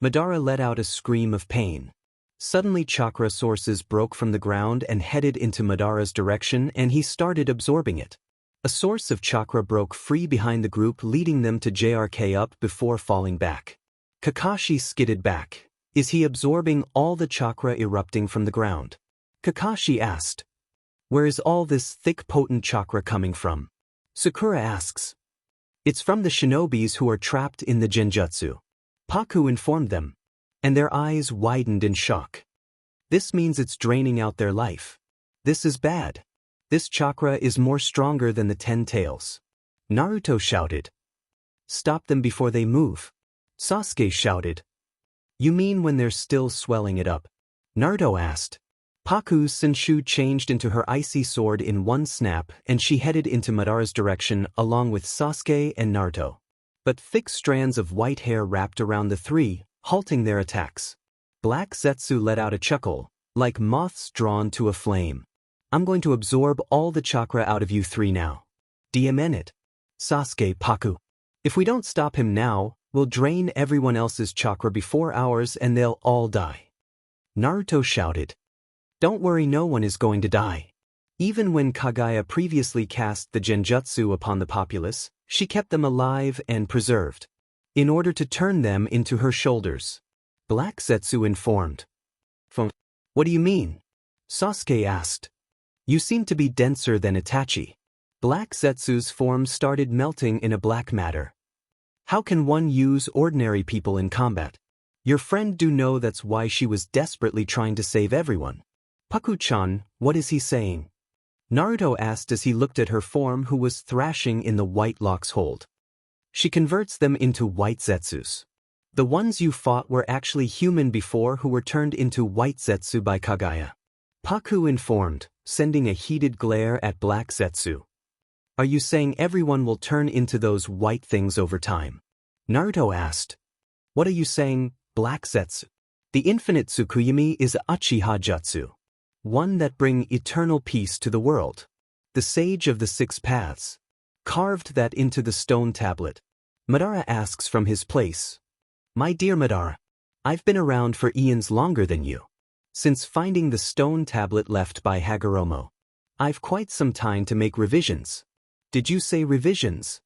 Madara let out a scream of pain. Suddenly chakra sources broke from the ground and headed into Madara's direction and he started absorbing it. A source of chakra broke free behind the group leading them to JRK up before falling back. Kakashi skidded back. Is he absorbing all the chakra erupting from the ground? Kakashi asked. Where is all this thick potent chakra coming from? Sakura asks. It's from the shinobis who are trapped in the genjutsu. Paku informed them. And their eyes widened in shock. This means it's draining out their life. This is bad. This chakra is more stronger than the 10 tails. Naruto shouted. Stop them before they move. Sasuke shouted. You mean when they're still swelling it up? Naruto asked. Paku's Senshu changed into her icy sword in one snap and she headed into Madara's direction along with Sasuke and Naruto. But thick strands of white hair wrapped around the three, halting their attacks. Black Zetsu let out a chuckle, like moths drawn to a flame. I'm going to absorb all the chakra out of you three now. DMN it. Sasuke, Paku. If we don't stop him now, we'll drain everyone else's chakra before ours and they'll all die. Naruto shouted. Don't worry, no one is going to die. Even when Kaguya previously cast the genjutsu upon the populace, she kept them alive and preserved, in order to turn them into her shoulders. Black Zetsu informed. What do you mean? Sasuke asked. You seem to be denser than Itachi. Black Zetsu's form started melting in a black matter. How can one use ordinary people in combat? Your friend do know that's why she was desperately trying to save everyone. Paku-chan, what is he saying? Naruto asked as he looked at her form who was thrashing in the white lock's hold. She converts them into white Zetsus. The ones you fought were actually human before who were turned into white Zetsu by Kaguya. Paku informed, sending a heated glare at Black Zetsu. Are you saying everyone will turn into those white things over time? Naruto asked. What are you saying, Black Zetsu? The infinite Tsukuyomi is Uchiha Jutsu. One that bring eternal peace to the world. The sage of the six paths. Carved that into the stone tablet. Madara asks from his place. My dear Madara, I've been around for eons longer than you. Since finding the stone tablet left by Hagoromo. I've quite some time to make revisions. Did you say revisions?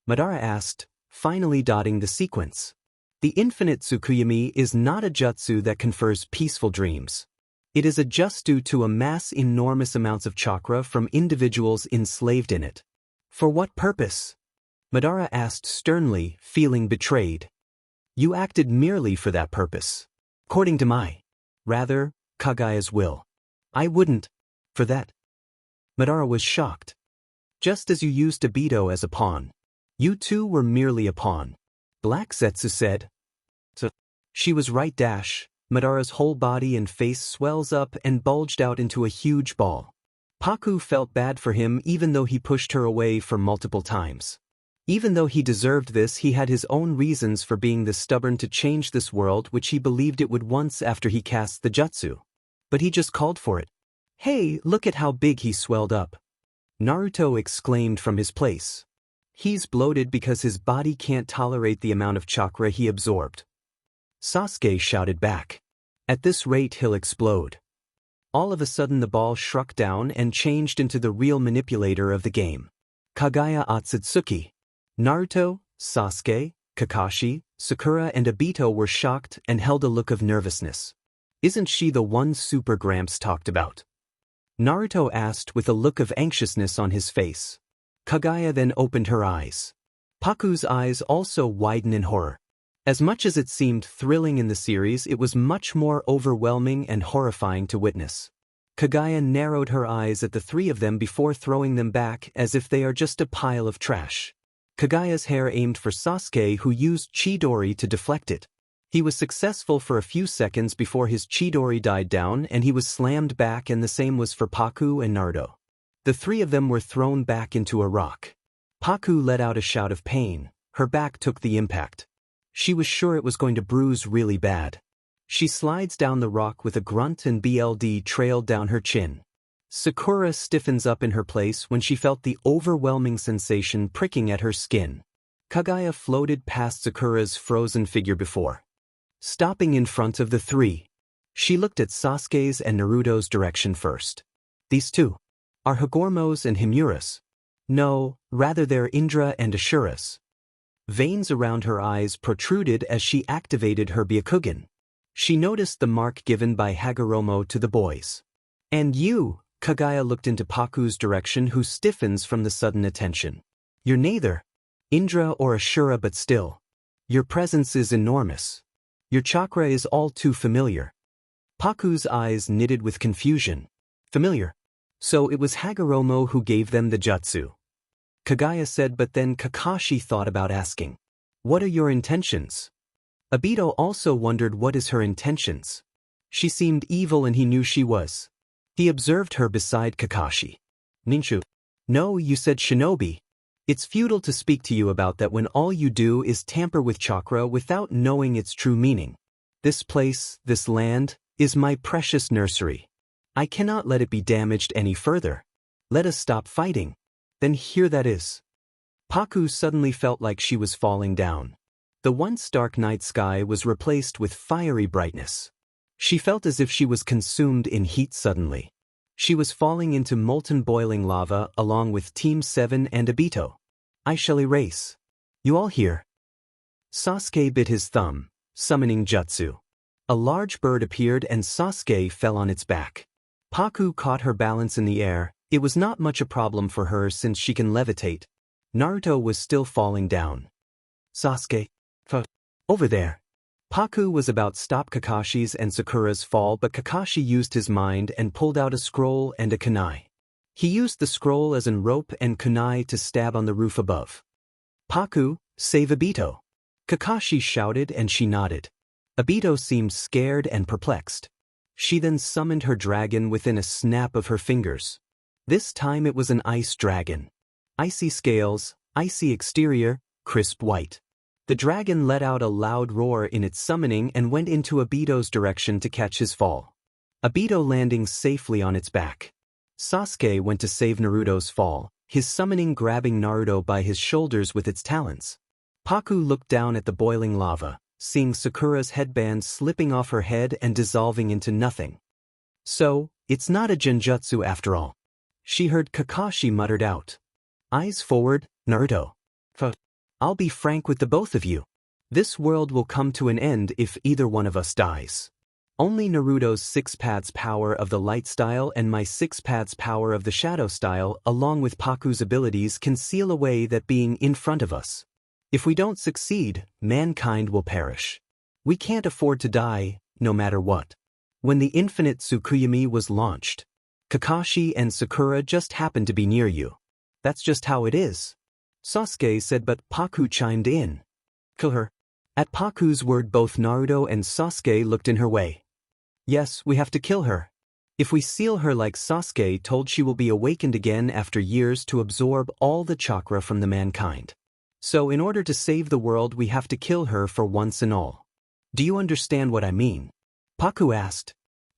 Madara asked, finally dotting the sequence. The infinite Tsukuyomi is not a jutsu that confers peaceful dreams. It is a jutsu to amass enormous amounts of chakra from individuals enslaved in it. For what purpose? Madara asked sternly, feeling betrayed. You acted merely for that purpose. According to Kaguya's will. I wouldn't. For that. Madara was shocked. Just as you used Obito as a pawn. You too were merely a pawn. Black Zetsu said. So, she was right. Madara's whole body and face swells up and bulged out into a huge ball. Paku felt bad for him even though he pushed her away for multiple times. Even though he deserved this, he had his own reasons for being this stubborn to change this world which he believed it would once after he cast the jutsu. But he just called for it. Hey, look at how big he swelled up. Naruto exclaimed from his place. He's bloated because his body can't tolerate the amount of chakra he absorbed. Sasuke shouted back. At this rate he'll explode. All of a sudden the ball shrunk down and changed into the real manipulator of the game. Kaguya Otsutsuki. Naruto, Sasuke, Kakashi, Sakura and Obito were shocked and held a look of nervousness. Isn't she the one Super Gramps talked about? Naruto asked with a look of anxiousness on his face. Kaguya then opened her eyes. Paku's eyes also widened in horror. As much as it seemed thrilling in the series, it was much more overwhelming and horrifying to witness. Kaguya narrowed her eyes at the three of them before throwing them back as if they are just a pile of trash. Kaguya's hair aimed for Sasuke, who used Chidori to deflect it. He was successful for a few seconds before his Chidori died down and he was slammed back, and the same was for Paku and Naruto. The three of them were thrown back into a rock. Paku let out a shout of pain. Her back took the impact. She was sure it was going to bruise really bad. She slides down the rock with a grunt and blood trailed down her chin. Sakura stiffens up in her place when she felt the overwhelming sensation pricking at her skin. Kaguya floated past Sakura's frozen figure before stopping in front of the three. She looked at Sasuke's and Naruto's direction first. These two are Hagoromo's and Himura's. No, rather they're Indra and Ashura's. Veins around her eyes protruded as she activated her Byakugan. She noticed the mark given by Hagoromo to the boys. And you, Kaguya looked into Paku's direction, who stiffens from the sudden attention. You're neither Indra or Ashura, but still. Your presence is enormous. Your chakra is all too familiar. Paku's eyes knitted with confusion. Familiar? So it was Hagoromo who gave them the jutsu. Kaguya said, but then Kakashi thought about asking. What are your intentions? Obito also wondered what is her intentions. She seemed evil and he knew she was. He observed her beside Kakashi. Ninshu. No, you said shinobi. It's futile to speak to you about that when all you do is tamper with chakra without knowing its true meaning. This place, this land, is my precious nursery. I cannot let it be damaged any further. Let us stop fighting. Then here that is. Paku suddenly felt like she was falling down. The once dark night sky was replaced with fiery brightness. She felt as if she was consumed in heat suddenly. She was falling into molten boiling lava along with Team 7 and Obito. I shall erase. You all hear? Sasuke bit his thumb, summoning jutsu. A large bird appeared and Sasuke fell on its back. Paku caught her balance in the air. It was not much a problem for her since she can levitate. Naruto was still falling down. Sasuke. Over there. Paku was about to stop Kakashi's and Sakura's fall, but Kakashi used his mind and pulled out a scroll and a kunai. He used the scroll as a rope and kunai to stab on the roof above. Paku, save Obito. Kakashi shouted and she nodded. Obito seemed scared and perplexed. She then summoned her dragon within a snap of her fingers. This time it was an ice dragon. Icy scales, icy exterior, crisp white. The dragon let out a loud roar in its summoning and went into Obito's direction to catch his fall. Obito landing safely on its back. Sasuke went to save Naruto's fall, his summoning grabbing Naruto by his shoulders with its talons. Paku looked down at the boiling lava, seeing Sakura's headband slipping off her head and dissolving into nothing. So, it's not a genjutsu after all. She heard Kakashi muttered out. Eyes forward, Naruto. I'll be frank with the both of you. This world will come to an end if either one of us dies. Only Naruto's 6 paths power of the light style and my 6 paths power of the shadow style along with Paku's abilities can seal away that being in front of us. If we don't succeed, mankind will perish. We can't afford to die, no matter what. When the infinite Tsukuyomi was launched, Kakashi and Sakura just happened to be near you. That's just how it is. Sasuke said, but Paku chimed in. Kill her. At Paku's word both Naruto and Sasuke looked in her way. Yes, we have to kill her. If we seal her like Sasuke told, she will be awakened again after years to absorb all the chakra from the mankind. So in order to save the world we have to kill her for once and all. Do you understand what I mean? Paku asked.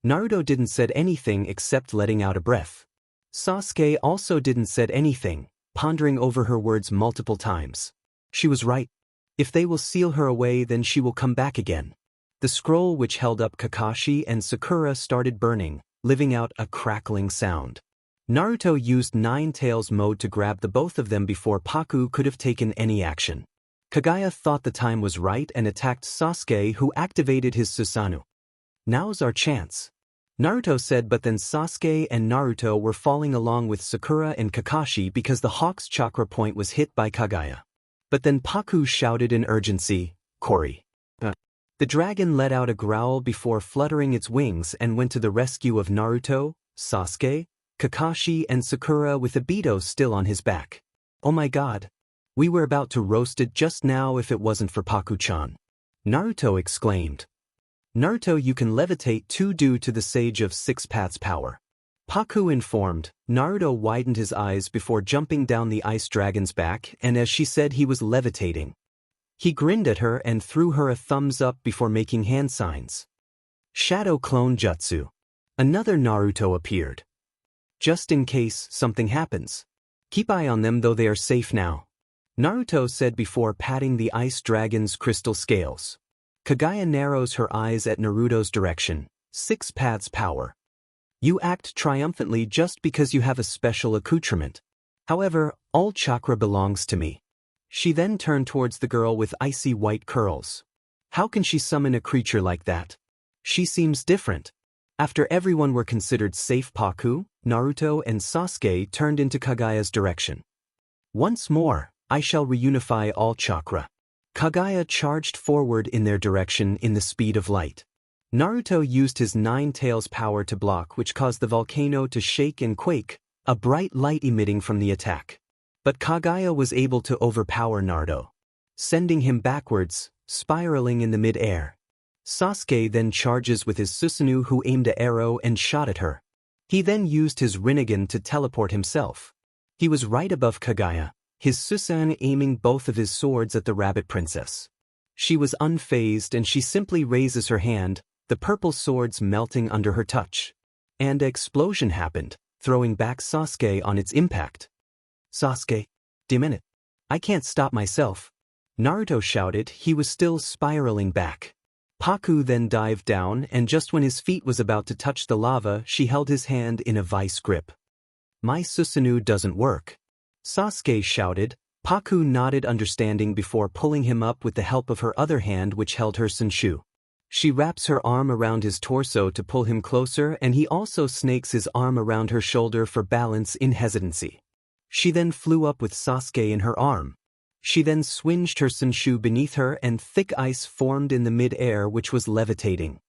Naruto didn't said anything except letting out a breath. Sasuke also didn't said anything, pondering over her words multiple times. She was right. If they will seal her away then she will come back again. The scroll which held up Kakashi and Sakura started burning, living out a crackling sound. Naruto used Nine Tails mode to grab the both of them before Paku could have taken any action. Kagaya thought the time was right and attacked Sasuke, who activated his Susanoo. Now's our chance. Naruto said, but then Sasuke and Naruto were falling along with Sakura and Kakashi because the Hawk's chakra point was hit by Kagaya. But then Paku shouted in urgency, Kori. The dragon let out a growl before fluttering its wings and went to the rescue of Naruto, Sasuke, Kakashi and Sakura with Obito still on his back. Oh my god. We were about to roast it just now if it wasn't for Paku-chan. Naruto exclaimed. Naruto, you can levitate too due to the Sage of 6 Paths power. Paku informed. Naruto widened his eyes before jumping down the ice dragon's back, and as she said he was levitating. He grinned at her and threw her a thumbs up before making hand signs. Shadow Clone Jutsu. Another Naruto appeared. Just in case something happens. Keep eye on them though, they are safe now. Naruto said before patting the ice dragon's crystal scales. Kagaya narrows her eyes at Naruto's direction. 6 paths power. You act triumphantly just because you have a special accoutrement. However, all chakra belongs to me. She then turned towards the girl with icy white curls. How can she summon a creature like that? She seems different. After everyone were considered safe, Paku, Naruto and Sasuke turned into Kagaya's direction. Once more, I shall reunify all chakra. Kagaya charged forward in their direction in the speed of light. Naruto used his 9 tails power to block, which caused the volcano to shake and quake, a bright light emitting from the attack. But Kagaya was able to overpower Naruto. sending him backwards, spiraling in the mid-air. Sasuke then charges with his Susanoo, who aimed an arrow and shot at her. He then used his Rinnegan to teleport himself. He was right above Kaguya, his Susanoo aiming both of his swords at the rabbit princess. She was unfazed and she simply raises her hand, the purple swords melting under her touch. And an explosion happened, throwing back Sasuke on its impact. Sasuke, damn it. I can't stop myself. Naruto shouted. He was still spiraling back. Paku then dived down, and just when his feet was about to touch the lava, she held his hand in a vice grip. My Susanoo doesn't work. Sasuke shouted. Paku nodded understanding before pulling him up with the help of her other hand, which held her Senshu. She wraps her arm around his torso to pull him closer, and he also snakes his arm around her shoulder for balance in hesitancy. She then flew up with Sasuke in her arm. She then swinged her Senshu beneath her and thick ice formed in the mid-air which was levitating.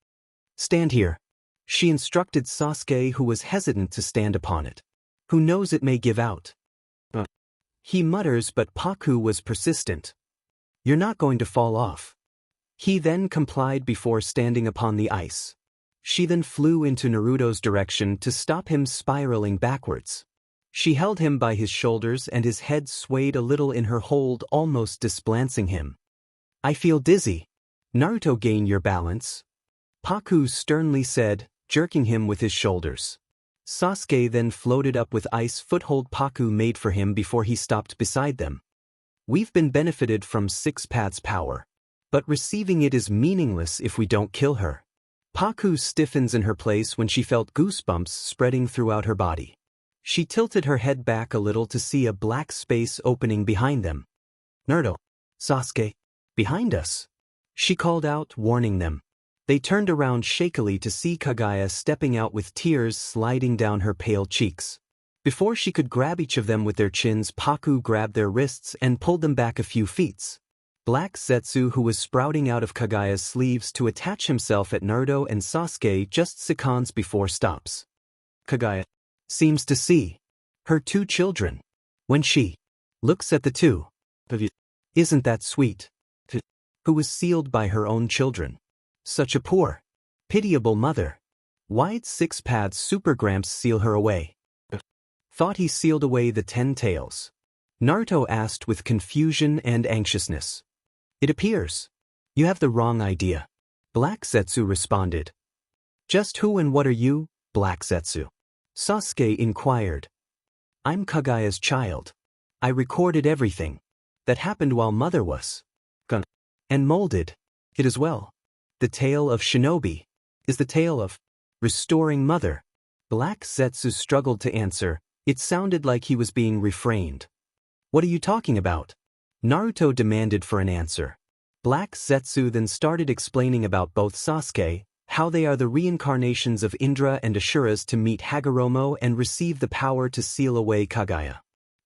Stand here. She instructed Sasuke, who was hesitant to stand upon it. Who knows, it may give out. He mutters, but Paku was persistent. You're not going to fall off. He then complied before standing upon the ice. She then flew into Naruto's direction to stop him spiraling backwards. She held him by his shoulders and his head swayed a little in her hold, almost disbalancing him. I feel dizzy. Naruto, gain your balance. Paku sternly said, jerking him with his shoulders. Sasuke then floated up with ice foothold Paku made for him before he stopped beside them. We've been benefited from ――Pad's power. But receiving it is meaningless if we don't kill her. Paku stiffens in her place when she felt goosebumps spreading throughout her body. She tilted her head back a little to see a black space opening behind them. Naruto, Sasuke, behind us. She called out, warning them. They turned around shakily to see Kaguya stepping out with tears sliding down her pale cheeks. Before she could grab each of them with their chins, Paku grabbed their wrists and pulled them back a few feet. Black Zetsu, who was sprouting out of Kaguya's sleeves to attach himself at Naruto and Sasuke just seconds before, stops. Kaguya seems to see her two children. When she looks at the two of you, isn't that sweet? Who was sealed by her own children. Such a poor, pitiable mother. Why'd ―Pad's Super Gramps seal her away? Thought he sealed away the 10 tails? Naruto asked with confusion and anxiousness. It appears you have the wrong idea. Black Zetsu responded. Just who and what are you, Black Zetsu? Sasuke inquired. I'm Kaguya's child. I recorded everything that happened while Mother was gone and molded it as well. The tale of Shinobi is the tale of restoring Mother. Black Zetsu struggled to answer. It sounded like he was being refrained. What are you talking about? Naruto demanded for an answer. Black Zetsu then started explaining about both Sasuke, how they are the reincarnations of Indra and Asuras to meet Hagoromo and receive the power to seal away Kaguya.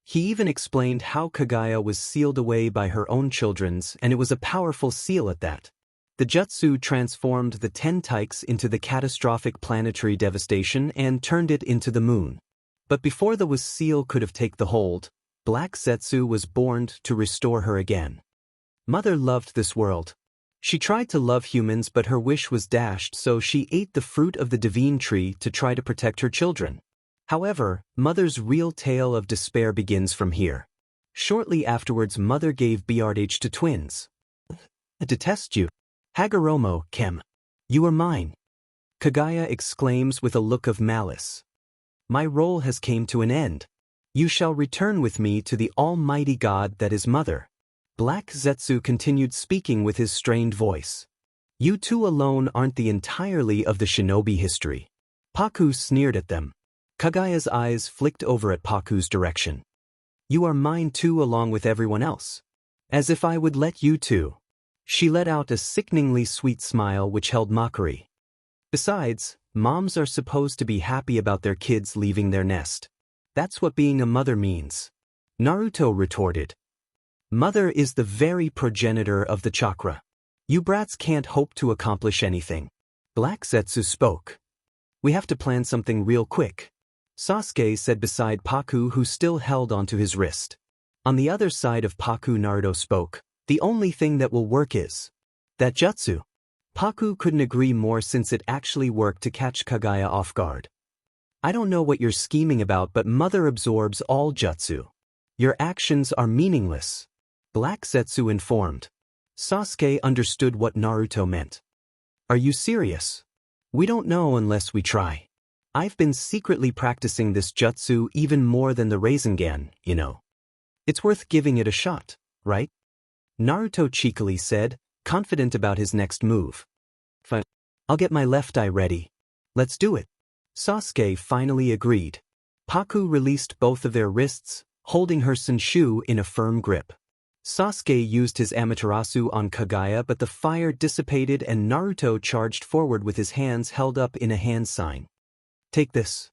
He even explained how Kaguya was sealed away by her own children's, and it was a powerful seal at that. The jutsu transformed the 10 taikes into the catastrophic planetary devastation and turned it into the moon. But before the seal could have taken the hold, Black Zetsu was born to restore her again. Mother loved this world. She tried to love humans, but her wish was dashed, so she ate the fruit of the divine tree to try to protect her children. However, Mother's real tale of despair begins from here. Shortly afterwards, Mother gave birth to twins. I detest you. Hagoromo, Kem. You are mine. Kaguya exclaims with a look of malice. My role has came to an end. You shall return with me to the almighty God that is Mother. Black Zetsu continued speaking with his strained voice. You two alone aren't the entirety of the shinobi history. Paku sneered at them. Kaguya's eyes flicked over at Paku's direction. You are mine too, along with everyone else. As if I would let you two. She let out a sickeningly sweet smile which held mockery. Besides, moms are supposed to be happy about their kids leaving their nest. That's what being a mother means. Naruto retorted. Mother is the very progenitor of the chakra. You brats can't hope to accomplish anything. Black Zetsu spoke. We have to plan something real quick. Sasuke said beside Paku, who still held onto his wrist. On the other side of Paku, Naruto spoke. The only thing that will work is that jutsu. Paku couldn't agree more since it actually worked to catch Kaguya off guard. I don't know what you're scheming about, but mother absorbs all jutsu. Your actions are meaningless. Black Zetsu informed. Sasuke understood what Naruto meant. Are you serious? We don't know unless we try. I've been secretly practicing this jutsu even more than the Rasengan, you know. It's worth giving it a shot, right? Naruto cheekily said, confident about his next move. Fine. I'll get my left eye ready. Let's do it. Sasuke finally agreed. Paku released both of their wrists, holding her Senshu in a firm grip. Sasuke used his Amaterasu on Kaguya, but the fire dissipated and Naruto charged forward with his hands held up in a hand sign. Take this.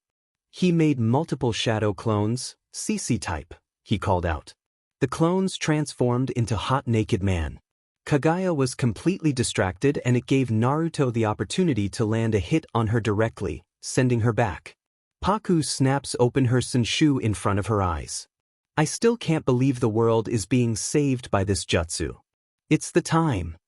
He made multiple shadow clones, CC type, he called out. The clones transformed into hot naked man. Kaguya was completely distracted and it gave Naruto the opportunity to land a hit on her directly, sending her back. Paku snaps open her Senshu in front of her eyes. I still can't believe the world is being saved by this jutsu. It's the time.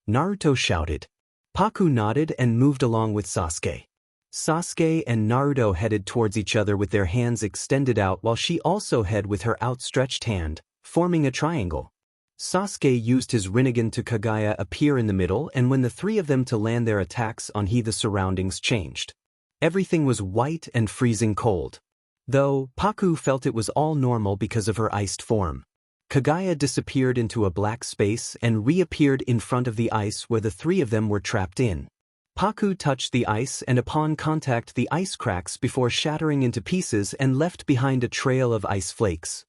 Naruto shouted. Paku nodded and moved along with Sasuke. Sasuke and Naruto headed towards each other with their hands extended out while she also headed with her outstretched hand, forming a triangle. Sasuke used his Rinnegan to Kaguya appear in the middle, and when the three of them to land their attacks on he, the surroundings changed. Everything was white and freezing cold. Though, Paku felt it was all normal because of her iced form. Kaguya disappeared into a black space and reappeared in front of the ice where the three of them were trapped in. Paku touched the ice and upon contact the ice cracks before shattering into pieces and left behind a trail of ice flakes.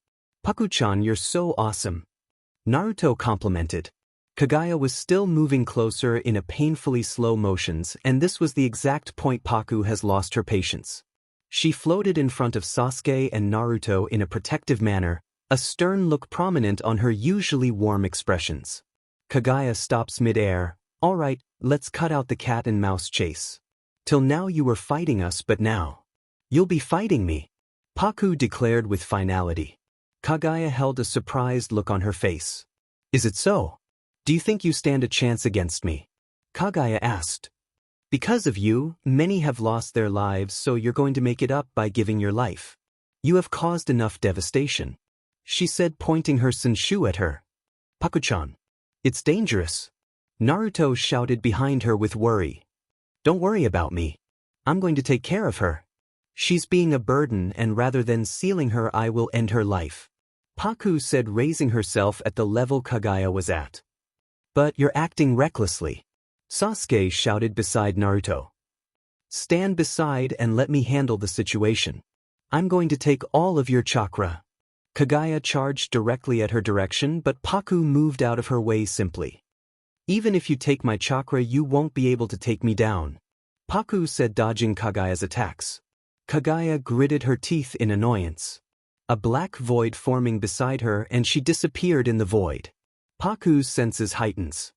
Paku-chan, you're so awesome. Naruto complimented. Kaguya was still moving closer in a painfully slow motions, and this was the exact point Paku has lost her patience. She floated in front of Sasuke and Naruto in a protective manner, a stern look prominent on her usually warm expressions. Kaguya stops mid-air. All right, let's cut out the cat and mouse chase. Till now you were fighting us, but now you'll be fighting me, Paku declared with finality. Kaguya held a surprised look on her face. Is it so? Do you think you stand a chance against me? Kaguya asked. Because of you, many have lost their lives, so you're going to make it up by giving your life. You have caused enough devastation, she said, pointing her Senshu at her. Paku-chan. It's dangerous. Naruto shouted behind her with worry. Don't worry about me. I'm going to take care of her. She's being a burden, and rather than sealing her I will end her life, Paku said, raising herself at the level Kaguya was at. But you're acting recklessly, Sasuke shouted beside Naruto. Stand beside and let me handle the situation. I'm going to take all of your chakra. Kaguya charged directly at her direction, but Paku moved out of her way simply. Even if you take my chakra you won't be able to take me down, Paku said, dodging Kaguya's attacks. Kaguya gritted her teeth in annoyance. A black void forming beside her and she disappeared in the void. Paku's senses heightens.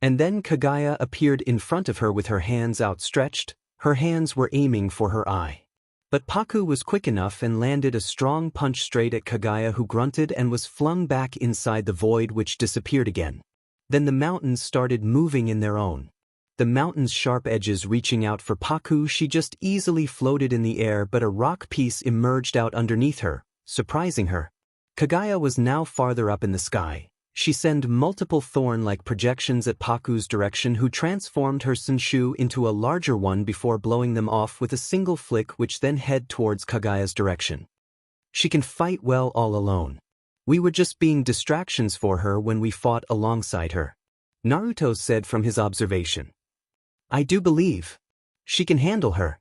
And then Kaguya appeared in front of her with her hands outstretched. Her hands were aiming for her eye. But Paku was quick enough and landed a strong punch straight at Kaguya, who grunted and was flung back inside the void, which disappeared again. Then the mountains started moving in their own. The mountain's sharp edges reaching out for Paku, she just easily floated in the air, but a rock piece emerged out underneath her, surprising her. Kaguya was now farther up in the sky. She sent multiple thorn-like projections at Paku's direction, who transformed her Senshu into a larger one before blowing them off with a single flick, which then head towards Kaguya's direction. She can fight well all alone. We were just being distractions for her when we fought alongside her, Naruto said from his observation. I do believe she can handle her,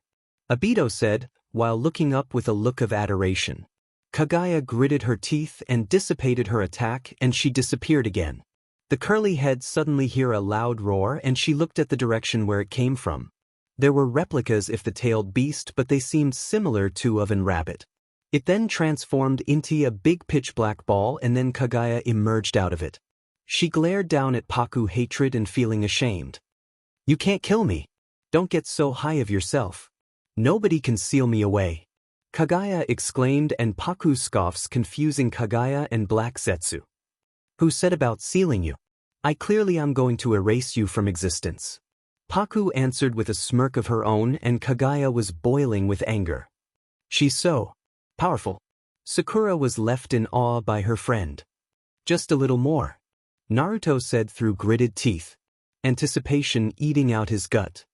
Obito said, while looking up with a look of adoration. Kaguya gritted her teeth and dissipated her attack, and she disappeared again. The curly head suddenly heard a loud roar, and she looked at the direction where it came from. There were replicas of the tailed beast, but they seemed similar to of an rabbit. It then transformed into a big pitch-black ball, and then Kaguya emerged out of it. She glared down at Paku, hatred and feeling ashamed. You can't kill me. Don't get so high of yourself. Nobody can seal me away, Kaguya exclaimed, and Paku scoffs, confusing Kaguya and Black Zetsu. Who said about sealing you? I clearly am going to erase you from existence. Paku answered with a smirk of her own, and Kaguya was boiling with anger. She's so powerful. Sakura was left in awe by her friend. Just a little more, Naruto said through gritted teeth, anticipation eating out his gut.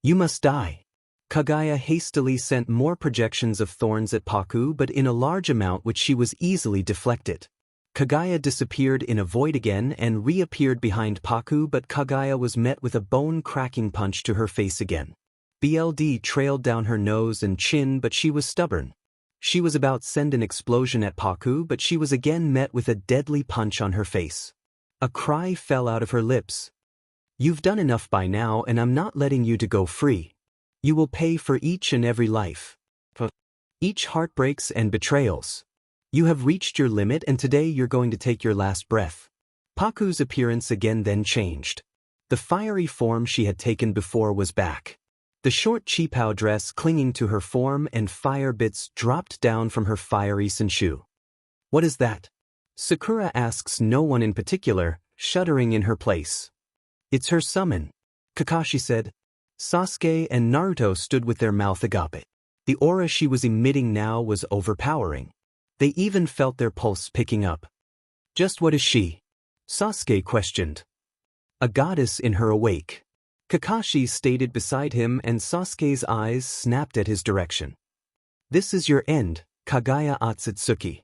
You must die. Kaguya hastily sent more projections of thorns at Paku, but in a large amount which she was easily deflected. Kaguya disappeared in a void again and reappeared behind Paku, but Kaguya was met with a bone-cracking punch to her face again. BLD trailed down her nose and chin, but she was stubborn. She was about to send an explosion at Paku, but she was again met with a deadly punch on her face. A cry fell out of her lips. You've done enough by now, and I'm not letting you to go free. You will pay for each and every life. Each heartbreaks and betrayals. You have reached your limit, and today you're going to take your last breath. Paku's appearance again then changed. The fiery form she had taken before was back. The short qipao dress clinging to her form, and fire bits dropped down from her fiery senshu. What is that? Sakura asks no one in particular, shuddering in her place. It's her summon, Kakashi said. Sasuke and Naruto stood with their mouth agape. The aura she was emitting now was overpowering. They even felt their pulse picking up. Just what is she? Sasuke questioned. A goddess in her awake. Kakashi stated beside him, and Sasuke's eyes snapped at his direction. This is your end, Kaguya Otsutsuki.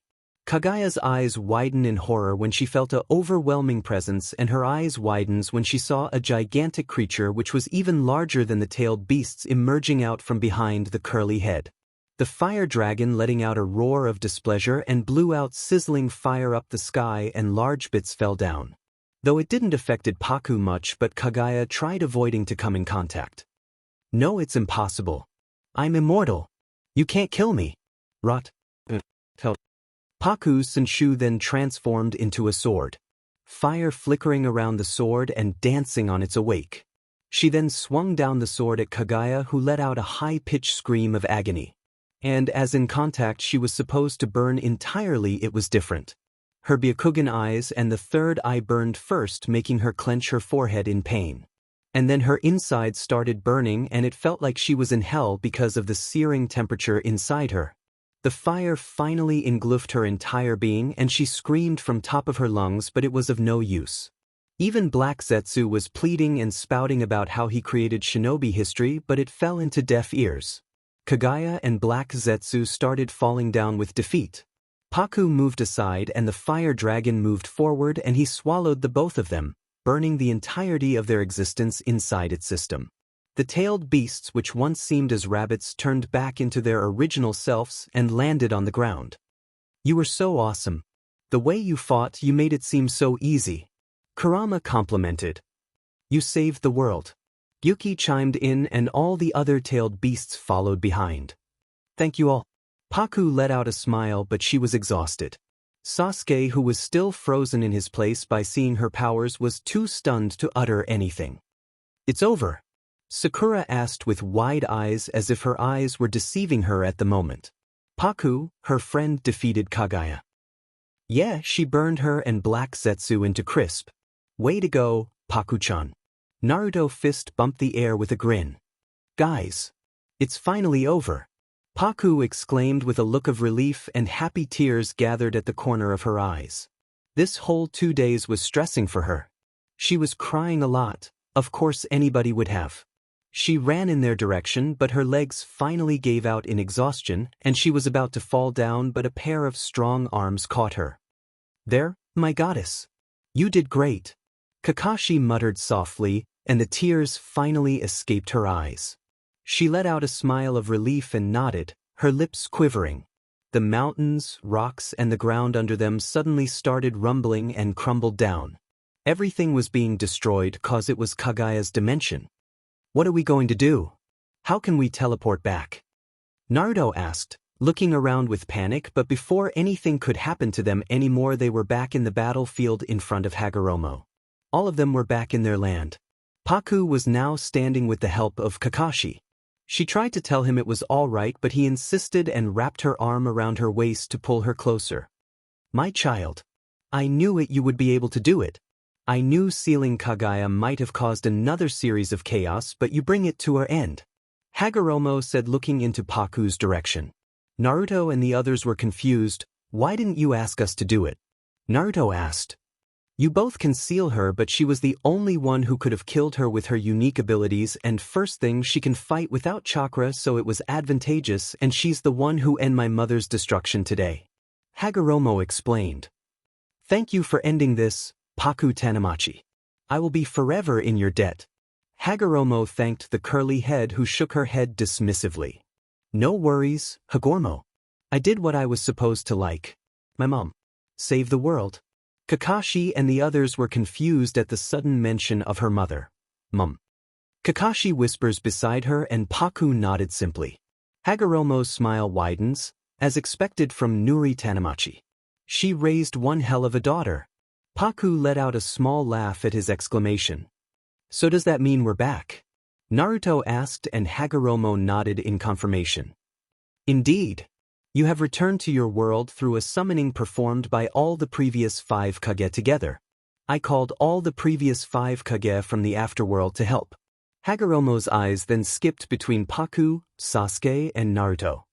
Kaguya's eyes widen in horror when she felt an overwhelming presence, and her eyes widens when she saw a gigantic creature which was even larger than the tailed beasts emerging out from behind the curly head. The fire dragon letting out a roar of displeasure and blew out sizzling fire up the sky, and large bits fell down. Though it didn't affected Paku much, but Kaguya tried avoiding to come in contact. No, it's impossible. I'm immortal. You can't kill me. Rot. Paku's senshu then transformed into a sword. Fire flickering around the sword and dancing on its awake. She then swung down the sword at Kaguya, who let out a high-pitched scream of agony. And as in contact she was supposed to burn entirely, it was different. Her Byakugan eyes and the third eye burned first, making her clench her forehead in pain. And then her inside started burning, and it felt like she was in hell because of the searing temperature inside her. The fire finally engulfed her entire being, and she screamed from top of her lungs, but it was of no use. Even Black Zetsu was pleading and spouting about how he created shinobi history, but it fell into deaf ears. Kaguya and Black Zetsu started falling down with defeat. Paku moved aside and the fire dragon moved forward, and he swallowed the both of them, burning the entirety of their existence inside its system. The tailed beasts, which once seemed as rabbits, turned back into their original selves and landed on the ground. You were so awesome. The way you fought, you made it seem so easy. Kurama complimented. You saved the world. Yuki chimed in, and all the other tailed beasts followed behind. Thank you all. Paku let out a smile, but she was exhausted. Sasuke, who was still frozen in his place by seeing her powers, was too stunned to utter anything. It's over. Sakura asked with wide eyes, as if her eyes were deceiving her at the moment. Paku, her friend, defeated Kaguya. Yeah, she burned her and Black Zetsu into crisp. Way to go, Paku-chan. Naruto fist bumped the air with a grin. Guys, it's finally over. Paku exclaimed with a look of relief, and happy tears gathered at the corner of her eyes. This whole 2 days was stressing for her. She was crying a lot, of course anybody would have. She ran in their direction, but her legs finally gave out in exhaustion, and she was about to fall down, but a pair of strong arms caught her. There, my goddess. You did great. Kakashi muttered softly, and the tears finally escaped her eyes. She let out a smile of relief and nodded, her lips quivering. The mountains, rocks, and the ground under them suddenly started rumbling and crumbled down. Everything was being destroyed cause it was Kaguya's dimension. What are we going to do? How can we teleport back? Naruto asked, looking around with panic, but before anything could happen to them anymore, they were back in the battlefield in front of Hagoromo. All of them were back in their land. Paku was now standing with the help of Kakashi. She tried to tell him it was all right, but he insisted and wrapped her arm around her waist to pull her closer. My child. I knew it, you would be able to do it. I knew sealing Kaguya might have caused another series of chaos, but you bring it to our end. Hagoromo said, looking into Paku's direction. Naruto and the others were confused. Why didn't you ask us to do it? Naruto asked. You both can seal her, but she was the only one who could have killed her with her unique abilities, and first thing, she can fight without chakra, so it was advantageous, and she's the one who ended my mother's destruction today. Hagoromo explained. Thank you for ending this, Paku Tanamachi. I will be forever in your debt. Hagoromo thanked the curly head, who shook her head dismissively. No worries, Hagoromo. I did what I was supposed to, like my mom. Save the world. Kakashi and the others were confused at the sudden mention of her mother. Mum. Kakashi whispers beside her and Paku nodded simply. Hagoromo's smile widens, as expected from Nuri Tanamachi. She raised one hell of a daughter. Paku let out a small laugh at his exclamation. So does that mean we're back? Naruto asked and Hagoromo nodded in confirmation. Indeed. You have returned to your world through a summoning performed by all the previous 5 Kage together. I called all the previous 5 Kage from the afterworld to help. Hagoromo's eyes then skipped between Paku, Sasuke, and Naruto.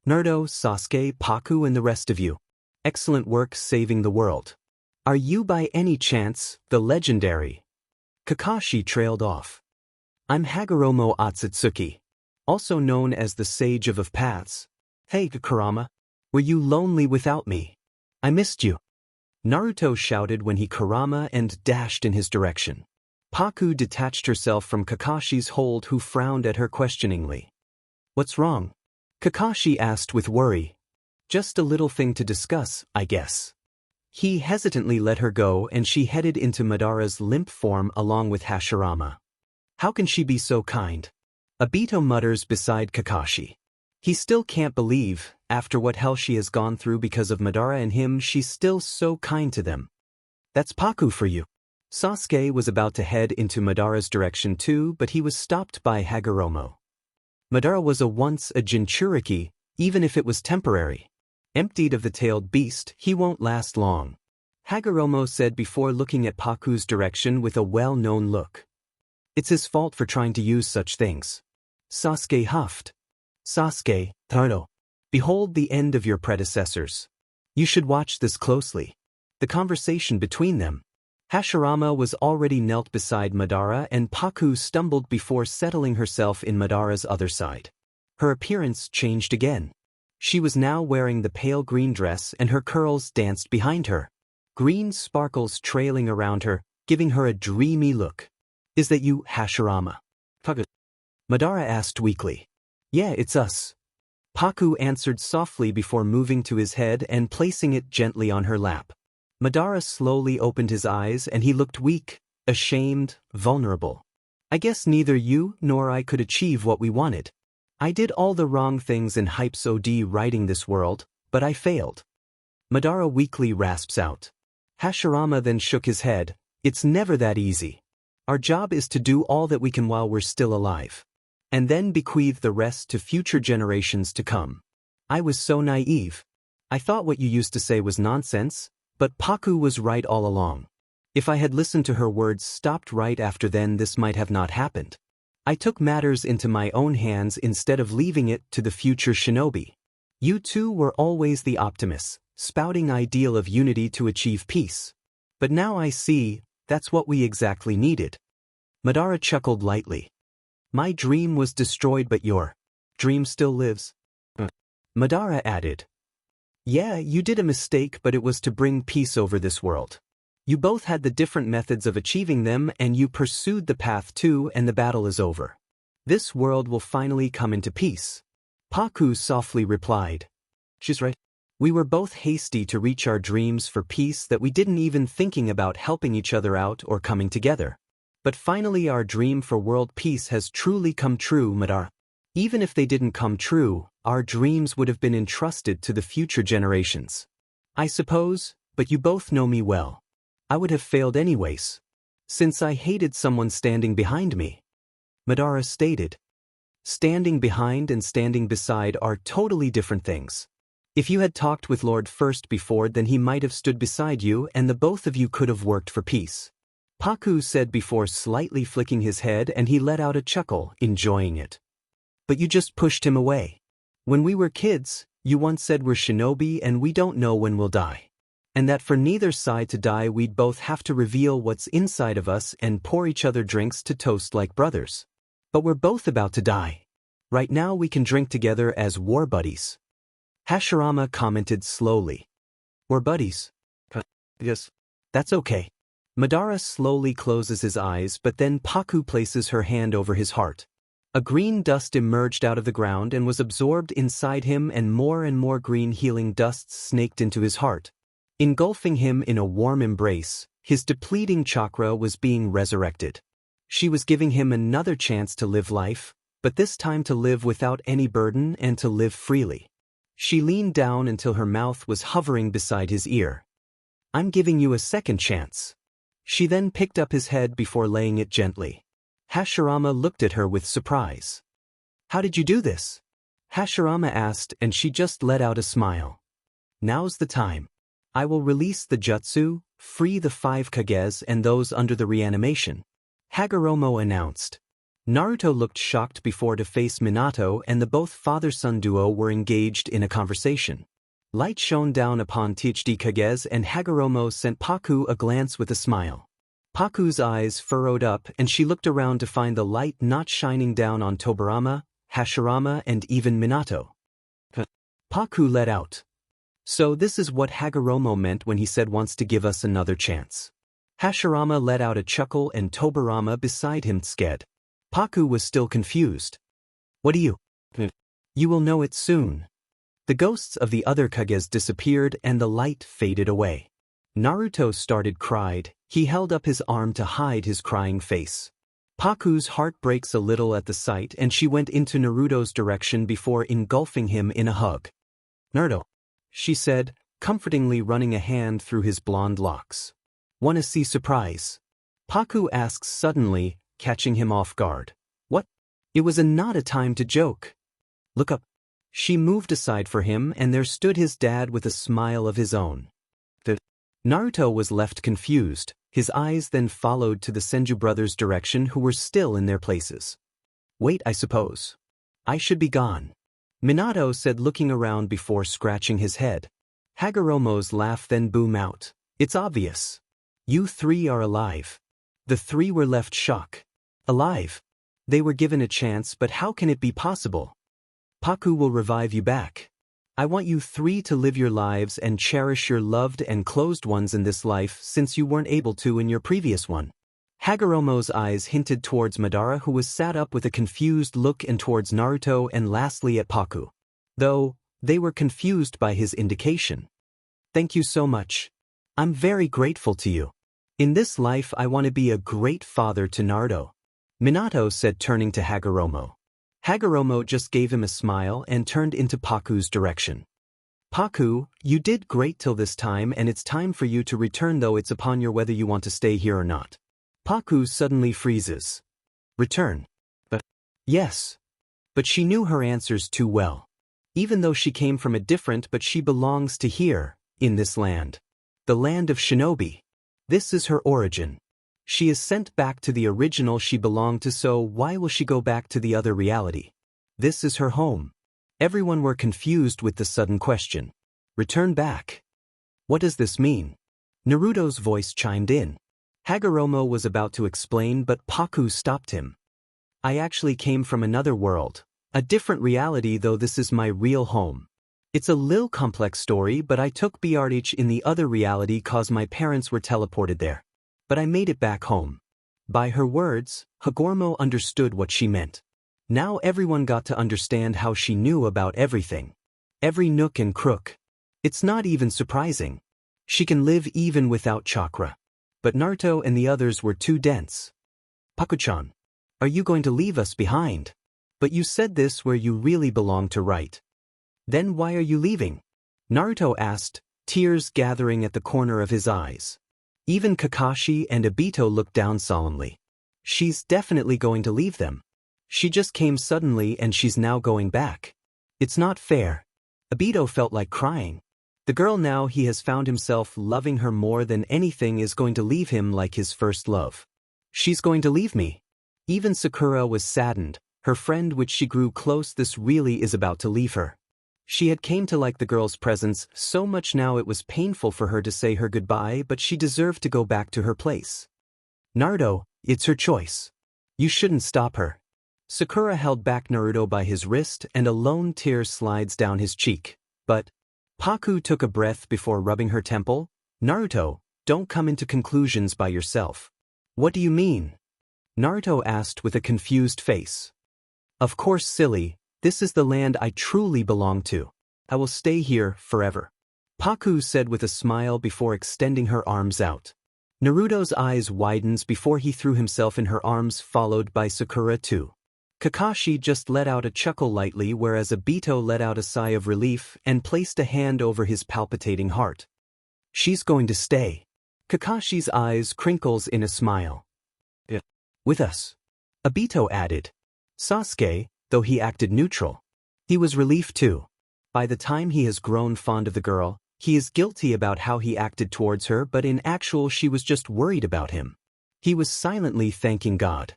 Naruto, Sasuke, Paku, and the rest of you. Excellent work saving the world. Are you by any chance the legendary? Kakashi trailed off. I'm Hagoromo Otsutsuki, also known as the Sage of Paths. Hey Kurama, were you lonely without me? I missed you. Naruto shouted when he Kurama and dashed in his direction. Paku detached herself from Kakashi's hold, who frowned at her questioningly. What's wrong? Kakashi asked with worry. Just a little thing to discuss, I guess. He hesitantly let her go and she headed into Madara's limp form along with Hashirama. How can she be so kind? Obito mutters beside Kakashi. He still can't believe, after what hell she has gone through because of Madara and him, she's still so kind to them. That's Paku for you. Sasuke was about to head into Madara's direction too, but he was stopped by Hagoromo. Madara was once a Jinchuriki, even if it was temporary. Emptied of the tailed beast, he won't last long. Hagoromo said before looking at Paku's direction with a well-known look. It's his fault for trying to use such things. Sasuke huffed. Sasuke, Naruto. Behold the end of your predecessors. You should watch this closely. The conversation between them. Hashirama was already knelt beside Madara and Paku stumbled before settling herself in Madara's other side. Her appearance changed again. She was now wearing the pale green dress and her curls danced behind her. Green sparkles trailing around her, giving her a dreamy look. Is that you, Hashirama? Madara asked weakly. Yeah, it's us. Paku answered softly before moving to his head and placing it gently on her lap. Madara slowly opened his eyes and he looked weak, ashamed, vulnerable. I guess neither you nor I could achieve what we wanted. I did all the wrong things in Hype's OD writing this world, but I failed. Madara weakly rasps out. Hashirama then shook his head. It's never that easy. Our job is to do all that we can while we're still alive. And then bequeath the rest to future generations to come. I was so naive. I thought what you used to say was nonsense, but Paku was right all along. If I had listened to her words stopped right after then, this might have not happened. I took matters into my own hands instead of leaving it to the future shinobi. You two were always the optimists, spouting ideal of unity to achieve peace. But now I see, that's what we exactly needed. Madara chuckled lightly. My dream was destroyed, but your dream still lives. Madara added. Yeah, you did a mistake, but it was to bring peace over this world. You both had the different methods of achieving them and you pursued the path too, and the battle is over. This world will finally come into peace. Paku softly replied. She's right. We were both hasty to reach our dreams for peace that we didn't even thinking about helping each other out or coming together. But finally our dream for world peace has truly come true, Madara. Even if they didn't come true, our dreams would have been entrusted to the future generations. I suppose, but you both know me well. I would have failed anyways. Since I hated someone standing behind me. Madara stated. Standing behind and standing beside are totally different things. If you had talked with Lord first before, then he might have stood beside you and the both of you could have worked for peace. Paku said before slightly flicking his head, and he let out a chuckle, enjoying it. But you just pushed him away. When we were kids, you once said we're shinobi and we don't know when we'll die. And that for neither side to die we'd both have to reveal what's inside of us and pour each other drinks to toast like brothers. But we're both about to die. Right now we can drink together as war buddies. Hashirama commented slowly. War buddies? Yes. That's okay. Madara slowly closes his eyes, but then Paku places her hand over his heart. A green dust emerged out of the ground and was absorbed inside him, and more green healing dusts snaked into his heart. Engulfing him in a warm embrace, his depleting chakra was being resurrected. She was giving him another chance to live life, but this time to live without any burden and to live freely. She leaned down until her mouth was hovering beside his ear. I'm giving you a second chance. She then picked up his head before laying it gently. Hashirama looked at her with surprise. How did you do this? Hashirama asked, and she just let out a smile. Now's the time. I will release the jutsu, free the 5 kages and those under the reanimation. Hagoromo announced. Naruto looked shocked before to face Minato, and the both father-son duo were engaged in a conversation. Light shone down upon THD kages, and Hagoromo sent Paku a glance with a smile. Paku's eyes furrowed up, and she looked around to find the light not shining down on Tobirama, Hashirama, and even Minato. Paku let out. So this is what Hagoromo meant when he said wants to give us another chance. Hashirama let out a chuckle, and Tobirama beside him sked. Paku was still confused. What do you? You will know it soon. The ghosts of the other kages disappeared and the light faded away. Naruto started cried. He held up his arm to hide his crying face. Paku's heart breaks a little at the sight, and she went into Naruto's direction before engulfing him in a hug. Naruto, she said, comfortingly running a hand through his blonde locks. Wanna see surprise? Paku asks suddenly, catching him off guard. What? It was not a time to joke. Look up. She moved aside for him, and there stood his dad with a smile of his own. Naruto was left confused. His eyes then followed to the Senju brothers' direction, who were still in their places. Wait, I suppose. I should be gone. Minato said, looking around before scratching his head. Hagoromo's laugh then boomed out. It's obvious. You 3 are alive. The 3 were left shocked. Alive. They were given a chance, but how can it be possible? Paku will revive you back. I want you 3 to live your lives and cherish your loved and closed ones in this life, since you weren't able to in your previous one. Hagoromo's eyes hinted towards Madara, who was sat up with a confused look, and towards Naruto, and lastly at Paku. Though, they were confused by his indication. Thank you so much. I'm very grateful to you. In this life I want to be a great father to Naruto. Minato said, turning to Hagoromo. Hagoromo just gave him a smile and turned into Paku's direction. Paku, you did great till this time, and it's time for you to return, though it's upon you whether you want to stay here or not. Paku suddenly freezes. Return. But yes. But she knew her answers too well. Even though she came from a different, but she belongs to here, in this land. The land of shinobi. This is her origin. She is sent back to the original she belonged to, so why will she go back to the other reality? This is her home. Everyone were confused with the sudden question. Return back. What does this mean? Naruto's voice chimed in. Hagoromo was about to explain, but Paku stopped him. I actually came from another world. A different reality, though this is my real home. It's a little complex story, but I took BRH in the other reality cause my parents were teleported there. But I made it back home. By her words, Hagoromo understood what she meant. Now everyone got to understand how she knew about everything. Every nook and crook. It's not even surprising. She can live even without chakra. But Naruto and the others were too dense. Paku-chan, are you going to leave us behind? But you said this where you really belong to, right? Then why are you leaving? Naruto asked, tears gathering at the corner of his eyes. Even Kakashi and Obito looked down solemnly. She's definitely going to leave them. She just came suddenly and she's now going back. It's not fair. Obito felt like crying. The girl now he has found himself loving her more than anything is going to leave him like his first love. She's going to leave me. Even Sakura was saddened, her friend which she grew close this really is about to leave her. She had came to like the girl's presence so much now it was painful for her to say her goodbye but she deserved to go back to her place. Naruto, it's her choice. You shouldn't stop her. Sakura held back Naruto by his wrist and a lone tear slides down his cheek. But Paku took a breath before rubbing her temple. Naruto, don't come into conclusions by yourself. What do you mean? Naruto asked with a confused face. Of course, silly, this is the land I truly belong to. I will stay here forever. Paku said with a smile before extending her arms out. Naruto's eyes widens before he threw himself in her arms followed by Sakura too. Kakashi just let out a chuckle lightly whereas Obito let out a sigh of relief and placed a hand over his palpitating heart. She's going to stay. Kakashi's eyes crinkles in a smile. With us. Obito added. Sasuke, though he acted neutral. He was relieved too. By the time he has grown fond of the girl, he is guilty about how he acted towards her but in actual she was just worried about him. He was silently thanking God.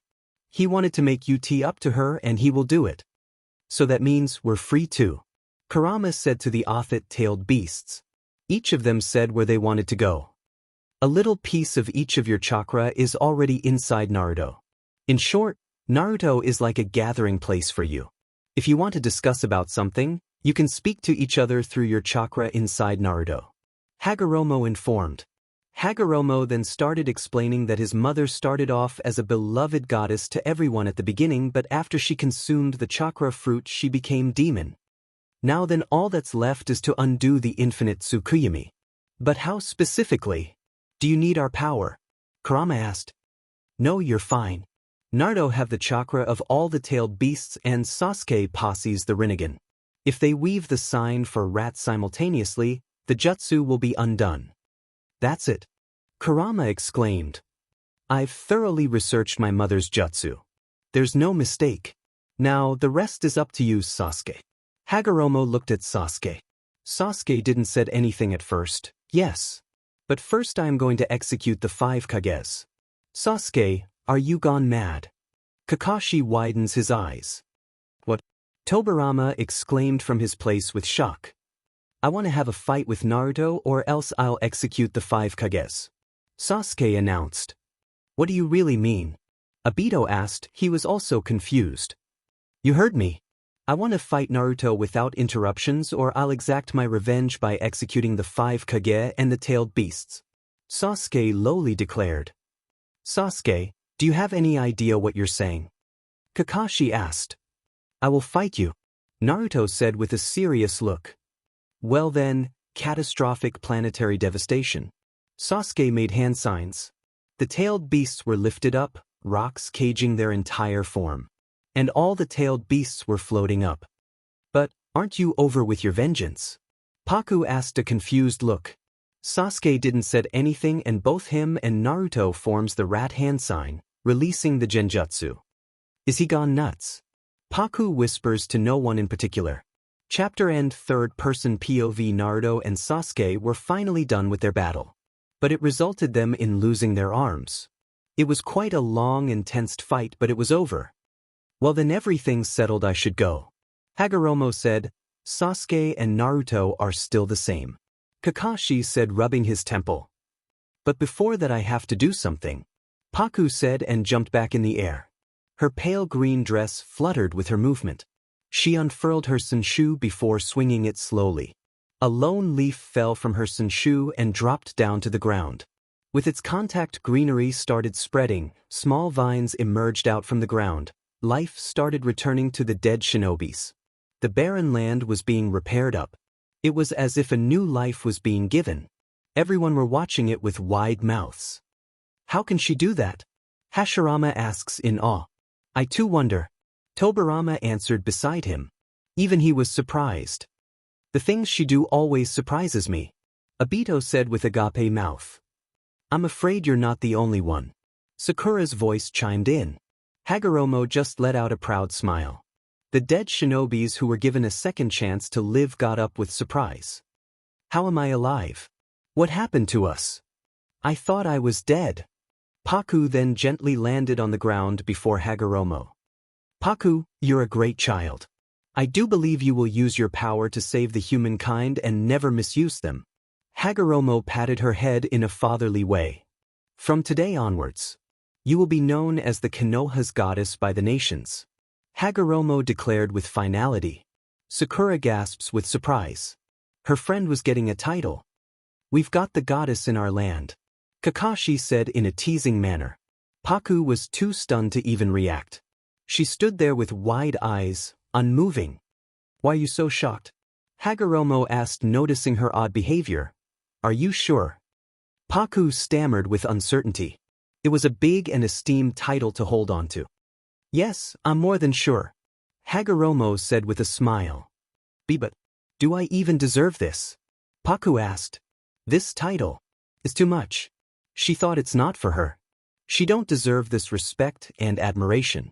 He wanted to make UT up to her and he will do it. So that means we're free too. Kurama said to the ᦁꫪ-tailed beasts. Each of them said where they wanted to go. A little piece of each of your chakra is already inside Naruto. In short, Naruto is like a gathering place for you. If you want to discuss about something, you can speak to each other through your chakra inside Naruto. Hagoromo informed. Hagoromo then started explaining that his mother started off as a beloved goddess to everyone at the beginning but after she consumed the chakra fruit she became demon. Now then all that's left is to undo the infinite Tsukuyomi. But how specifically? Do you need our power? Kurama asked. No, you're fine. Naruto have the chakra of all the tailed beasts and Sasuke possesses the Rinnegan. If they weave the sign for rat simultaneously, the jutsu will be undone. That's it. Kurama exclaimed. I've thoroughly researched my mother's jutsu. There's no mistake. Now the rest is up to you, Sasuke. Hagoromo looked at Sasuke. Sasuke didn't said anything at first. Yes. But first I am going to execute the 5 Kages. Sasuke, are you gone mad? Kakashi widens his eyes. What? Tobirama exclaimed from his place with shock. I want to have a fight with Naruto or else I'll execute the 5 Kages. Sasuke announced. What do you really mean? Obito asked. He was also confused. You heard me. I want to fight Naruto without interruptions or I'll exact my revenge by executing the 5 Kage and the tailed beasts. Sasuke lowly declared. Sasuke, do you have any idea what you're saying? Kakashi asked. I will fight you, Naruto said with a serious look. Well then, catastrophic planetary devastation. Sasuke made hand signs. The tailed beasts were lifted up, rocks caging their entire form. And all the tailed beasts were floating up. But, aren't you over with your vengeance? Paku asked a confused look. Sasuke didn't said anything and both him and Naruto forms the rat hand sign, releasing the genjutsu. Is he gone nuts? Paku whispers to no one in particular. Chapter end third-person POV. Naruto and Sasuke were finally done with their battle. But it resulted them in losing their arms. It was quite a long and tensed fight but it was over. Well then everything's settled, I should go. Hagoromo said. Sasuke and Naruto are still the same. Kakashi said, rubbing his temple. But before that I have to do something. Paku said and jumped back in the air. Her pale green dress fluttered with her movement. She unfurled her senshu before swinging it slowly. A lone leaf fell from her senshu and dropped down to the ground. With its contact greenery started spreading, small vines emerged out from the ground. Life started returning to the dead shinobis. The barren land was being repaired up. It was as if a new life was being given. Everyone were watching it with wide mouths. How can she do that? Hashirama asks in awe. I too wonder. Tobirama answered beside him. Even he was surprised. The things she do always surprises me. Obito said with agape mouth. I'm afraid you're not the only one. Sakura's voice chimed in. Hagoromo just let out a proud smile. The dead shinobis who were given a second chance to live got up with surprise. How am I alive? What happened to us? I thought I was dead. Paku then gently landed on the ground before Hagoromo. Paku, you're a great child. I do believe you will use your power to save the humankind and never misuse them. Hagoromo patted her head in a fatherly way. From today onwards, you will be known as the Konoha's goddess by the nations. Hagoromo declared with finality. Sakura gasps with surprise. Her friend was getting a title. We've got the goddess in our land, Kakashi said in a teasing manner. Paku was too stunned to even react. She stood there with wide eyes, unmoving. Why are you so shocked? Hagoromo asked, noticing her odd behavior. Are you sure? Paku stammered with uncertainty. It was a big and esteemed title to hold on to. Yes, I'm more than sure. Hagoromo said with a smile. But do I even deserve this? Paku asked. This title is too much. She thought it's not for her. She don't deserve this respect and admiration.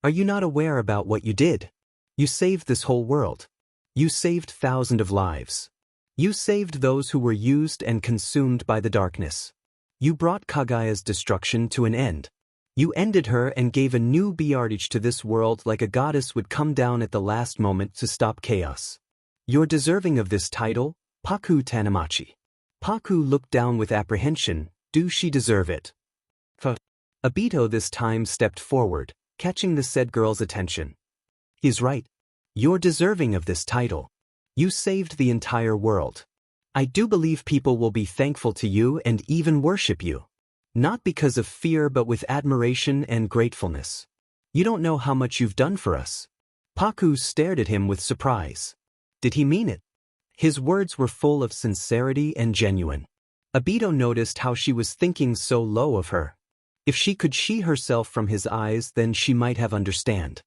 Are you not aware about what you did? You saved this whole world. You saved thousands of lives. You saved those who were used and consumed by the darkness. You brought Kagaya's destruction to an end. You ended her and gave a new BGMI to this world like a goddess would come down at the last moment to stop chaos. You're deserving of this title, Paku Tanamachi. Paku looked down with apprehension. Do she deserve it? Obito this time stepped forward, catching the said girl's attention. He's right. You're deserving of this title. You saved the entire world. I do believe people will be thankful to you and even worship you. Not because of fear but with admiration and gratefulness. You don't know how much you've done for us. Paku stared at him with surprise. Did he mean it? His words were full of sincerity and genuine. Obito noticed how she was thinking so low of her. If she could see herself from his eyes, then she might have understand.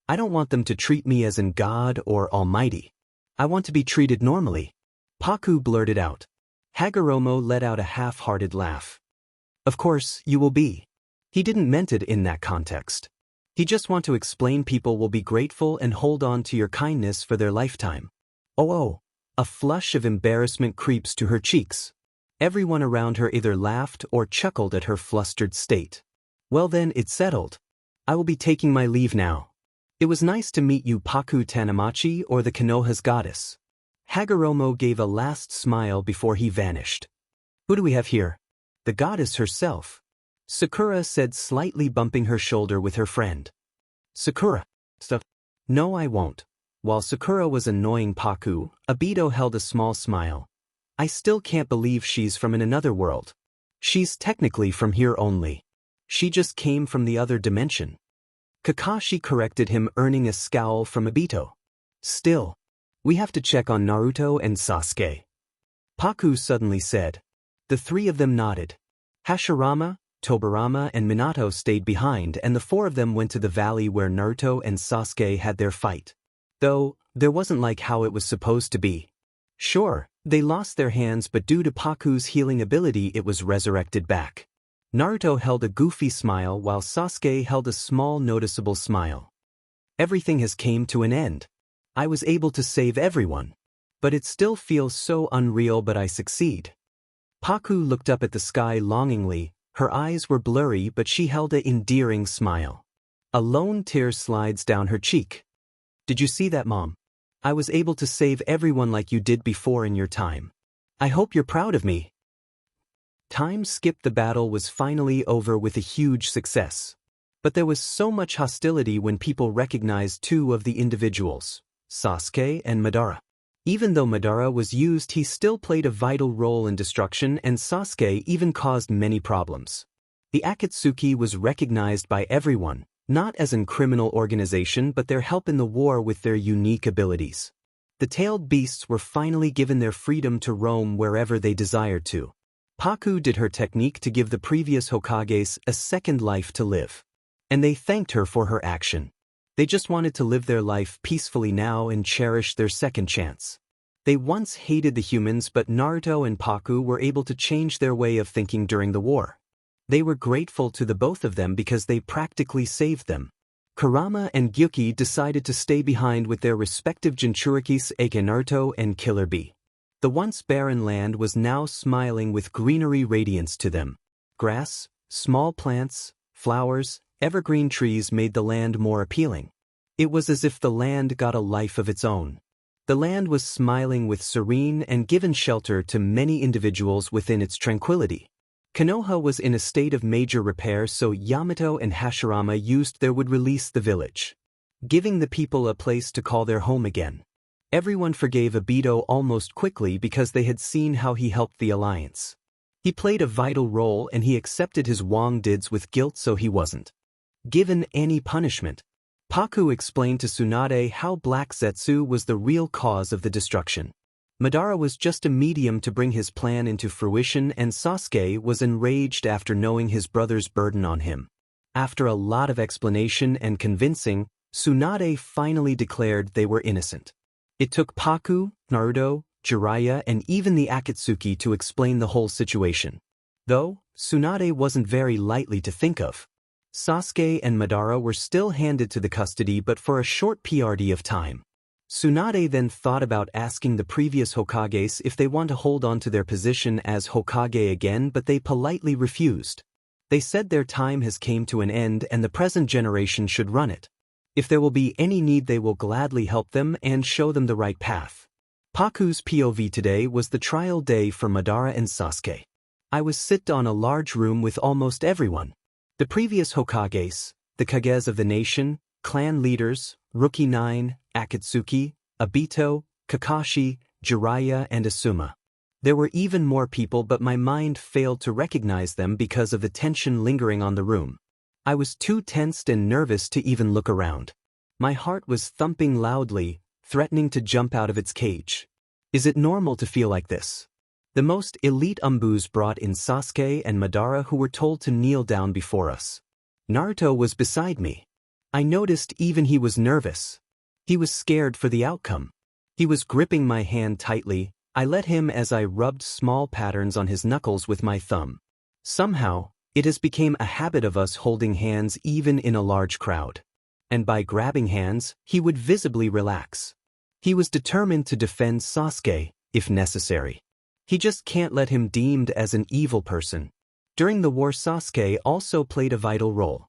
I don't want them to treat me as in God or Almighty. I want to be treated normally. Paku blurted out. Hagoromo let out a half-hearted laugh. Of course, you will be. He didn't meant it in that context. He just want to explain people will be grateful and hold on to your kindness for their lifetime. Oh, a flush of embarrassment creeps to her cheeks. Everyone around her either laughed or chuckled at her flustered state. Well then, it's settled. I will be taking my leave now. It was nice to meet you, Paku Tanamachi, or the Konoha's goddess. Hagoromo gave a last smile before he vanished. Who do we have here? The goddess herself. Sakura said, slightly bumping her shoulder with her friend. Sakura. Stuff. No, I won't. While Sakura was annoying Paku, Obito held a small smile. I still can't believe she's from in another world. She's technically from here only. She just came from the other dimension. Kakashi corrected him, earning a scowl from Obito. Still, we have to check on Naruto and Sasuke. Paku suddenly said. The three of them nodded. Hashirama, Tobirama and Minato stayed behind, and the four of them went to the valley where Naruto and Sasuke had their fight. Though, there wasn't like how it was supposed to be. Sure, they lost their hands, but due to Paku's healing ability it was resurrected back. Naruto held a goofy smile while Sasuke held a small noticeable smile. Everything has came to an end. I was able to save everyone. But it still feels so unreal, but I succeed. Paku looked up at the sky longingly. Her eyes were blurry, but she held an endearing smile. A lone tear slides down her cheek. Did you see that, Mom? I was able to save everyone like you did before in your time. I hope you're proud of me. Time skipped. The battle was finally over with a huge success. But there was so much hostility when people recognized two of the individuals, Sasuke and Madara. Even though Madara was used, he still played a vital role in destruction, and Sasuke even caused many problems. The Akatsuki was recognized by everyone, not as a criminal organization but their help in the war with their unique abilities. The tailed beasts were finally given their freedom to roam wherever they desired to. Paku did her technique to give the previous Hokages a second life to live. And they thanked her for her action. They just wanted to live their life peacefully now and cherish their second chance. They once hated the humans, but Naruto and Paku were able to change their way of thinking during the war. They were grateful to the both of them because they practically saved them. Kurama and Gyuki decided to stay behind with their respective Jinchurikis, aka Naruto and Killer Bee. The once barren land was now smiling with greenery radiance to them. Grass, small plants, flowers, evergreen trees made the land more appealing. It was as if the land got a life of its own. The land was smiling with serene and given shelter to many individuals within its tranquility. Konoha was in a state of major repair, so Yamato and Hashirama used their would release the village, giving the people a place to call their home again. Everyone forgave Obito almost quickly because they had seen how he helped the alliance. He played a vital role and he accepted his wrongdeeds with guilt, so he wasn't given any punishment. Paku explained to Tsunade how Black Zetsu was the real cause of the destruction. Madara was just a medium to bring his plan into fruition, and Sasuke was enraged after knowing his brother's burden on him. After a lot of explanation and convincing, Tsunade finally declared they were innocent. It took Paku, Naruto, Jiraiya, and even the Akatsuki to explain the whole situation. Though, Tsunade wasn't very lightly to think of. Sasuke and Madara were still handed to the custody, but for a short period of time. Tsunade then thought about asking the previous Hokages if they want to hold on to their position as Hokage again, but they politely refused. They said their time has come to an end and the present generation should run it. If there will be any need, they will gladly help them and show them the right path. Paku's POV today was the trial day for Madara and Sasuke. I was sit on a large room with almost everyone. The previous Hokages, the Kages of the nation, clan leaders, Rookie 9, Akatsuki, Obito, Kakashi, Jiraiya, and Asuma. There were even more people, but my mind failed to recognize them because of the tension lingering on the room. I was too tensed and nervous to even look around. My heart was thumping loudly, threatening to jump out of its cage. Is it normal to feel like this? The most elite Umbus brought in Sasuke and Madara, who were told to kneel down before us. Naruto was beside me. I noticed even he was nervous. He was scared for the outcome. He was gripping my hand tightly. I let him as I rubbed small patterns on his knuckles with my thumb. Somehow, it has become a habit of us holding hands even in a large crowd. And by grabbing hands, he would visibly relax. He was determined to defend Sasuke, if necessary. He just can't let him deemed as an evil person. During the war, Sasuke also played a vital role.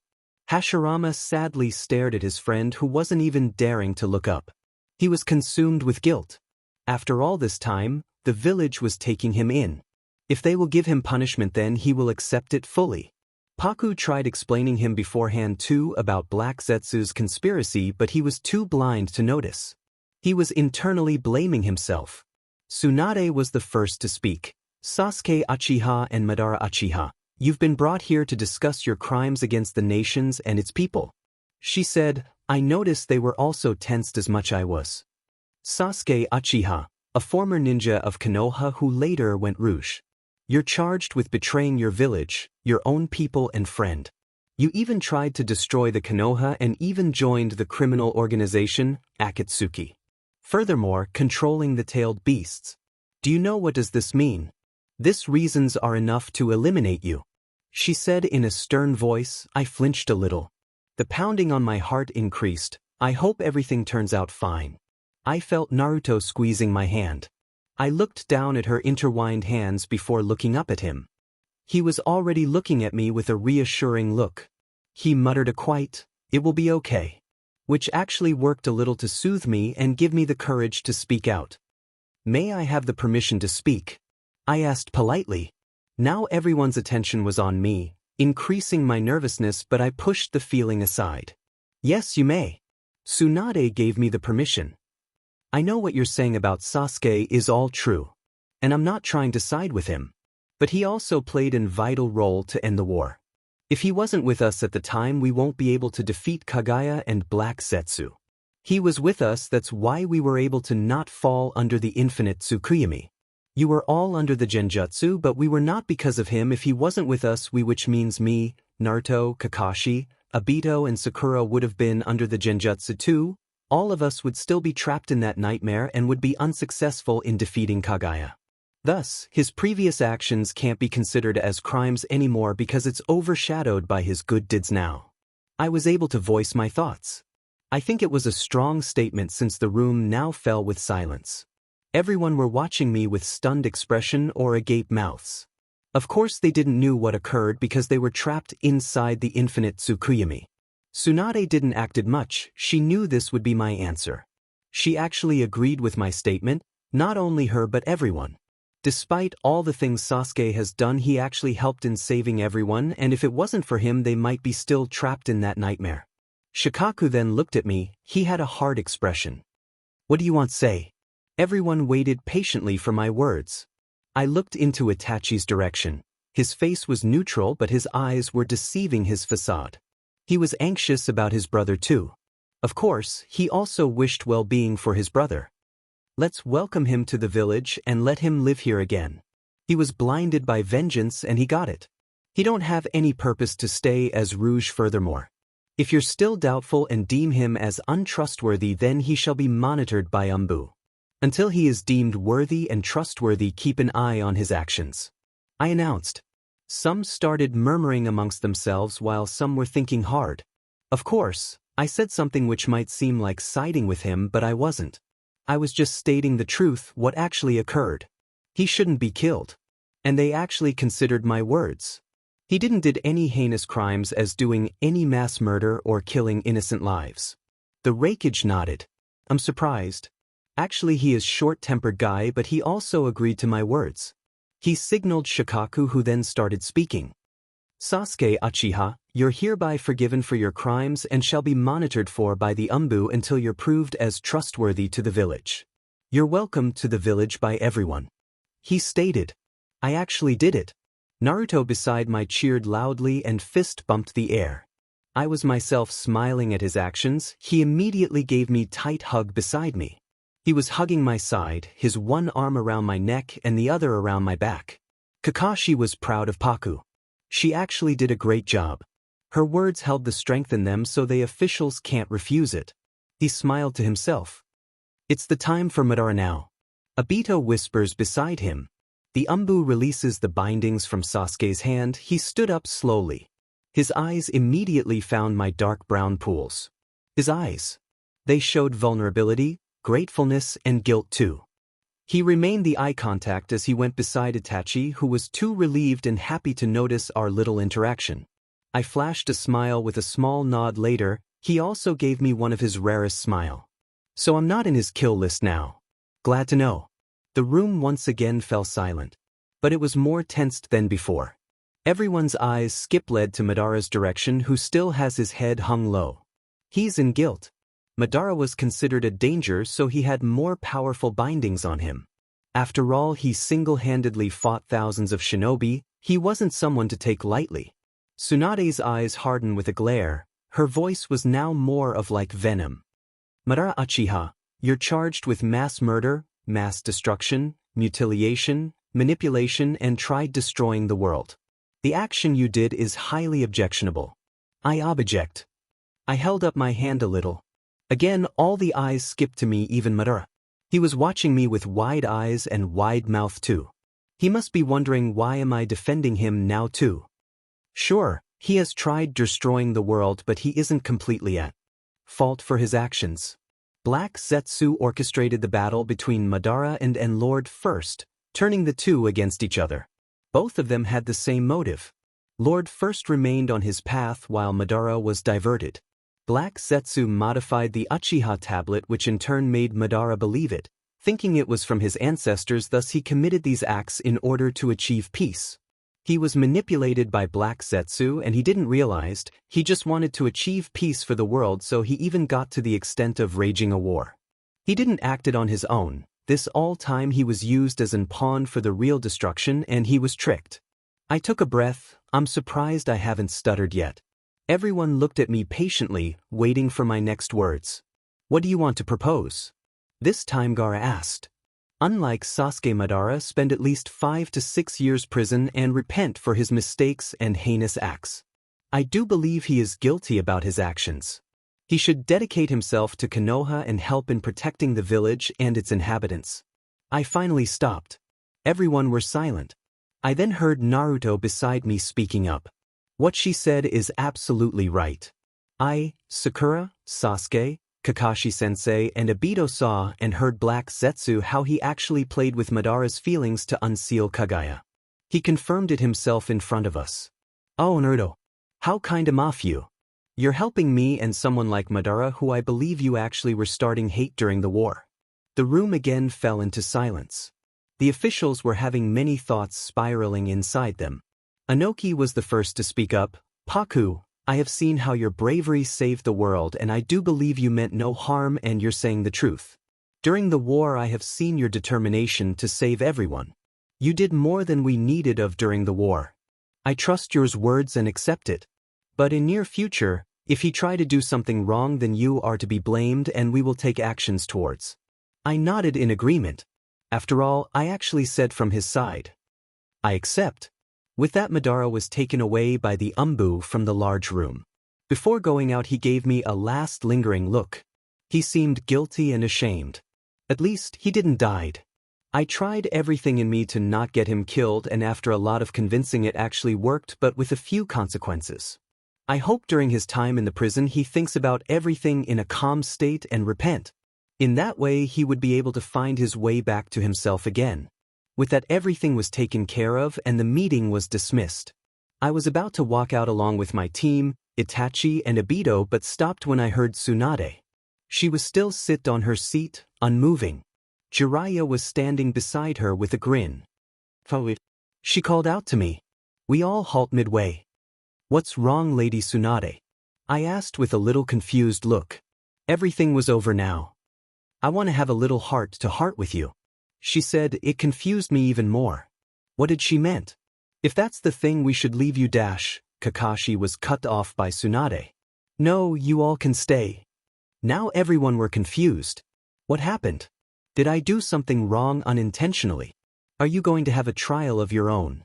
Hashirama sadly stared at his friend, who wasn't even daring to look up. He was consumed with guilt. After all this time, the village was taking him in. If they will give him punishment, then he will accept it fully. Paku tried explaining him beforehand too about Black Zetsu's conspiracy, but he was too blind to notice. He was internally blaming himself. Tsunade was the first to speak. Sasuke Uchiha and Madara Uchiha, you've been brought here to discuss your crimes against the nations and its people. She said, I noticed they were also tensed as much I was. Sasuke Uchiha, a former ninja of Konoha who later went rouge. You're charged with betraying your village, your own people and friend. You even tried to destroy the Konoha and even joined the criminal organization, Akatsuki. Furthermore, controlling the tailed beasts. Do you know what does this mean? This reasons are enough to eliminate you. She said in a stern voice. I flinched a little. The pounding on my heart increased. I hope everything turns out fine. I felt Naruto squeezing my hand. I looked down at her intertwined hands before looking up at him. He was already looking at me with a reassuring look. He muttered a quiet, "It will be okay," which actually worked a little to soothe me and give me the courage to speak out. May I have the permission to speak? I asked politely. Now everyone's attention was on me, increasing my nervousness, but I pushed the feeling aside. Yes, you may. Tsunade gave me the permission. I know what you're saying about Sasuke is all true, and I'm not trying to side with him. But he also played a vital role to end the war. If he wasn't with us at the time, we won't be able to defeat Kaguya and Black Zetsu. He was with us, that's why we were able to not fall under the infinite Tsukuyomi. You were all under the Genjutsu, but we were not because of him. If he wasn't with us, we, which means me, Naruto, Kakashi, Obito and Sakura, would have been under the Genjutsu too. All of us would still be trapped in that nightmare and would be unsuccessful in defeating Kaguya. Thus, his previous actions can't be considered as crimes anymore because it's overshadowed by his good deeds now. I was able to voice my thoughts. I think it was a strong statement since the room now fell with silence. Everyone were watching me with stunned expression or agape mouths. Of course they didn't know what occurred because they were trapped inside the infinite Tsukuyomi. Tsunade didn't acted much, she knew this would be my answer. She actually agreed with my statement, not only her but everyone. Despite all the things Sasuke has done, he actually helped in saving everyone, and if it wasn't for him they might be still trapped in that nightmare. Shikaku then looked at me, he had a hard expression. What do you want to say? Everyone waited patiently for my words. I looked into Itachi's direction. His face was neutral but his eyes were deceiving his facade. He was anxious about his brother too. Of course, he also wished well-being for his brother. Let's welcome him to the village and let him live here again. He was blinded by vengeance and he got it. He don't have any purpose to stay as Rouge furthermore. If you're still doubtful and deem him as untrustworthy, then he shall be monitored by Umbu. Until he is deemed worthy and trustworthy, keep an eye on his actions. I announced. Some started murmuring amongst themselves while some were thinking hard. Of course, I said something which might seem like siding with him, but I wasn't. I was just stating the truth, what actually occurred. He shouldn't be killed. And they actually considered my words. He didn't did any heinous crimes as doing any mass murder or killing innocent lives. The ᧁꫮᦔᦔᦔ nodded. I'm surprised. Actually he is short-tempered guy, but he also agreed to my words. He signaled Shikaku, who then started speaking. Sasuke Uchiha, you're hereby forgiven for your crimes and shall be monitored for by the Umbu until you're proved as trustworthy to the village. You're welcome to the village by everyone. He stated. I actually did it. Naruto beside me cheered loudly and fist bumped the air. I was myself smiling at his actions. He immediately gave me tight hug beside me. He was hugging my side, his one arm around my neck and the other around my back. Kakashi was proud of Paku. She actually did a great job. Her words held the strength in them, so the officials can't refuse it. He smiled to himself. It's the time for Madara now. Obito whispers beside him. The Umbu releases the bindings from Sasuke's hand. He stood up slowly. His eyes immediately found my dark brown pools. His eyes. They showed vulnerability, gratefulness and guilt too. He remained the eye contact as he went beside Itachi, who was too relieved and happy to notice our little interaction. I flashed a smile with a small nod later. He also gave me one of his rarest smile. So I'm not in his kill list now. Glad to know. The room once again fell silent. But it was more tensed than before. Everyone's eyes led to Madara's direction, who still has his head hung low. He's in guilt. Madara was considered a danger, so he had more powerful bindings on him. After all, he single-handedly fought thousands of shinobi. He wasn't someone to take lightly. Tsunade's eyes hardened with a glare. Her voice was now more of like venom. Madara Uchiha, you're charged with mass murder, mass destruction, mutilation, manipulation and tried destroying the world. The action you did is highly objectionable. I object. I held up my hand a little. Again all the eyes skipped to me, even Madara. He was watching me with wide eyes and wide mouth too. He must be wondering why am I defending him now too. Sure, he has tried destroying the world, but he isn't completely at fault for his actions. Black Zetsu orchestrated the battle between Madara and Lord First, turning the two against each other. Both of them had the same motive. Lord First remained on his path while Madara was diverted. Black Zetsu modified the Uchiha tablet, which in turn made Madara believe it, thinking it was from his ancestors. Thus he committed these acts in order to achieve peace. He was manipulated by Black Zetsu and he didn't realize he just wanted to achieve peace for the world, so he even got to the extent of raging a war. He didn't act it on his own. This all time he was used as a pawn for the real destruction and he was tricked. I took a breath. I'm surprised I haven't stuttered yet. Everyone looked at me patiently, waiting for my next words. What do you want to propose? This time Gaara asked. Unlike Sasuke, Madara spend at least 5 to 6 years prison and repent for his mistakes and heinous acts. I do believe he is guilty about his actions. He should dedicate himself to Konoha and help in protecting the village and its inhabitants. I finally stopped. Everyone were silent. I then heard Naruto beside me speaking up. What she said is absolutely right. Sakura, Sasuke, Kakashi-sensei and Obito saw and heard Black Zetsu how he actually played with Madara's feelings to unseal Kaguya. He confirmed it himself in front of us. Oh Naruto. How kinda of you. You're helping me and someone like Madara who I believe you actually were starting hate during the war. The room again fell into silence. The officials were having many thoughts spiraling inside them. Inoki was the first to speak up. Paku, I have seen how your bravery saved the world and I do believe you meant no harm and you're saying the truth. During the war I have seen your determination to save everyone. You did more than we needed of during the war. I trust your words and accept it. But in near future, if he try to do something wrong then you are to be blamed and we will take actions towards. I nodded in agreement. After all, I actually said from his side. I accept. With that Madara was taken away by the Umbu from the large room. Before going out he gave me a last lingering look. He seemed guilty and ashamed. At least he didn't died. I tried everything in me to not get him killed and after a lot of convincing it actually worked but with a few consequences. I hope during his time in the prison he thinks about everything in a calm state and repent. In that way he would be able to find his way back to himself again. With that everything was taken care of and the meeting was dismissed. I was about to walk out along with my team, Itachi and Obito but stopped when I heard Tsunade. She was still sit on her seat, unmoving. Jiraiya was standing beside her with a grin. She called out to me. We all halt midway. What's wrong Lady Tsunade? I asked with a little confused look. Everything was over now. I want to have a little heart-to-heart with you. She said. It confused me even more. What did she meant? If that's the thing we should leave you Kakashi was cut off by Tsunade. No, you all can stay. Now everyone were confused. What happened? Did I do something wrong unintentionally? Are you going to have a trial of your own?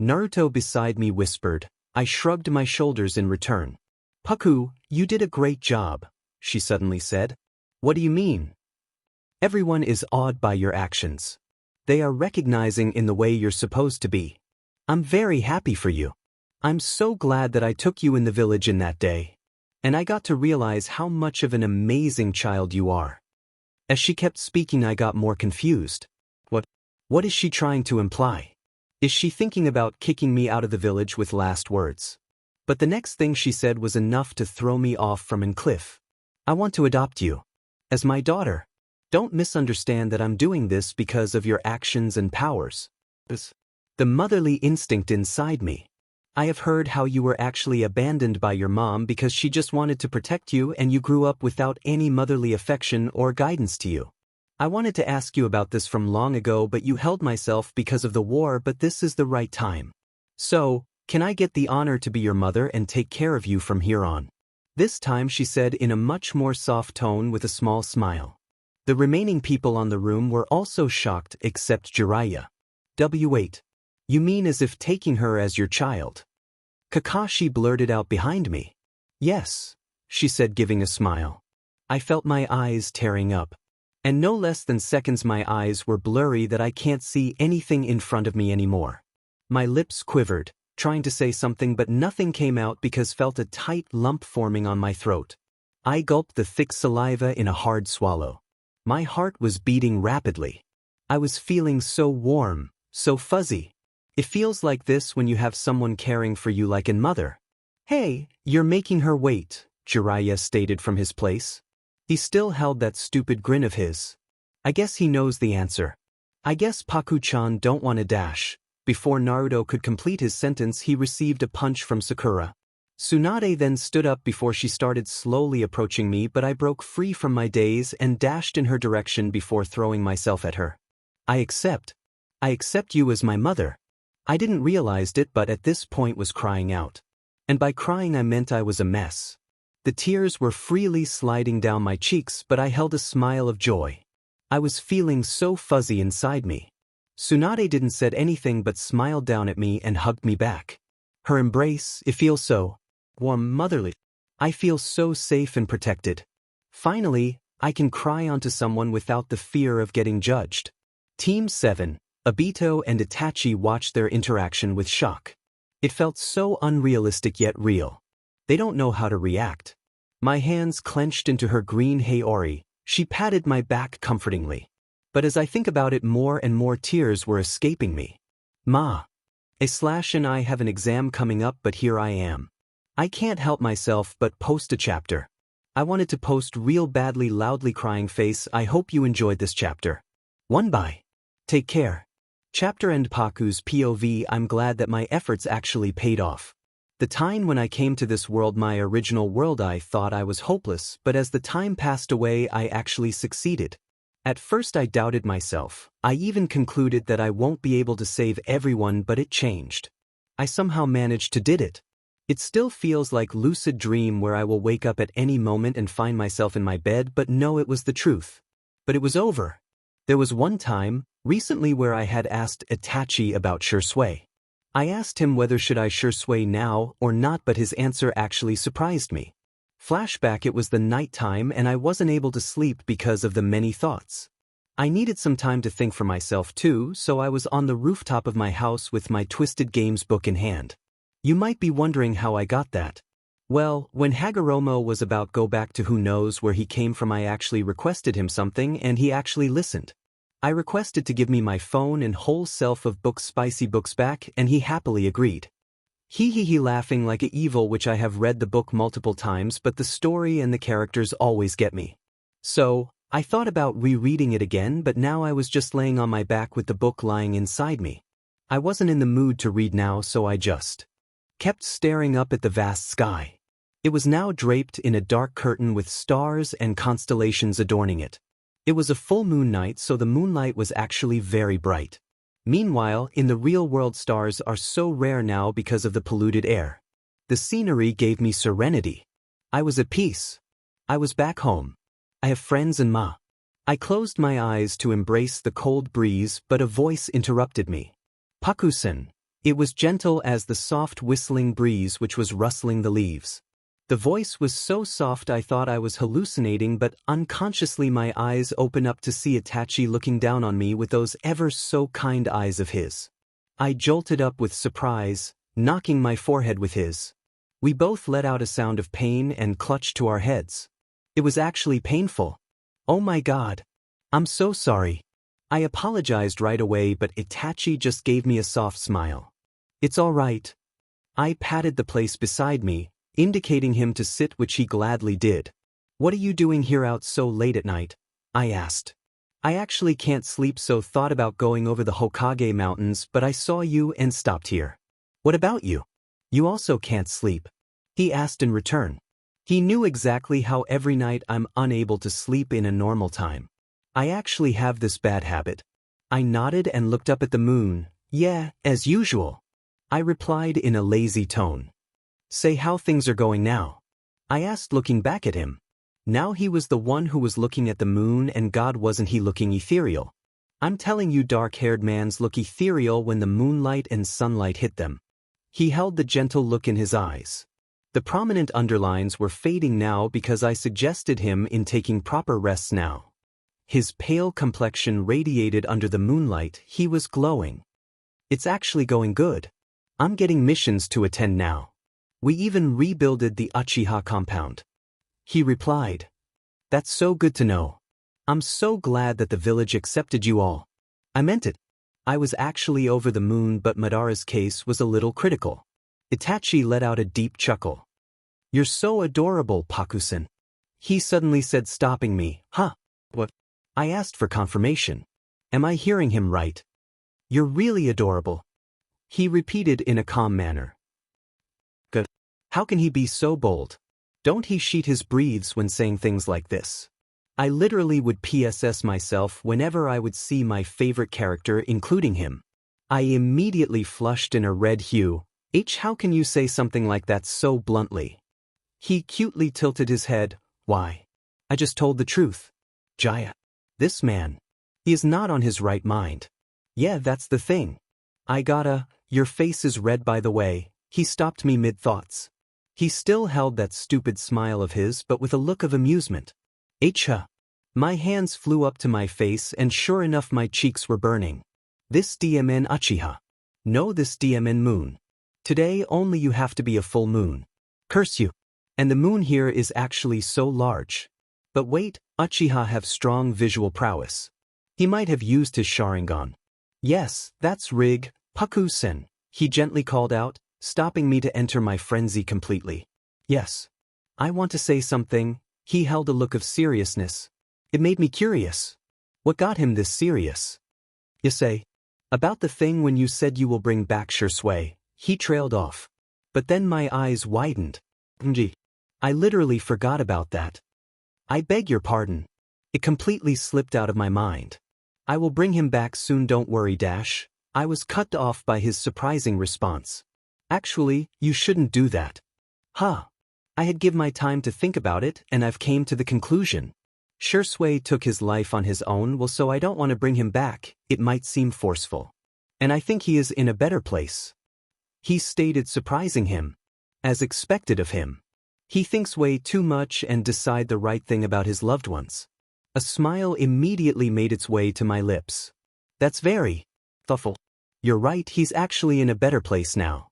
Naruto beside me whispered. I shrugged my shoulders in return. Paku, you did a great job, she suddenly said. What do you mean? Everyone is awed by your actions. They are recognizing in the way you're supposed to be. I'm very happy for you. I'm so glad that I took you in the village in that day. And I got to realize how much of an amazing child you are. As she kept speaking I got more confused. What is she trying to imply? Is she thinking about kicking me out of the village with last words? But the next thing she said was enough to throw me off from an cliff. I want to adopt you. As my daughter. Don't misunderstand that I'm doing this because of your actions and powers. The motherly instinct inside me. I have heard how you were actually abandoned by your mom because she just wanted to protect you and you grew up without any motherly affection or guidance to you. I wanted to ask you about this from long ago but you held myself because of the war but this is the right time. So, can I get the honor to be your mother and take care of you from here on? This time she said in a much more soft tone with a small smile. The remaining people on the room were also shocked except Jiraiya. Wait. You mean as if taking her as your child? Kakashi blurted out behind me. Yes, she said giving a smile. I felt my eyes tearing up. And no less than seconds my eyes were blurry that I can't see anything in front of me anymore. My lips quivered, trying to say something but nothing came out because felt a tight lump forming on my throat. I gulped the thick saliva in a hard swallow. My heart was beating rapidly. I was feeling so warm, so fuzzy. It feels like this when you have someone caring for you like a mother. Hey, you're making her wait, Jiraiya stated from his place. He still held that stupid grin of his. I guess he knows the answer. I guess Paku-chan don't want to dash. Before Naruto could complete his sentence he received a punch from Sakura. Tsunade then stood up before she started slowly approaching me but I broke free from my daze and dashed in her direction before throwing myself at her. I accept you as my mother. I didn't realize it but at this point was crying out. And by crying I meant I was a mess. The tears were freely sliding down my cheeks but I held a smile of joy. I was feeling so fuzzy inside me. Tsunade didn't said anything but smiled down at me and hugged me back. Her embrace, it feels so warm, motherly. I feel so safe and protected. Finally, I can cry onto someone without the fear of getting judged. Team 7, Obito and Itachi watched their interaction with shock. It felt so unrealistic yet real. They don't know how to react. My hands clenched into her green ᧁꫮ. She patted my back comfortingly. But as I think about it more and more tears were escaping me. ᧁ and I have an exam coming up, but here I am. I can't help myself but post a chapter. I wanted to post real badly loudly crying face. I hope you enjoyed this chapter. 1 Bye. Take care. Chapter end. Paku's POV. I'm glad that my efforts actually paid off. The time when I came to this world, my original world, I thought I was hopeless, but as the time passed away I actually succeeded. At first I doubted myself. I even concluded that I won't be able to save everyone, but it changed. I somehow managed to did it. It still feels like lucid dream where I will wake up at any moment and find myself in my bed, but no, it was the truth. But it was over. There was one time, recently, where I had asked Itachi about ᧁꫮ. I asked him whether should I ᧁꫮ now or not, but his answer actually surprised me. Flashback, it was the night time and I wasn't able to sleep because of the many thoughts. I needed some time to think for myself too, so I was on the rooftop of my house with my Twisted Games book in hand. You might be wondering how I got that. Well, when Hagoromo was about go back to who knows where he came from, I actually requested him something and he actually listened. I requested to give me my phone and whole self of books, spicy books back, and he happily agreed. He laughing like a evil, which I have read the book multiple times, but the story and the characters always get me. So, I thought about rereading it again, but now I was just laying on my back with the book lying inside me. I wasn't in the mood to read now, so I just kept staring up at the vast sky. It was now draped in a dark curtain with stars and constellations adorning it. It was a full moon night, so the moonlight was actually very bright. Meanwhile, in the real world, stars are so rare now because of the polluted air. The scenery gave me serenity. I was at peace. I was back home. I have friends and ma. I closed my eyes to embrace the cold breeze, but a voice interrupted me. Paku-san. It was gentle as the soft whistling breeze which was rustling the leaves. The voice was so soft I thought I was hallucinating, but unconsciously my eyes opened up to see Itachi looking down on me with those ever so kind eyes of his. I jolted up with surprise, knocking my forehead with his. We both let out a sound of pain and clutched to our heads. It was actually painful. Oh my God. I'm so sorry. I apologized right away, but Itachi just gave me a soft smile. It's all right. I patted the place beside me, indicating him to sit, which he gladly did. What are you doing here out so late at night? I asked. I actually can't sleep, so thought about going over the Hokage mountains, but I saw you and stopped here. What about you? You also can't sleep? He asked in return. He knew exactly how every night I'm unable to sleep in a normal time. I actually have this bad habit. I nodded and looked up at the moon. Yeah, as usual. I replied in a lazy tone. Say how things are going now. I asked, looking back at him. Now he was the one who was looking at the moon, and God, wasn't he looking ethereal? I'm telling you, dark-haired mans look ethereal when the moonlight and sunlight hit them. He held the gentle look in his eyes. The prominent underlines were fading now because I suggested him in taking proper rests now. His pale complexion radiated under the moonlight. He was glowing. It's actually going good. I'm getting missions to attend now. We even rebuilded the Uchiha compound. He replied. That's so good to know. I'm so glad that the village accepted you all. I meant it. I was actually over the moon, but Madara's case was a little critical. Itachi let out a deep chuckle. You're so adorable, Paku-san. He suddenly said, stopping me. Huh? What? I asked for confirmation. Am I hearing him right? You're really adorable. He repeated in a calm manner. Good. How can he be so bold? Don't he sheet his breathes when saying things like this? I literally would PSS myself whenever I would see my favorite character, including him. I immediately flushed in a red hue. How can you say something like that so bluntly? He cutely tilted his head. Why? I just told the truth. Jaya. This man. He is not on his right mind. Yeah, that's the thing. Your face is red, by the way. He stopped me mid-thoughts. He still held that stupid smile of his, but with a look of amusement. My hands flew up to my face, and sure enough my cheeks were burning. This DMN Uchiha. No, this DMN moon. Today only you have to be a full moon. Curse you. And the moon here is actually so large. But wait, Uchiha have strong visual prowess. He might have used his Sharingan. Yes, that's ᧁꫮ he gently called out, stopping me to enter my frenzy completely. Yes. I want to say something. He held a look of seriousness. It made me curious. What got him this serious? You say? About the thing when you said you will bring back ᧁꫮᦗ, he trailed off. But then my eyes widened. Gee. I literally forgot about that. I beg your pardon. It completely slipped out of my mind. I will bring him back soon, don't worry. I was cut off by his surprising response. Actually, you shouldn't do that. Huh. I had give my time to think about it and I've came to the conclusion. ᧁꫮᦗ took his life on his own, well, so I don't want to bring him back. It might seem forceful. And I think he is in a better place. He stated, surprising him. As expected of him. He thinks way too much and decide the right thing about his loved ones. A smile immediately made its way to my lips. That's very thoughtful. You're right, he's actually in a better place now.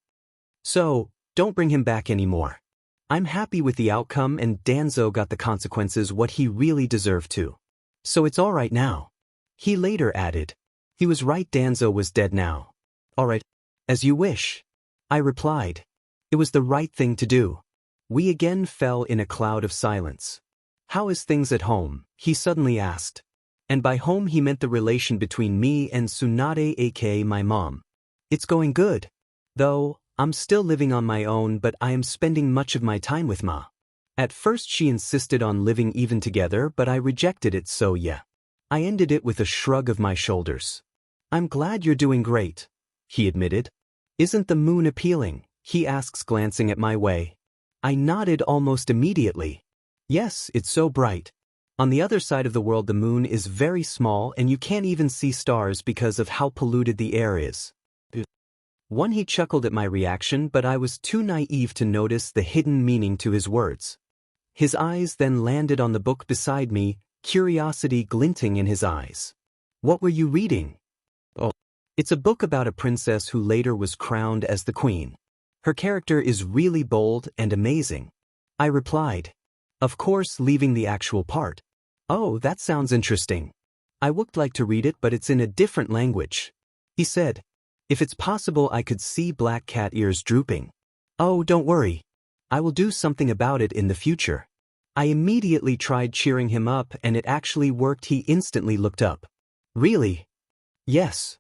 So, don't bring him back anymore. I'm happy with the outcome and Danzo got the consequences what he really deserved to. So it's alright now. He later added. He was right, Danzo was dead now. Alright. As you wish. I replied. It was the right thing to do. We again fell in a cloud of silence. How is things at home? He suddenly asked. And by home he meant the relation between me and Tsunade, aka my mom. It's going good. Though, I'm still living on my own, but I am spending much of my time with Ma. At first she insisted on living even together, but I rejected it, so yeah. I ended it with a shrug of my shoulders. I'm glad you're doing great, he admitted. Isn't the moon appealing? He asks, glancing at my way. I nodded almost immediately. Yes, it's so bright. On the other side of the world the moon is very small and you can't even see stars because of how polluted the air is. One, he chuckled at my reaction, but I was too naive to notice the hidden meaning to his words. His eyes then landed on the book beside me, curiosity glinting in his eyes. What were you reading? Oh, it's a book about a princess who later was crowned as the queen. Her character is really bold and amazing. I replied. Of course, leaving the actual part. Oh, that sounds interesting. I would like to read it, but it's in a different language. He said. If it's possible, I could see black cat ears drooping. Oh, don't worry. I will do something about it in the future. I immediately tried cheering him up and it actually worked. He instantly looked up. Really? Yes.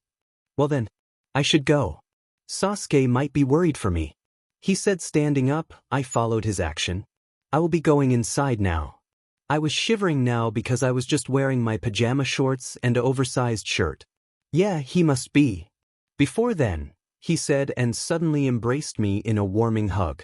Well then, I should go. Sasuke might be worried for me. He said, standing up. I followed his action. I will be going inside now. I was shivering now because I was just wearing my pajama shorts and an oversized shirt. Yeah, he must be. Before then, he said, and suddenly embraced me in a warming hug.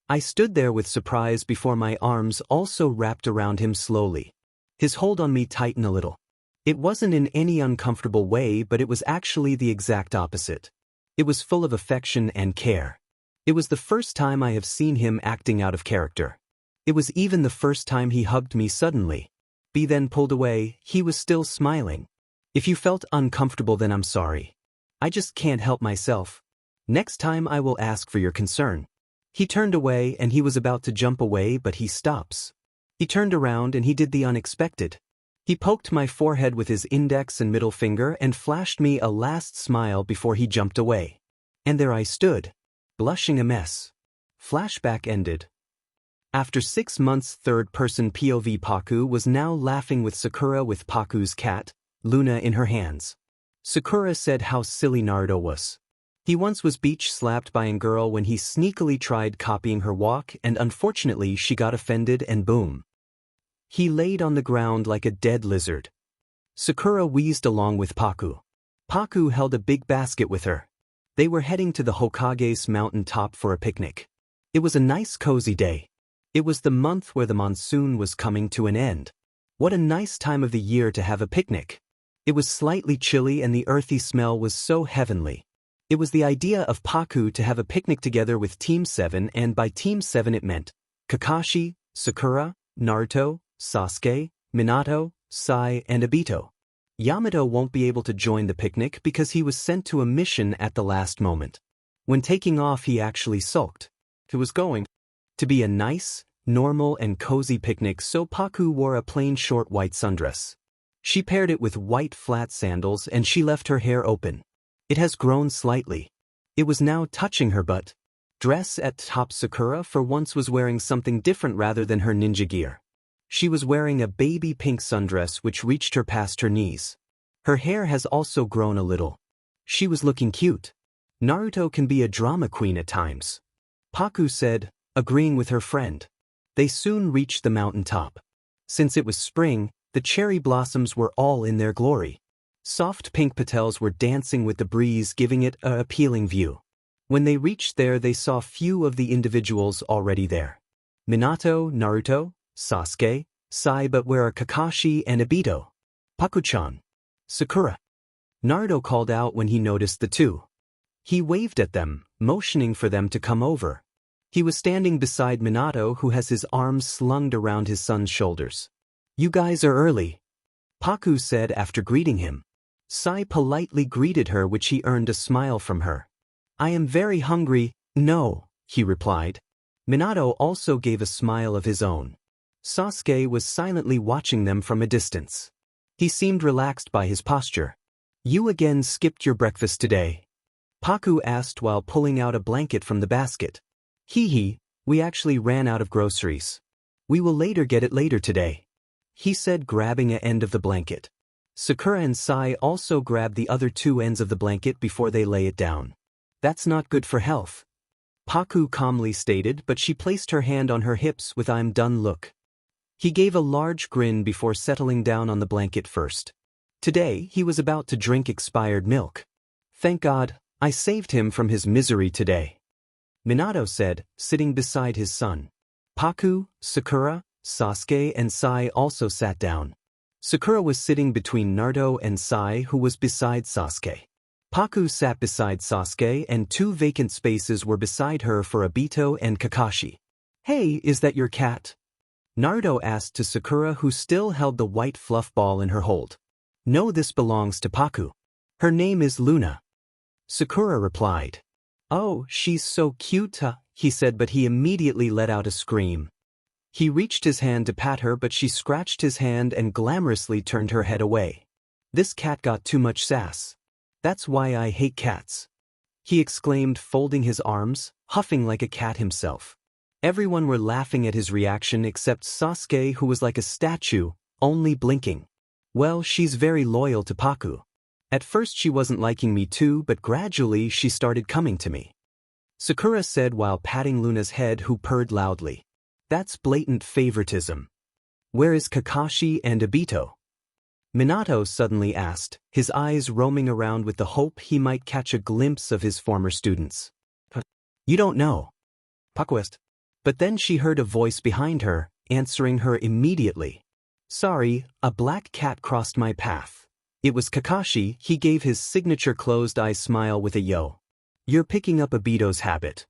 I stood there with surprise before my arms also wrapped around him slowly. His hold on me tightened a little. It wasn't in any uncomfortable way, but it was actually the exact opposite. It was full of affection and care. It was the first time I have seen him acting out of character. It was even the first time he hugged me suddenly. B then pulled away. He was still smiling. If you felt uncomfortable, then I'm sorry. I just can't help myself. Next time I will ask for your concern. He turned away and he was about to jump away, but he stops. He turned around and he did the unexpected. He poked my forehead with his index and middle finger and flashed me a last smile before he jumped away. And there I stood, blushing a mess. Flashback ended. After 6 months, third-person POV Paku was now laughing with Sakura with Paku's cat, Luna, in her hands. Sakura said how silly Naruto was. He once was beach-slapped by a girl when he sneakily tried copying her walk, and unfortunately she got offended and boom. He laid on the ground like a dead lizard. Sakura wheezed along with Paku. Paku held a big basket with her. They were heading to the Hokage's mountain top for a picnic. It was a nice cozy day. It was the month where the monsoon was coming to an end. What a nice time of the year to have a picnic. It was slightly chilly and the earthy smell was so heavenly. It was the idea of Paku to have a picnic together with Team 7, and by Team 7 it meant Kakashi, Sakura, Naruto, Sasuke, Minato, Sai, and Obito. Yamato won't be able to join the picnic because he was sent to a mission at the last moment. When taking off he actually sulked. It was going to be a nice, normal and cozy picnic, so Paku wore a plain short white sundress. She paired it with white flat sandals and she left her hair open. It has grown slightly. It was now touching her butt. Dress at top. Sakura for once was wearing something different rather than her ninja gear. She was wearing a baby pink sundress which reached her past her knees. Her hair has also grown a little. She was looking cute. Naruto can be a drama queen at times, Paku said, agreeing with her friend. They soon reached the mountaintop. Since it was spring, the cherry blossoms were all in their glory. Soft pink petals were dancing with the breeze, giving it an appealing view. When they reached there, they saw few of the individuals already there. Minato, Naruto, Sasuke, Sai, but where are Kakashi and Obito? Paku-chan. Sakura. Naruto called out when he noticed the two. He waved at them, motioning for them to come over. He was standing beside Minato, who has his arms slung around his son's shoulders. You guys are early, Paku said after greeting him. Sai politely greeted her, which he earned a smile from her. I am very hungry. No, he replied. Minato also gave a smile of his own. Sasuke was silently watching them from a distance. He seemed relaxed by his posture. You again skipped your breakfast today? Paku asked while pulling out a blanket from the basket. Hee, we actually ran out of groceries. We will get it later today, he said, grabbing an end of the blanket. Sakura and Sai also grabbed the other two ends of the blanket before they lay it down. That's not good for health, Paku calmly stated, but she placed her hand on her hips with I'm done look. He gave a large grin before settling down on the blanket first. Today, he was about to drink expired milk. Thank God, I saved him from his misery today, Minato said, sitting beside his son. Paku, Sakura, Sasuke and Sai also sat down. Sakura was sitting between Naruto and Sai, who was beside Sasuke. Paku sat beside Sasuke and two vacant spaces were beside her for Obito and Kakashi. Hey, is that your cat? Naruto asked to Sakura, who still held the white fluff ball in her hold. No, this belongs to Paku. Her name is Luna, Sakura replied. Oh, she's so cute, he said, but he immediately let out a scream. He reached his hand to pat her, but she scratched his hand and glamorously turned her head away. This cat got too much sass. That's why I hate cats, he exclaimed, folding his arms, huffing like a cat himself. Everyone were laughing at his reaction except Sasuke, who was like a statue, only blinking. Well, she's very loyal to Paku. At first she wasn't liking me too, but gradually she started coming to me, Sakura said while patting Luna's head, who purred loudly. That's blatant favoritism. Where is Kakashi and Obito? Minato suddenly asked, his eyes roaming around with the hope he might catch a glimpse of his former students. You don't know, Pakuest. But then she heard a voice behind her, answering her immediately. Sorry, a black cat crossed my path. It was Kakashi. He gave his signature closed-eye smile with a yo. You're picking up Obito's habit,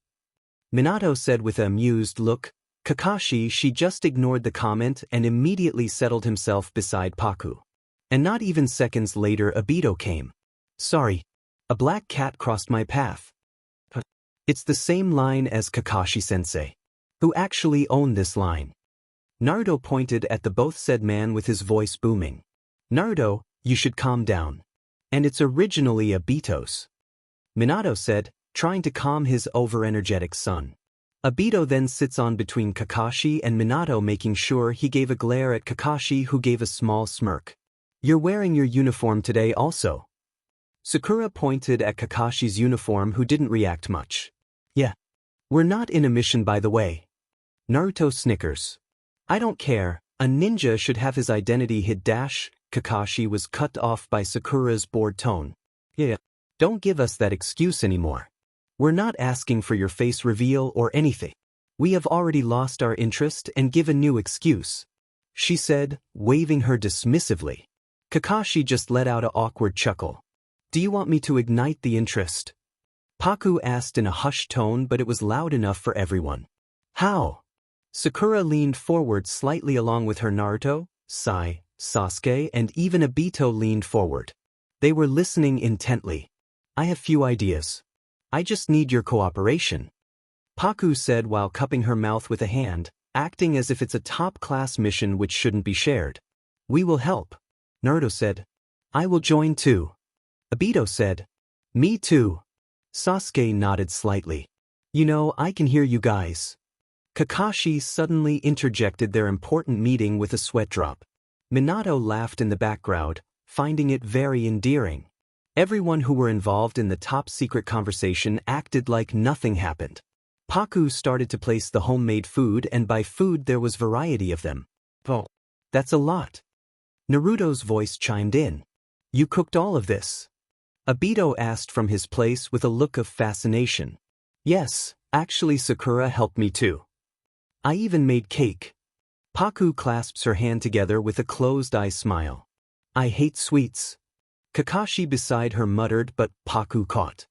Minato said with an amused look. Kakashi, she just ignored the comment and immediately settled himself beside Paku. And not even seconds later Obito came. Sorry, a black cat crossed my path. It's the same line as Kakashi-sensei. Who actually owned this line? Naruto pointed at the both said man with his voice booming. Naruto, you should calm down. And it's originally Obito's, Minato said, trying to calm his over-energetic son. Obito then sits on between Kakashi and Minato, making sure he gave a glare at Kakashi, who gave a small smirk. You're wearing your uniform today also. Sakura pointed at Kakashi's uniform, who didn't react much. Yeah. We're not in a mission, by the way. Naruto snickers. I don't care, a ninja should have his identity hid. Kakashi was cut off by Sakura's bored tone. Yeah. Don't give us that excuse anymore. We're not asking for your face reveal or anything. We have already lost our interest and give a new excuse, she said, waving her dismissively. Kakashi just let out an awkward chuckle. Do you want me to ignite the interest? Paku asked in a hushed tone, but it was loud enough for everyone. How? Sakura leaned forward slightly along with her. Naruto, Sai, Sasuke, and even Obito leaned forward. They were listening intently. I have few ideas. I just need your cooperation, Paku said while cupping her mouth with a hand, acting as if it's a top-class mission which shouldn't be shared. We will help, Naruto said. I will join too. Obito said. Me too. Sasuke nodded slightly. You know, I can hear you guys. Kakashi suddenly interjected their important meeting with a sweat drop. Minato laughed in the background, finding it very endearing. Everyone who were involved in the top-secret conversation acted like nothing happened. Paku started to place the homemade food, and by food there was variety of them. Oh, that's a lot. Naruto's voice chimed in. You cooked all of this? Obito asked from his place with a look of fascination. Yes, actually Sakura helped me too. I even made cake. Paku clasps her hand together with a closed-eye smile. I hate sweets. Kakashi beside her muttered, but Paku caught.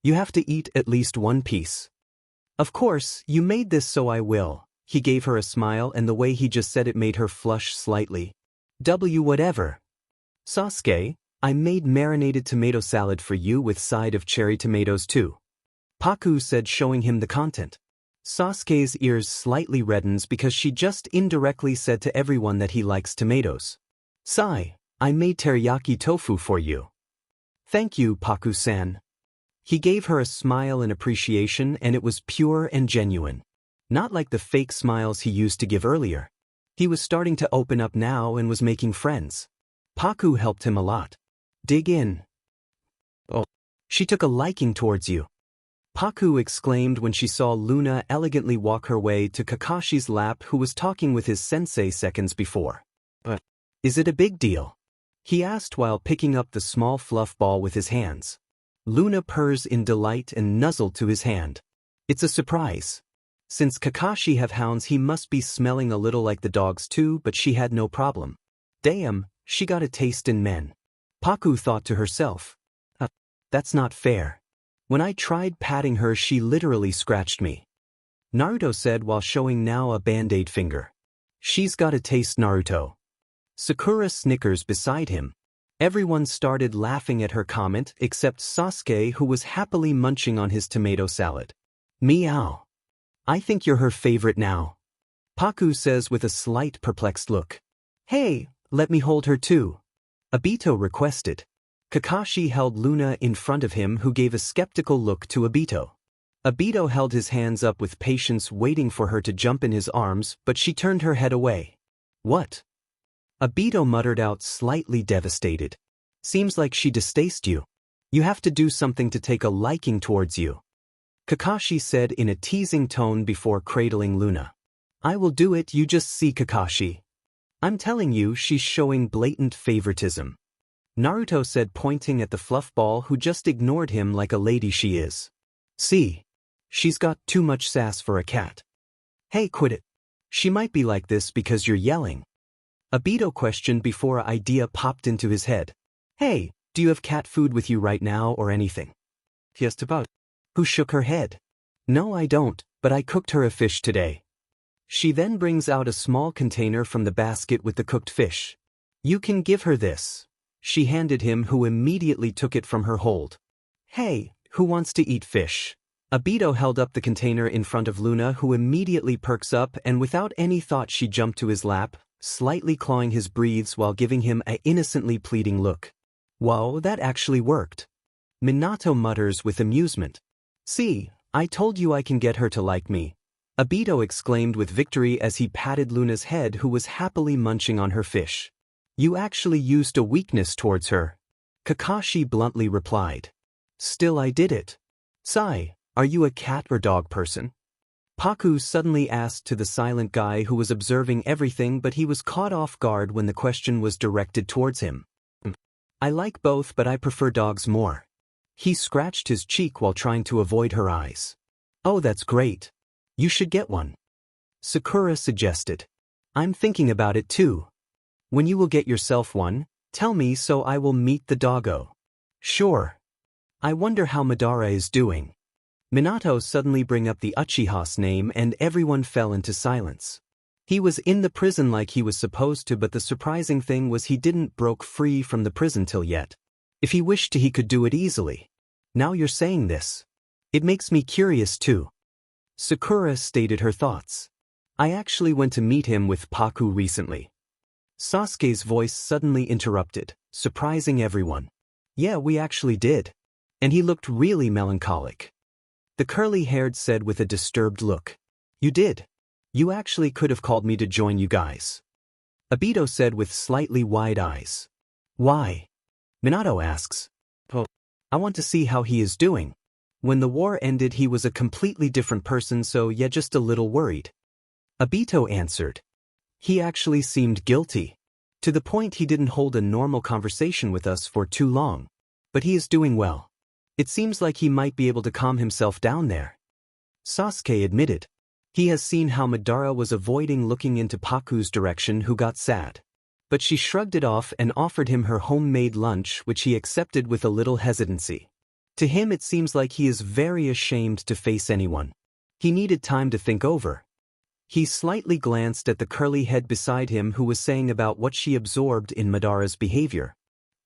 You have to eat at least one piece. Of course, you made this so I will. He gave her a smile, and the way he just said it made her flush slightly. Whatever. Sasuke, I made marinated tomato salad for you with side of cherry tomatoes too. Paku said, showing him the content. Sasuke's ears slightly reddens because she just indirectly said to everyone that he likes tomatoes. Sai, I made teriyaki tofu for you. Thank you, Paku-san. He gave her a smile in appreciation, and it was pure and genuine. Not like the fake smiles he used to give earlier. He was starting to open up now and was making friends. Paku helped him a lot. Dig in. Oh, she took a liking towards you. Paku exclaimed when she saw Luna elegantly walk her way to Kakashi's lap, who was talking with his sensei seconds before. But is it a big deal? He asked while picking up the small fluff ball with his hands. Luna purrs in delight and nuzzled to his hand. It's a surprise. Since Kakashi have hounds, he must be smelling a little like the dogs too, but she had no problem. Damn, she got a taste in men. Paku thought to herself. That's not fair. When I tried patting her, she literally scratched me. Naruto said while showing now a band-aid finger. She's got a taste, Naruto. Sakura snickers beside him. Everyone started laughing at her comment except Sasuke, who was happily munching on his tomato salad. Meow. I think you're her favorite now. Paku says with a slight perplexed look. Hey, let me hold her too. Obito requested. Kakashi held Luna in front of him, who gave a skeptical look to Obito. Obito held his hands up with patience, waiting for her to jump in his arms, but she turned her head away. What? Obito muttered out, slightly devastated. Seems like she distastes you. You have to do something to take a liking towards you. Kakashi said in a teasing tone before cradling Luna. I will do it, you just see, Kakashi. I'm telling you, she's showing blatant favoritism. Naruto said, pointing at the fluff ball, who just ignored him like a lady she is. See? She's got too much sass for a cat. Hey, quit it. She might be like this because you're yelling. Obito questioned before an idea popped into his head. Hey, do you have cat food with you right now or anything? He asked about. Who shook her head. No, I don't, but I cooked her a fish today. She then brings out a small container from the basket with the cooked fish. You can give her this. She handed him, who immediately took it from her hold. Hey, who wants to eat fish? Obito held up the container in front of Luna, who immediately perks up, and without any thought she jumped to his lap, slightly clawing his breathes while giving him an innocently pleading look. Whoa, that actually worked. Minato mutters with amusement. See, I told you I can get her to like me. Obito exclaimed with victory as he patted Luna's head, who was happily munching on her fish. You actually used a weakness towards her. Kakashi bluntly replied. Still, I did it. Sai, are you a cat or dog person? Paku suddenly asked to the silent guy who was observing everything, but he was caught off guard when the question was directed towards him. I like both, but I prefer dogs more. He scratched his cheek while trying to avoid her eyes. Oh, that's great. You should get one. Sakura suggested. I'm thinking about it too. When you will get yourself one, tell me so I will meet the doggo. Sure. I wonder how Madara is doing. Minato suddenly bring up the Uchiha's name and everyone fell into silence. He was in the prison like he was supposed to, but the surprising thing was he didn't broke free from the prison till yet. If he wished to, he could do it easily. Now you're saying this. It makes me curious too. Sakura stated her thoughts. I actually went to meet him with Paku recently. Sasuke's voice suddenly interrupted, surprising everyone. Yeah, we actually did. And he looked really melancholic. The curly-haired said with a disturbed look. You did. You actually could have called me to join you guys. Obito said with slightly wide eyes. Why? Minato asks. Well, I want to see how he is doing. When the war ended he was a completely different person, so yeah, just a little worried. Obito answered. He actually seemed guilty. To the point he didn't hold a normal conversation with us for too long. But he is doing well. It seems like he might be able to calm himself down there. Sasuke admitted. He has seen how Madara was avoiding looking into Paku's direction, who got sad. But she shrugged it off and offered him her homemade lunch, which he accepted with a little hesitancy. To him it seems like he is very ashamed to face anyone. He needed time to think over. He slightly glanced at the curly head beside him who was saying about what she absorbed in Madara's behavior.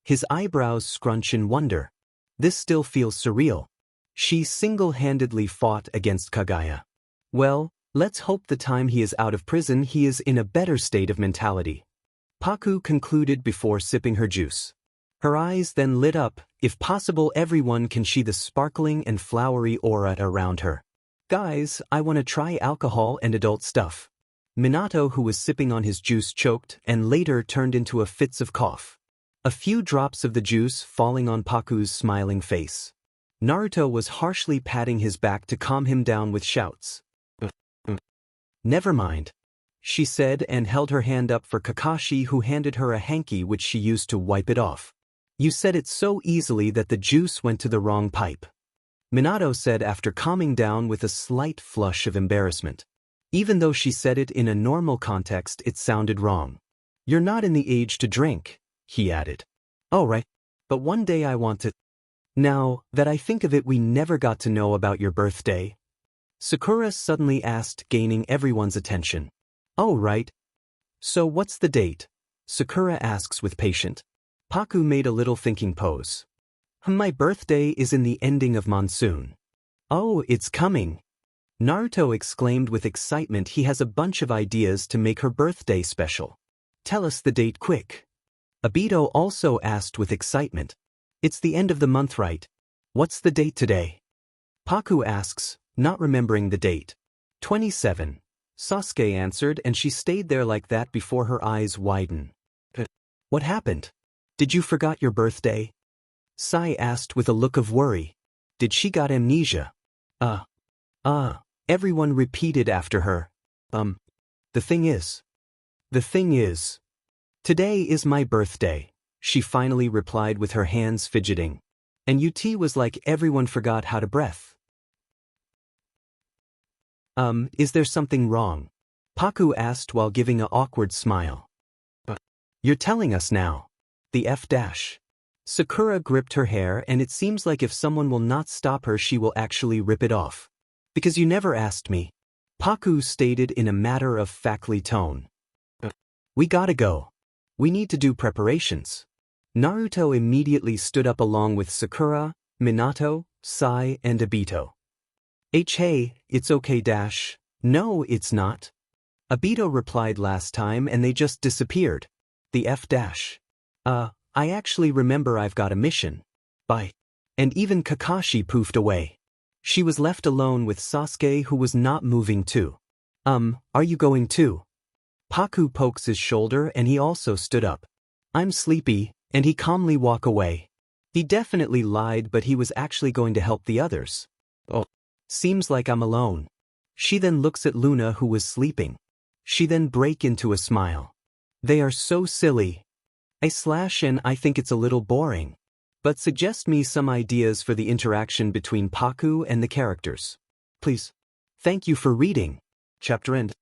His eyebrows scrunch in wonder. This still feels surreal. She single-handedly fought against Kaguya. Well, let's hope the time he is out of prison he is in a better state of mentality. Paku concluded before sipping her juice. Her eyes then lit up. If possible, everyone can see the sparkling and flowery aura around her. Guys, I want to try alcohol and adult stuff. Minato, who was sipping on his juice, choked and later turned into a fits of cough. A few drops of the juice falling on Paku's smiling face. Naruto was harshly patting his back to calm him down with shouts. Never mind, she said and held her hand up for Kakashi, who handed her a hanky which she used to wipe it off. You said it so easily that the juice went to the wrong pipe. Minato said after calming down with a slight flush of embarrassment. Even though she said it in a normal context, it sounded wrong. You're not in the age to drink, he added. Oh right, but one day I want to. Now that I think of it, we never got to know about your birthday. Sakura suddenly asked, gaining everyone's attention. Oh right. So what's the date? Sakura asks with patience. Paku made a little thinking pose. My birthday is in the ending of monsoon. Oh, it's coming. Naruto exclaimed with excitement. He has a bunch of ideas to make her birthday special. Tell us the date quick. Obito also asked with excitement. It's the end of the month, right? What's the date today? Paku asks, not remembering the date. 27. Sasuke answered, and she stayed there like that before her eyes widen. What happened? Did you forgot your birthday? Sai asked with a look of worry. Did she got amnesia? Everyone repeated after her. The thing is. Today is my birthday, she finally replied with her hands fidgeting. And UT was like everyone forgot how to breath. Is there something wrong? Paku asked while giving an awkward smile. You're telling us now. The F dash. Sakura gripped her hair, and it seems like if someone will not stop her she will actually rip it off. Because you never asked me. Paku stated in a matter-of-factly tone. We gotta go. We need to do preparations. Naruto immediately stood up along with Sakura, Minato, Sai, and Obito. Hey, it's okay dash. No, it's not. Obito replied last time and they just disappeared. The F dash. I actually remember I've got a mission. Bye. And even Kakashi poofed away. She was left alone with Sasuke, who was not moving too. Are you going too? Paku pokes his shoulder and he also stood up. I'm sleepy, and he calmly walked away. He definitely lied, but he was actually going to help the others. Oh, seems like I'm alone. She then looks at Luna, who was sleeping. She then break into a smile. They are so silly. And I think it's a little boring. But suggest me some ideas for the interaction between Paku and the characters. Please. Thank you for reading. Chapter end.